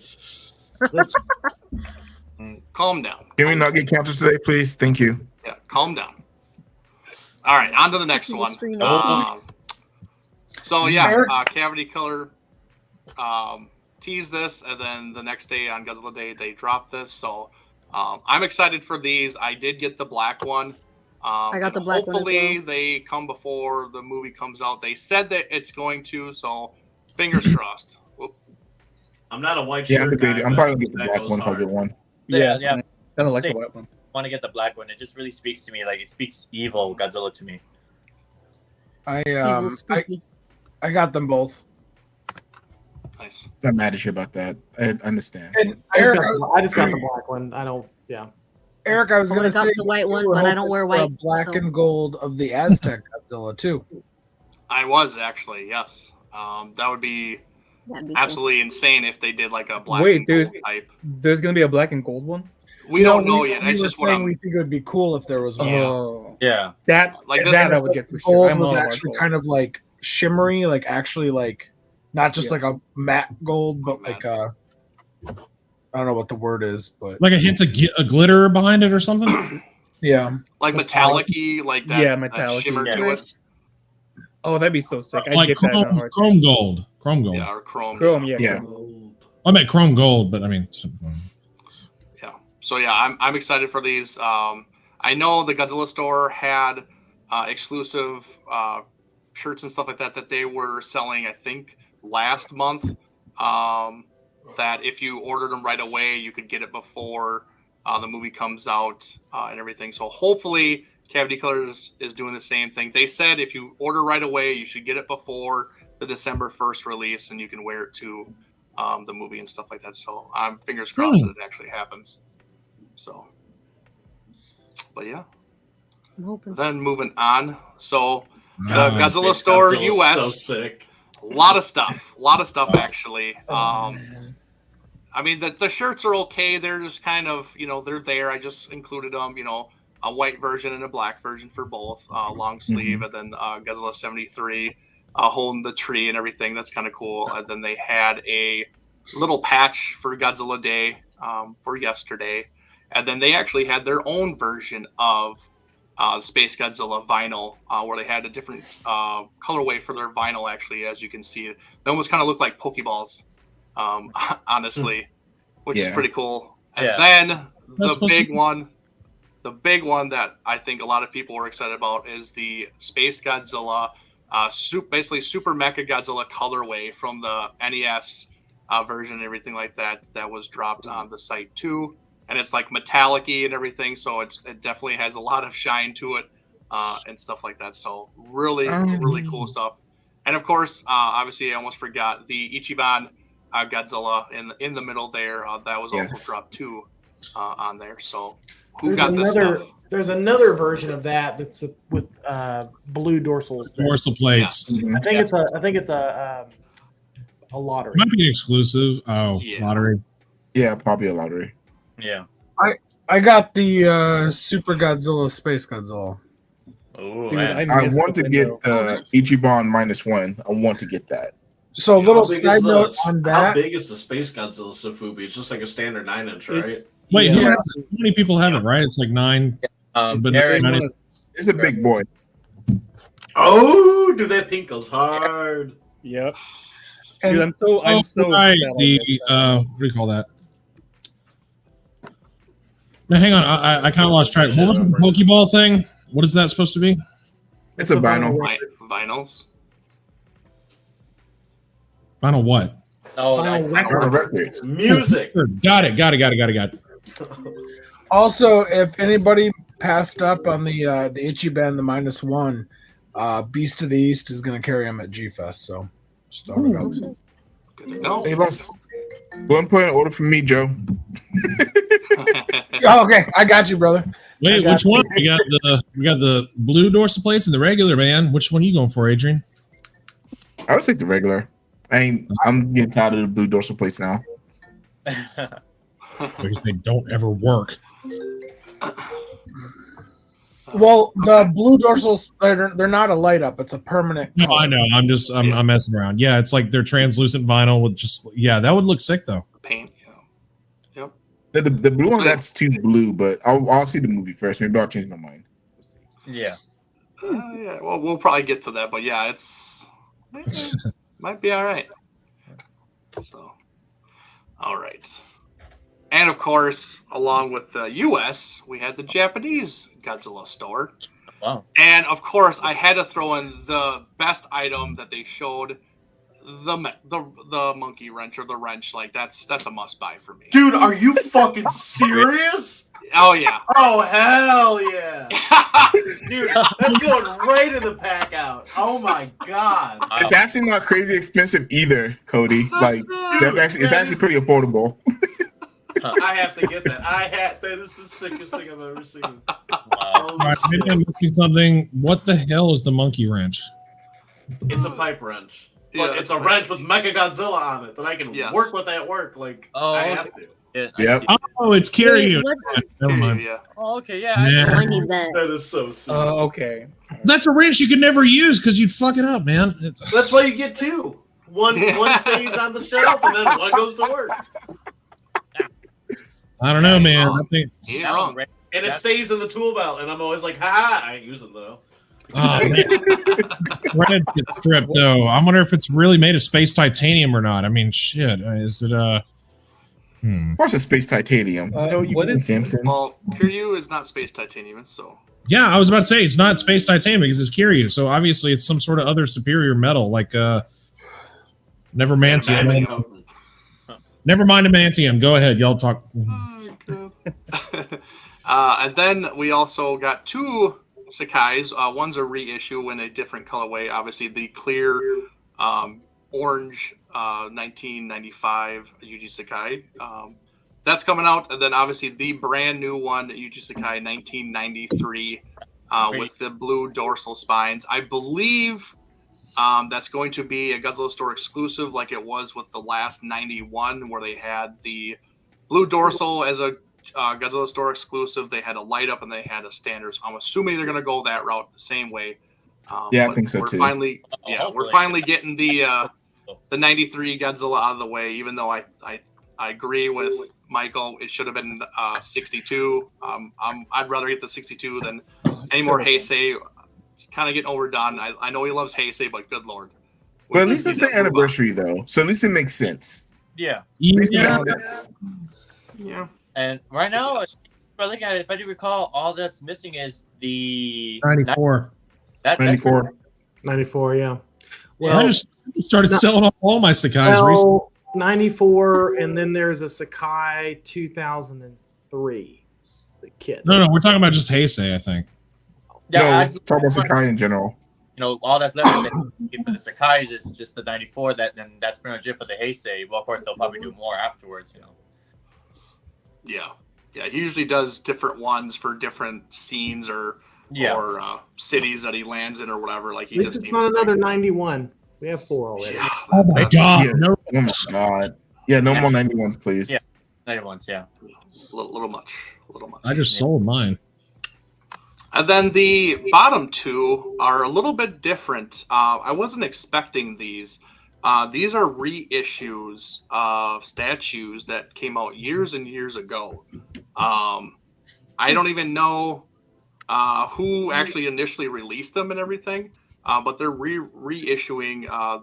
Calm down. Can we not get canceled today, please? Thank you. Yeah, calm down. All right, on to the next one. So yeah, Cavity Killer teased this, and then the next day on Godzilla Day they dropped this. So I'm excited for these. I did get the black one. I got the black one. Hopefully they come before the movie comes out. They said that it's going to, so fingers crossed. Whoop. I'm not a white Yeah, shirt guy. I'm probably gonna get the that black goes one if I hard. get one. Yeah. I don't like the white one. Want to get the black one? It just really speaks to me. Like it speaks evil Godzilla to me. I got them both. Nice. I'm mad at you about that. I understand. And I Eric, just got the black one. I don't. Yeah. Eric, I was I going to got say the white one, you were but I don't hoping wear for white, a black so- and gold of the Aztec Godzilla too. I was actually, yes. That would be absolutely insane if they did like a black and gold type. There's gonna be a black and gold one. We don't know yet. We It's were just what saying I'm. we think it would be cool if there was one. Oh, yeah. That Like this that is- I would get for sure. Gold I'm was all about actually gold. kind of like shimmery, like actually like not just like a matte gold, but like a I don't know what the word is, but Like a hint of a glitter behind it or something. yeah, like metallic-y, like that. Yeah, that metallic-y. shimmer to Yeah. it. Oh, that'd be so sick. I'd Like get that in a chrome heartbeat. gold. Chrome gold. Yeah, or chrome. Chrome, yeah. Yeah. I meant chrome gold, but I mean. Yeah. So yeah, I'm excited for these. I know the Godzilla store had exclusive shirts and stuff like that they were selling. I think last month. That if you ordered them right away, you could get it before the movie comes out and everything. So hopefully, Cavity Killers is doing the same thing. They said if you order right away, you should get it before the December 1st release, and you can wear it to the movie and stuff like that. So I'm fingers crossed that it actually happens. So, but yeah. I'm hoping. Then moving on. So the Godzilla store US. So sick. A lot of stuff actually. I mean, the shirts are okay. They're just kind of, they're there. I just included them, a white version and a black version for both, long sleeve, and then Godzilla 73 holding the tree and everything. That's kind of cool. And then they had a little patch for Godzilla Day for yesterday. And then they actually had their own version of Space Godzilla vinyl, where they had a different colorway for their vinyl, actually, as you can see. They almost kind of look like Pokeballs, honestly, which is pretty cool. And then the big one that I think a lot of people were excited about is the Space Godzilla, basically Super Mecha Godzilla colorway from the NES version and everything like that was dropped on the site too. And it's like metallic-y and everything, so it definitely has a lot of shine to it and stuff like that. So really cool stuff. And of course, obviously, I almost forgot the Ichiban Godzilla in the middle there. That was also dropped too on there. So who got this stuff? There's another version of that's with blue dorsals. Dorsal plates. Yeah. I think it's a lottery. Might be an exclusive. Oh, lottery. Yeah, probably a lottery. Yeah. I got the Super Godzilla Space Godzilla. Oh, Dude, man. I want to get the Ichiban -1. I want to get that. So a little How big side is note on How that. big is the Space Godzilla Sofubi? It's just like a standard 9-inch, right? Wait, Yeah. how many people have it? Right, it's like 9. But Eric, It's a big boy. Oh, dude, that pink goes hard. Yep. Dude, I'm so right, sad I the missed that. what do you call that? Now, hang on, I kind of lost track. What was the Pokeball thing? What is that supposed to be? It's a vinyl. Vinyls. Vinyl what? Oh, Vinyl records. Music. Got it. Also, if anybody passed up on the Itchy Band, the -1, Beast of the East is going to carry him at G Fest. So, just throw it out. No. Hey, boss. 1 point order from me, Joe. Oh, okay, I got you, brother. Wait, which one? We got the blue dorsal plates and the regular, man. Which one are you going for, Adrian? I would take the regular. I'm getting tired of the blue dorsal plates now. Because they don't ever work. Well, the blue dorsals, they're not a light up. It's a permanent. No, I know. I'm messing around. Yeah, it's like they're translucent vinyl with just that would look sick though. Paint. Yep. The blue one, that's too blue, but I'll see the movie first. Maybe I'll change my mind. Yeah. Yeah. Well, we'll probably get to that, but yeah, it's might be all right. So, all right. And of course, along with the U.S., we had the Japanese Godzilla store. Wow. And of course, I had to throw in the best item that they showed, the monkey wrench or the wrench. Like that's a must buy for me. Dude, are you fucking serious? Oh yeah. Oh hell yeah. Dude, that's going right in the pack out. Oh my god. It's actually not crazy expensive either, Cody. Like it's actually pretty affordable. I have to get that. That is the sickest thing I've ever seen. All right, maybe I'm missing something. What the hell is the monkey wrench? It's a pipe wrench. But it's a wrench with Mecha Godzilla on it that I can work with at work. Like I have to. Yep. Oh, it's Kiryu. Never mind. Yeah. Oh, okay, yeah. Nah. I need that. That is so sick. Okay. That's a wrench you could never use because you'd fuck it up, man. That's why you get two. One stays on the shelf and then one goes to work. I don't know, man. I think He's wrong. And it stays in the tool belt, and I'm always like, ha! I ain't using though. oh, man. Red gets stripped though. I wonder if it's really made of space titanium or not. I mean, shit. Is it What's a space titanium? What is Samson? Well, Kiryu is not space titanium, so. Yeah, I was about to say it's not space titanium because it's Kiryu. So obviously it's some sort of other superior metal, like Nevermantium. Never mind Amantium. Go ahead, y'all talk. And then we also got two Sakai's. One's a reissue in a different colorway. Obviously, the clear orange 1995 Yuji Sakai. That's coming out. And then obviously the brand new one, Yuji Sakai 1993 with the blue dorsal spines. I believe that's going to be a Godzilla store exclusive like it was with the last 91 where they had the blue dorsal as a Godzilla store exclusive. They had a light up and they had a standard. So I'm assuming they're going to go that route the same way. Yeah, I think so too. We're finally getting the 93 Godzilla out of the way, even though I agree with Michael. It should have been 62. I'd rather get the 62 than any more Heisei. It's kind of getting overdone. I know he loves Heisei, but good lord. But at least it's the anniversary though, so at least it makes sense. Yeah. Yeah. Yeah. And right now, if I look at it, if I do recall, all that's missing is the 94. 94. 94, yeah. Well, I just started selling off all my Sakai's recently. 94, and then there's a Sakai 2003. The kit. No, we're talking about just Heisei, I think. Yeah, no, talk about Sakai in general. You know, all that's left for the Sakai's is just the 94. Then that's pretty much it for the Heisei. Well, of course, they'll probably do more afterwards. You know. Yeah. He usually does different ones for different scenes or cities that he lands in or whatever. Like he At least just it's needs not another 91. We have 4 already. Yeah. Oh my god! Yeah. No. Oh my god! Yeah, no more 91s, please. Yeah, 91s. Yeah. Little much. I just sold mine. And then the bottom two are a little bit different. I wasn't expecting these. These are reissues of statues that came out years and years ago. I don't even know who actually initially released them and everything, but they're reissuing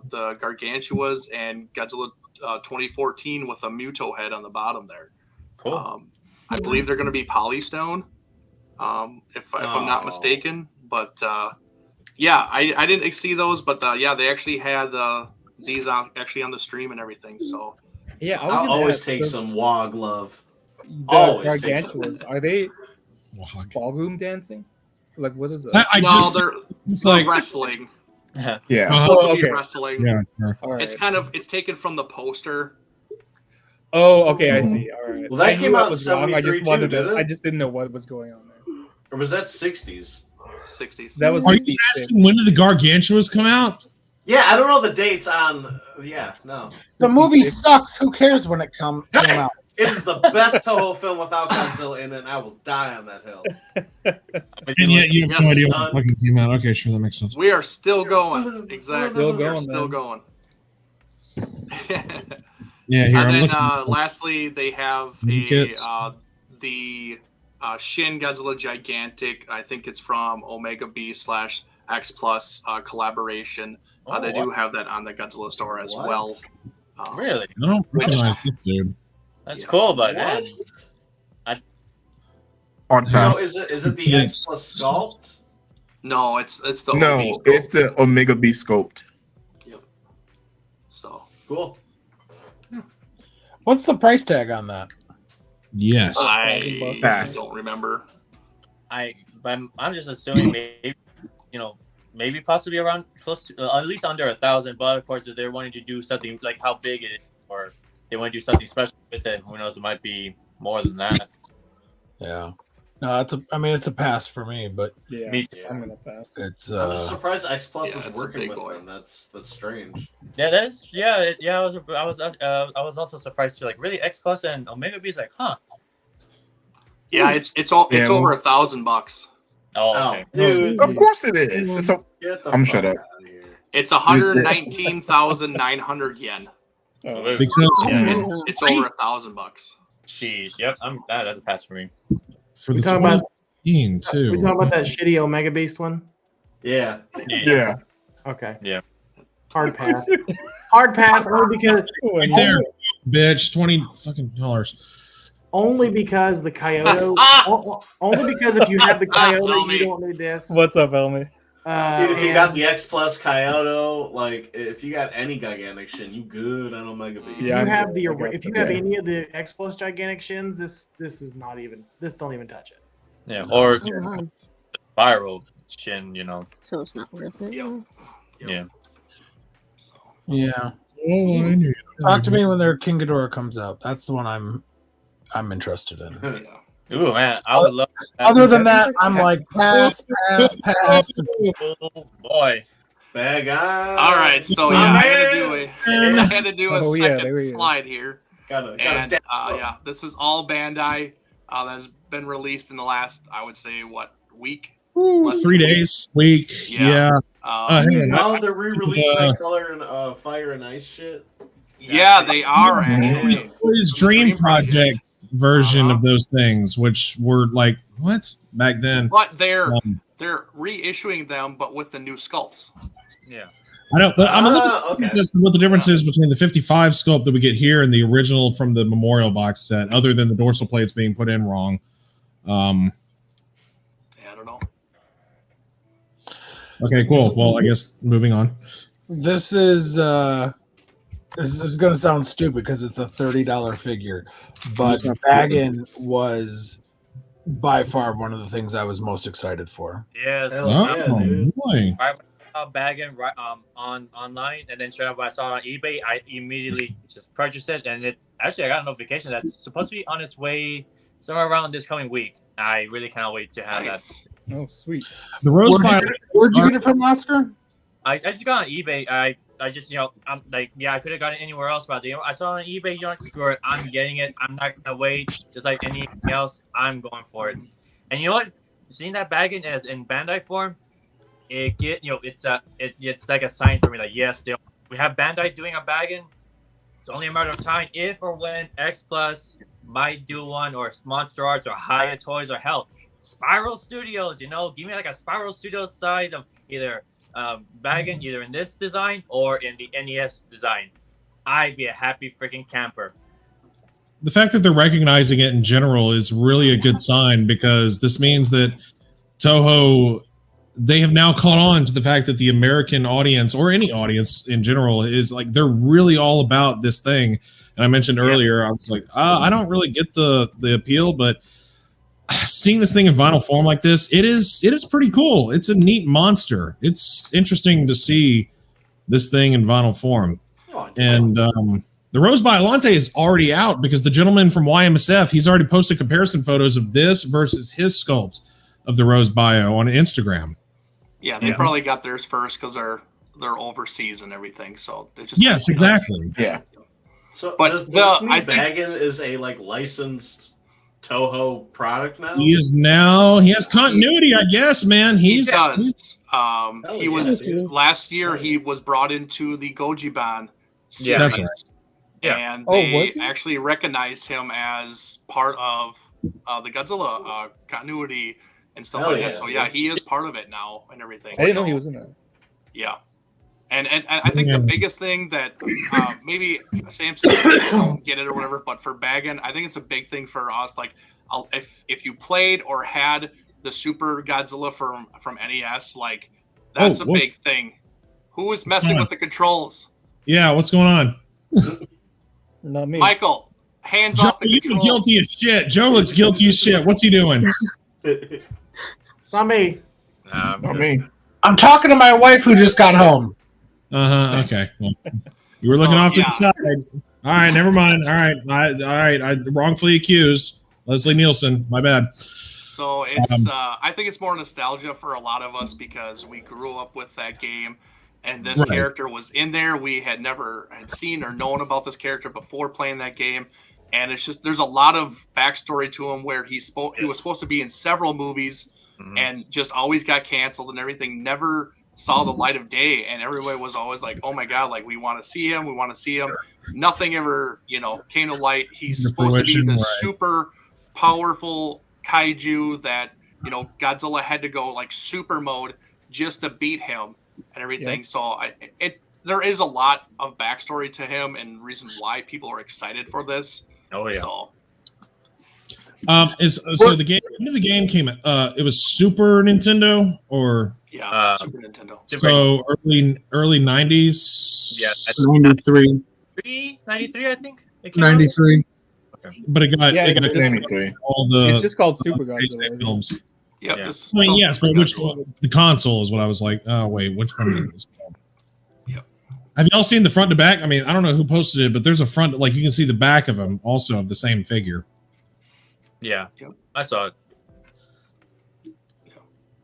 the Gargantuas and Godzilla 2014 with a Muto head on the bottom there. Cool. I believe they're going to be polystone, if I'm not mistaken. But yeah, I didn't see those, but yeah, they actually had these on the stream and everything. So yeah, I'll always take some WOG love. The Always take some. Gargantuas, are they ballroom dancing? Like, what is that? They're wrestling. Yeah. Supposed to be Okay. wrestling. Yeah, sure. All right. It's taken from the poster. Oh, okay, I see. All right. Well, that I knew came I out in was wrong. I 73 just wanted too, to. didn't it? I just didn't know what was going on there. Or was that 60s? 60s. That was Are you 66. asking when did the Gargantuas come out? Yeah, I don't know the dates on. Yeah, no. The movie sucks. Who cares when it came out? It is the best Toho film without Godzilla in it, and I will die on that hill. And yet you have no idea what fucking came out. Okay, sure, that makes sense. We are still going. Exactly. Still We are going, still man. going. Yeah, here And I'm then looking. lastly, they have Kits. the Shin Godzilla Gigantic. I think it's from Omega B / X Plus collaboration. They do have that on the Godzilla store as What? well. Really? I don't recognize this dude. That's cool, but What? man, On So pass. is it the X Plus sculpt? No, it's the No, OB it's the Omega B sculpt. So Cool. What's the price tag on that? Yes. I Pass. don't remember. but I'm just assuming maybe, maybe possibly around close to at least under 1,000. But of course, if they're wanting to do something like how big it is, or they want to do something special with it, who knows? It might be more than that. Yeah. No, it's a pass for me, but Yeah, Me too. I'm gonna pass. it's I'm just surprised X Plus Yeah, is it's a working big with boy. them. That's strange. Yeah, that's yeah. I was also surprised too. Like, really, X Plus and Omega B is like, huh? Yeah, it's Yeah. over $1,000. Oh, okay. Dude. Of course it is. So Get the I'm fuck shut up. outta here. It's 119,900 yen. Oh, Because Yeah, it's over $1,000. Sheesh. Yep. That's a pass for me. for the We talking about- 2018 too. We talking about that shitty Omega Beast one? Yeah. yeah. Okay. Yeah. Hard pass. Hard pass only because Right there, bitch. only because the Kyoto. Only because if you have the Kyoto, you don't need this. What's up, Elmy? Dude, if you And got the X Plus Kyoto, like if you got any gigantic shit, you good on Omega B. if Yeah, you have the I got if you that. have any of the X Plus gigantic shins, this is not even. This don't even touch it. Yeah. Or Oh, wow. spiral shin. So it's not worth it. Yeah. Yeah. Oh, I knew. Talk to me when their King Ghidorah comes out. That's the one I'm interested in. Ooh, man, I would love. Other than that, I'm like pass. Oh boy. Bad guy. All right, so yeah, I had to do a Oh, yeah, there second we go. slide here, Gotta and yeah, this is all Bandai that's been released in the last, I would say, week? 3 days, week. Yeah. Yeah. Hang on. Oh, they're re-releasing that color and fire and ice shit. Yeah, they are actually. His Dream Project version of those things, which were like what back then. But they're reissuing them, but with the new sculpts. Yeah. I don't. But I'm a little okay. confused as to what the difference is between the 55 sculpt that we get here and the original from the Memorial box set, other than the dorsal plates being put in wrong. Yeah, I don't know. Okay, cool. Well, I guess moving on. This is going to sound stupid because it's a $30 figure, but Baggin was by far one of the things I was most excited for. Yes. Oh, boy. Right, bagging right on online, and then straight up when I saw it on eBay, I immediately just purchased it, and it actually I got a notification that's supposed to be on its way somewhere around this coming week. I really cannot wait to have that. Oh, sweet. The Rose Where'd you get it from, Oscar? I just got on eBay. I just I'm like, yeah, I could have gotten it anywhere else, but I saw it on eBay. Screw it, I'm getting it. I'm not gonna wait. Just like anything else, I'm going for it. And you know what? Seeing that bagging in Bandai form, it's like a sign for me. Like, yes, they we have Bandai doing a bagging. It's only a matter of time if or when X Plus might do one, or Monster Arts, or Haya Toys, or hell, Spiral Studios. You know, give me like a Spiral Studios size of either bagging, either in this design or in the NES design. I'd be a happy freaking camper. The fact that they're recognizing it in general is really a good sign, because this means that Toho, they have now caught on to the fact that the American audience, or any audience in general, is like, they're really all about this thing. And I mentioned earlier, I was like, I don't really get the appeal, but seeing this thing in vinyl form like this, it is pretty cool. It's a neat monster. It's interesting to see this thing in vinyl form. And the Rose Biollante is already out, because the gentleman from YMSF, he's already posted comparison photos of this versus his sculpt of the Rose Bio on Instagram. Yeah, they probably got theirs first because they're overseas and everything. So they just exactly. Yeah. So, but does Sneak Baggin is a like licensed Toho product now? He has continuity, I guess, man. He was last year. He was brought into the Gojiban series. That's right. And they actually recognized him as part of the Godzilla continuity and stuff like that. So he is part of it now and everything. I didn't know he was in that. Yeah, and I think the biggest thing that maybe Samson don't get it or whatever, but for bagging, I think it's a big thing for us. Like, if you played or had the Super Godzilla from NES, like that's a big thing. Who is messing with the controls? Yeah, what's going on? Not me. Michael, hands Joe, off the controls. You're guilty as shit. Joe looks guilty as shit. What's he doing? It's not me. Not me. I'm talking to my wife who just got home. Okay. Well, you were looking off to the side. All right, never mind. All right. I wrongfully accused Leslie Nielsen. My bad. So it's I think it's more nostalgia for a lot of us because we grew up with that game, and this character was in there. We had never seen or known about this character before playing that game, and it's just there's a lot of backstory to him where he was supposed to be in several movies, and just always got canceled and everything. Never saw the light of day, and everybody was always like, "Oh my god, like we want to see him, we want to see him." Nothing ever, came to light. He's supposed to be the super powerful kaiju that Godzilla had to go like super mode just to beat him and everything. So there is a lot of backstory to him and reason why people are excited for this. Oh yeah. So the game, when did the game came out? It was Super Nintendo or Super Nintendo. So early 90s. Yeah, 93. 93, I think. 93. Okay. But it got 93. all the. It's just called Super Godzilla films. Yeah. I mean, yes, but which one? The console is what I was like. Oh wait, which one is it? Have y'all seen the front to back? I mean, I don't know who posted it, but there's a front, like you can see the back of him also of the same figure. Yeah, I saw it.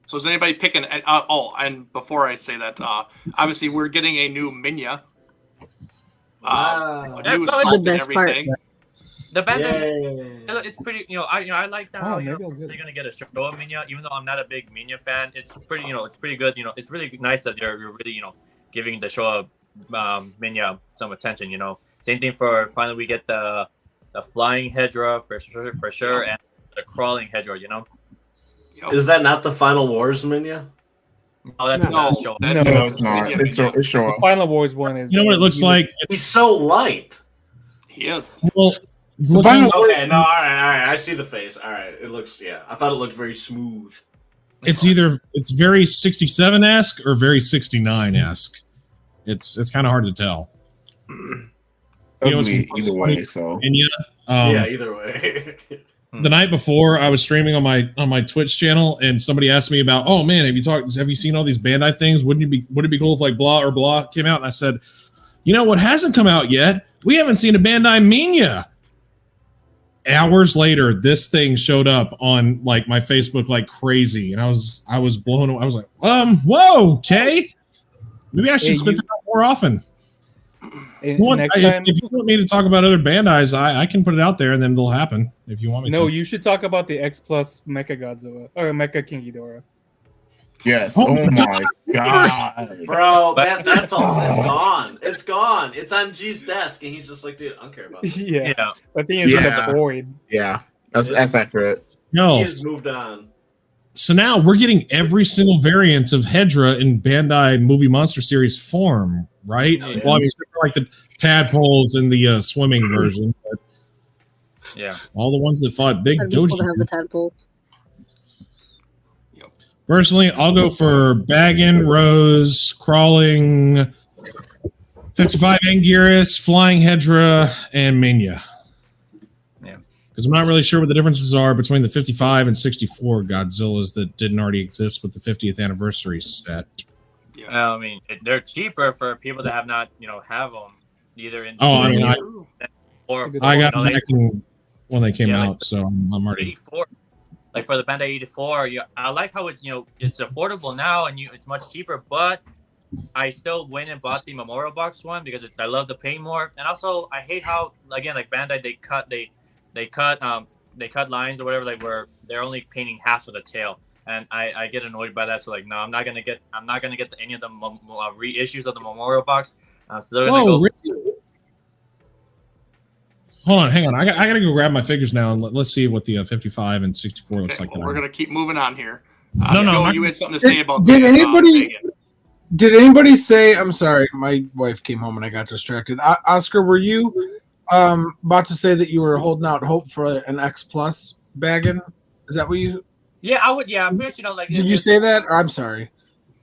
So is anybody picking? And before I say that, obviously we're getting a new Minya. A new sculpt and everything. The Bandai, it's pretty. I like that. They're gonna get a show of Minya, even though I'm not a big Minya fan. It's pretty. It's pretty good. It's really nice that they're really giving the show of Minya some attention. Same thing for finally we get the flying Hedra for sure, and the crawling Hedra. Is that not the Final Wars Minya? Oh, that's not show. No, it's not. It's showing. The Final Wars one is. You know what it looks like? He's so light. He is. Well, okay, no, all right. I see the face. All right, it looks. Yeah, I thought it looked very smooth. It's very 67-esque or very 69-esque. It's kind of hard to tell. Either way, so. And either way. The night before, I was streaming on my Twitch channel, and somebody asked me about, "Oh man, have you seen all these Bandai things? Would it be cool if like blah or blah came out?" And I said, what hasn't come out yet? We haven't seen a Bandai Minya. Hours later, this thing showed up on like my Facebook like crazy, and I was blown away. I was like, whoa, okay, maybe I should spit that out more often. If you want me to talk about other Bandais, I can put it out there, and then they'll happen if you want me to. No, you should talk about the X Plus Mecha Godzilla or Mecha King Ghidorah. Yes. Oh my god, bro, that's all. It's gone. It's gone. It's on G's desk, and he's just like, dude, I don't care about this. Yeah. I think it's in the void. Yeah, that's accurate. No, He's moved on. so now we're getting every single variant of Hedra in Bandai Movie Monster Series form, right? Yeah. Well, I mean, except for like the tadpoles and the swimming version, but Yeah. all the ones that fought Big I'd be cool to Goji. have the tadpole. Personally, I'll go for Baggin, Rose, Crawling, 55 Anguirus, Flying Hedra, and Minya. Yeah. Because I'm not really sure what the differences are between the 55 and 64 Godzillas that didn't already exist with the 50th anniversary set. I mean, they're cheaper for people that have not, have them either in. Oh, I mean, I got them like, back when they came out, so I'm already. 84. Like for the Bandai 84, I like how it's it's affordable now and it's much cheaper, but I still went and bought the Memorial Box one because I love the paint more, and also I hate how again like Bandai they cut lines or whatever like where they're only painting half of the tail, and I get annoyed by that. So like no, I'm not gonna get any of the reissues of the Memorial Box. So they're gonna go. Really? Hold on, hang on. I got to go grab my figures now and let's see what the 55 and 64 looks like. Well, we're gonna keep moving on here. No, Joe, I'm you had something to say about Did the, anybody? Megan. Did anybody say? I'm sorry, my wife came home and I got distracted. Oscar, were you about to say that you were holding out hope for an X Plus bagging? Is that what you? Yeah, I would. Yeah, I'm pretty sure. Like, Did you say that? Or I'm sorry.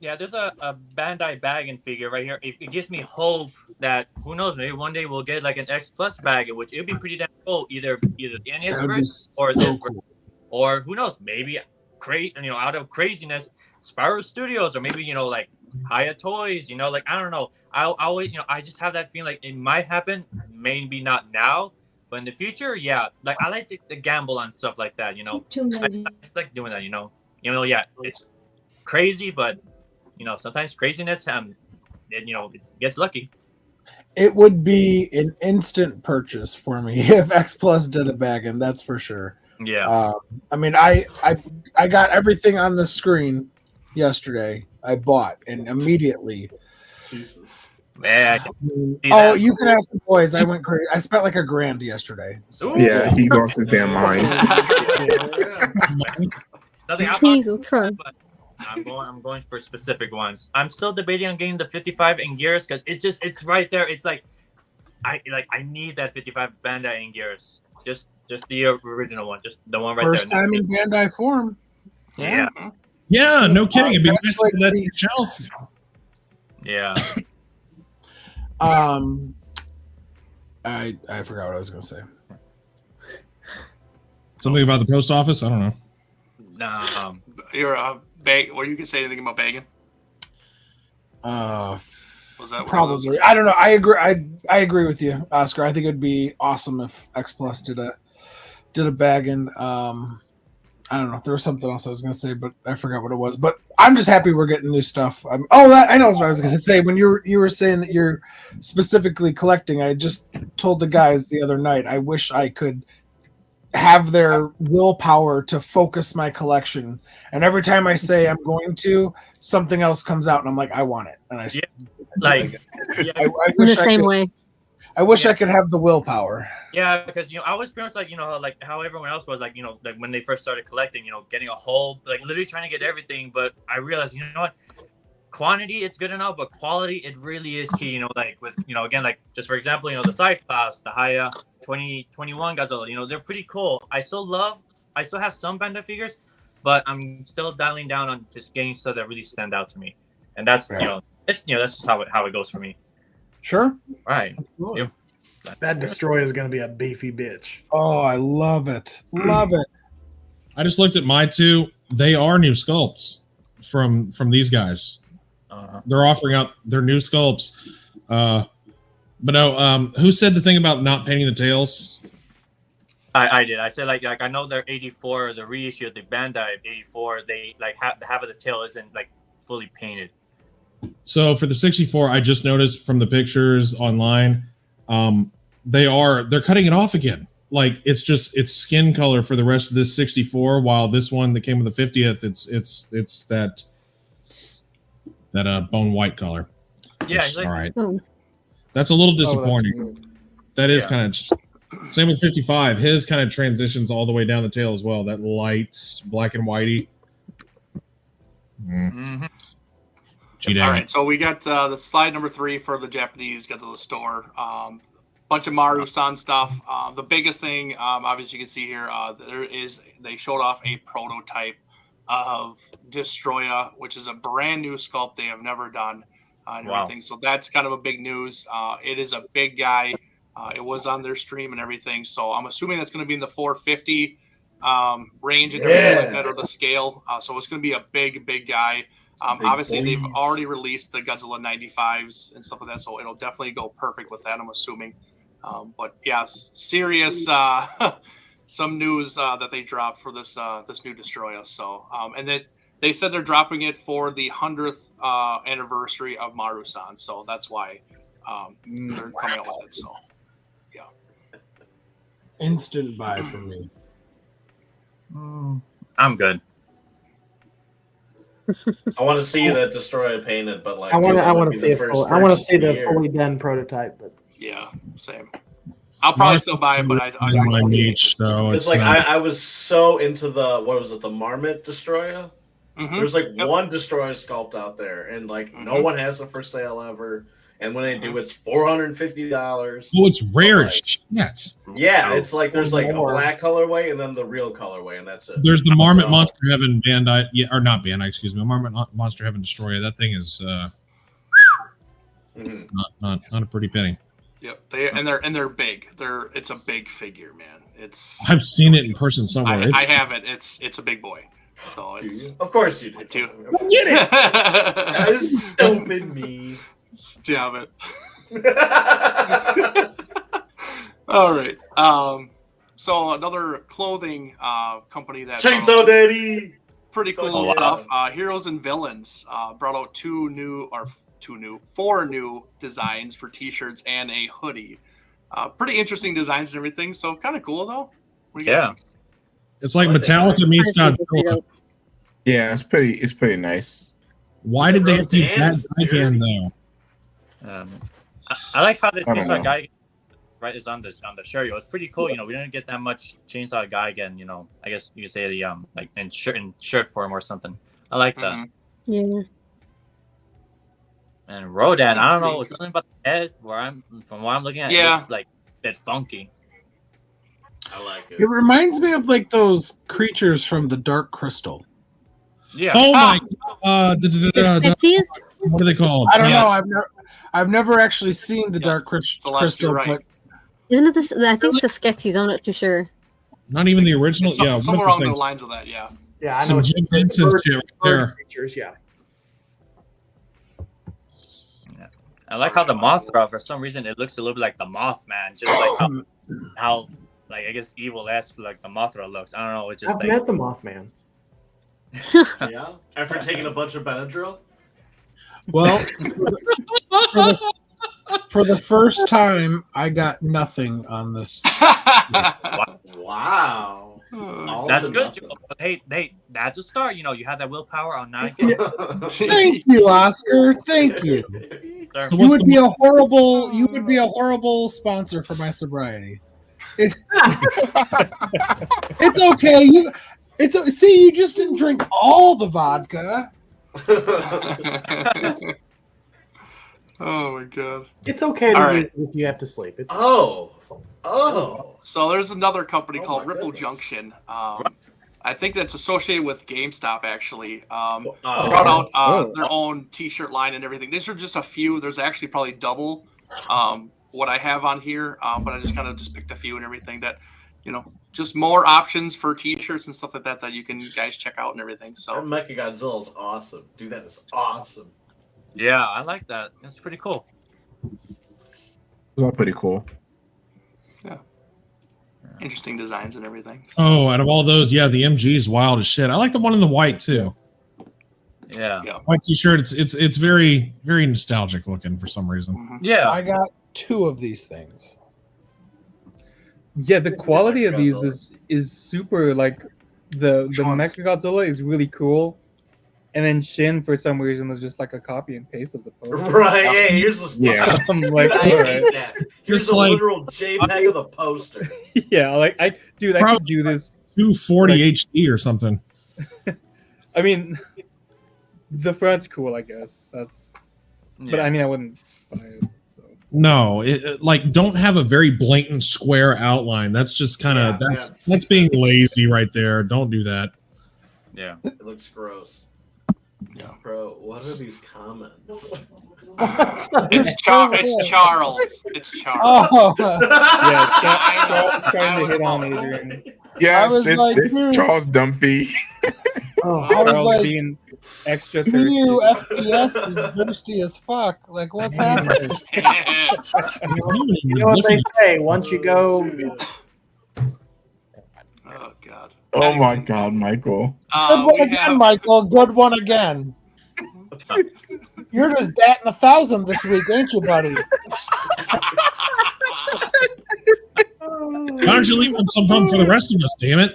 Yeah, there's a Bandai bagging figure right here. It gives me hope that who knows, maybe one day we'll get like an X Plus bagging, which it would be pretty damn cool. Either the NES That would be version or so this, cool. or who knows, maybe out of craziness, Spyro Studios, or maybe like Haya Toys. Like I don't know. I always I just have that feeling like it might happen. Maybe not now, but in the future, yeah. Like I like the gamble on stuff like that. I just like doing that. Yeah, it's crazy, but. Sometimes craziness, it gets lucky. It would be an instant purchase for me if X Plus did a bagging. That's for sure. Yeah. I mean, I got everything on the screen yesterday. I bought and immediately. Jesus. Man. Oh, you can ask the boys. I went crazy. I spent like $1,000 yesterday. So. Yeah, he lost his damn mind. Jesus Christ. I'm going for specific ones. I'm still debating on getting the 55 Anguirus because it's right there. It's like I need that 55 Bandai Anguirus. Just the original one, just the one right First there. time in Bandai form. Yeah. Yeah, no kidding. It'd be nice to put that on your shelf. Yeah. I forgot what I was gonna say. Something about the post office? I don't know. You're a bag. Or you can say anything about bagging? Was that probably? I don't know. I agree. I agree with you, Oscar. I think it'd be awesome if X Plus did a bagging. I don't know. There was something else I was going to say, but I forgot what it was. But I'm just happy we're getting new stuff. I know what I was going to say. When you were saying that you're specifically collecting, I just told the guys the other night, I wish I could have their willpower to focus my collection. And every time I say I'm going to, something else comes out, and I'm like, I want it. And I like, I in the same way. I wish I could have the willpower. Yeah, because I was pretty much like how everyone else was like like when they first started collecting, getting a whole literally trying to get everything. But I realized what, quantity it's good enough, but quality it really is key. With again just for example, the Cyclops, the Haya 2021 Godzilla, they're pretty cool. I still have some Bandai figures, but I'm still dialing down on just getting stuff that really stand out to me, and that's it's that's just how it goes for me. Sure. Right. Yep. That Destroyer is going to be a beefy bitch. Oh, I love it. Love it. I just looked at my two. They are new sculpts from these guys. They're offering up their new sculpts. But no, who said the thing about not painting the tails? I did. I said like I know they're 84, the reissue of the Bandai 84. They half of the tail isn't fully painted. So for the 64, I just noticed from the pictures online, they're cutting it off again. It's skin color for the rest of this 64, while this one that came with the 50th, it's that that bone white color. Yeah, Which, all right. Oh. That's a little that's disappointing. That is kind of same with 55. His kind of transitions all the way down the tail as well. That light black and whitey. All right, so we got the slide number 3 for the Japanese Godzilla store. Bunch of Maru-san stuff. The biggest thing, obviously, you can see here, they showed off a prototype of Destroya, which is a brand new sculpt they have never done and everything. So that's kind of a big news. It is a big guy. It was on their stream and everything. So I'm assuming that's going to be in the 450 range and everything like that, or the scale. So it's going to be a big guy. Obviously, they've already released the Godzilla 95s and stuff like that, so it'll definitely go perfect with that, I'm assuming. But yes, serious some news that they dropped for this new Destroya. So and then they said they're dropping it for the 100th anniversary of Maru-san, so that's why they're coming out with it. So yeah, instant buy for me. I'm good. I want to see that Destroyer painted, but like I want to see it. I want to see the fully done prototype. But yeah, same. I'll probably still buy it, but I my niche, so it's like I was so into the the Marmot Destroyer. There's like one Destroyer sculpt out there, and like no one has it for sale ever. And when they do, it's $450. Oh, it's rare as shit. Yeah, it's like there's like a black colorway and then the real colorway, and that's it. There's the Marmot Monster Heaven Bandai, or not Bandai, excuse me, Marmot Monster Heaven Destroyer. That thing is not a pretty penny. Yep, they're big. It's a big figure, man. I've seen it in person somewhere. I have it. It's a big boy. So it's of course you do too. Get it? That's stupid me. Stop it. All right. So another clothing company that Chainsaw Daddy. Pretty cool stuff. Heroes and Villains brought out four new designs for t-shirts and a hoodie. Pretty interesting designs and everything. So kind of cool though. What do you guys think? It's like Metallica meets Godzilla. Yeah, it's pretty nice. Why did they have to use that again though? I like how the Chainsaw Guy is on the shirt. It's pretty cool. We didn't get that much Chainsaw Guy again. I guess you could say the like in shirt form or something. I like that. Yeah. And Rodan, I don't know, something about the head from what I'm looking at, it's like a bit funky. I like it. It reminds me of like those creatures from the Dark Crystal. Yeah. Oh my god. What are they called? I don't know. I've never actually seen the Dark Crystal. Right. But isn't it this? I think it's the Skeksis. I'm not too sure. Not even the original. Somewhere along the lines of that. Yeah. Yeah, I know. Some Jim Vincent shit right there. Creatures, yeah. I like how the Mothra, for some reason, it looks a little bit like the Mothman, just like how like I guess evil-esque like the Mothra looks. I don't know. It's just I've met the Mothman. Yeah, after taking a bunch of Benadryl. Well, for the first time, I got nothing on this. Wow. That's good. But hey, that's a start. You had that willpower on 9. Thank you, Oscar. Thank you. Sir. You would be a horrible sponsor for my sobriety. It's okay. You just didn't drink all the vodka. Oh my god. It's okay to do if you have to sleep. It's So there's another company called Ripple Junction. I think that's associated with GameStop actually. Brought out their own t-shirt line and everything. These are just a few. There's actually probably double what I have on here, but I just kind of picked a few and everything that just more options for t-shirts and stuff like that you can guys check out and everything. So Mecha Godzilla is awesome. Dude, that is awesome. Yeah, I like that. That's pretty cool. It's all pretty cool. Yeah. Interesting designs and everything. So. Oh, out of all those, the MG is wild as shit. I like the one in the white too. Yeah. White t-shirt. It's very, very nostalgic looking for some reason. Mm-hmm. Yeah. I got 2 of these things. Yeah, the quality of these is super. Like the Mechagodzilla is really cool. And then Shin, for some reason, was just like a copy and paste of the poster. Right? Hey, here's the Yeah. I'm like, I all hate right. that. Here's Just the like- literal JPEG of the poster. Yeah, like I could do this. 240 Like- HD or something. I mean, the front's cool, I guess. But I mean, I wouldn't buy it. So. No, like don't have a very blatant square outline. That's just kind of that's being lazy right there. Don't do that. Yeah. It looks gross. Yeah. Bro, what are these comments? It's Charles. It's Charles. Oh. Yeah, Charles trying to hit on Adrian. Yes, I was like, it's dude. Charles Dumphy. Oh, I was Charles like, being extra you thirsty. FPS is thirsty as fuck. Like, what's happening? You know what they say? Once you go, Oh God. Oh my God, Michael. Good one again, Michael. Good one again. You're just batting 1,000 this week, ain't you, buddy? Why don't you leave some fun for the rest of us? Damn it!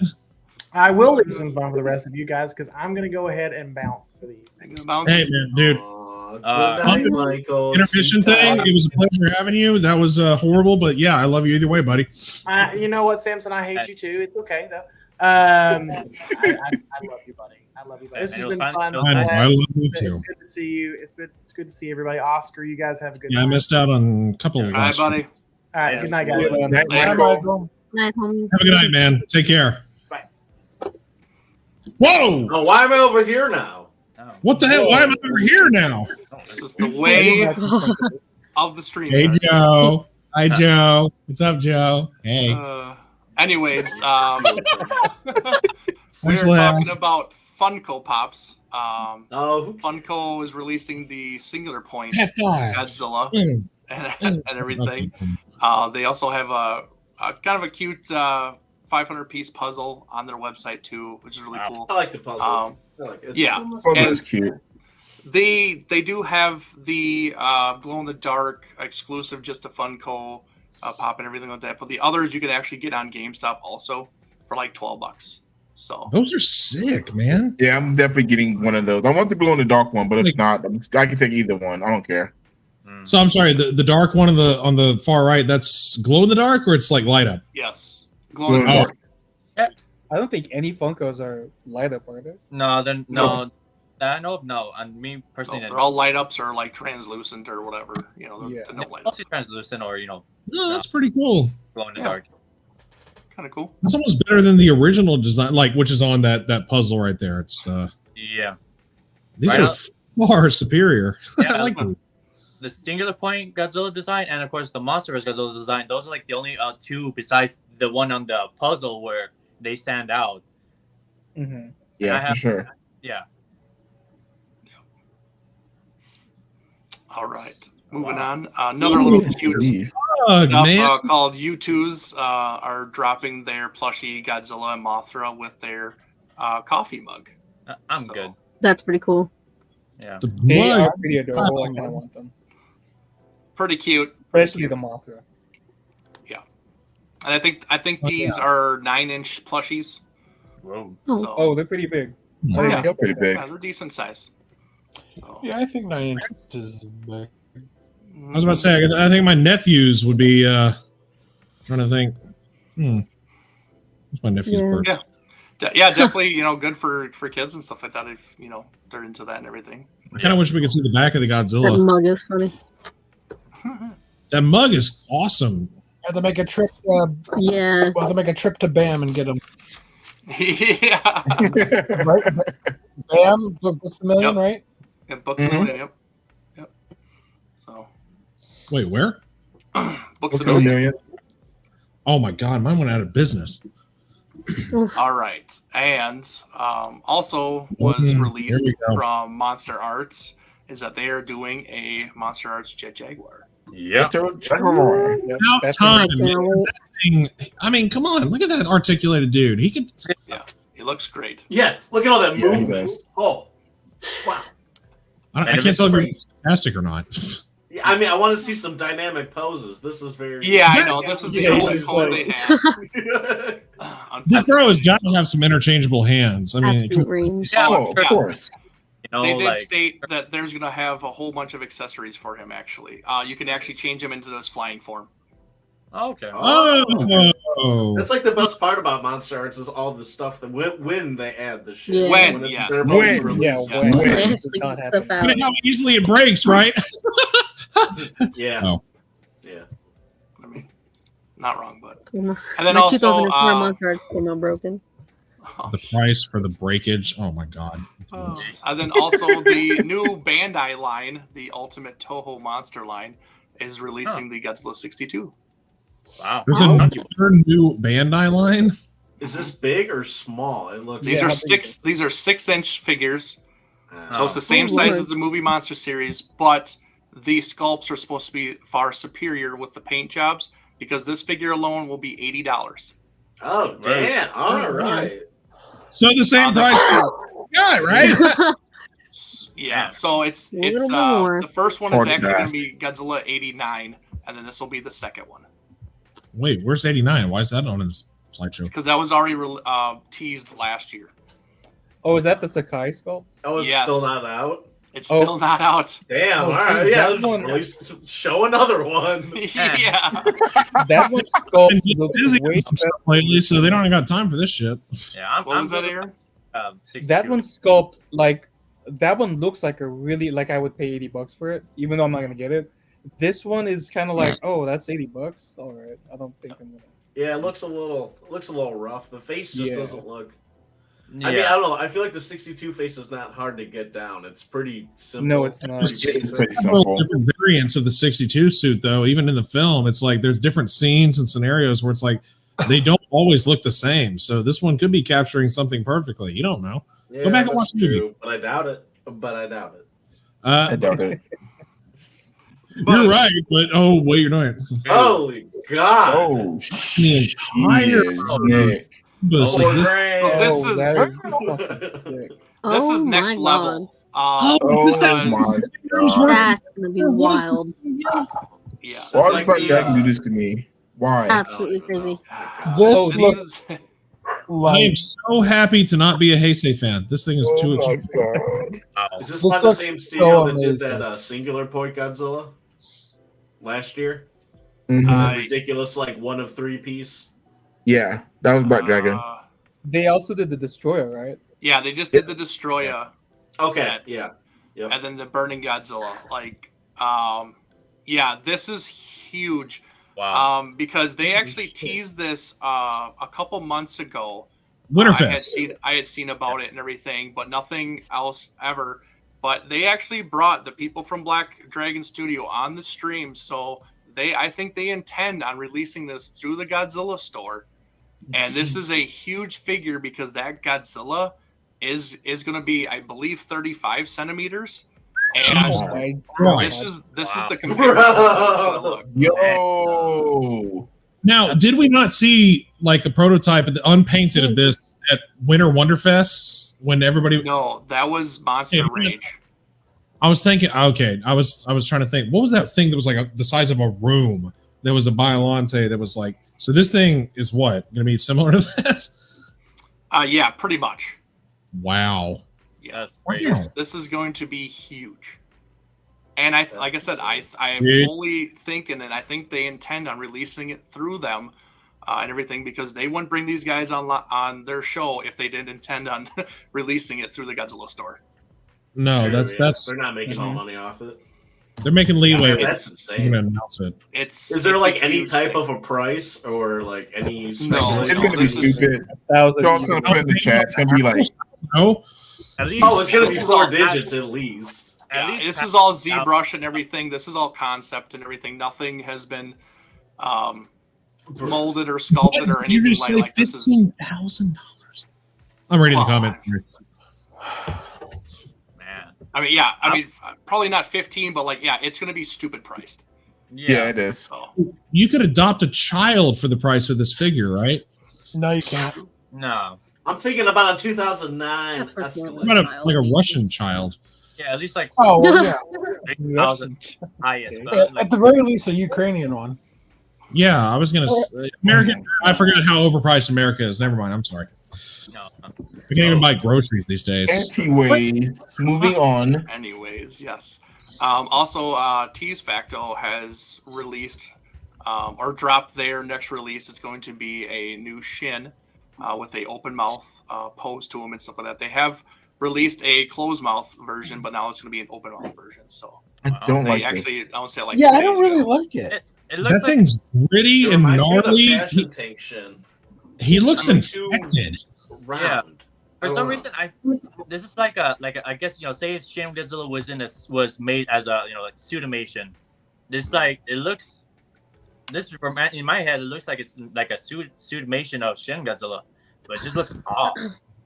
I will leave some fun for the rest of you guys because I'm gonna go ahead and bounce for the evening. Hey man, dude. Good night, Michael. Intermission thing. It was a pleasure having you. That was horrible, but yeah, I love you either way, buddy. You know what, Samson? I hate you too. It's okay though. I love you, buddy. I love you, buddy. This has been fun. I love you too. It's good to see you. It's good to see everybody. Oscar, you guys have a good Yeah, I night. missed out on a couple of All right, last- buddy. All right, good night, guys. Night, Bye, Michael. Michael. Night, homie. Have a good night, man. Take care. Bye. Whoa! Oh, why am I over here now? What the hell? Why am I over here now? This is the way of the stream. Hey, Joe. Hi, Joe. What's up, Joe? Hey. Anyways, we Thanks, are talking Lance. about Funko Pops. Funko is releasing the Singular Point High five. Godzilla Mm. and everything. They also have a kind of a cute 500-piece puzzle on their website too, which is really cool. I like the puzzle. I like it. Yeah, Oh, and that's cute. they do have the glow in the dark exclusive just to Funko pop and everything like that. But the others you can actually get on GameStop also for like $12. So Those are sick, man. Yeah, I'm definitely getting one of those. I want the glow in the dark one, but if not, I can take either one. I don't care. So I'm sorry, the dark one on the far right, that's glow in the dark or it's like light up? yes, glow in the dark. I don't think any Funkos are light up, are they? No, then no. No. And me personally, They're all light ups or like translucent or whatever. You know, they're no light up. mostly translucent or No, that's pretty cool. glow in the dark. Kind of cool. It's almost better than the original design, like which is on that puzzle right there. It's Yeah. these Right are now- far superior. Yeah, I like these. The Singular Point Godzilla design and of course the Monsterverse Godzilla design. Those are like the only two besides the one on the puzzle where they stand out. Mm-hmm. Yeah, for sure. Yeah. All right, moving on. Another little cute Ugh, stuff man. called U2s are dropping their plushie Godzilla and Mothra with their coffee mug. I'm good. That's pretty cool. Yeah. They mug. are pretty adorable. I kind of want them, Pretty cute. especially the Mothra. Yeah, and I think these are 9-inch plushies. Whoa. So, Oh, they're pretty big. yeah, They're pretty big. yeah, they're decent size. So, Yeah, I think 9 inches is big. I was about to say, I think my nephews would be trying to think. What's my nephew's birth? Yeah. Yeah, definitely, good for kids and stuff like that if, they're into that and everything. I kind of wish we could see the back of the That Godzilla. mug is funny. That mug is awesome. Have to make a trip. Yeah. We'll have to make a trip to BAM and get them. Yeah. Right? BAM, Books a Million, Yep. right? Yeah, Books a Million, yep. So, Wait, where? Books a No Million. million. Oh my God, mine went out of business. All right. And also was Here released we go. from Monster Arts is that they are doing a Monster Arts Jet Jaguar. Yeah. Jaguar. About time. man. That thing- I mean, come on, look at that articulated dude. He could. Yeah, he looks great. Yeah, look at all that Yeah, he movement. does. Oh, wow. I can't tell if he's fantastic or not. Yeah, I mean, I want to see some dynamic poses. This is very. Yeah, I know. This is the only pose they have. This bro has got to have some interchangeable hands. I mean, Absolute range. Yeah, Oh, of course. They did like, state that there's going to have a whole bunch of accessories for him, actually. You can actually change him into this flying form. okay. Oh, That's like the best part about Monster Arts is all the stuff that when they add the shit. Yeah. When, it's yes. they're about to When. release Yeah, it. when. They When. actually Not put stuff happening. out. look at how easily it breaks, right? Yeah. Oh. Yeah. I mean, not wrong, but. And then my also, 2004 Monster Arts came out broken. The price for the breakage. Oh my god. And then also the new Bandai line, the Ultimate Toho Monster line, is releasing the Godzilla 62. Wow. There's another new Bandai line. Is this big or small? It looks. These are 6-inch figures. So it's the same size as the movie Monster series, but the sculpts are supposed to be far superior with the paint jobs because this figure alone will be $80. Oh damn! All right. So the same price. Yeah, right. Yeah, so it's A little bit more. the first one is Hard to actually going grasp. to be Godzilla 89, and then this will be the second one Wait, where's 89? Why is that on this slideshow? because that was already teased last year. Oh, is that the Sakai sculpt? Oh, it's Yes. still not out. It's still not out. Damn! Oh, All right. dude, Yeah. that Let's one- release, show another one. Yeah. That one sculpt Been looks busy way with some stuff lately, so they don't even got time for this shit. Yeah, I'm, What I'm was that, good Aaron? with, That one sculpt, like that one looks like a really like I would pay $80 for it, even though I'm not gonna get it. This one is kind of like, oh, that's $80. All right, I don't think I'm gonna. Yeah, it looks a little rough. The face just Yeah. doesn't look. Yeah. I mean, I don't know. I feel like the 62 face is not hard to get down. It's pretty simple. No, it's not. Pretty It's basic. pretty Several simple. different variants of the 62 suit, though. Even in the film, it's like there's different scenes and scenarios where it's like they don't always look the same. So this one could be capturing something perfectly. You don't know. Yeah, Go back and that's watch the movie. true, but I doubt it. I doubt it. You're right, but oh wait, you're not. Holy God! Oh, The entire shit. This is this. So this Oh, is that is fucking sick. this is Oh next my level. Oh, is this that? my That's gonna be wild. Yeah. Why that's does like my the, dad do this to me? Why? Absolutely crazy. Oh, This this looks is I like am so happy to not be a Heisei fan. This thing is Oh too my expensive. God. Is this This by the looks same so studio that did amazing. that Singular Point Godzilla last year? Mhm. Ridiculous, like 1 of 3 piece. Yeah, that was Black Dragon. They also did the Destroyer, right? Yeah, they just did the Destroyer. Okay, set. yeah. Yep. And then the Burning Godzilla. Like, yeah, this is huge. Wow. Because they actually teased this a couple months ago. Winterfest. I had seen about it and everything, but nothing else ever. But they actually brought the people from Black Dragon Studio on the stream, so I think they intend on releasing this through the Godzilla store. And this is a huge figure because that Godzilla is going to be, I believe, 35 centimeters. And this is the comparison. That's what it looked. Yo. Now, did we not see like a prototype of the unpainted of this at Winter Wonderfest when everybody? No, that was Monster Rage. I was thinking. Okay, I was trying to think. What was that thing that was like the size of a room? There was a Biollante that was like. So this thing is what going to be similar to that? Yeah, pretty much. Wow. Yeah, Wow. this is going to be huge. And like I said, I am Yeah. fully thinking, and I think they intend on releasing it through them and everything because they wouldn't bring these guys on their show if they didn't intend on releasing it through the Godzilla store. No, Sure, that's yeah. that's. They're not making all money off it. They're making leeway. Yeah, that's with insane. to announce it. Is there it's like a any huge type thing. of a price or like any? It's gonna be this is- stupid. Y'all's gonna put in the chat. It's gonna be like, no. At least, Oh, it's gonna be This is 4 all- digits at least. Yeah, this is all ZBrush and everything. This is all concept and everything. Nothing has been molded or sculpted or You anything just say like this. Is $15,000. I'm reading the comments. I mean, yeah, I mean, probably not 15, but like, yeah, it's going to be stupid priced. yeah, it is. You could adopt a child for the price of this figure, right? No, you can't. No. I'm thinking about a 2009 Escalade. What about like a Russian child? Yeah, at least like Oh, well, yeah. 8,000 highest. At, But like, at the very least, a Ukrainian one. Yeah, I was gonna say American. I forgot how overpriced America is. Never mind. I'm sorry. No. We can't even buy groceries these days. Anyways, moving on. Anyways, yes. Also, Tease Facto has released or dropped their next release. It's going to be a new Shin with a open mouth pose to him and stuff like that. They have released a closed mouth version, but now it's going to be an open mouth version. So I don't like actually, this. I don't say like Yeah, I don't really like it. It looks That thing's gritty It and reminds me of the gnarly. Passion Tank Shin. He looks I mean, too infected. round. For I some don't reason, this is like a I guess say if Shin Godzilla was made as a like suitimation. This like it looks. This in my head it looks like it's like a suitimation of Shin Godzilla, but it just looks off.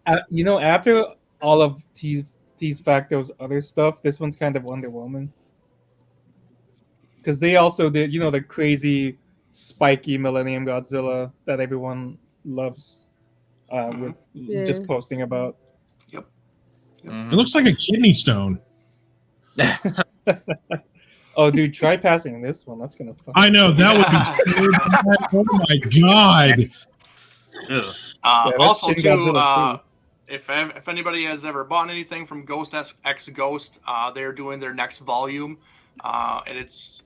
After all of Tease Facto's other stuff, this one's kind of underwhelming. Because they also did, the crazy, spiky Millennium Godzilla that everyone loves, with just posting about. Yep. It looks like a kidney stone. Oh, dude, try passing this one. That's gonna. I know that would be so bad. Oh my god. Also, Shin too, Godzilla if anybody has ever bought anything from Ghost X Ghost, they're doing their next volume, and it's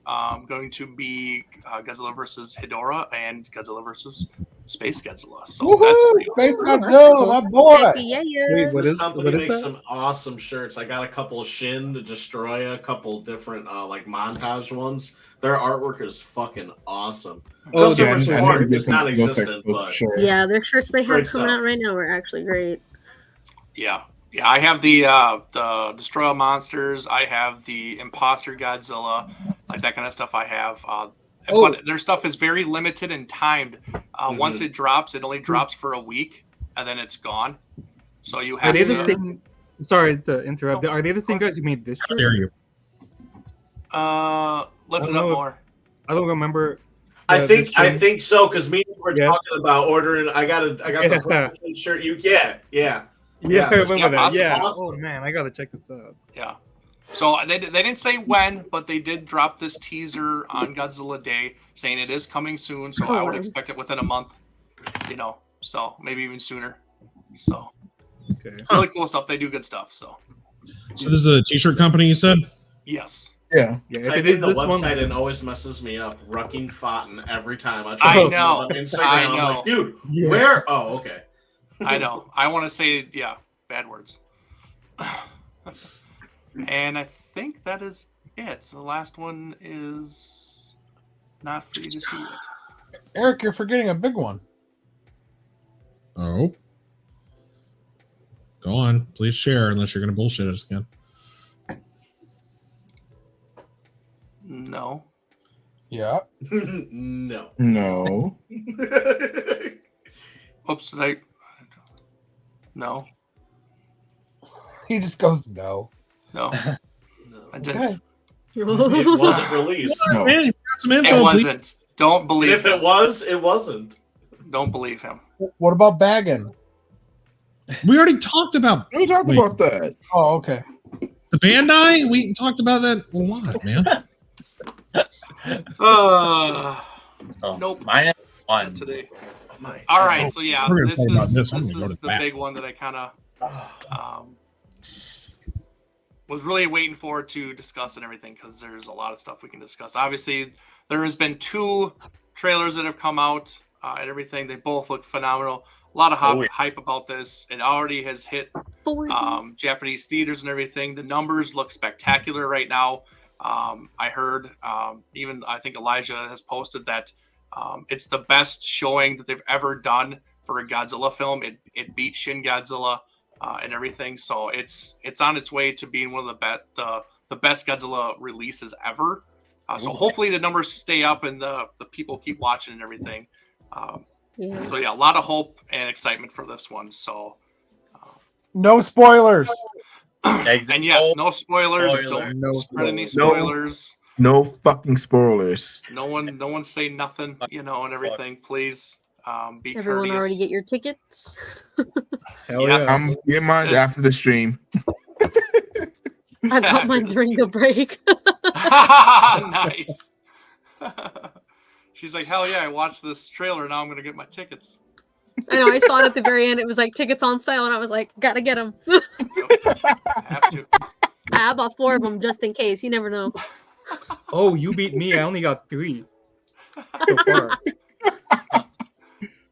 going to be Godzilla versus Hedorah and Godzilla versus Space Godzilla. So Woohoo! Space Godzilla, my boy. Wait, This company makes some awesome shirts. I got a couple of Shin to Destroy, a couple different like montage ones. Their artwork is fucking awesome. Oh, Customer yeah, support is non-existent, but Yeah, their shirts they have Great coming stuff. out right now are actually great. Yeah, I have the Destroy All Monsters. I have the Imposter Godzilla, like that kind of stuff. I have. But their stuff is very limited and timed. Once it drops, it only drops for a week, and then it's gone. So you have. Are they the same? Sorry to interrupt. Are they the same guys who made this shirt? Dare you? Lift it up more. I don't remember. I think so because me and you were talking about ordering. I got the Brooklyn shirt. Yeah, I remember that. awesome, Yeah. awesome. Oh man, I gotta check this out. Yeah. So they didn't say when, but they did drop this teaser on Godzilla Day saying it is coming soon. So I would expect it within a month, so maybe even sooner. So really cool stuff. They do good stuff. So this is a t-shirt company, you said? yes. Yeah. Type in the website and always messes me up. Rucking Fountain every time I I try to know. on Instagram. I I'm know. like, dude, where? Oh, okay. I know. I want to say, bad words. And I think that is it. The last one is not for you to see it. Eric, you're forgetting a big one. Oh. Go on. Please share unless you're going to bullshit us again. No. Yeah. No. No. Oops, did I? No. He just goes no. No. I didn't. It wasn't released. No. Man, you got some info, It please. wasn't. Don't believe If him. it was, it wasn't. Don't believe him. What about bagging? We already talked about. We talked Wait. about that. Oh, okay. The Bandai. We talked about that a lot, man. Nope. Mine Not today. All right, so yeah, We're gonna this talk about is this. I'm this gonna go is to the bat. big one that I kind of was really waiting for to discuss and everything because there's a lot of stuff we can discuss. Obviously, there has been 2 trailers that have come out and everything. They both look phenomenal. A lot of hype about this. It already has hit Japanese theaters and everything. The numbers look spectacular right now. I heard even I think Elijah has posted that it's the best showing that they've ever done for a Godzilla film. It beat Shin Godzilla and everything. So it's on its way to being one of the best Godzilla releases ever. So hopefully the numbers stay up and the people keep watching and everything. So yeah, a lot of hope and excitement for this one. So No spoilers. and yes, no spoilers. Don't spread any spoilers. No fucking spoilers. No one say nothing, and everything. Please be Everyone courteous. already get your tickets. Hell Yes. yeah. I'm getting mine after the stream. I got mine during the break. Nice. She's like, hell yeah! I watched this trailer. Now I'm gonna get my tickets. I know. I saw it at the very end. It was like tickets on sale, and I was like, gotta get them. Have to. I bought 4 of them just in case. You never know. Oh, you beat me. I only got 3 so far.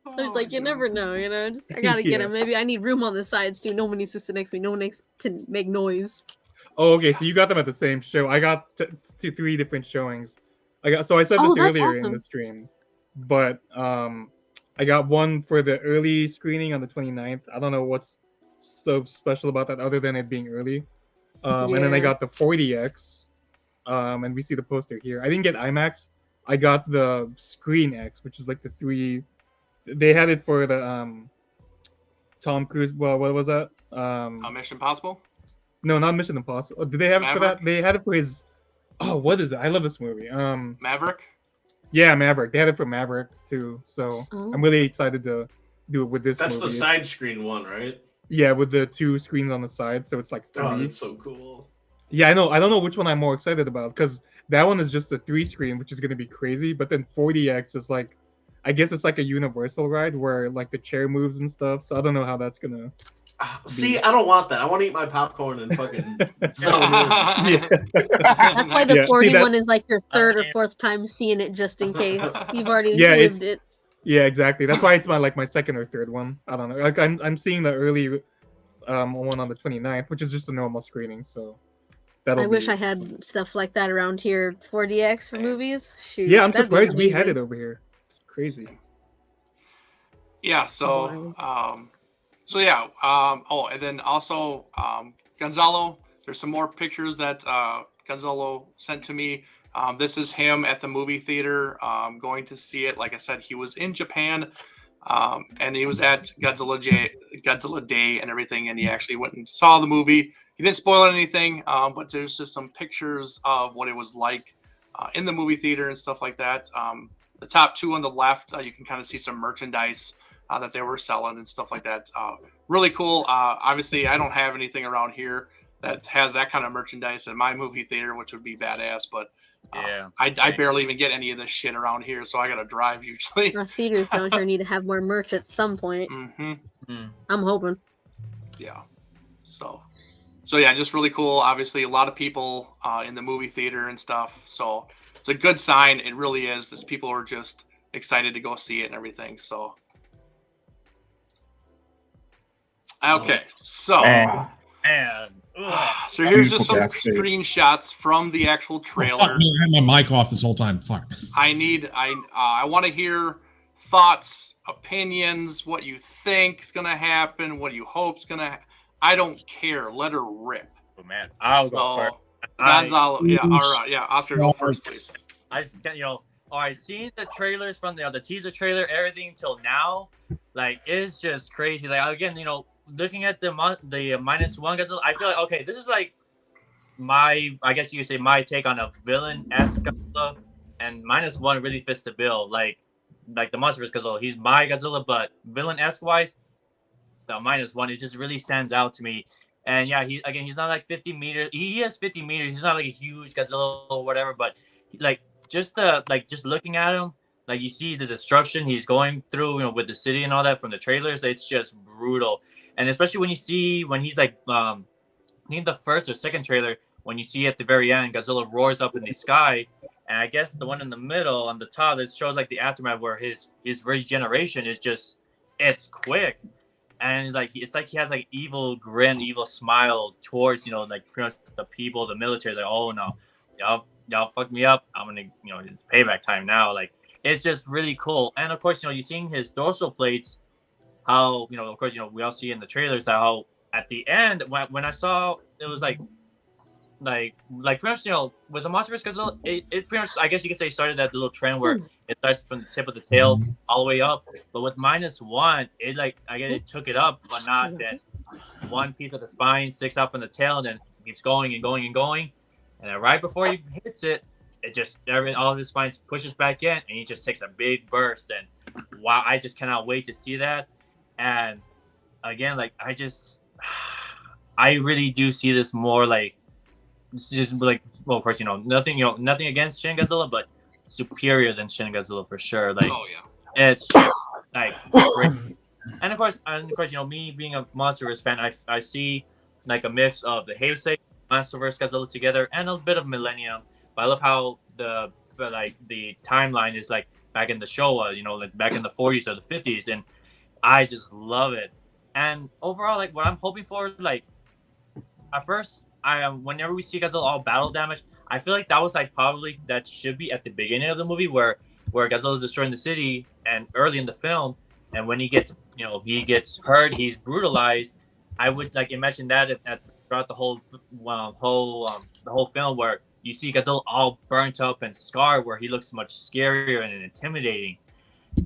I was like, you never know, I gotta get Yeah. them. Maybe I need room on the sides too. No one needs to sit next to me. No one needs to make noise. Oh, okay. So you got them at the same show. I got 3 different showings. I said this Oh, that's earlier in awesome. the stream, but I got one for the early screening on the 29th. I don't know what's so special about that other than it being early. And then I Yeah. got the 40X, and we see the poster here. I didn't get IMAX. I got the Screen X, which is like the 3. They had it for the Tom Cruise. Well, what was that? Mission Impossible. No, not Mission Impossible. Did they have it for that? Maverick? They had it for his. Oh, what is it? I love this movie. Maverick. Yeah, Maverick. They had it for Maverick too. So Oh. I'm really excited to do it with this That's movie. the side screen one, right? Yeah, with the 2 screens on the side, so it's like 3. Oh, that's so cool. Yeah, I know. I don't know which one I'm more excited about because that one is just a 3 screen, which is gonna be crazy. But then 40X is like, I guess it's like a universal ride where like the chair moves and stuff. So I don't know how that's gonna. See, I don't want that. I want to eat my popcorn and fucking. So Yeah. That's why the Yeah, see, 41 that's- is like your 3rd or 4th time seeing it just in case. You've already Yeah, it's- lived it. Yeah, exactly. That's why it's my 2nd or 3rd one. I don't know. Like I'm seeing the early one on the 29th, which is just a normal screening. So that'll. I wish be... I had stuff like that around here. 4DX for movies. Shoot, Yeah, I'm that'd be surprised we had amazing. it over here. Crazy. Yeah. So yeah. Oh, and then also Gonzalo. There's some more pictures that Gonzalo sent to me. This is him at the movie theater going to see it. Like I said, he was in Japan, and he was at Godzilla Day and everything, and he actually went and saw the movie. He didn't spoil anything, but there's just some pictures of what it was like in the movie theater and stuff like that. The top 2 on the left, you can kind of see some merchandise that they were selling and stuff like that. Really cool. Obviously, I don't have anything around here that has that kind of merchandise in my movie theater, which would be badass, but I barely even get any of this shit around here, so I gotta drive usually. Our theaters down here need to have more merch at some point. Mm-hmm. I'm hoping. Yeah. So yeah, just really cool. Obviously, a lot of people in the movie theater and stuff. So it's a good sign. It really is. These people are just excited to go see it and everything. So okay, so. And So here's just some Beautiful cascade. screenshots from the actual Fuck trailer. me, I had my mic off this whole time. Fuck. I want to hear thoughts, opinions, what you think is gonna happen, what you hope's gonna. I don't care. Let her rip. Oh man, I'll go first. Gonzalo, yeah, all right, yeah. Oscar, go first, please. I all right, seeing the trailers from the teaser trailer, everything until now, like it's just crazy. Like again, looking at the -1 Godzilla, I feel like okay, this is like I guess you could say my take on a villain-esque Godzilla, and -1 really fits the bill. Like the monstrous Godzilla, he's my Godzilla, but villain-esque wise, the -1 it just really stands out to me. And yeah, he's not like 50 meters. He has 50 meters. He's not like a huge Godzilla or whatever, but just looking at him, like you see the destruction he's going through, with the city and all that from the trailers. It's just brutal. And especially when he's like, I think the first or second trailer, when you see at the very end, Godzilla roars up in the sky, and I guess the one in the middle on the top that shows like the aftermath where his regeneration is it's quick, and it's like he has like evil grin, evil smile towards like pretty much the people, the military. Like, oh no, y'all fucked me up. I'm gonna it's payback time now. Like it's just really cool. And of course you're seeing his dorsal plates. How of course we all see in the trailers how at the end when I saw it was like pretty much with the monstrous Godzilla it pretty much I guess you could say started that little trend where it starts from the tip of the tail all the way up, but with -1 it I guess it took it up a notch, and one piece of the spine sticks out from the tail and then keeps going and going and going, and then right before he hits it just all of his spine pushes back in and he just takes a big burst, and wow, I just cannot wait to see that. And again, I really do see this more well, of course, nothing against Shin Godzilla, but superior than Shin Godzilla for sure. Oh yeah, it's just great. And of course, me being a MonsterVerse fan, I see like a mix of the Heisei, MonsterVerse, Godzilla together, and a bit of Millennium. But I love how the timeline is like back in the Showa, like back in the 40s or the 50s, and I just love it. And overall, like what I'm hoping for, like at first, whenever we see Godzilla all battle damage, I feel like that was like probably that should be at the beginning of the movie where Godzilla is destroying the city and early in the film, and when he gets hurt, he's brutalized. I would like imagine that throughout the whole film where you see Godzilla all burnt up and scarred, where he looks much scarier and intimidating.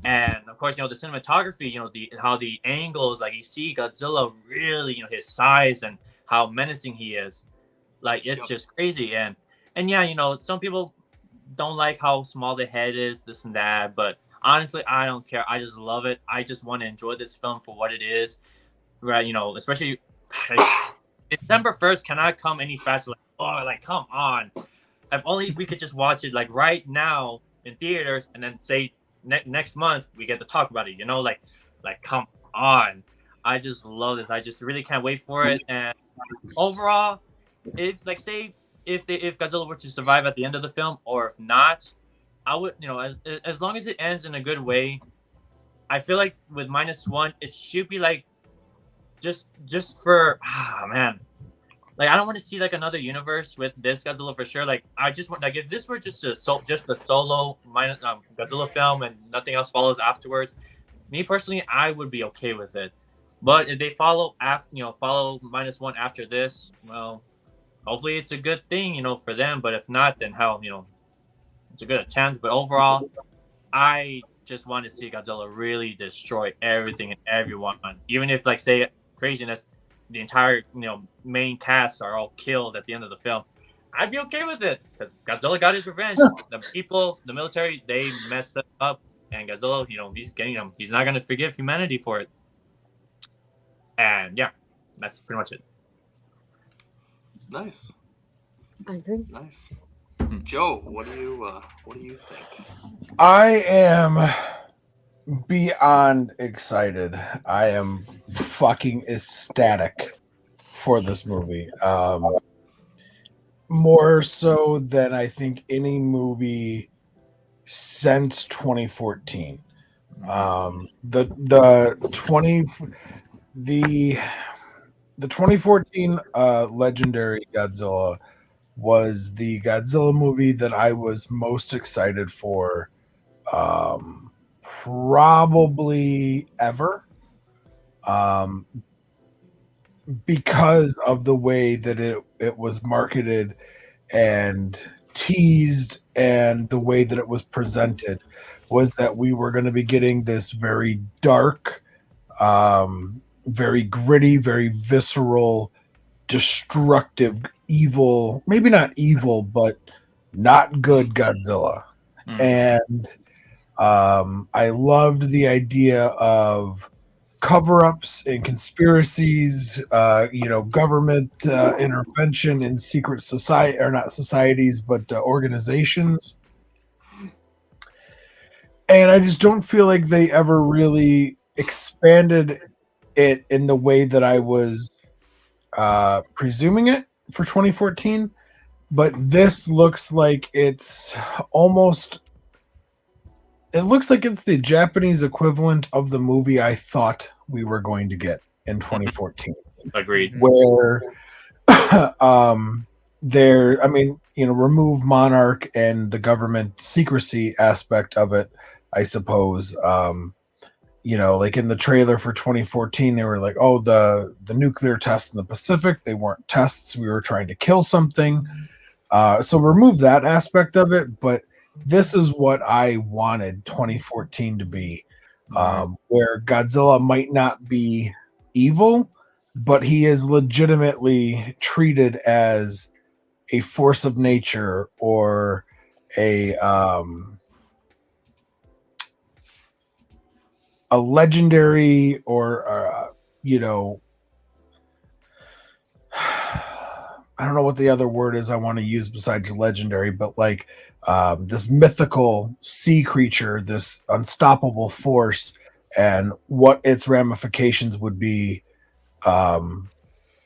And of course, the cinematography, how the angles, like you see Godzilla really, his size and how menacing he is, like it's just crazy. And yeah, some people don't like how small the head is, this and that, but honestly, I don't care. I just love it. I just want to enjoy this film for what it is, right? Especially December 1st cannot come any faster. Like come on! If only we could just watch it like right now in theaters, and then say next month we get to talk about it. Like come on! I just love this. I just really can't wait for it. And overall, if Godzilla were to survive at the end of the film, or if not, I would, as long as it ends in a good way, I feel like with -1, it should be like just for man. Like I don't want to see like another universe with this Godzilla for sure. Like I just want, like, if this were just a solo Godzilla film and nothing else follows afterwards, me personally, I would be okay with it. But if they follow -1 after this, well, hopefully it's a good thing, for them. But if not, then hell, it's a good attempt. But overall, I just want to see Godzilla really destroy everything and everyone. Even if, like, say, craziness, the entire, main cast are all killed at the end of the film, I'd be okay with it because Godzilla got his revenge. The people, the military, they messed it up, and Godzilla, he's not gonna forgive humanity for it. And yeah, that's pretty much it. Nice. I agree. Nice. Joe, what do you think? I am beyond excited. I am fucking ecstatic for this movie. More so than I think any movie since 2014. The 2014 legendary Godzilla was the Godzilla movie that I was most excited for probably ever, because of the way that it was marketed and teased, and the way that it was presented was that we were going to be getting this very dark, very gritty, very visceral, destructive, evil, maybe not evil, but not good Godzilla. And I loved the idea of cover-ups and conspiracies, government intervention in secret society, or not societies, but organizations. And I just don't feel like they ever really expanded it in the way that I was presuming it for 2014. But this looks like it's the Japanese equivalent of the movie I thought we were going to get in 2014. Agreed. Where remove Monarch and the government secrecy aspect of it, I suppose. Like in the trailer for 2014, they were like, oh, the nuclear tests in the Pacific, they weren't tests. We were trying to kill something. So remove that aspect of it. But this is what I wanted 2014 to be, where Godzilla might not be evil, but he is legitimately treated as a force of nature, or a legendary, or I don't know what the other word is I want to use besides legendary, but like this mythical sea creature, this unstoppable force, and what its ramifications would be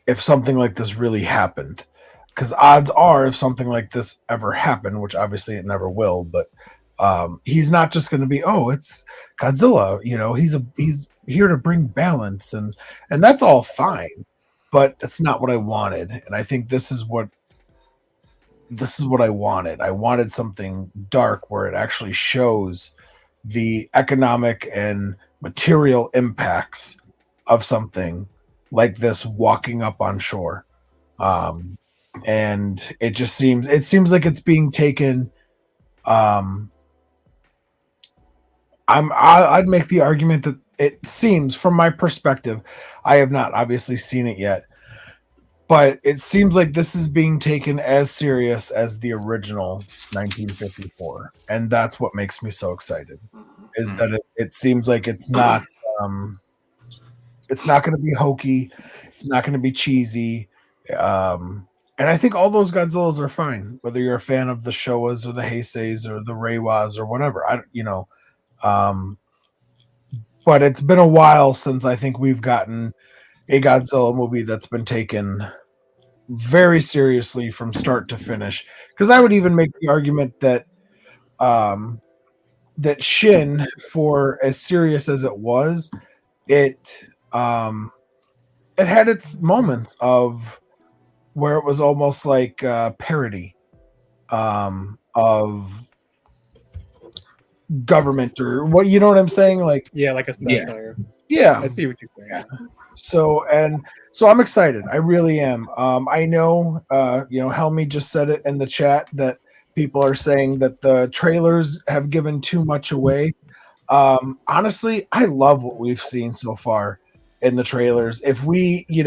if something like this really happened. Because odds are, if something like this ever happened, which obviously it never will, but he's not just going to be, oh, it's Godzilla. You know, he's here to bring balance, and that's all fine, but that's not what I wanted. And I think this is what I wanted. I wanted something dark where it actually shows the economic and material impacts of something like this walking up on shore. And it seems like it's being taken. I'd make the argument that it seems, from my perspective, I have not obviously seen it yet, but it seems like this is being taken as serious as the original 1954, and that's what makes me so excited. Is that it seems like it's not going to be hokey, it's not going to be cheesy, and I think all those Godzillas are fine, whether you're a fan of the Showas or the Heiseis or the Reiwas or whatever. But it's been a while since I think we've gotten a Godzilla movie that's been taken very seriously from start to finish. Because I would even make the argument that that Shin, for as serious as it was, it had its moments of where it was almost like parody of government, or what, you know what I'm saying? Like, yeah, like a satire. Yeah. I see what you're saying. So I'm excited. I really am. I know, Helmy just said it in the chat that people are saying that the trailers have given too much away. Honestly, I love what we've seen so far in the trailers. If we get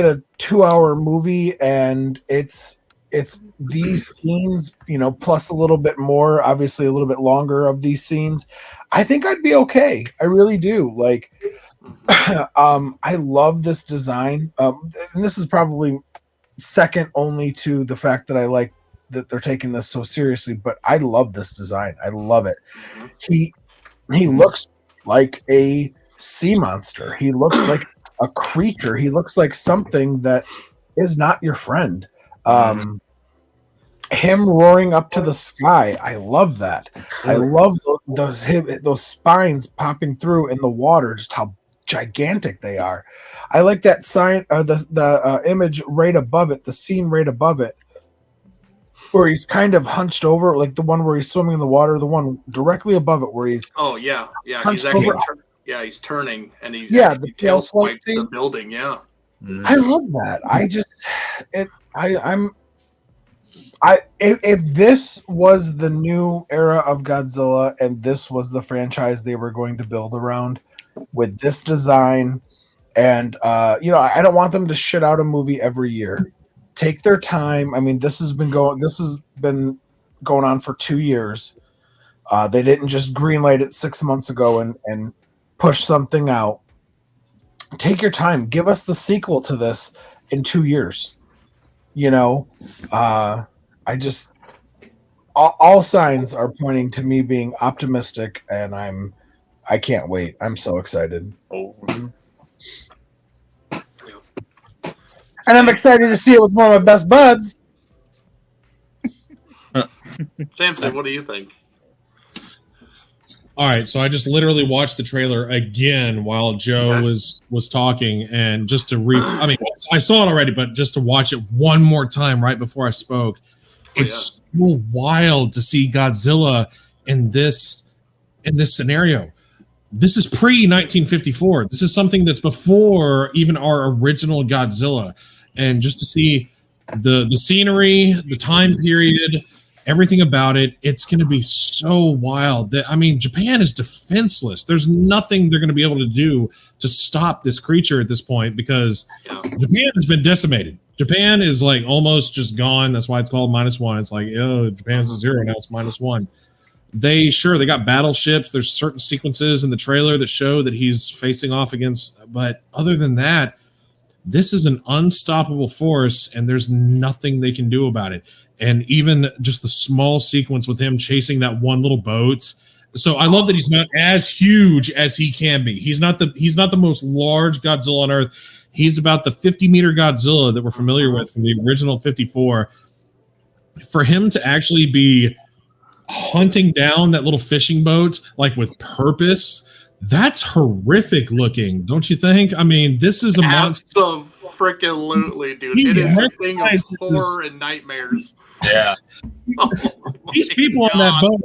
a 2-hour movie and it's these scenes, plus a little bit more, obviously a little bit longer of these scenes, I think I'd be okay. I really do. Like, I love this design. And this is probably second only to the fact that I like that they're taking this so seriously, but I love this design. I love it. He looks like a sea monster. He looks like a creature. He looks like something that is not your friend. Him roaring up to the sky, I love that. I love those spines popping through in the water, just how gigantic they are. I like that sign, the image right above it, the scene right above it, where he's kind of hunched over, like the one where he's swimming in the water, the one directly above it where he's he's actually he's turning, and the tail swipe swipes the building. I love that. If this was the new era of Godzilla and this was the franchise they were going to build around with this design, and I don't want them to shit out a movie every year. Take their time. I mean, this has been going on for 2 years. They didn't just greenlight it 6 months ago and push something out. Take your time. Give us the sequel to this in 2 years. All signs are pointing to me being optimistic, and I can't wait. I'm so excited. And I'm excited to see it with one of my best buds. Samson, what do you think? All right, so I just literally watched the trailer again while Joe was talking, and just to I saw it already, but just to watch it one more time right before I spoke. It's so wild to see Godzilla in this scenario. This is pre-1954. This is something that's before even our original Godzilla. And just to see the scenery, the time period, everything about it, it's going to be so wild. Japan is defenseless. There's nothing they're going to be able to do to stop this creature at this point, because Japan has been decimated. Japan is like almost just gone. That's why it's called -1. It's like, Japan's a 0, now it's -1. They got battleships. There's certain sequences in the trailer that show that he's facing off against, but other than that, this is an unstoppable force, and there's nothing they can do about it. And even just the small sequence with him chasing that one little boat So I love that he's not as huge as he can be. He's not the most large Godzilla on Earth. He's about the 50-meter Godzilla that we're familiar with from the original 54. For him to actually be hunting down that little fishing boat like with purpose, that's horrific looking, don't you think? I mean, this is a monster. Freaking dude. It is a thing of horror and nightmares. Yeah. These people on that boat,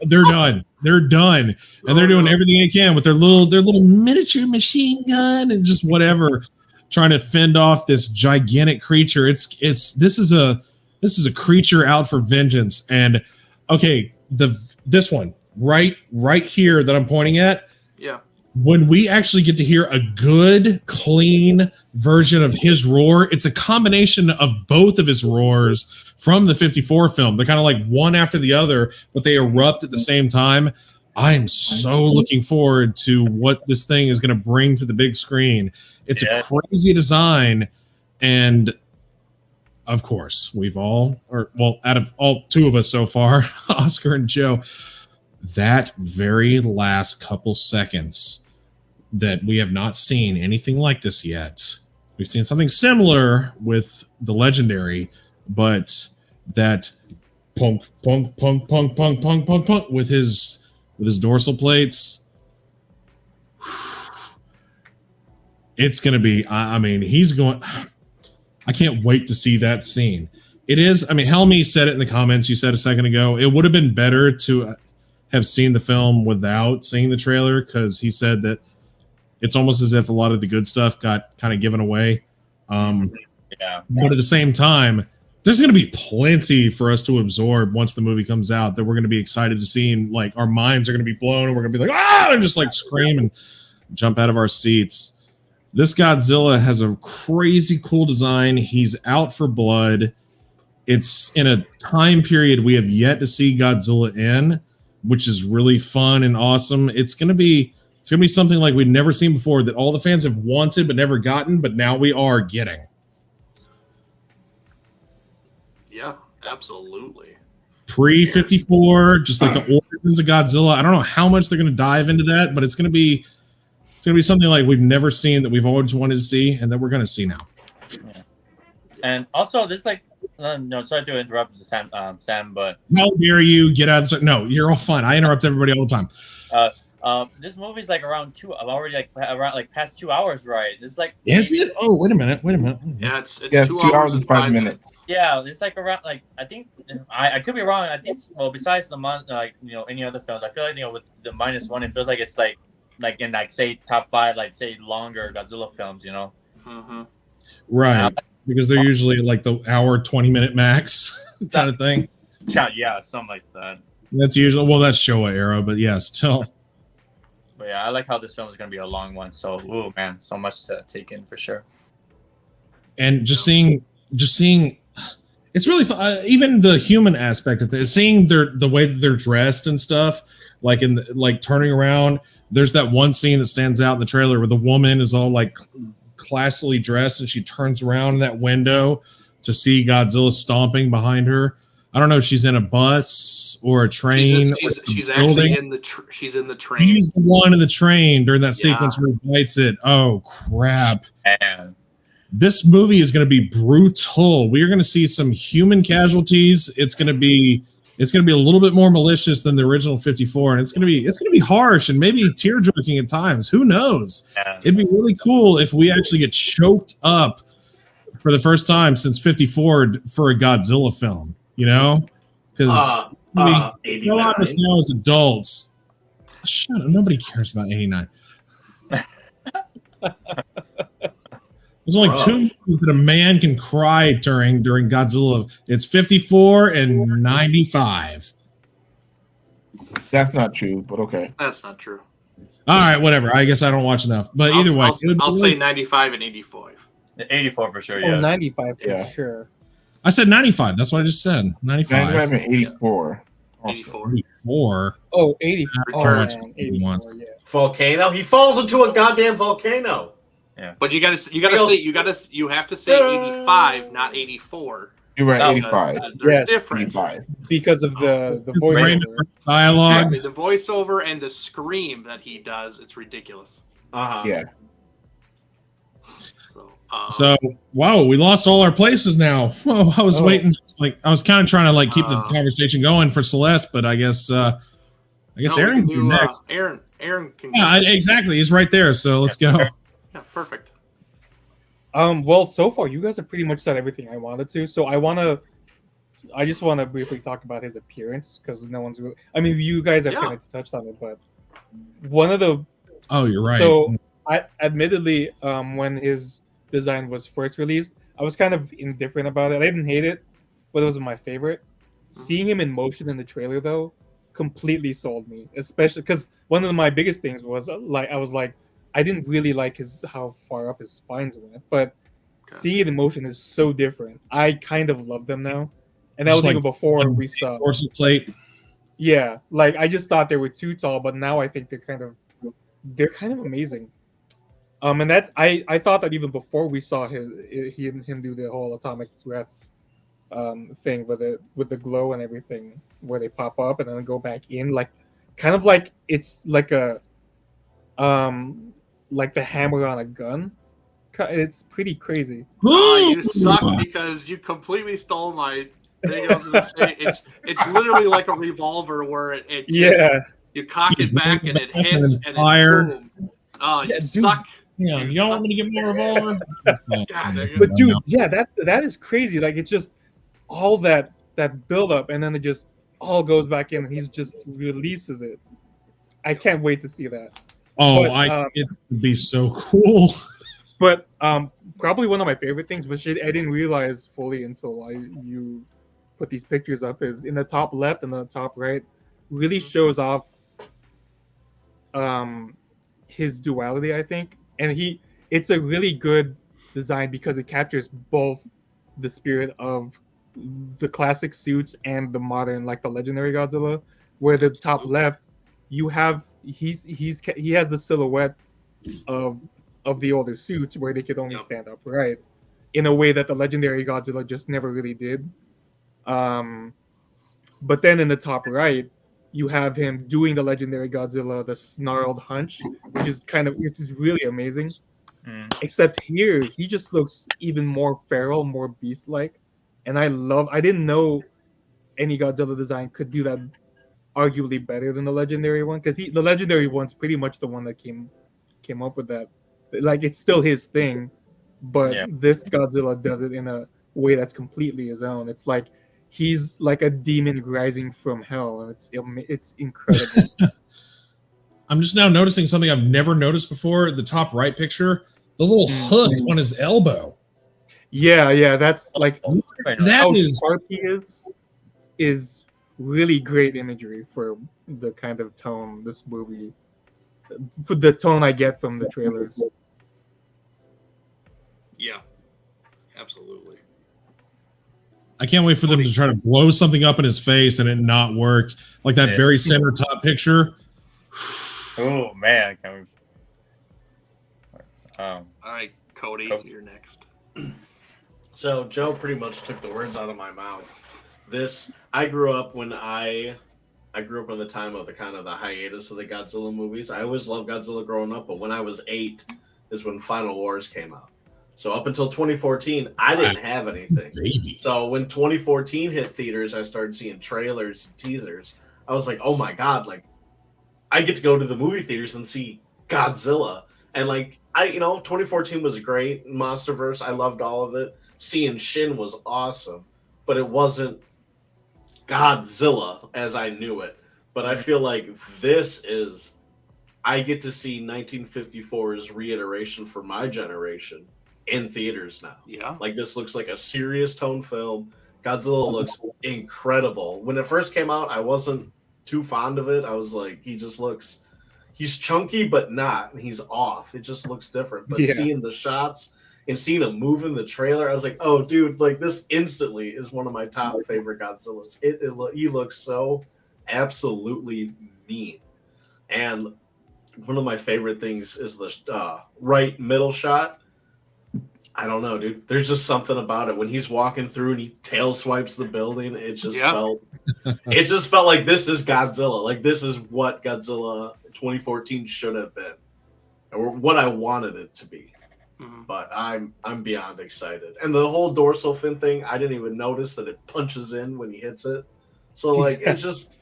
they're done. They're done. And they're doing everything they can with their little miniature machine gun and just whatever, trying to fend off this gigantic creature. This is a creature out for vengeance. And okay, this one right here that I'm pointing at. Yeah. When we actually get to hear a good, clean version of his roar, it's a combination of both of his roars from the 54 film. They're kind of like one after the other, but they erupt at the same time. I am so looking forward to what this thing is going to bring to the big screen. It's a crazy design, and of course, out of all two of us so far, Oscar and Joe, that very last couple seconds that we have not seen anything like this yet. We've seen something similar with the Legendary, but that punk with his dorsal plates. It's going to be, I mean, he's going, I can't wait to see that scene. It is, I mean, Helmy said it in the comments you said a second ago. It would have been better to have seen the film without seeing the trailer, because he said that it's almost as if a lot of the good stuff got kind of given away. But at the same time, there's going to be plenty for us to absorb once the movie comes out that we're going to be excited to see, and like our minds are going to be blown, and we're going to be like, ah, and just like scream and jump out of our seats. This Godzilla has a crazy cool design. He's out for blood. It's in a time period we have yet to see Godzilla in, which is really fun and awesome. It's gonna be something like we've never seen before, that all the fans have wanted but never gotten, but now we are getting. Yeah, absolutely. Pre-54, just like the origins of Godzilla. I don't know how much they're gonna dive into that, but it's gonna be something like we've never seen, that we've always wanted to see, and that we're gonna see now. Yeah. And also, this sorry to interrupt, Sam, but how dare you get out of the... No, you're all fun. I interrupt everybody all the time. This movie's like around past 2 hours, right? It's like, is it? Oh, wait a minute. Yeah, it's 2 hours and 5 minutes. Yeah, it's like around, like, I think I could be wrong. I think, well, besides the any other films, I feel like with the -1, it feels like it's like in say top 5, like say longer Godzilla films, Mm-hmm. Right. Because they're usually like the hour 20-minute max kind of thing. Yeah, something like that. That's usually, well, that's Showa era, but yeah, still. But yeah, I like how this film is going to be a long one. So, ooh, man, so much to take in for sure. And just seeing, it's really fun. Even the human aspect of this, seeing the way that they're dressed and stuff, like turning around. There's that one scene that stands out in the trailer where the woman is all like classily dressed, and she turns around in that window to see Godzilla stomping behind her. I don't know if she's in a bus or a train. She's actually in the train. She's the one in the train during that sequence where he bites it. Oh crap! Man. This movie is going to be brutal. We are going to see some human casualties. It's going to be a little bit more malicious than the original 54, and it's going to be harsh and maybe tear-jerking at times. Who knows? Yeah. It'd be really cool if we actually get choked up for the first time since 54 for a Godzilla film. Because a lot of us now as adults. Shut up! Nobody cares about 89. There's only two movies that a man can cry during Godzilla. It's 54 and 95. That's not true, but okay. That's not true. All right, whatever. I guess I don't watch enough. But either way, I'll say 95 and 85. 84 for sure, yeah. 95 for sure. I said 95. That's what I just said. 95. 95 and 84. 84. Oh, 84. Returns. 84, yeah. Volcano? He falls into a goddamn volcano. Yeah. But you have to say 85, not 84. You're right, because 85. they're Yes. different. 85. because of the voiceover. Dialogue. Exactly. The voiceover and the scream that he does, it's ridiculous. Yeah. So wow, we lost all our places now. Whoa, I was waiting. I was kind of trying to like keep the conversation going for Celeste, but I guess no, Aaron we can can do next. Aaron can. Yeah, exactly. He's right there. So let's go. Yeah, perfect. Well, so far you guys have pretty much said everything I wanted to. So I just want to briefly talk about his appearance because no one's really. I mean, you guys have kind of touched on it, but one of the. Oh, you're right. So, admittedly, when his design was first released, I was kind of indifferent about it. I didn't hate it, but it wasn't my favorite. Seeing him in motion in the trailer, though, completely sold me. Especially because one of my biggest things was I didn't really like how far up his spines went, but seeing it in motion is so different. I kind of love them now, and that was even before we saw dorsal plate. Yeah, like I just thought they were too tall, but now I think they're kind of amazing. And that I thought that even before we saw him do the whole atomic breath thing with the glow and everything, where they pop up and then go back in, like kind of like it's like a like the hammer on a gun. It's pretty crazy. You suck because you completely stole my thing. I was gonna say it's literally like a revolver where it just, you cock it back and it hits and fire. Then boom. Oh, you suck. Yeah, you don't want me to give me a revolver? But dude, yeah, that is crazy. Like it's just all that build up, and then it just all goes back in, and he's just releases it. I can't wait to see that. Oh, it would be so cool. But probably one of my favorite things, which I didn't realize fully until you put these pictures up, is in the top left and the top right really shows off his duality, I think. And it's a really good design because it captures both the spirit of the classic suits and the modern, like the legendary Godzilla. Where the top left, you have he has the silhouette of the older suits where they could only stand upright, in a way that the legendary Godzilla just never really did. But then in the top right, you have him doing the legendary Godzilla, the snarled hunch, which is really amazing. Except here, he just looks even more feral, more beast-like. And I didn't know any Godzilla design could do that arguably better than the legendary one, because the legendary one's pretty much the one that came up with that. Like, it's still his thing, but this Godzilla does it in a way that's completely his own. It's like he's like a demon rising from hell, and it's incredible. I'm just now noticing something I've never noticed before. The top right picture, the little hook on his elbow. Yeah, that's like that how is sharp he is really great imagery for the kind of tone this movie, for the tone I get from the trailers. Yeah, absolutely. I can't wait for them to try to blow something up in his face and it not work. Like that very center top picture. Oh man, all right, Cody, you're next. So Joe pretty much took the words out of my mouth. I grew up in the time of the kind of the hiatus of the Godzilla movies. I always loved Godzilla growing up, but when I was 8 is when Final Wars came out. So up until 2014, I didn't have anything. So when 2014 hit theaters, I started seeing trailers and teasers. I was like, oh my God, like I get to go to the movie theaters and see Godzilla. And like 2014 was great. Monsterverse, I loved all of it. Seeing Shin was awesome, but it wasn't Godzilla as I knew it. But I feel like I get to see 1954's reiteration for my generation in theaters now. Yeah. Like this looks like a serious tone film. Godzilla looks incredible. When it first came out, I wasn't too fond of it. I was like, he's chunky, but not. And he's off. It just looks different. But seeing the shots and seeing him move in the trailer, I was like, oh, dude, like this instantly is one of my top favorite Godzillas. He looks so absolutely mean. And one of my favorite things is the right middle shot. I don't know, dude. There's just something about it when he's walking through and he tail swipes the building. It just felt like this is Godzilla. Like this is what Godzilla 2014 should have been, or what I wanted it to be. But I'm beyond excited. And the whole dorsal fin thing, I didn't even notice that it punches in when he hits it. So like it's just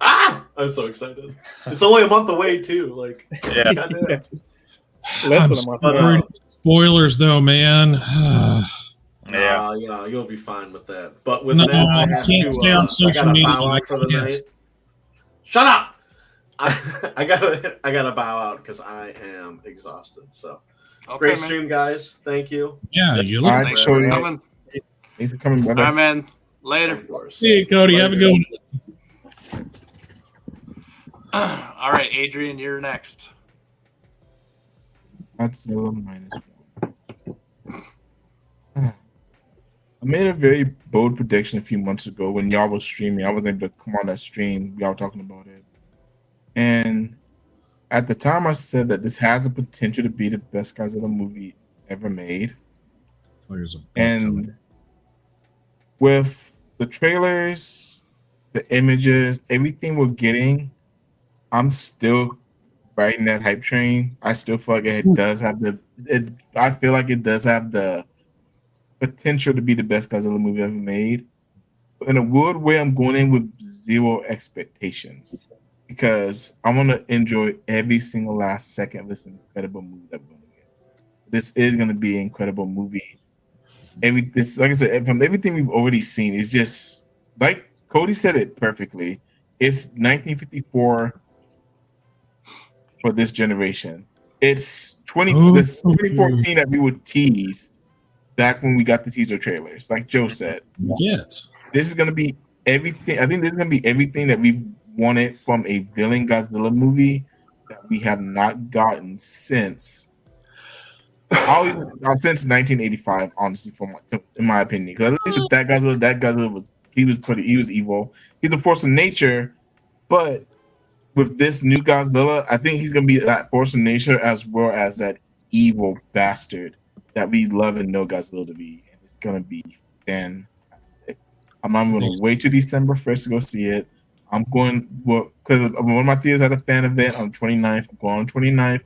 I'm so excited. It's only a month away too. Like goddamn. Less than a month. Sorry. Spoilers though, man. Yeah, you'll be fine with that. But with No, that, I I have can't to, stay on social media. bow out for the night. Shut up! I gotta bow out because I am exhausted. So great stream, guys. Thank you. Yeah, you look. Thanks for coming. Thanks for coming, brother. All right, man. Later. Hey, Cody, have a good one. All right, Adrian, you're next. Godzilla -1. I made a very bold prediction a few months ago when y'all was streaming. I was able to come on that stream. Y'all talking about it. And at the time, I said that this has the potential to be the best Godzilla movie ever made. And with the trailers, the images, everything we're getting, I'm still riding that hype train. I still feel like it does have I feel like it does have the potential to be the best Godzilla movie ever made. But in a weird way, I'm going in with zero expectations because I want to enjoy every single last second of this incredible movie that we're going to get. This is going to be an incredible movie. Like I said, from everything we've already seen, it's just like Cody said it perfectly. It's 1954 for this generation. It's 2014 that we were teased back when we got the teaser trailers. Like Joe said, yes, this is going to be everything. I think this is going to be everything that we've wanted from a villain Godzilla movie that we have not gotten since 1985. Honestly, in my opinion, because at least with that Godzilla was evil. He's a force of nature, but with this new Godzilla, I think he's gonna be that force of nature as well as that evil bastard that we love and know Godzilla to be, and it's gonna be fantastic. I'm gonna wait till December 1st to go see it. I'm going because one of my theaters had a fan event on 29th. I'm going on 29th.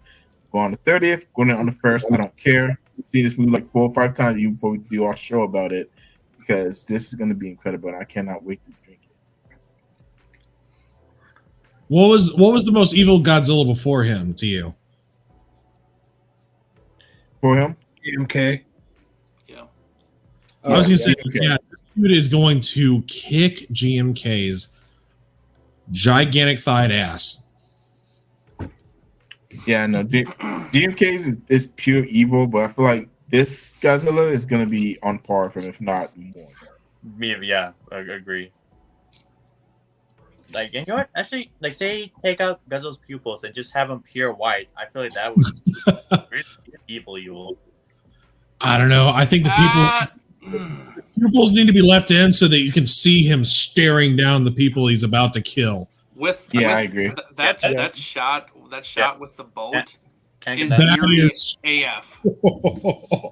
Going on the 30th. Going on the 1st. I don't care. I've seen this movie like 4 or 5 times even before we do our show about it because this is gonna be incredible, and I cannot wait to drink it. What was the most evil Godzilla before him to you? For him? GMK. Yeah. I was gonna say, yeah, this dude is going to kick GMK's gigantic thighed ass. Yeah, no, GMK is pure evil, but I feel like this Godzilla is gonna be on par with him, if not more. Yeah, I agree. Like, and you know what? Actually, like, say take out Godzilla's pupils and just have them pure white. I feel like that would really evil. I don't know. I think the pupils need to be left in so that you can see him staring down the people he's about to kill. I agree. That shot with the boat is eerie AF.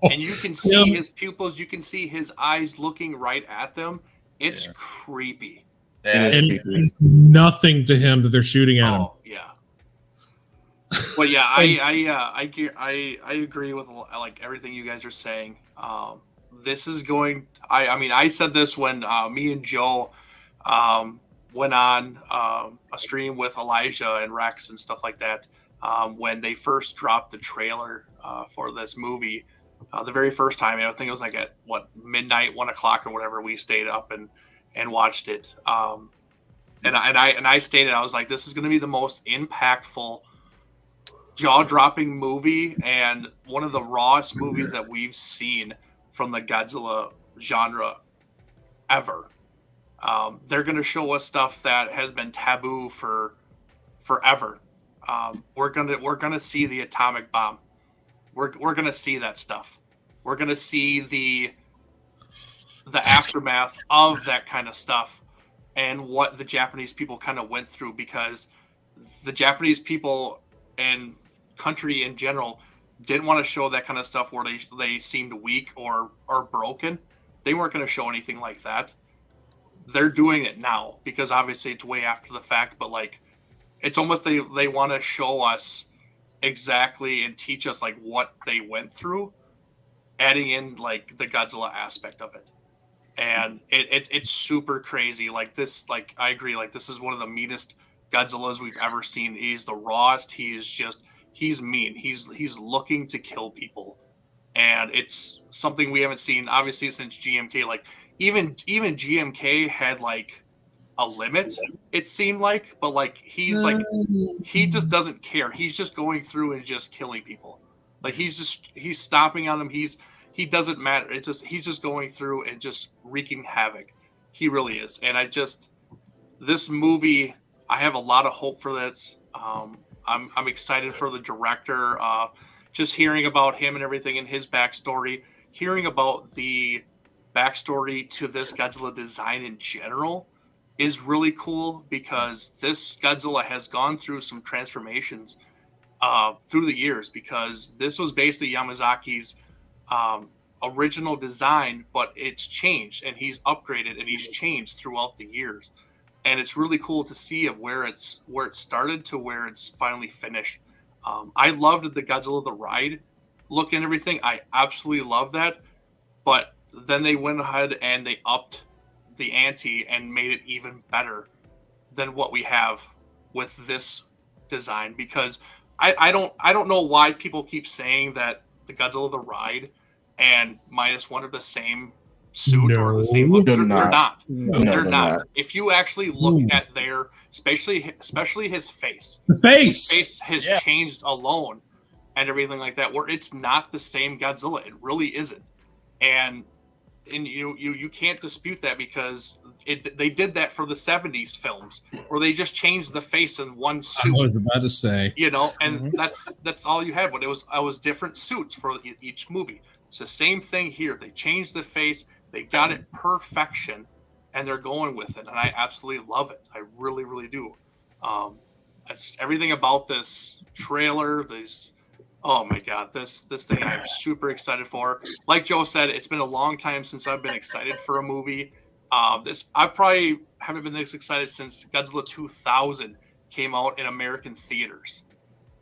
And you can see his pupils. You can see his eyes looking right at them. It's creepy. And it's nothing to him that they're shooting at him. Yeah. Well, yeah, I agree with like everything you guys are saying. This is going. I mean, I said this when me and Joe went on a stream with Elijah and Rex and stuff like that when they first dropped the trailer for this movie. The very first time, I think it was like at midnight, 1 o'clock or whatever. We stayed up and watched it. And I stated, I was like, this is going to be the most impactful, jaw-dropping movie and one of the rawest movies that we've seen from the Godzilla genre ever. They're going to show us stuff that has been taboo for forever. We're gonna see the atomic bomb. We're gonna see that stuff. We're gonna see the aftermath of that kind of stuff and what the Japanese people kind of went through, because the Japanese people and country in general didn't want to show that kind of stuff where they seemed weak or broken. They weren't going to show anything like that. They're doing it now because obviously it's way after the fact, but like it's almost they want to show us exactly and teach us like what they went through, adding in like the Godzilla aspect of it. And it's super crazy. Like this, like I agree, like this is one of the meanest Godzillas we've ever seen. He's the rawest. He's mean. He's looking to kill people. And it's something we haven't seen obviously since GMK. Like even GMK had like a limit, it seemed like, but like he's like he just doesn't care. He's just going through and just killing people. Like he's stomping on them. He doesn't matter. It's just he's just going through and just wreaking havoc. He really is. And this movie, I have a lot of hope for this. I'm excited for the director. Just hearing about him and everything and his backstory, hearing about the backstory to this Godzilla design in general is really cool because this Godzilla has gone through some transformations through the years because this was basically Yamazaki's original design, but it's changed and he's upgraded and he's changed throughout the years. And it's really cool to see of where it started to where it's finally finished. I loved the Godzilla the ride look and everything. I absolutely love that. But then they went ahead and they upped the ante and made it even better than what we have with this design because I don't know why people keep saying that the Godzilla the ride and -1 are the same suit or the same look. They're not. They're not. If you actually look at their, especially his face, his face has changed alone and everything like that, where it's not the same Godzilla. It really isn't. And you can't dispute that because they did that for the 70s films where they just changed the face in one suit. I was about to say, and that's all you had, but it was different suits for each movie. It's the same thing here. They changed the face, they got it perfection, and they're going with it, and I absolutely love it. I really, really do. It's everything about this trailer. Oh my God, this thing I'm super excited for. Like Joe said, it's been a long time since I've been excited for a movie. I probably haven't been this excited since Godzilla 2000 came out in American theaters.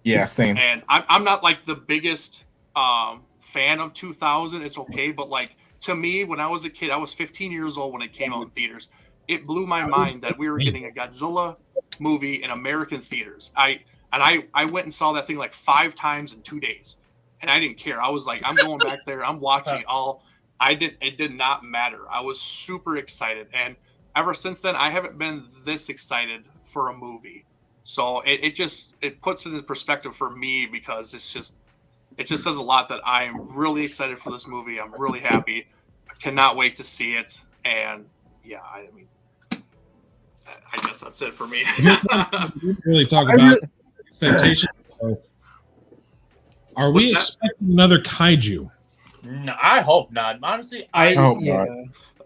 Yeah, same. And I'm not like the biggest fan of 2000. It's okay, but like to me, when I was a kid, I was 15 years old when it came out in theaters. It blew my mind that we were getting a Godzilla movie in American theaters. I went and saw that thing like 5 times in 2 days, and I didn't care. I was like, I'm going back there. I'm watching all. It did not matter. I was super excited, and ever since then, I haven't been this excited for a movie. So it puts it in perspective for me because it just says a lot that I am really excited for this movie. I'm really happy. I cannot wait to see it, and yeah, I mean, I guess that's it for me. Really talk about expectations. Are we expecting another kaiju? No, I hope not. Honestly, I hope not.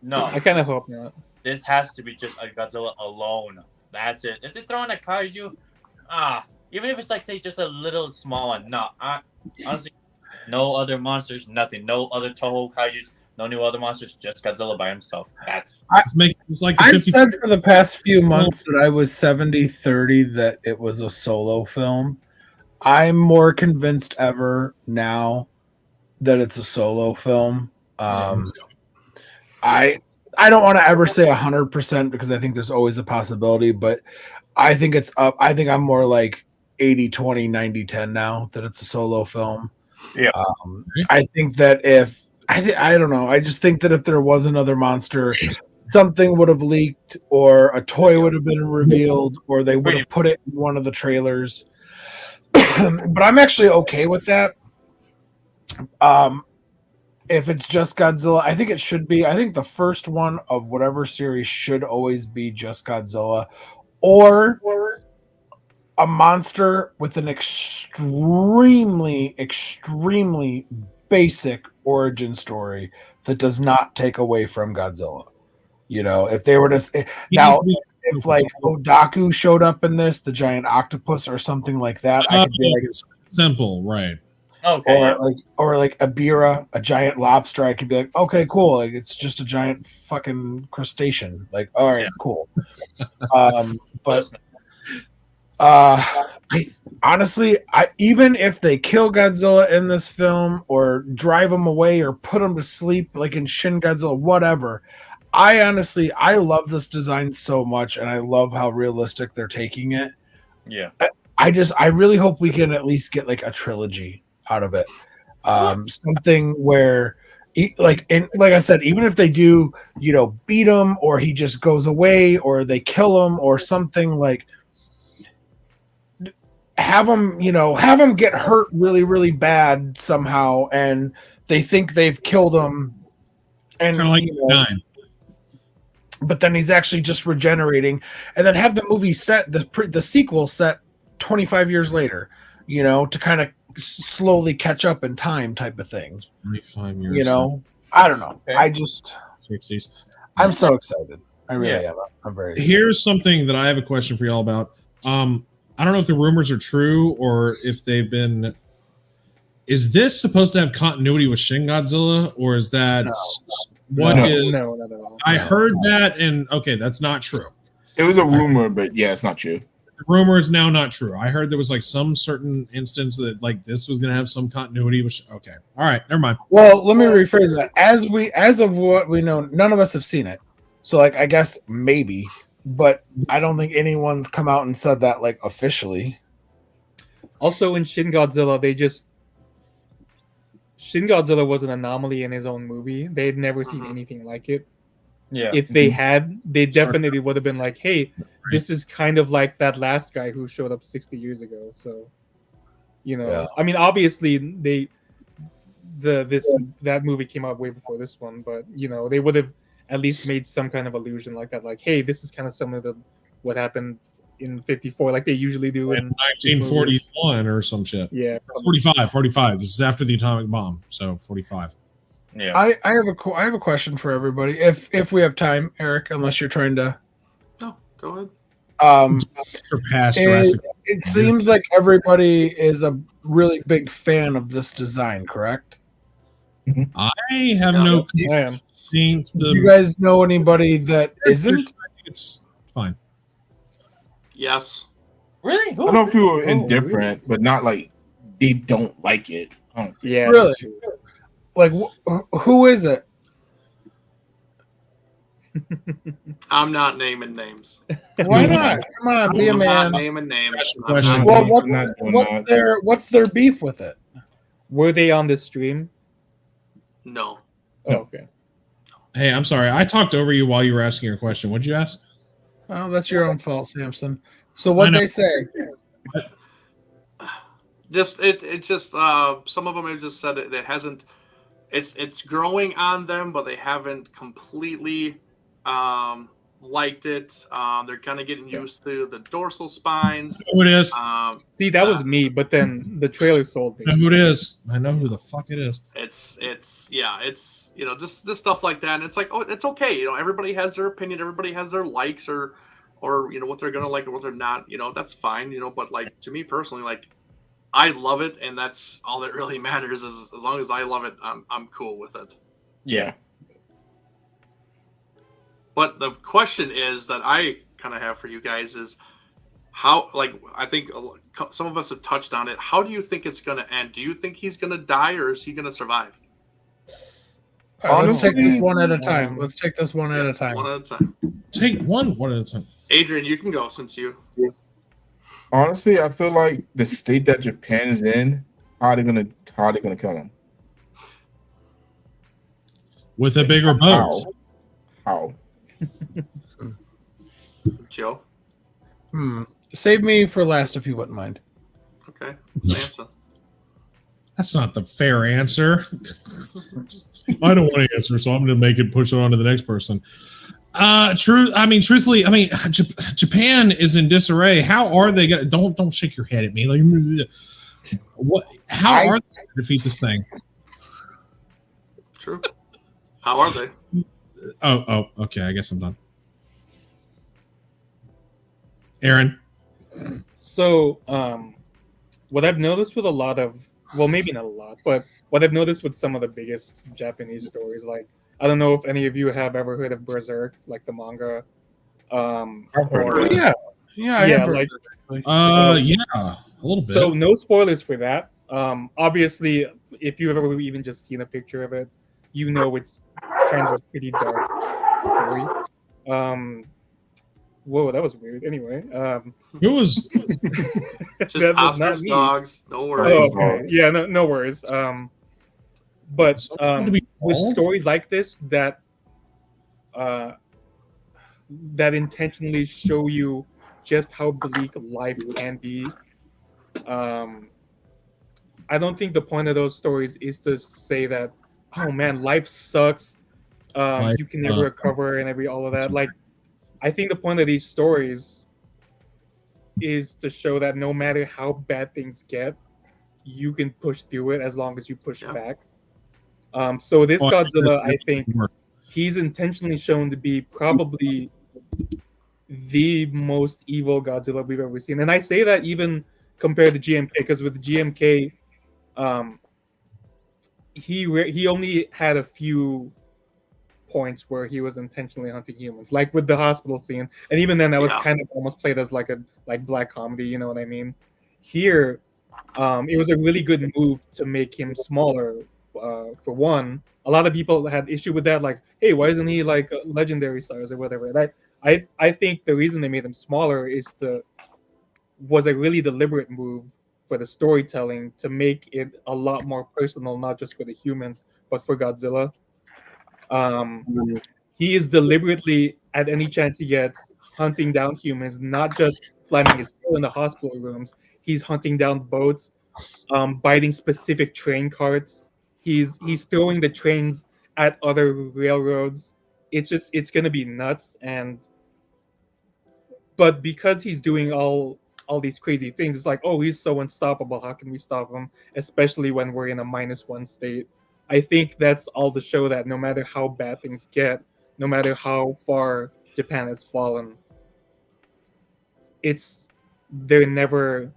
No, I kind of hope not. This has to be just a Godzilla alone. That's it. If they throw in a kaiju, even if it's like say just a little small one, no. Honestly, no other monsters, nothing. No other Toho kaijus, no new other monsters. Just Godzilla by himself. That's I've said for the past few months that I was 70-30 that it was a solo film. I'm more convinced ever now that it's a solo film. I don't want to ever say 100% because I think there's always a possibility, but I think it's up. I think I'm more like 80-20, 90-10 now that it's a solo film. Yeah. I think that I don't know. I just think that if there was another monster, something would have leaked or a toy would have been revealed or they would have put it in one of the trailers. But I'm actually okay with that. If it's just Godzilla, I think it should be. I think the first one of whatever series should always be just Godzilla or a monster with an extremely, extremely basic origin story that does not take away from Godzilla. You know, if they were to now, if like Odaku showed up in this, the giant octopus or something like that, I could be like, simple, right? Okay. Or like a bira, a giant lobster. I could be like, okay, cool. Like it's just a giant fucking crustacean. Like, all right, cool. But I honestly, even if they kill Godzilla in this film or drive him away or put him to sleep like in Shin Godzilla, whatever. I love this design so much, and I love how realistic they're taking it. Yeah. I really hope we can at least get like a trilogy out of it. Something where like I said, even if they do, beat him or he just goes away or they kill him or something, like have him get hurt really, really bad somehow and they think they've killed him and but then he's actually just regenerating, and then have the movie set the sequel set 25 years later, to kind of slowly catch up in time, type of thing. 25 years. I don't know. Okay. I just 60s. I'm so excited. I really am. I'm very excited. Here's something that I have a question for y'all about. I don't know if the rumors are true or if they've been. Is this supposed to have continuity with Shin Godzilla, or is that No, not at all. I heard that, and okay, that's not true. It was a rumor, but yeah, it's not true. The rumor is now not true. I heard there was like some certain instance that like this was going to have some continuity. Which okay, all right, never mind. Well, let me rephrase that. As of what we know, none of us have seen it. So like, I guess maybe, but I don't think anyone's come out and said that like officially. Also, in Shin Godzilla, Shin Godzilla was an anomaly in his own movie. They'd never seen anything like it. Yeah. If they had, they definitely would have been like, "Hey, this is kind of like that last guy who showed up 60 years ago." So, I mean, obviously that movie came out way before this one, but they would have at least made some kind of allusion like that, like, "Hey, this is kind of similar to what happened in 54, like they usually do in 1941 or some shit." Yeah, 45. This is after the atomic bomb, so 45. Yeah. I have a question for everybody, if we have time, Eric, unless you're trying to. No, go ahead. For past Jurassic. It seems like everybody is a really big fan of this design, correct? I have no. Do you guys know anybody that isn't? I think it's fine. Yes. Really? I know people are indifferent, but not like they don't like it. Yeah. Really? Like, who is it? I'm not naming names. Why not? Come on, be a man. I'm not naming names. Well, what's their beef with it? Were they on the stream? No. Oh, okay. Hey, I'm sorry. I talked over you while you were asking your question. What'd you ask? Oh, that's your own fault, Samson. So what they say? Just some of them have just said it hasn't. It's growing on them, but they haven't completely liked it. They're kind of getting used to the dorsal spines. Who it is? See, that was me, but then the trailer sold me. I know who it is. I know who the fuck it is. It's just this stuff like that, and it's like, oh, it's okay. Everybody has their opinion. Everybody has their likes or what they're gonna like or what they're not. That's fine. But like to me personally, like I love it, and that's all that really matters. Is as long as I love it, I'm cool with it. Yeah. But the question is that I kind of have for you guys is how, like, I think some of us have touched on it. How do you think it's going to end? Do you think he's going to die or is he going to survive? Right, let's take this one at a time. Let's take this one at a time. One at a time. Take one at a time. Adrian, you can go since you. Honestly, I feel like the state that Japan is in, how are they gonna kill him? With a bigger boat. How? Joe? Save me for last if you wouldn't mind. Okay. Samson. That's not the fair answer. I don't want to answer, so I'm going to push it on to the next person. Truthfully, Japan is in disarray. How are they going to? Don't shake your head at me. Like, what? How are they going to defeat this thing? True. How are they? Oh, okay. I guess I'm done. Aaron. So, what I've noticed with a lot of well, maybe not a lot, but what I've noticed with some of the biggest Japanese stories, like I don't know if any of you have ever heard of Berserk, like the manga. Or yeah, I yeah, have heard like yeah, a little bit. So no spoilers for that. Obviously, if you've ever even just seen a picture of it, you know it's kind of a pretty dark story. Whoa, that was weird. Anyway, it was Just that was not Oscar's me. dogs. No Oh, worries. okay. Yeah, no worries. But with stories like this that that intentionally show you just how bleak life can be. I don't think the point of those stories is to say that, oh man, life sucks. You can never recover and all of that. Like, I think the point of these stories is to show that no matter how bad things get, you can push through it as long as you push back. So this Godzilla, I think, he's intentionally shown to be probably the most evil Godzilla we've ever seen, and I say that even compared to GMK, because with GMK, he only had a few points where he was intentionally hunting humans, like with the hospital scene, and even then that was kind of almost played as like a black comedy, you know what I mean? Here, it was a really good move to make him smaller. For one, a lot of people had issue with that, like, hey, why isn't he like a legendary size or whatever? And I think the reason they made him smaller was a really deliberate move for the storytelling to make it a lot more personal, not just for the humans, but for Godzilla. He is deliberately, at any chance he gets, hunting down humans, not just slamming his tail in the hospital rooms. He's hunting down boats, biting specific train carts. He's throwing the trains at other railroads. It's gonna be nuts. But because he's doing all these crazy things, it's like, oh, he's so unstoppable. How can we stop him? Especially when we're in a -1 state. I think that's all to show that no matter how bad things get, no matter how far Japan has fallen, they're never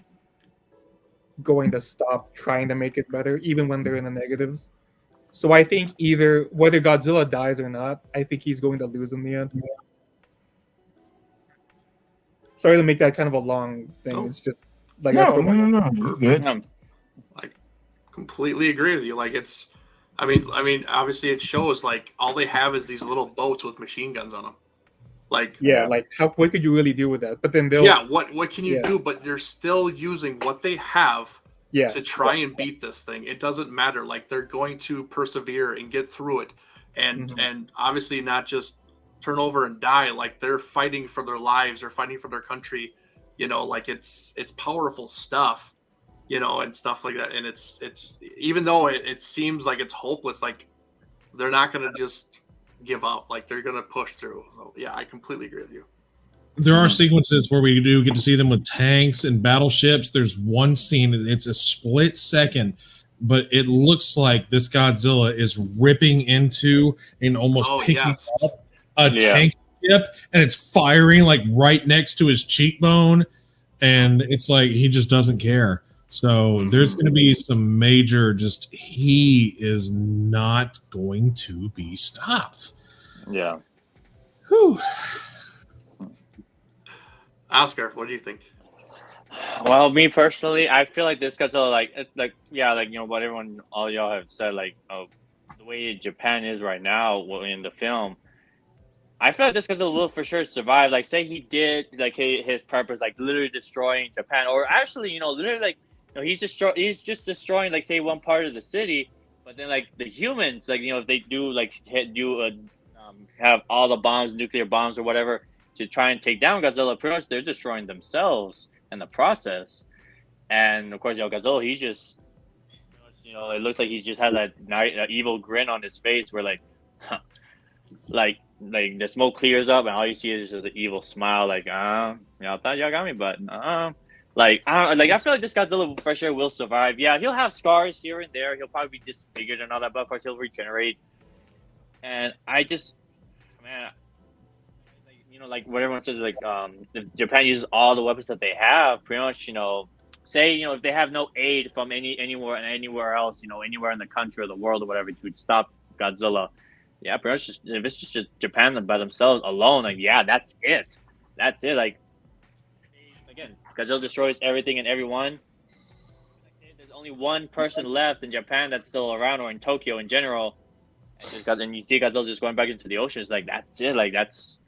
going to stop trying to make it better, even when they're in the negatives. So I think either whether Godzilla dies or not, I think he's going to lose in the end. Sorry to make that kind of a long thing. It's just like no. Good. I completely agree with you. Like I mean, obviously it shows like all they have is these little boats with machine guns on them. Like like what could you really do with that? But then what can you do? But they're still using what they have to try and beat this thing. It doesn't matter. Like they're going to persevere and get through it, and obviously not just turn over and die. Like they're fighting for their lives, they're fighting for their country. You know, like it's powerful stuff. You know, and stuff like that. And it's even though it seems like it's hopeless, like they're not going to just give up. Like they're going to push through. So yeah, I completely agree with you. There are sequences where we do get to see them with tanks and battleships. There's one scene, it's a split second, but it looks like this Godzilla is ripping into and almost picking up a tank ship, and it's firing like right next to his cheekbone, and it's like he just doesn't care. So there's going to be some major he is not going to be stopped. Yeah. Whew. Oscar, what do you think? Well, me personally, I feel like this Godzilla, like you know what all y'all have said, like the way Japan is right now in the film. I feel like this Godzilla will for sure survive. Like, say he did like his purpose, like literally destroying Japan, or actually, you know, literally like. You know, he's just destroying, like, say, one part of the city, but then, like, the humans, like, you know, if they do, like, have all the bombs, nuclear bombs or whatever, to try and take down Godzilla, pretty much they're destroying themselves in the process. And, of course, you know, Godzilla, he just, you know, it looks like he just has that evil grin on his face where, like, like the smoke clears up and all you see is just an evil smile, like, you know, I thought y'all got me, but, Like, I feel like this Godzilla for sure will survive. Yeah, he'll have scars here and there. He'll probably be disfigured and all that, but of course he'll regenerate. And I just, man, you know, like what everyone says, like, if Japan uses all the weapons that they have, pretty much, you know, say, you know, if they have no aid from anywhere else, you know, anywhere in the country or the world or whatever to stop Godzilla, yeah, pretty much if it's just Japan by themselves alone, like, yeah, that's it. That's it. Like, again, Godzilla destroys everything and everyone. Like, there's only one person left in Japan that's still around, or in Tokyo in general, and you see Godzilla just going back into the ocean. It's like, that's it. Like, that's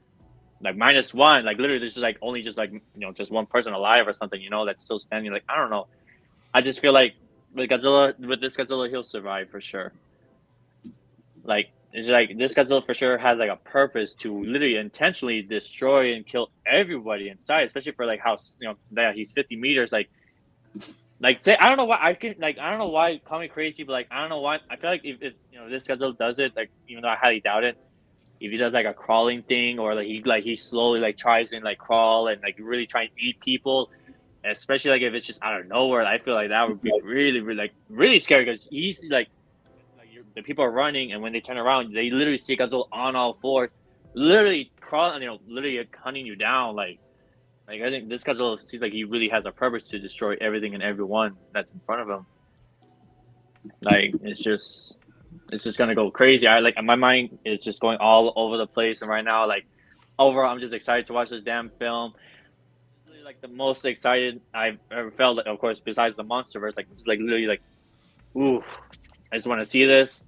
like -1. Like, literally, there's just like only just like, you know, just one person alive or something, you know, that's still standing. Like, I don't know. I just feel like with this Godzilla, he'll survive for sure. Like, it's like this Godzilla for sure has like a purpose to literally intentionally destroy and kill everybody inside, especially for like how, you know, that he's 50 meters. Like say, I don't know why I don't know why, call me crazy, but like, I don't know why I feel like if you know, this Godzilla does it, like, even though I highly doubt it, if he does like a crawling thing, or like he slowly like tries and like crawl and like really try and eat people, especially like if it's just out of nowhere, I feel like that would be really scary, because he's like the people are running, and when they turn around, they literally see Godzilla on all fours, literally crawling, you know, literally hunting you down. Like I think this Godzilla seems like he really has a purpose to destroy everything and everyone that's in front of him. Like, it's just gonna go crazy. My mind is just going all over the place, and right now, like, overall, I'm just excited to watch this damn film. It's really like the most excited I've ever felt. Of course, besides the MonsterVerse, like, it's like literally like, ooh, I just want to see this.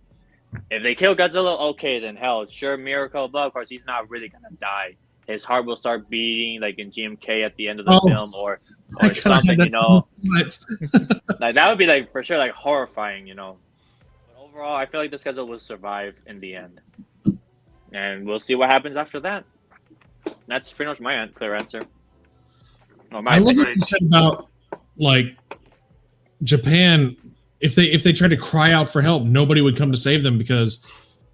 If they kill Godzilla, okay, then hell, sure, miracle, but of course, he's not really gonna die. His heart will start beating, like in GMK at the end of the film, or something, you know. Like, that would be like for sure, like, horrifying, you know. But overall, I feel like this Godzilla will survive in the end, and we'll see what happens after that. That's pretty much my clear answer. I love what you said about, like, Japan. If they tried to cry out for help, nobody would come to save them, because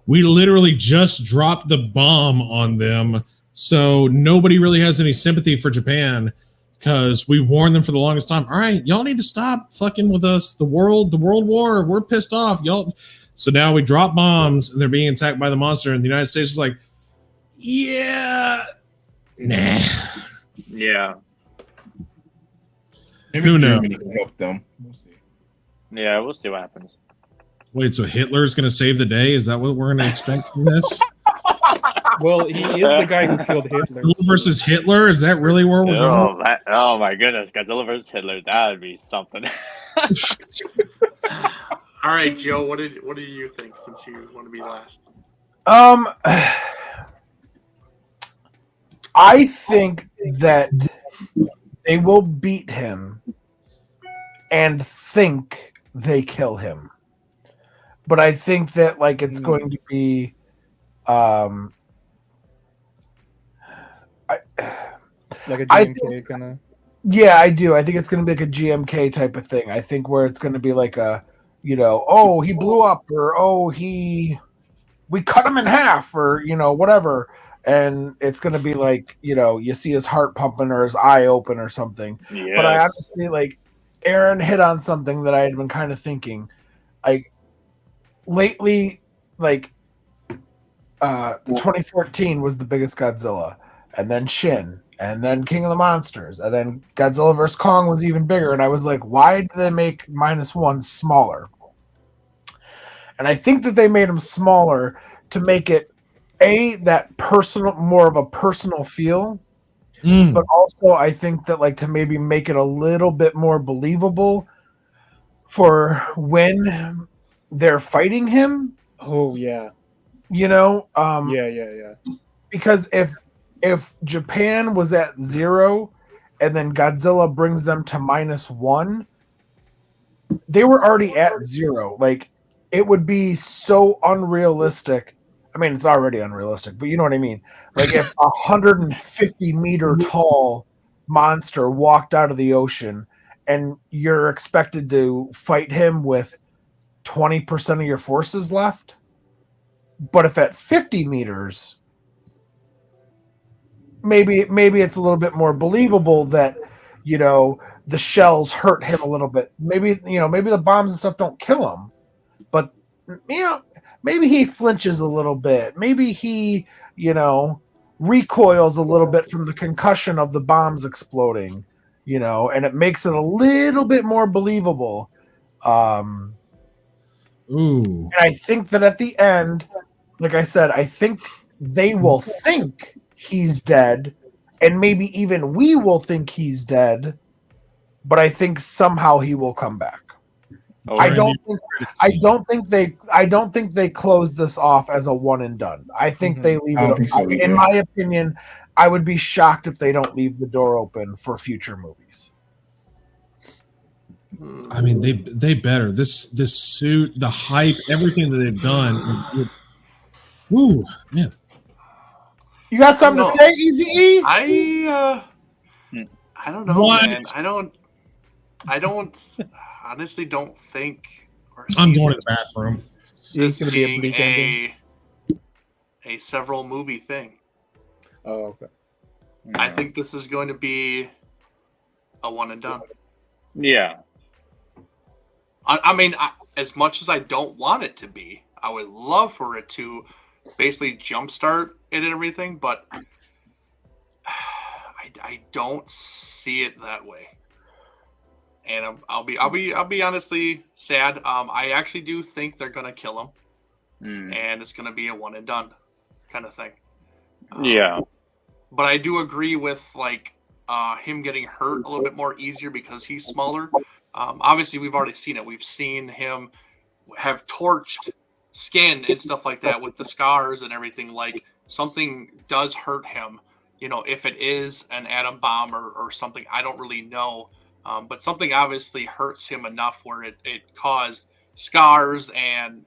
we literally just dropped the bomb on them. So nobody really has any sympathy for Japan, because we warned them for the longest time. All right, y'all need to stop fucking with us. The world war, we're pissed off, y'all. So now we drop bombs and they're being attacked by the monster, and the United States is like, yeah, nah. Yeah. Maybe Who Germany knows? can help them. We'll see. Yeah, we'll see what happens. Wait, so Hitler's going to save the day? Is that what we're going to expect from this? Well, he is the guy who killed Hitler. Godzilla versus Hitler? Is that really where we're going? Oh my goodness, Godzilla versus Hitler, that would be something. All right, Joe, what do you think, since you want to be last? I think that they will beat him and think they kill him. But I think that, like, it's going to be like a GMK kind of. Yeah, I do. I think it's going to be like a GMK type of thing. I think where it's going to be like a, you know, oh, he blew up, or oh, we cut him in half, or, you know, whatever. And it's going to be like, you know, you see his heart pumping or his eye open or something. Yes. But I honestly, like, Aaron hit on something that I had been kind of thinking. Like, lately, like, 2014 was the biggest Godzilla, and then Shin, and then King of the Monsters, and then Godzilla vs. Kong was even bigger. And I was like, why did they make -1 smaller? And I think that they made him smaller to make it that personal, more of a personal feel. But also I think that, like, to maybe make it a little bit more believable for when they're fighting him. Oh yeah. You know, yeah. Because if Japan was at 0 and then Godzilla brings them to -1, they were already at 0. Like, it would be so unrealistic. I mean, it's already unrealistic, but you know what I mean? Like, if a 150-meter tall monster walked out of the ocean and you're expected to fight him with 20% of your forces left, but if at 50 meters, maybe it's a little bit more believable that, you know, the shells hurt him a little bit. Maybe, you know, maybe the bombs and stuff don't kill him, but, you know, maybe he flinches a little bit. Maybe he, you know, recoils a little bit from the concussion of the bombs exploding. you know, and it makes it a little bit more believable. Ooh. And I think that at the end, like I said, I think they will think he's dead, and maybe even we will think he's dead, but I think somehow he will come back. Oh, I don't think they close this off as a one and done. I think they leave I don't it. think so In either. my opinion, I would be shocked if they don't leave the door open for future movies. I mean, they better. This suit, the hype, everything that they've done. Ooh, man. You got something to say, Easy E? I don't know, What? man. I don't honestly don't think. I'm going to the bathroom. This gonna be a being bleak ending. a several movie thing. Oh, okay. I think this is going to be a one and done. Yeah. I mean, as much as I don't want it to be, I would love for it to basically jumpstart it and everything, but I don't see it that way. And I'll be honestly sad. I actually do think they're gonna kill him, and it's gonna be a one and done kind of thing. Yeah. But I do agree with like him getting hurt a little bit more easier because he's smaller. Obviously, we've already seen it. We've seen him have torched skin and stuff like that with the scars and everything. Like something does hurt him. You know, if it is an atom bomb or something, I don't really know. But something obviously hurts him enough where it caused scars and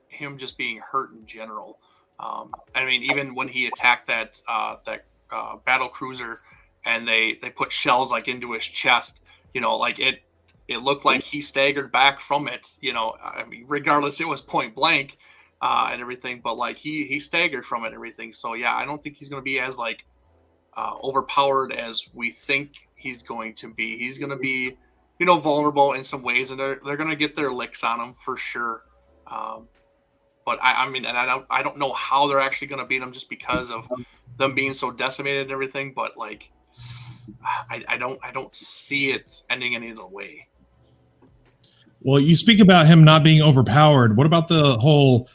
him just being hurt in general. I mean, even when he attacked that battle cruiser and they put shells like into his chest, you know, like it looked like he staggered back from it. You know, I mean, regardless, it was point blank and everything, but like he staggered from it and everything. So yeah, I don't think he's going to be as like overpowered as we think he's going to be. He's going to be, you know, vulnerable in some ways, and they're going to get their licks on him for sure. But I mean, and I don't know how they're actually going to beat him just because of them being so decimated and everything. But like, I don't see it ending any other way. Well, you speak about him not being overpowered. What about the whole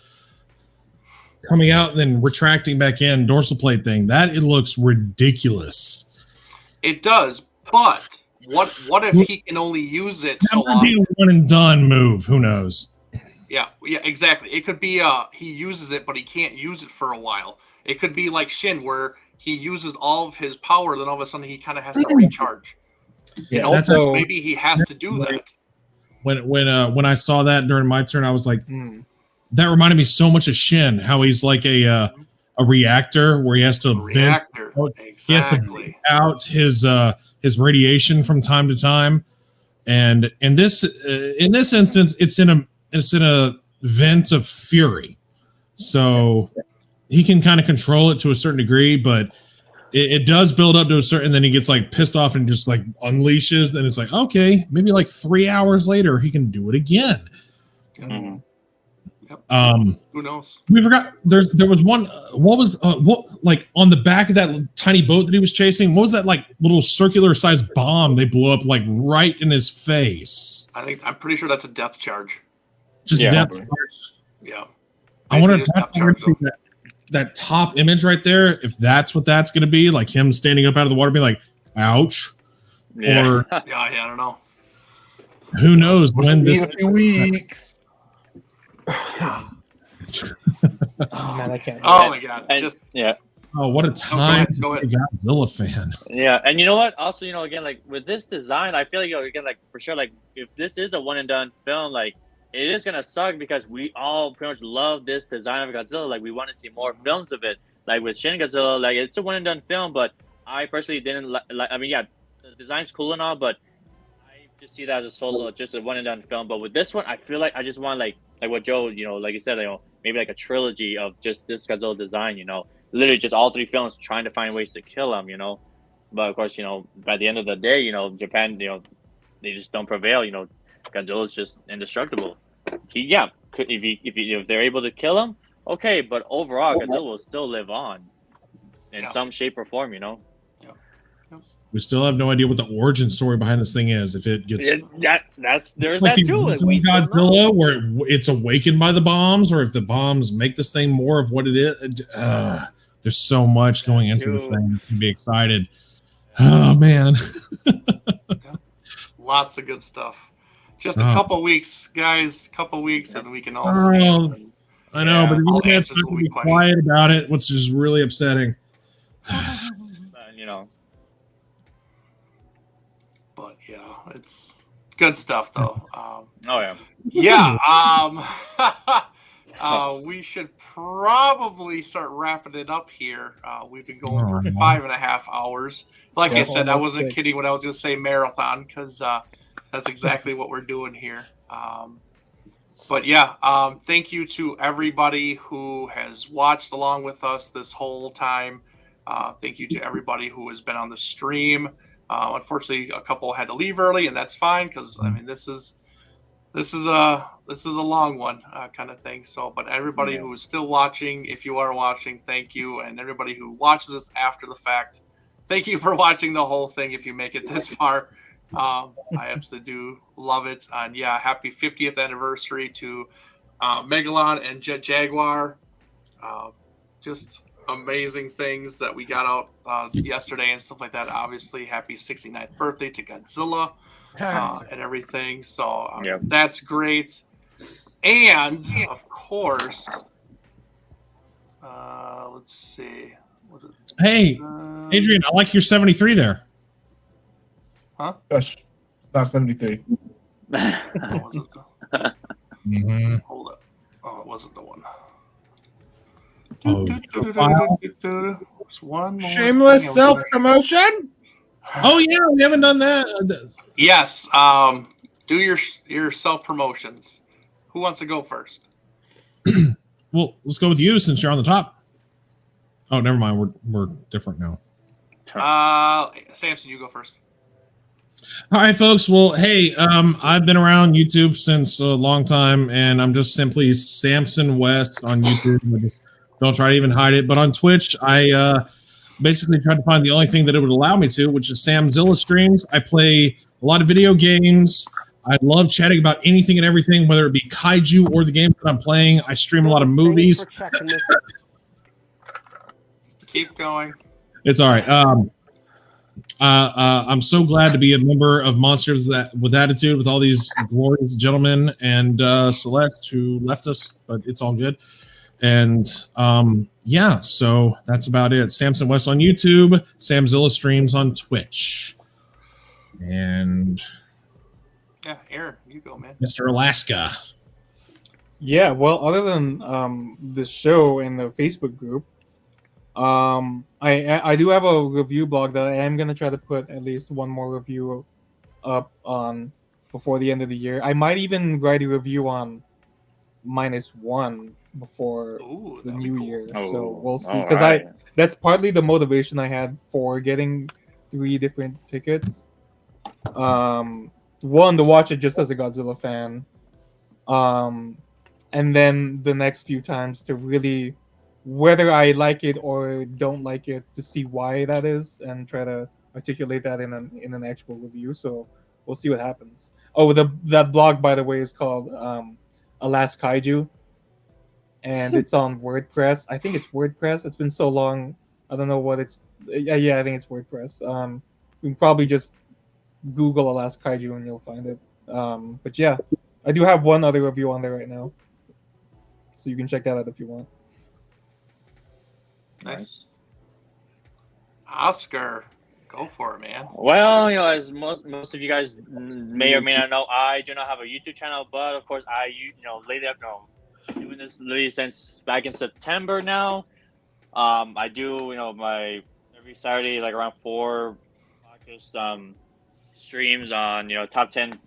coming out and then retracting back in dorsal plate thing? That it looks ridiculous. It does, but what if he can only use it so That might be often? a one and done move. Who knows? Yeah, exactly. It could be he uses it, but he can't use it for a while. It could be like Shin, where he uses all of his power, then all of a sudden he kind of has to recharge. You know, that's maybe he has to do that. When I saw that during my turn, I was like, that reminded me so much of Shin, how he's like a reactor where he has to vent Exactly. out his radiation from time to time. And in this instance, it's in a vent of fury, so he can kind of control it to a certain degree, but it does build up to a certain, and then he gets like pissed off and just like unleashes. Then it's like, okay, maybe like 3 hours later he can do it again. Who knows? We forgot there was one. What was like on the back of that tiny boat that he was chasing? What was that like little circular sized bomb they blew up like right in his face? I'm pretty sure that's a depth charge. Just depth charge. Yeah. I wonder if that's that top image right there, if that's what that's going to be, like him standing up out of the water being like, ouch. Yeah. Or yeah, I don't know. Who knows when this... in a few weeks. Oh, man, I can't. Oh my god. Just yeah. Oh, what a time go ahead. to be a Godzilla fan. Yeah, and you know what? Also, you know, again, like with this design, I feel like, you know, again, like for sure, like if this is a one and done film, like it is gonna suck because we all pretty much love this design of Godzilla. Like we want to see more films of it. Like with Shin Godzilla, like it's a one and done film, but I personally didn't like. I mean, yeah, the design's cool and all, but I just see that as a solo, just a one and done film. But with this one, I feel like I just want like what Joe, you know, like you said, you know, maybe like a trilogy of just this Godzilla design, you know, literally just all three films trying to find ways to kill him, you know. But of course, you know, by the end of the day, you know, Japan, you know, they just don't prevail. You know, Godzilla's just indestructible. If they're able to kill him, okay. But overall, Godzilla will still live on in some shape or form, you know. We still have no idea what the origin story behind this thing is. If it gets there's like that the too. original We still know. Godzilla, where it's awakened by the bombs, or if the bombs make this thing more of what it is. There's so much going into this thing. It's gonna be excited. Oh man. Lots of good stuff. Just a couple weeks, guys. Couple weeks, and we can all see. I know, but all the internet's answers not will gonna be be quiet about it, which is really upsetting. You know. But yeah, it's good stuff though. Oh yeah. Yeah. We should probably start wrapping it up here. We've been going for 5.5 hours. Like I said, I wasn't kidding when I was going to say marathon, because that's exactly what we're doing here. But yeah, thank you to everybody who has watched along with us this whole time. Thank you to everybody who has been on the stream. Unfortunately, a couple had to leave early, and that's fine, because I mean this is a long one kind of thing. So, but everybody who is still watching, if you are watching, thank you, and everybody who watches this after the fact, thank you for watching the whole thing. If you make it this far, I absolutely do love it. And yeah, happy 50th anniversary to Megalon and Jet Jaguar. Just amazing things that we got out yesterday and stuff like that. Obviously, happy 69th birthday to Godzilla and everything. So that's great. And of course, let's see. Hey, Adrian, I like your 73 there. Huh? Gosh, not 73. Hold up. Oh, it wasn't the one. One more Shameless thing. self-promotion? Oh yeah, we haven't done that. Yes. Do your self promotions. Who wants to go first? Well, let's go with you since you're on the top. Oh, never mind. We're different now. Samson, you go first. All right, folks. Well, hey, I've been around YouTube since a long time, and I'm just simply Samson West on YouTube. I just don't try to even hide it. But on Twitch, I basically tried to find the only thing that it would allow me to, which is Samzilla streams. I play a lot of video games. I love chatting about anything and everything, whether it be Kaiju or the games that I'm playing. I stream a lot of movies. Keep going. It's all right. I'm so glad to be a member of Monsters with Attitude with all these glorious gentlemen and Celeste who left us, but it's all good. And yeah, so that's about it. Samson West on YouTube, Samzilla streams on Twitch. And yeah, Aaron, you go, man. Mr. Alaska. Yeah, well, other than the show and the Facebook group, I do have a review blog that I am gonna try to put at least one more review up on before the end of the year. I might even write a review on -1 before the new year. So we'll see, because that's partly the motivation I had for getting 3 different tickets. One, to watch it just as a Godzilla fan, and then the next few times to really, whether I like it or don't like it, to see why that is and try to articulate that in an actual review. So we'll see what happens. Oh, that blog, by the way, is called Alas Kaiju, and it's on WordPress. I think it's WordPress. It's been so long, I don't know what it's. Yeah, I think it's WordPress. You can probably just Google Alas Kaiju and you'll find it. But yeah, I do have one other review on there right now, so you can check that out if you want. Nice. Oscar, go for it, man. Well, as most of you guys may or may not know, I do not have a YouTube channel, but of course lately I've been doing this literally since back in September now. I do my every Saturday like around 4 streams on top 10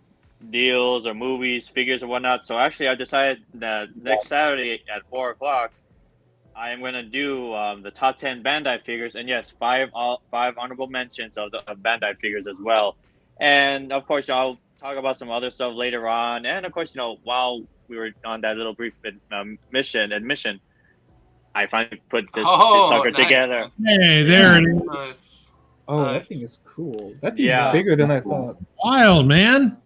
deals or movies, figures, or whatnot. So actually, I decided that next Saturday at 4:00. I am going to do the top 10 Bandai figures, and yes, 5 honorable mentions of the Bandai figures as well. And of course, I'll talk about some other stuff later on. And of course, while we were on that little brief admission, I finally put this sucker together. Hey, there it is. Oh, that thing is cool. That thing's bigger than I thought. Wild, man.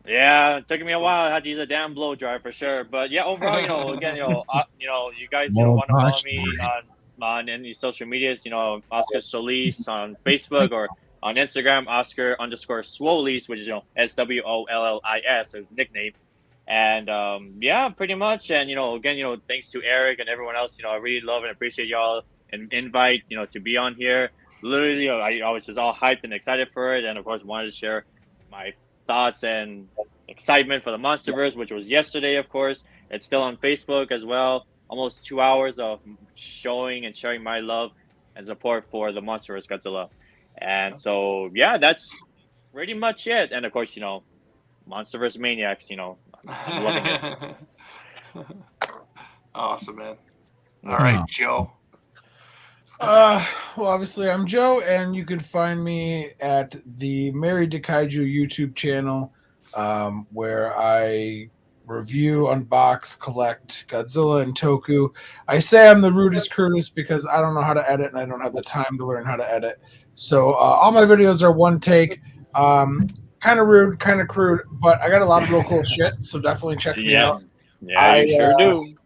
Yeah, it took me a while. I had to use a damn blow dryer for sure. But yeah, overall, again, you guys, want to follow me on any social medias, Oscar Solis on Facebook or on Instagram, Oscar_Swolis, which is SWOLLIS, his nickname. And yeah, pretty much. And again, thanks to Eric and everyone else. I really love and appreciate y'all and invite to be on here. Literally, I was just all hyped and excited for it, and of course wanted to share my thoughts and excitement for the Monsterverse, which was yesterday. Of course, it's still on Facebook as well. Almost 2 hours of showing and sharing my love and support for the Monsterverse Godzilla. And so yeah, that's pretty much it. And of course, Monsterverse Maniacs, I'm loving it. Awesome, man. All right, Joe. Well, obviously, I'm Joe, and you can find me at the Married to Kaiju YouTube channel, where I review, unbox, collect Godzilla and Toku. I say I'm the rudest Curtis because I don't know how to edit, and I don't have the time to learn how to edit. So all my videos are one take. Kind of rude, kind of crude, but I got a lot of real cool shit, so definitely check me out. Yeah, you sure do.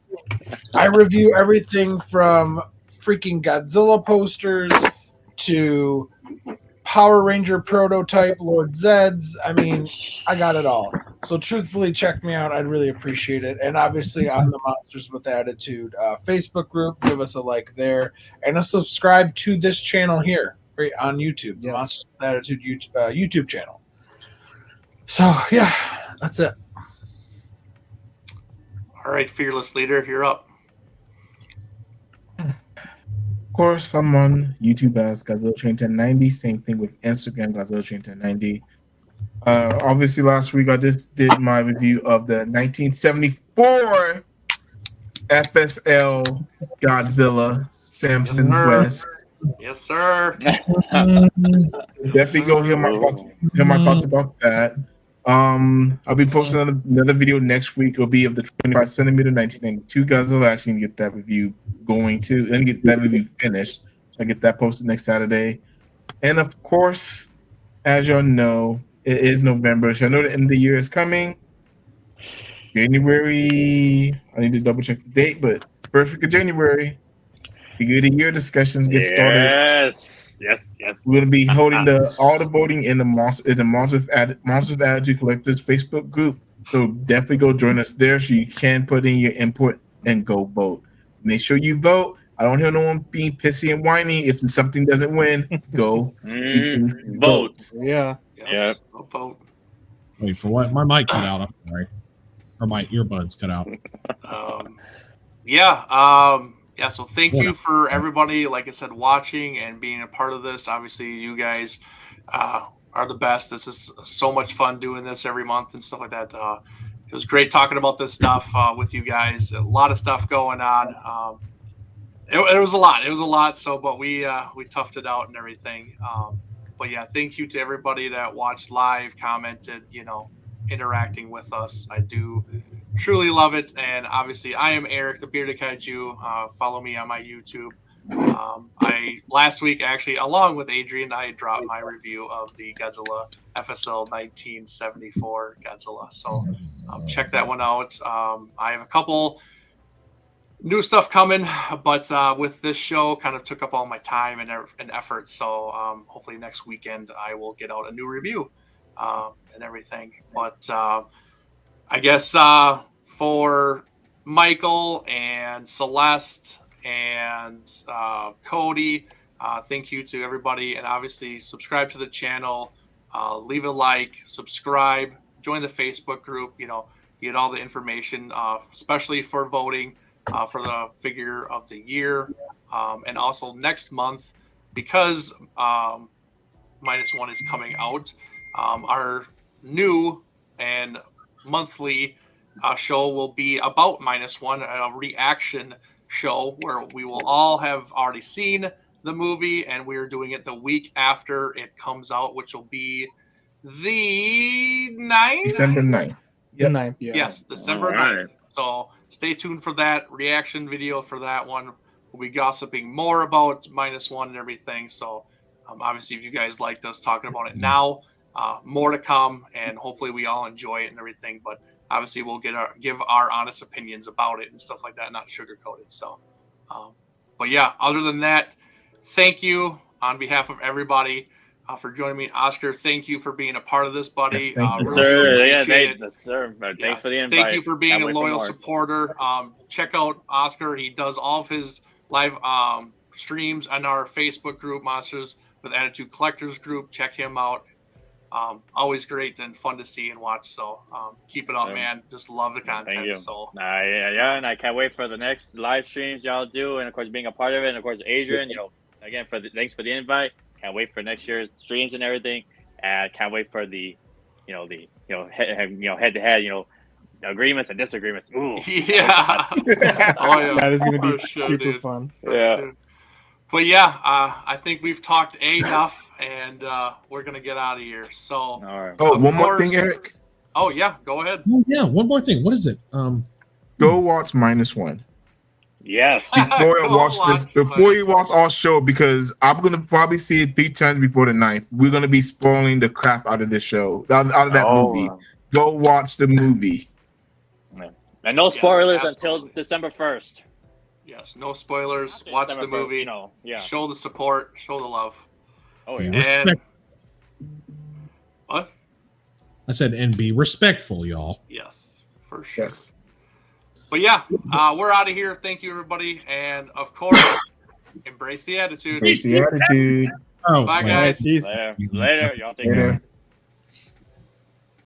I review everything from freaking Godzilla posters to Power Ranger prototype Lord Zeds. I mean, I got it all. So truthfully, check me out. I'd really appreciate it. And obviously, on the Monsters with Attitude Facebook group, give us a like there and a subscribe to this channel here right on YouTube, the Monsters with Attitude YouTube channel. So yeah, that's it. All right, fearless leader, you're up. Of course, I'm on YouTube as Godzilla Train 1090. Same thing with Instagram, Godzilla Train 1090. Obviously, last week I just did my review of the 1974 FSL Godzilla Samson West. Yes, sir. Definitely go hear my thoughts about that. I'll be posting another video next week. It'll be of the 25 centimeter 1992 Godzilla. I actually get that review going too, and get that review finished. So I get that posted next Saturday. And of course, as y'all know, it is November. So I know the end of the year is coming. January. I need to double check the date, but first week of January, the good of year discussions get started. Yes. We're going to be holding all the voting in the Monsters with Attitude Collectors Facebook group. So definitely go join us there so you can put in your input and go vote. Make sure you vote. I don't hear no one being pissy and whiny. If something doesn't win, go vote. Yeah. Yes. Go vote. Wait, for what? My mic cut out. I'm sorry. Or my earbuds cut out. Yeah, so thank you for everybody, like I said, watching and being a part of this. Obviously, you guys are the best. This is so much fun doing this every month and stuff like that. It was great talking about this stuff with you guys. A lot of stuff going on. It was a lot. It was a lot. So, but we toughed it out and everything. But yeah, thank you to everybody that watched live, commented, interacting with us. I do truly love it. And obviously, I am Eric, the Bearded Kaiju. Follow me on my YouTube. Last week, actually, along with Adrian, I dropped my review of the Godzilla FSL 1974 Godzilla. So check that one out. I have a couple new stuff coming, but with this show, kind of took up all my time and effort. So hopefully next weekend, I will get out a new review and everything. But I guess for Michael and Celeste and Cody, thank you to everybody. And obviously subscribe to the channel, leave a like, subscribe, join the Facebook group, get all the information, especially for voting for the figure of the year. And also next month, because -1 is coming out, our new and monthly show will be about -1, a reaction show where we will all have already seen the movie, and we're doing it the week after it comes out, which will be the 9th? December 9th. The 9th, yeah. Yes, December 9th. So stay tuned for that reaction video for that one. We'll be gossiping more about -1 and everything. So Obviously, if you guys liked us talking about it now, more to come, and hopefully we all enjoy it and everything. But obviously, we'll give our honest opinions about it and stuff like that, not sugarcoat it. So, but yeah, other than that, thank you on behalf of everybody for joining me. Oscar, thank you for being a part of this, buddy. Yes, thank you. Really Yes, appreciate it. Thanks for the invite. Thank you for being Can't a wait for loyal more. supporter. Check out Oscar. He does all of his live streams on our Facebook group, Monsters with Attitude Collectors group. Check him out. Always great and fun to see and watch. So keep it up, man. Just love the content. Thank you. So Yeah, and I can't wait for the next live streams y'all do, and of course being a part of it, and of course Adrian, again thanks for the invite. Can't wait for next year's streams and everything, and can't wait for the head to head agreements and disagreements. Ooh, yeah. Oh yeah, That is going to be For sure, super dude. fun. Yeah. But yeah, I think we've talked enough, and we're gonna get out of here. So, all right. Oh, of one more thing, course- Eric. Oh yeah, go ahead. Oh, yeah, one more thing. What is it? Go watch -1 Yes. before you Go watch this. watch Before you watch our show, because I'm gonna probably see it 3 times before the 9th. We're gonna be spoiling the crap out of this show, out of that movie. Go watch the movie. And no spoilers Yes, until absolutely. December 1st. Yes, no spoilers. Watch the December 1st, movie. yeah. Show the support. Show the love. Oh Be yeah. respect- What? I said, and be respectful, y'all. Yes, for sure. Yes. But yeah, we're out of here. Thank you, everybody, and of course, embrace the attitude. Embrace the attitude. Oh, Bye, my- guys. Peace. Later. Y'all take care. Later.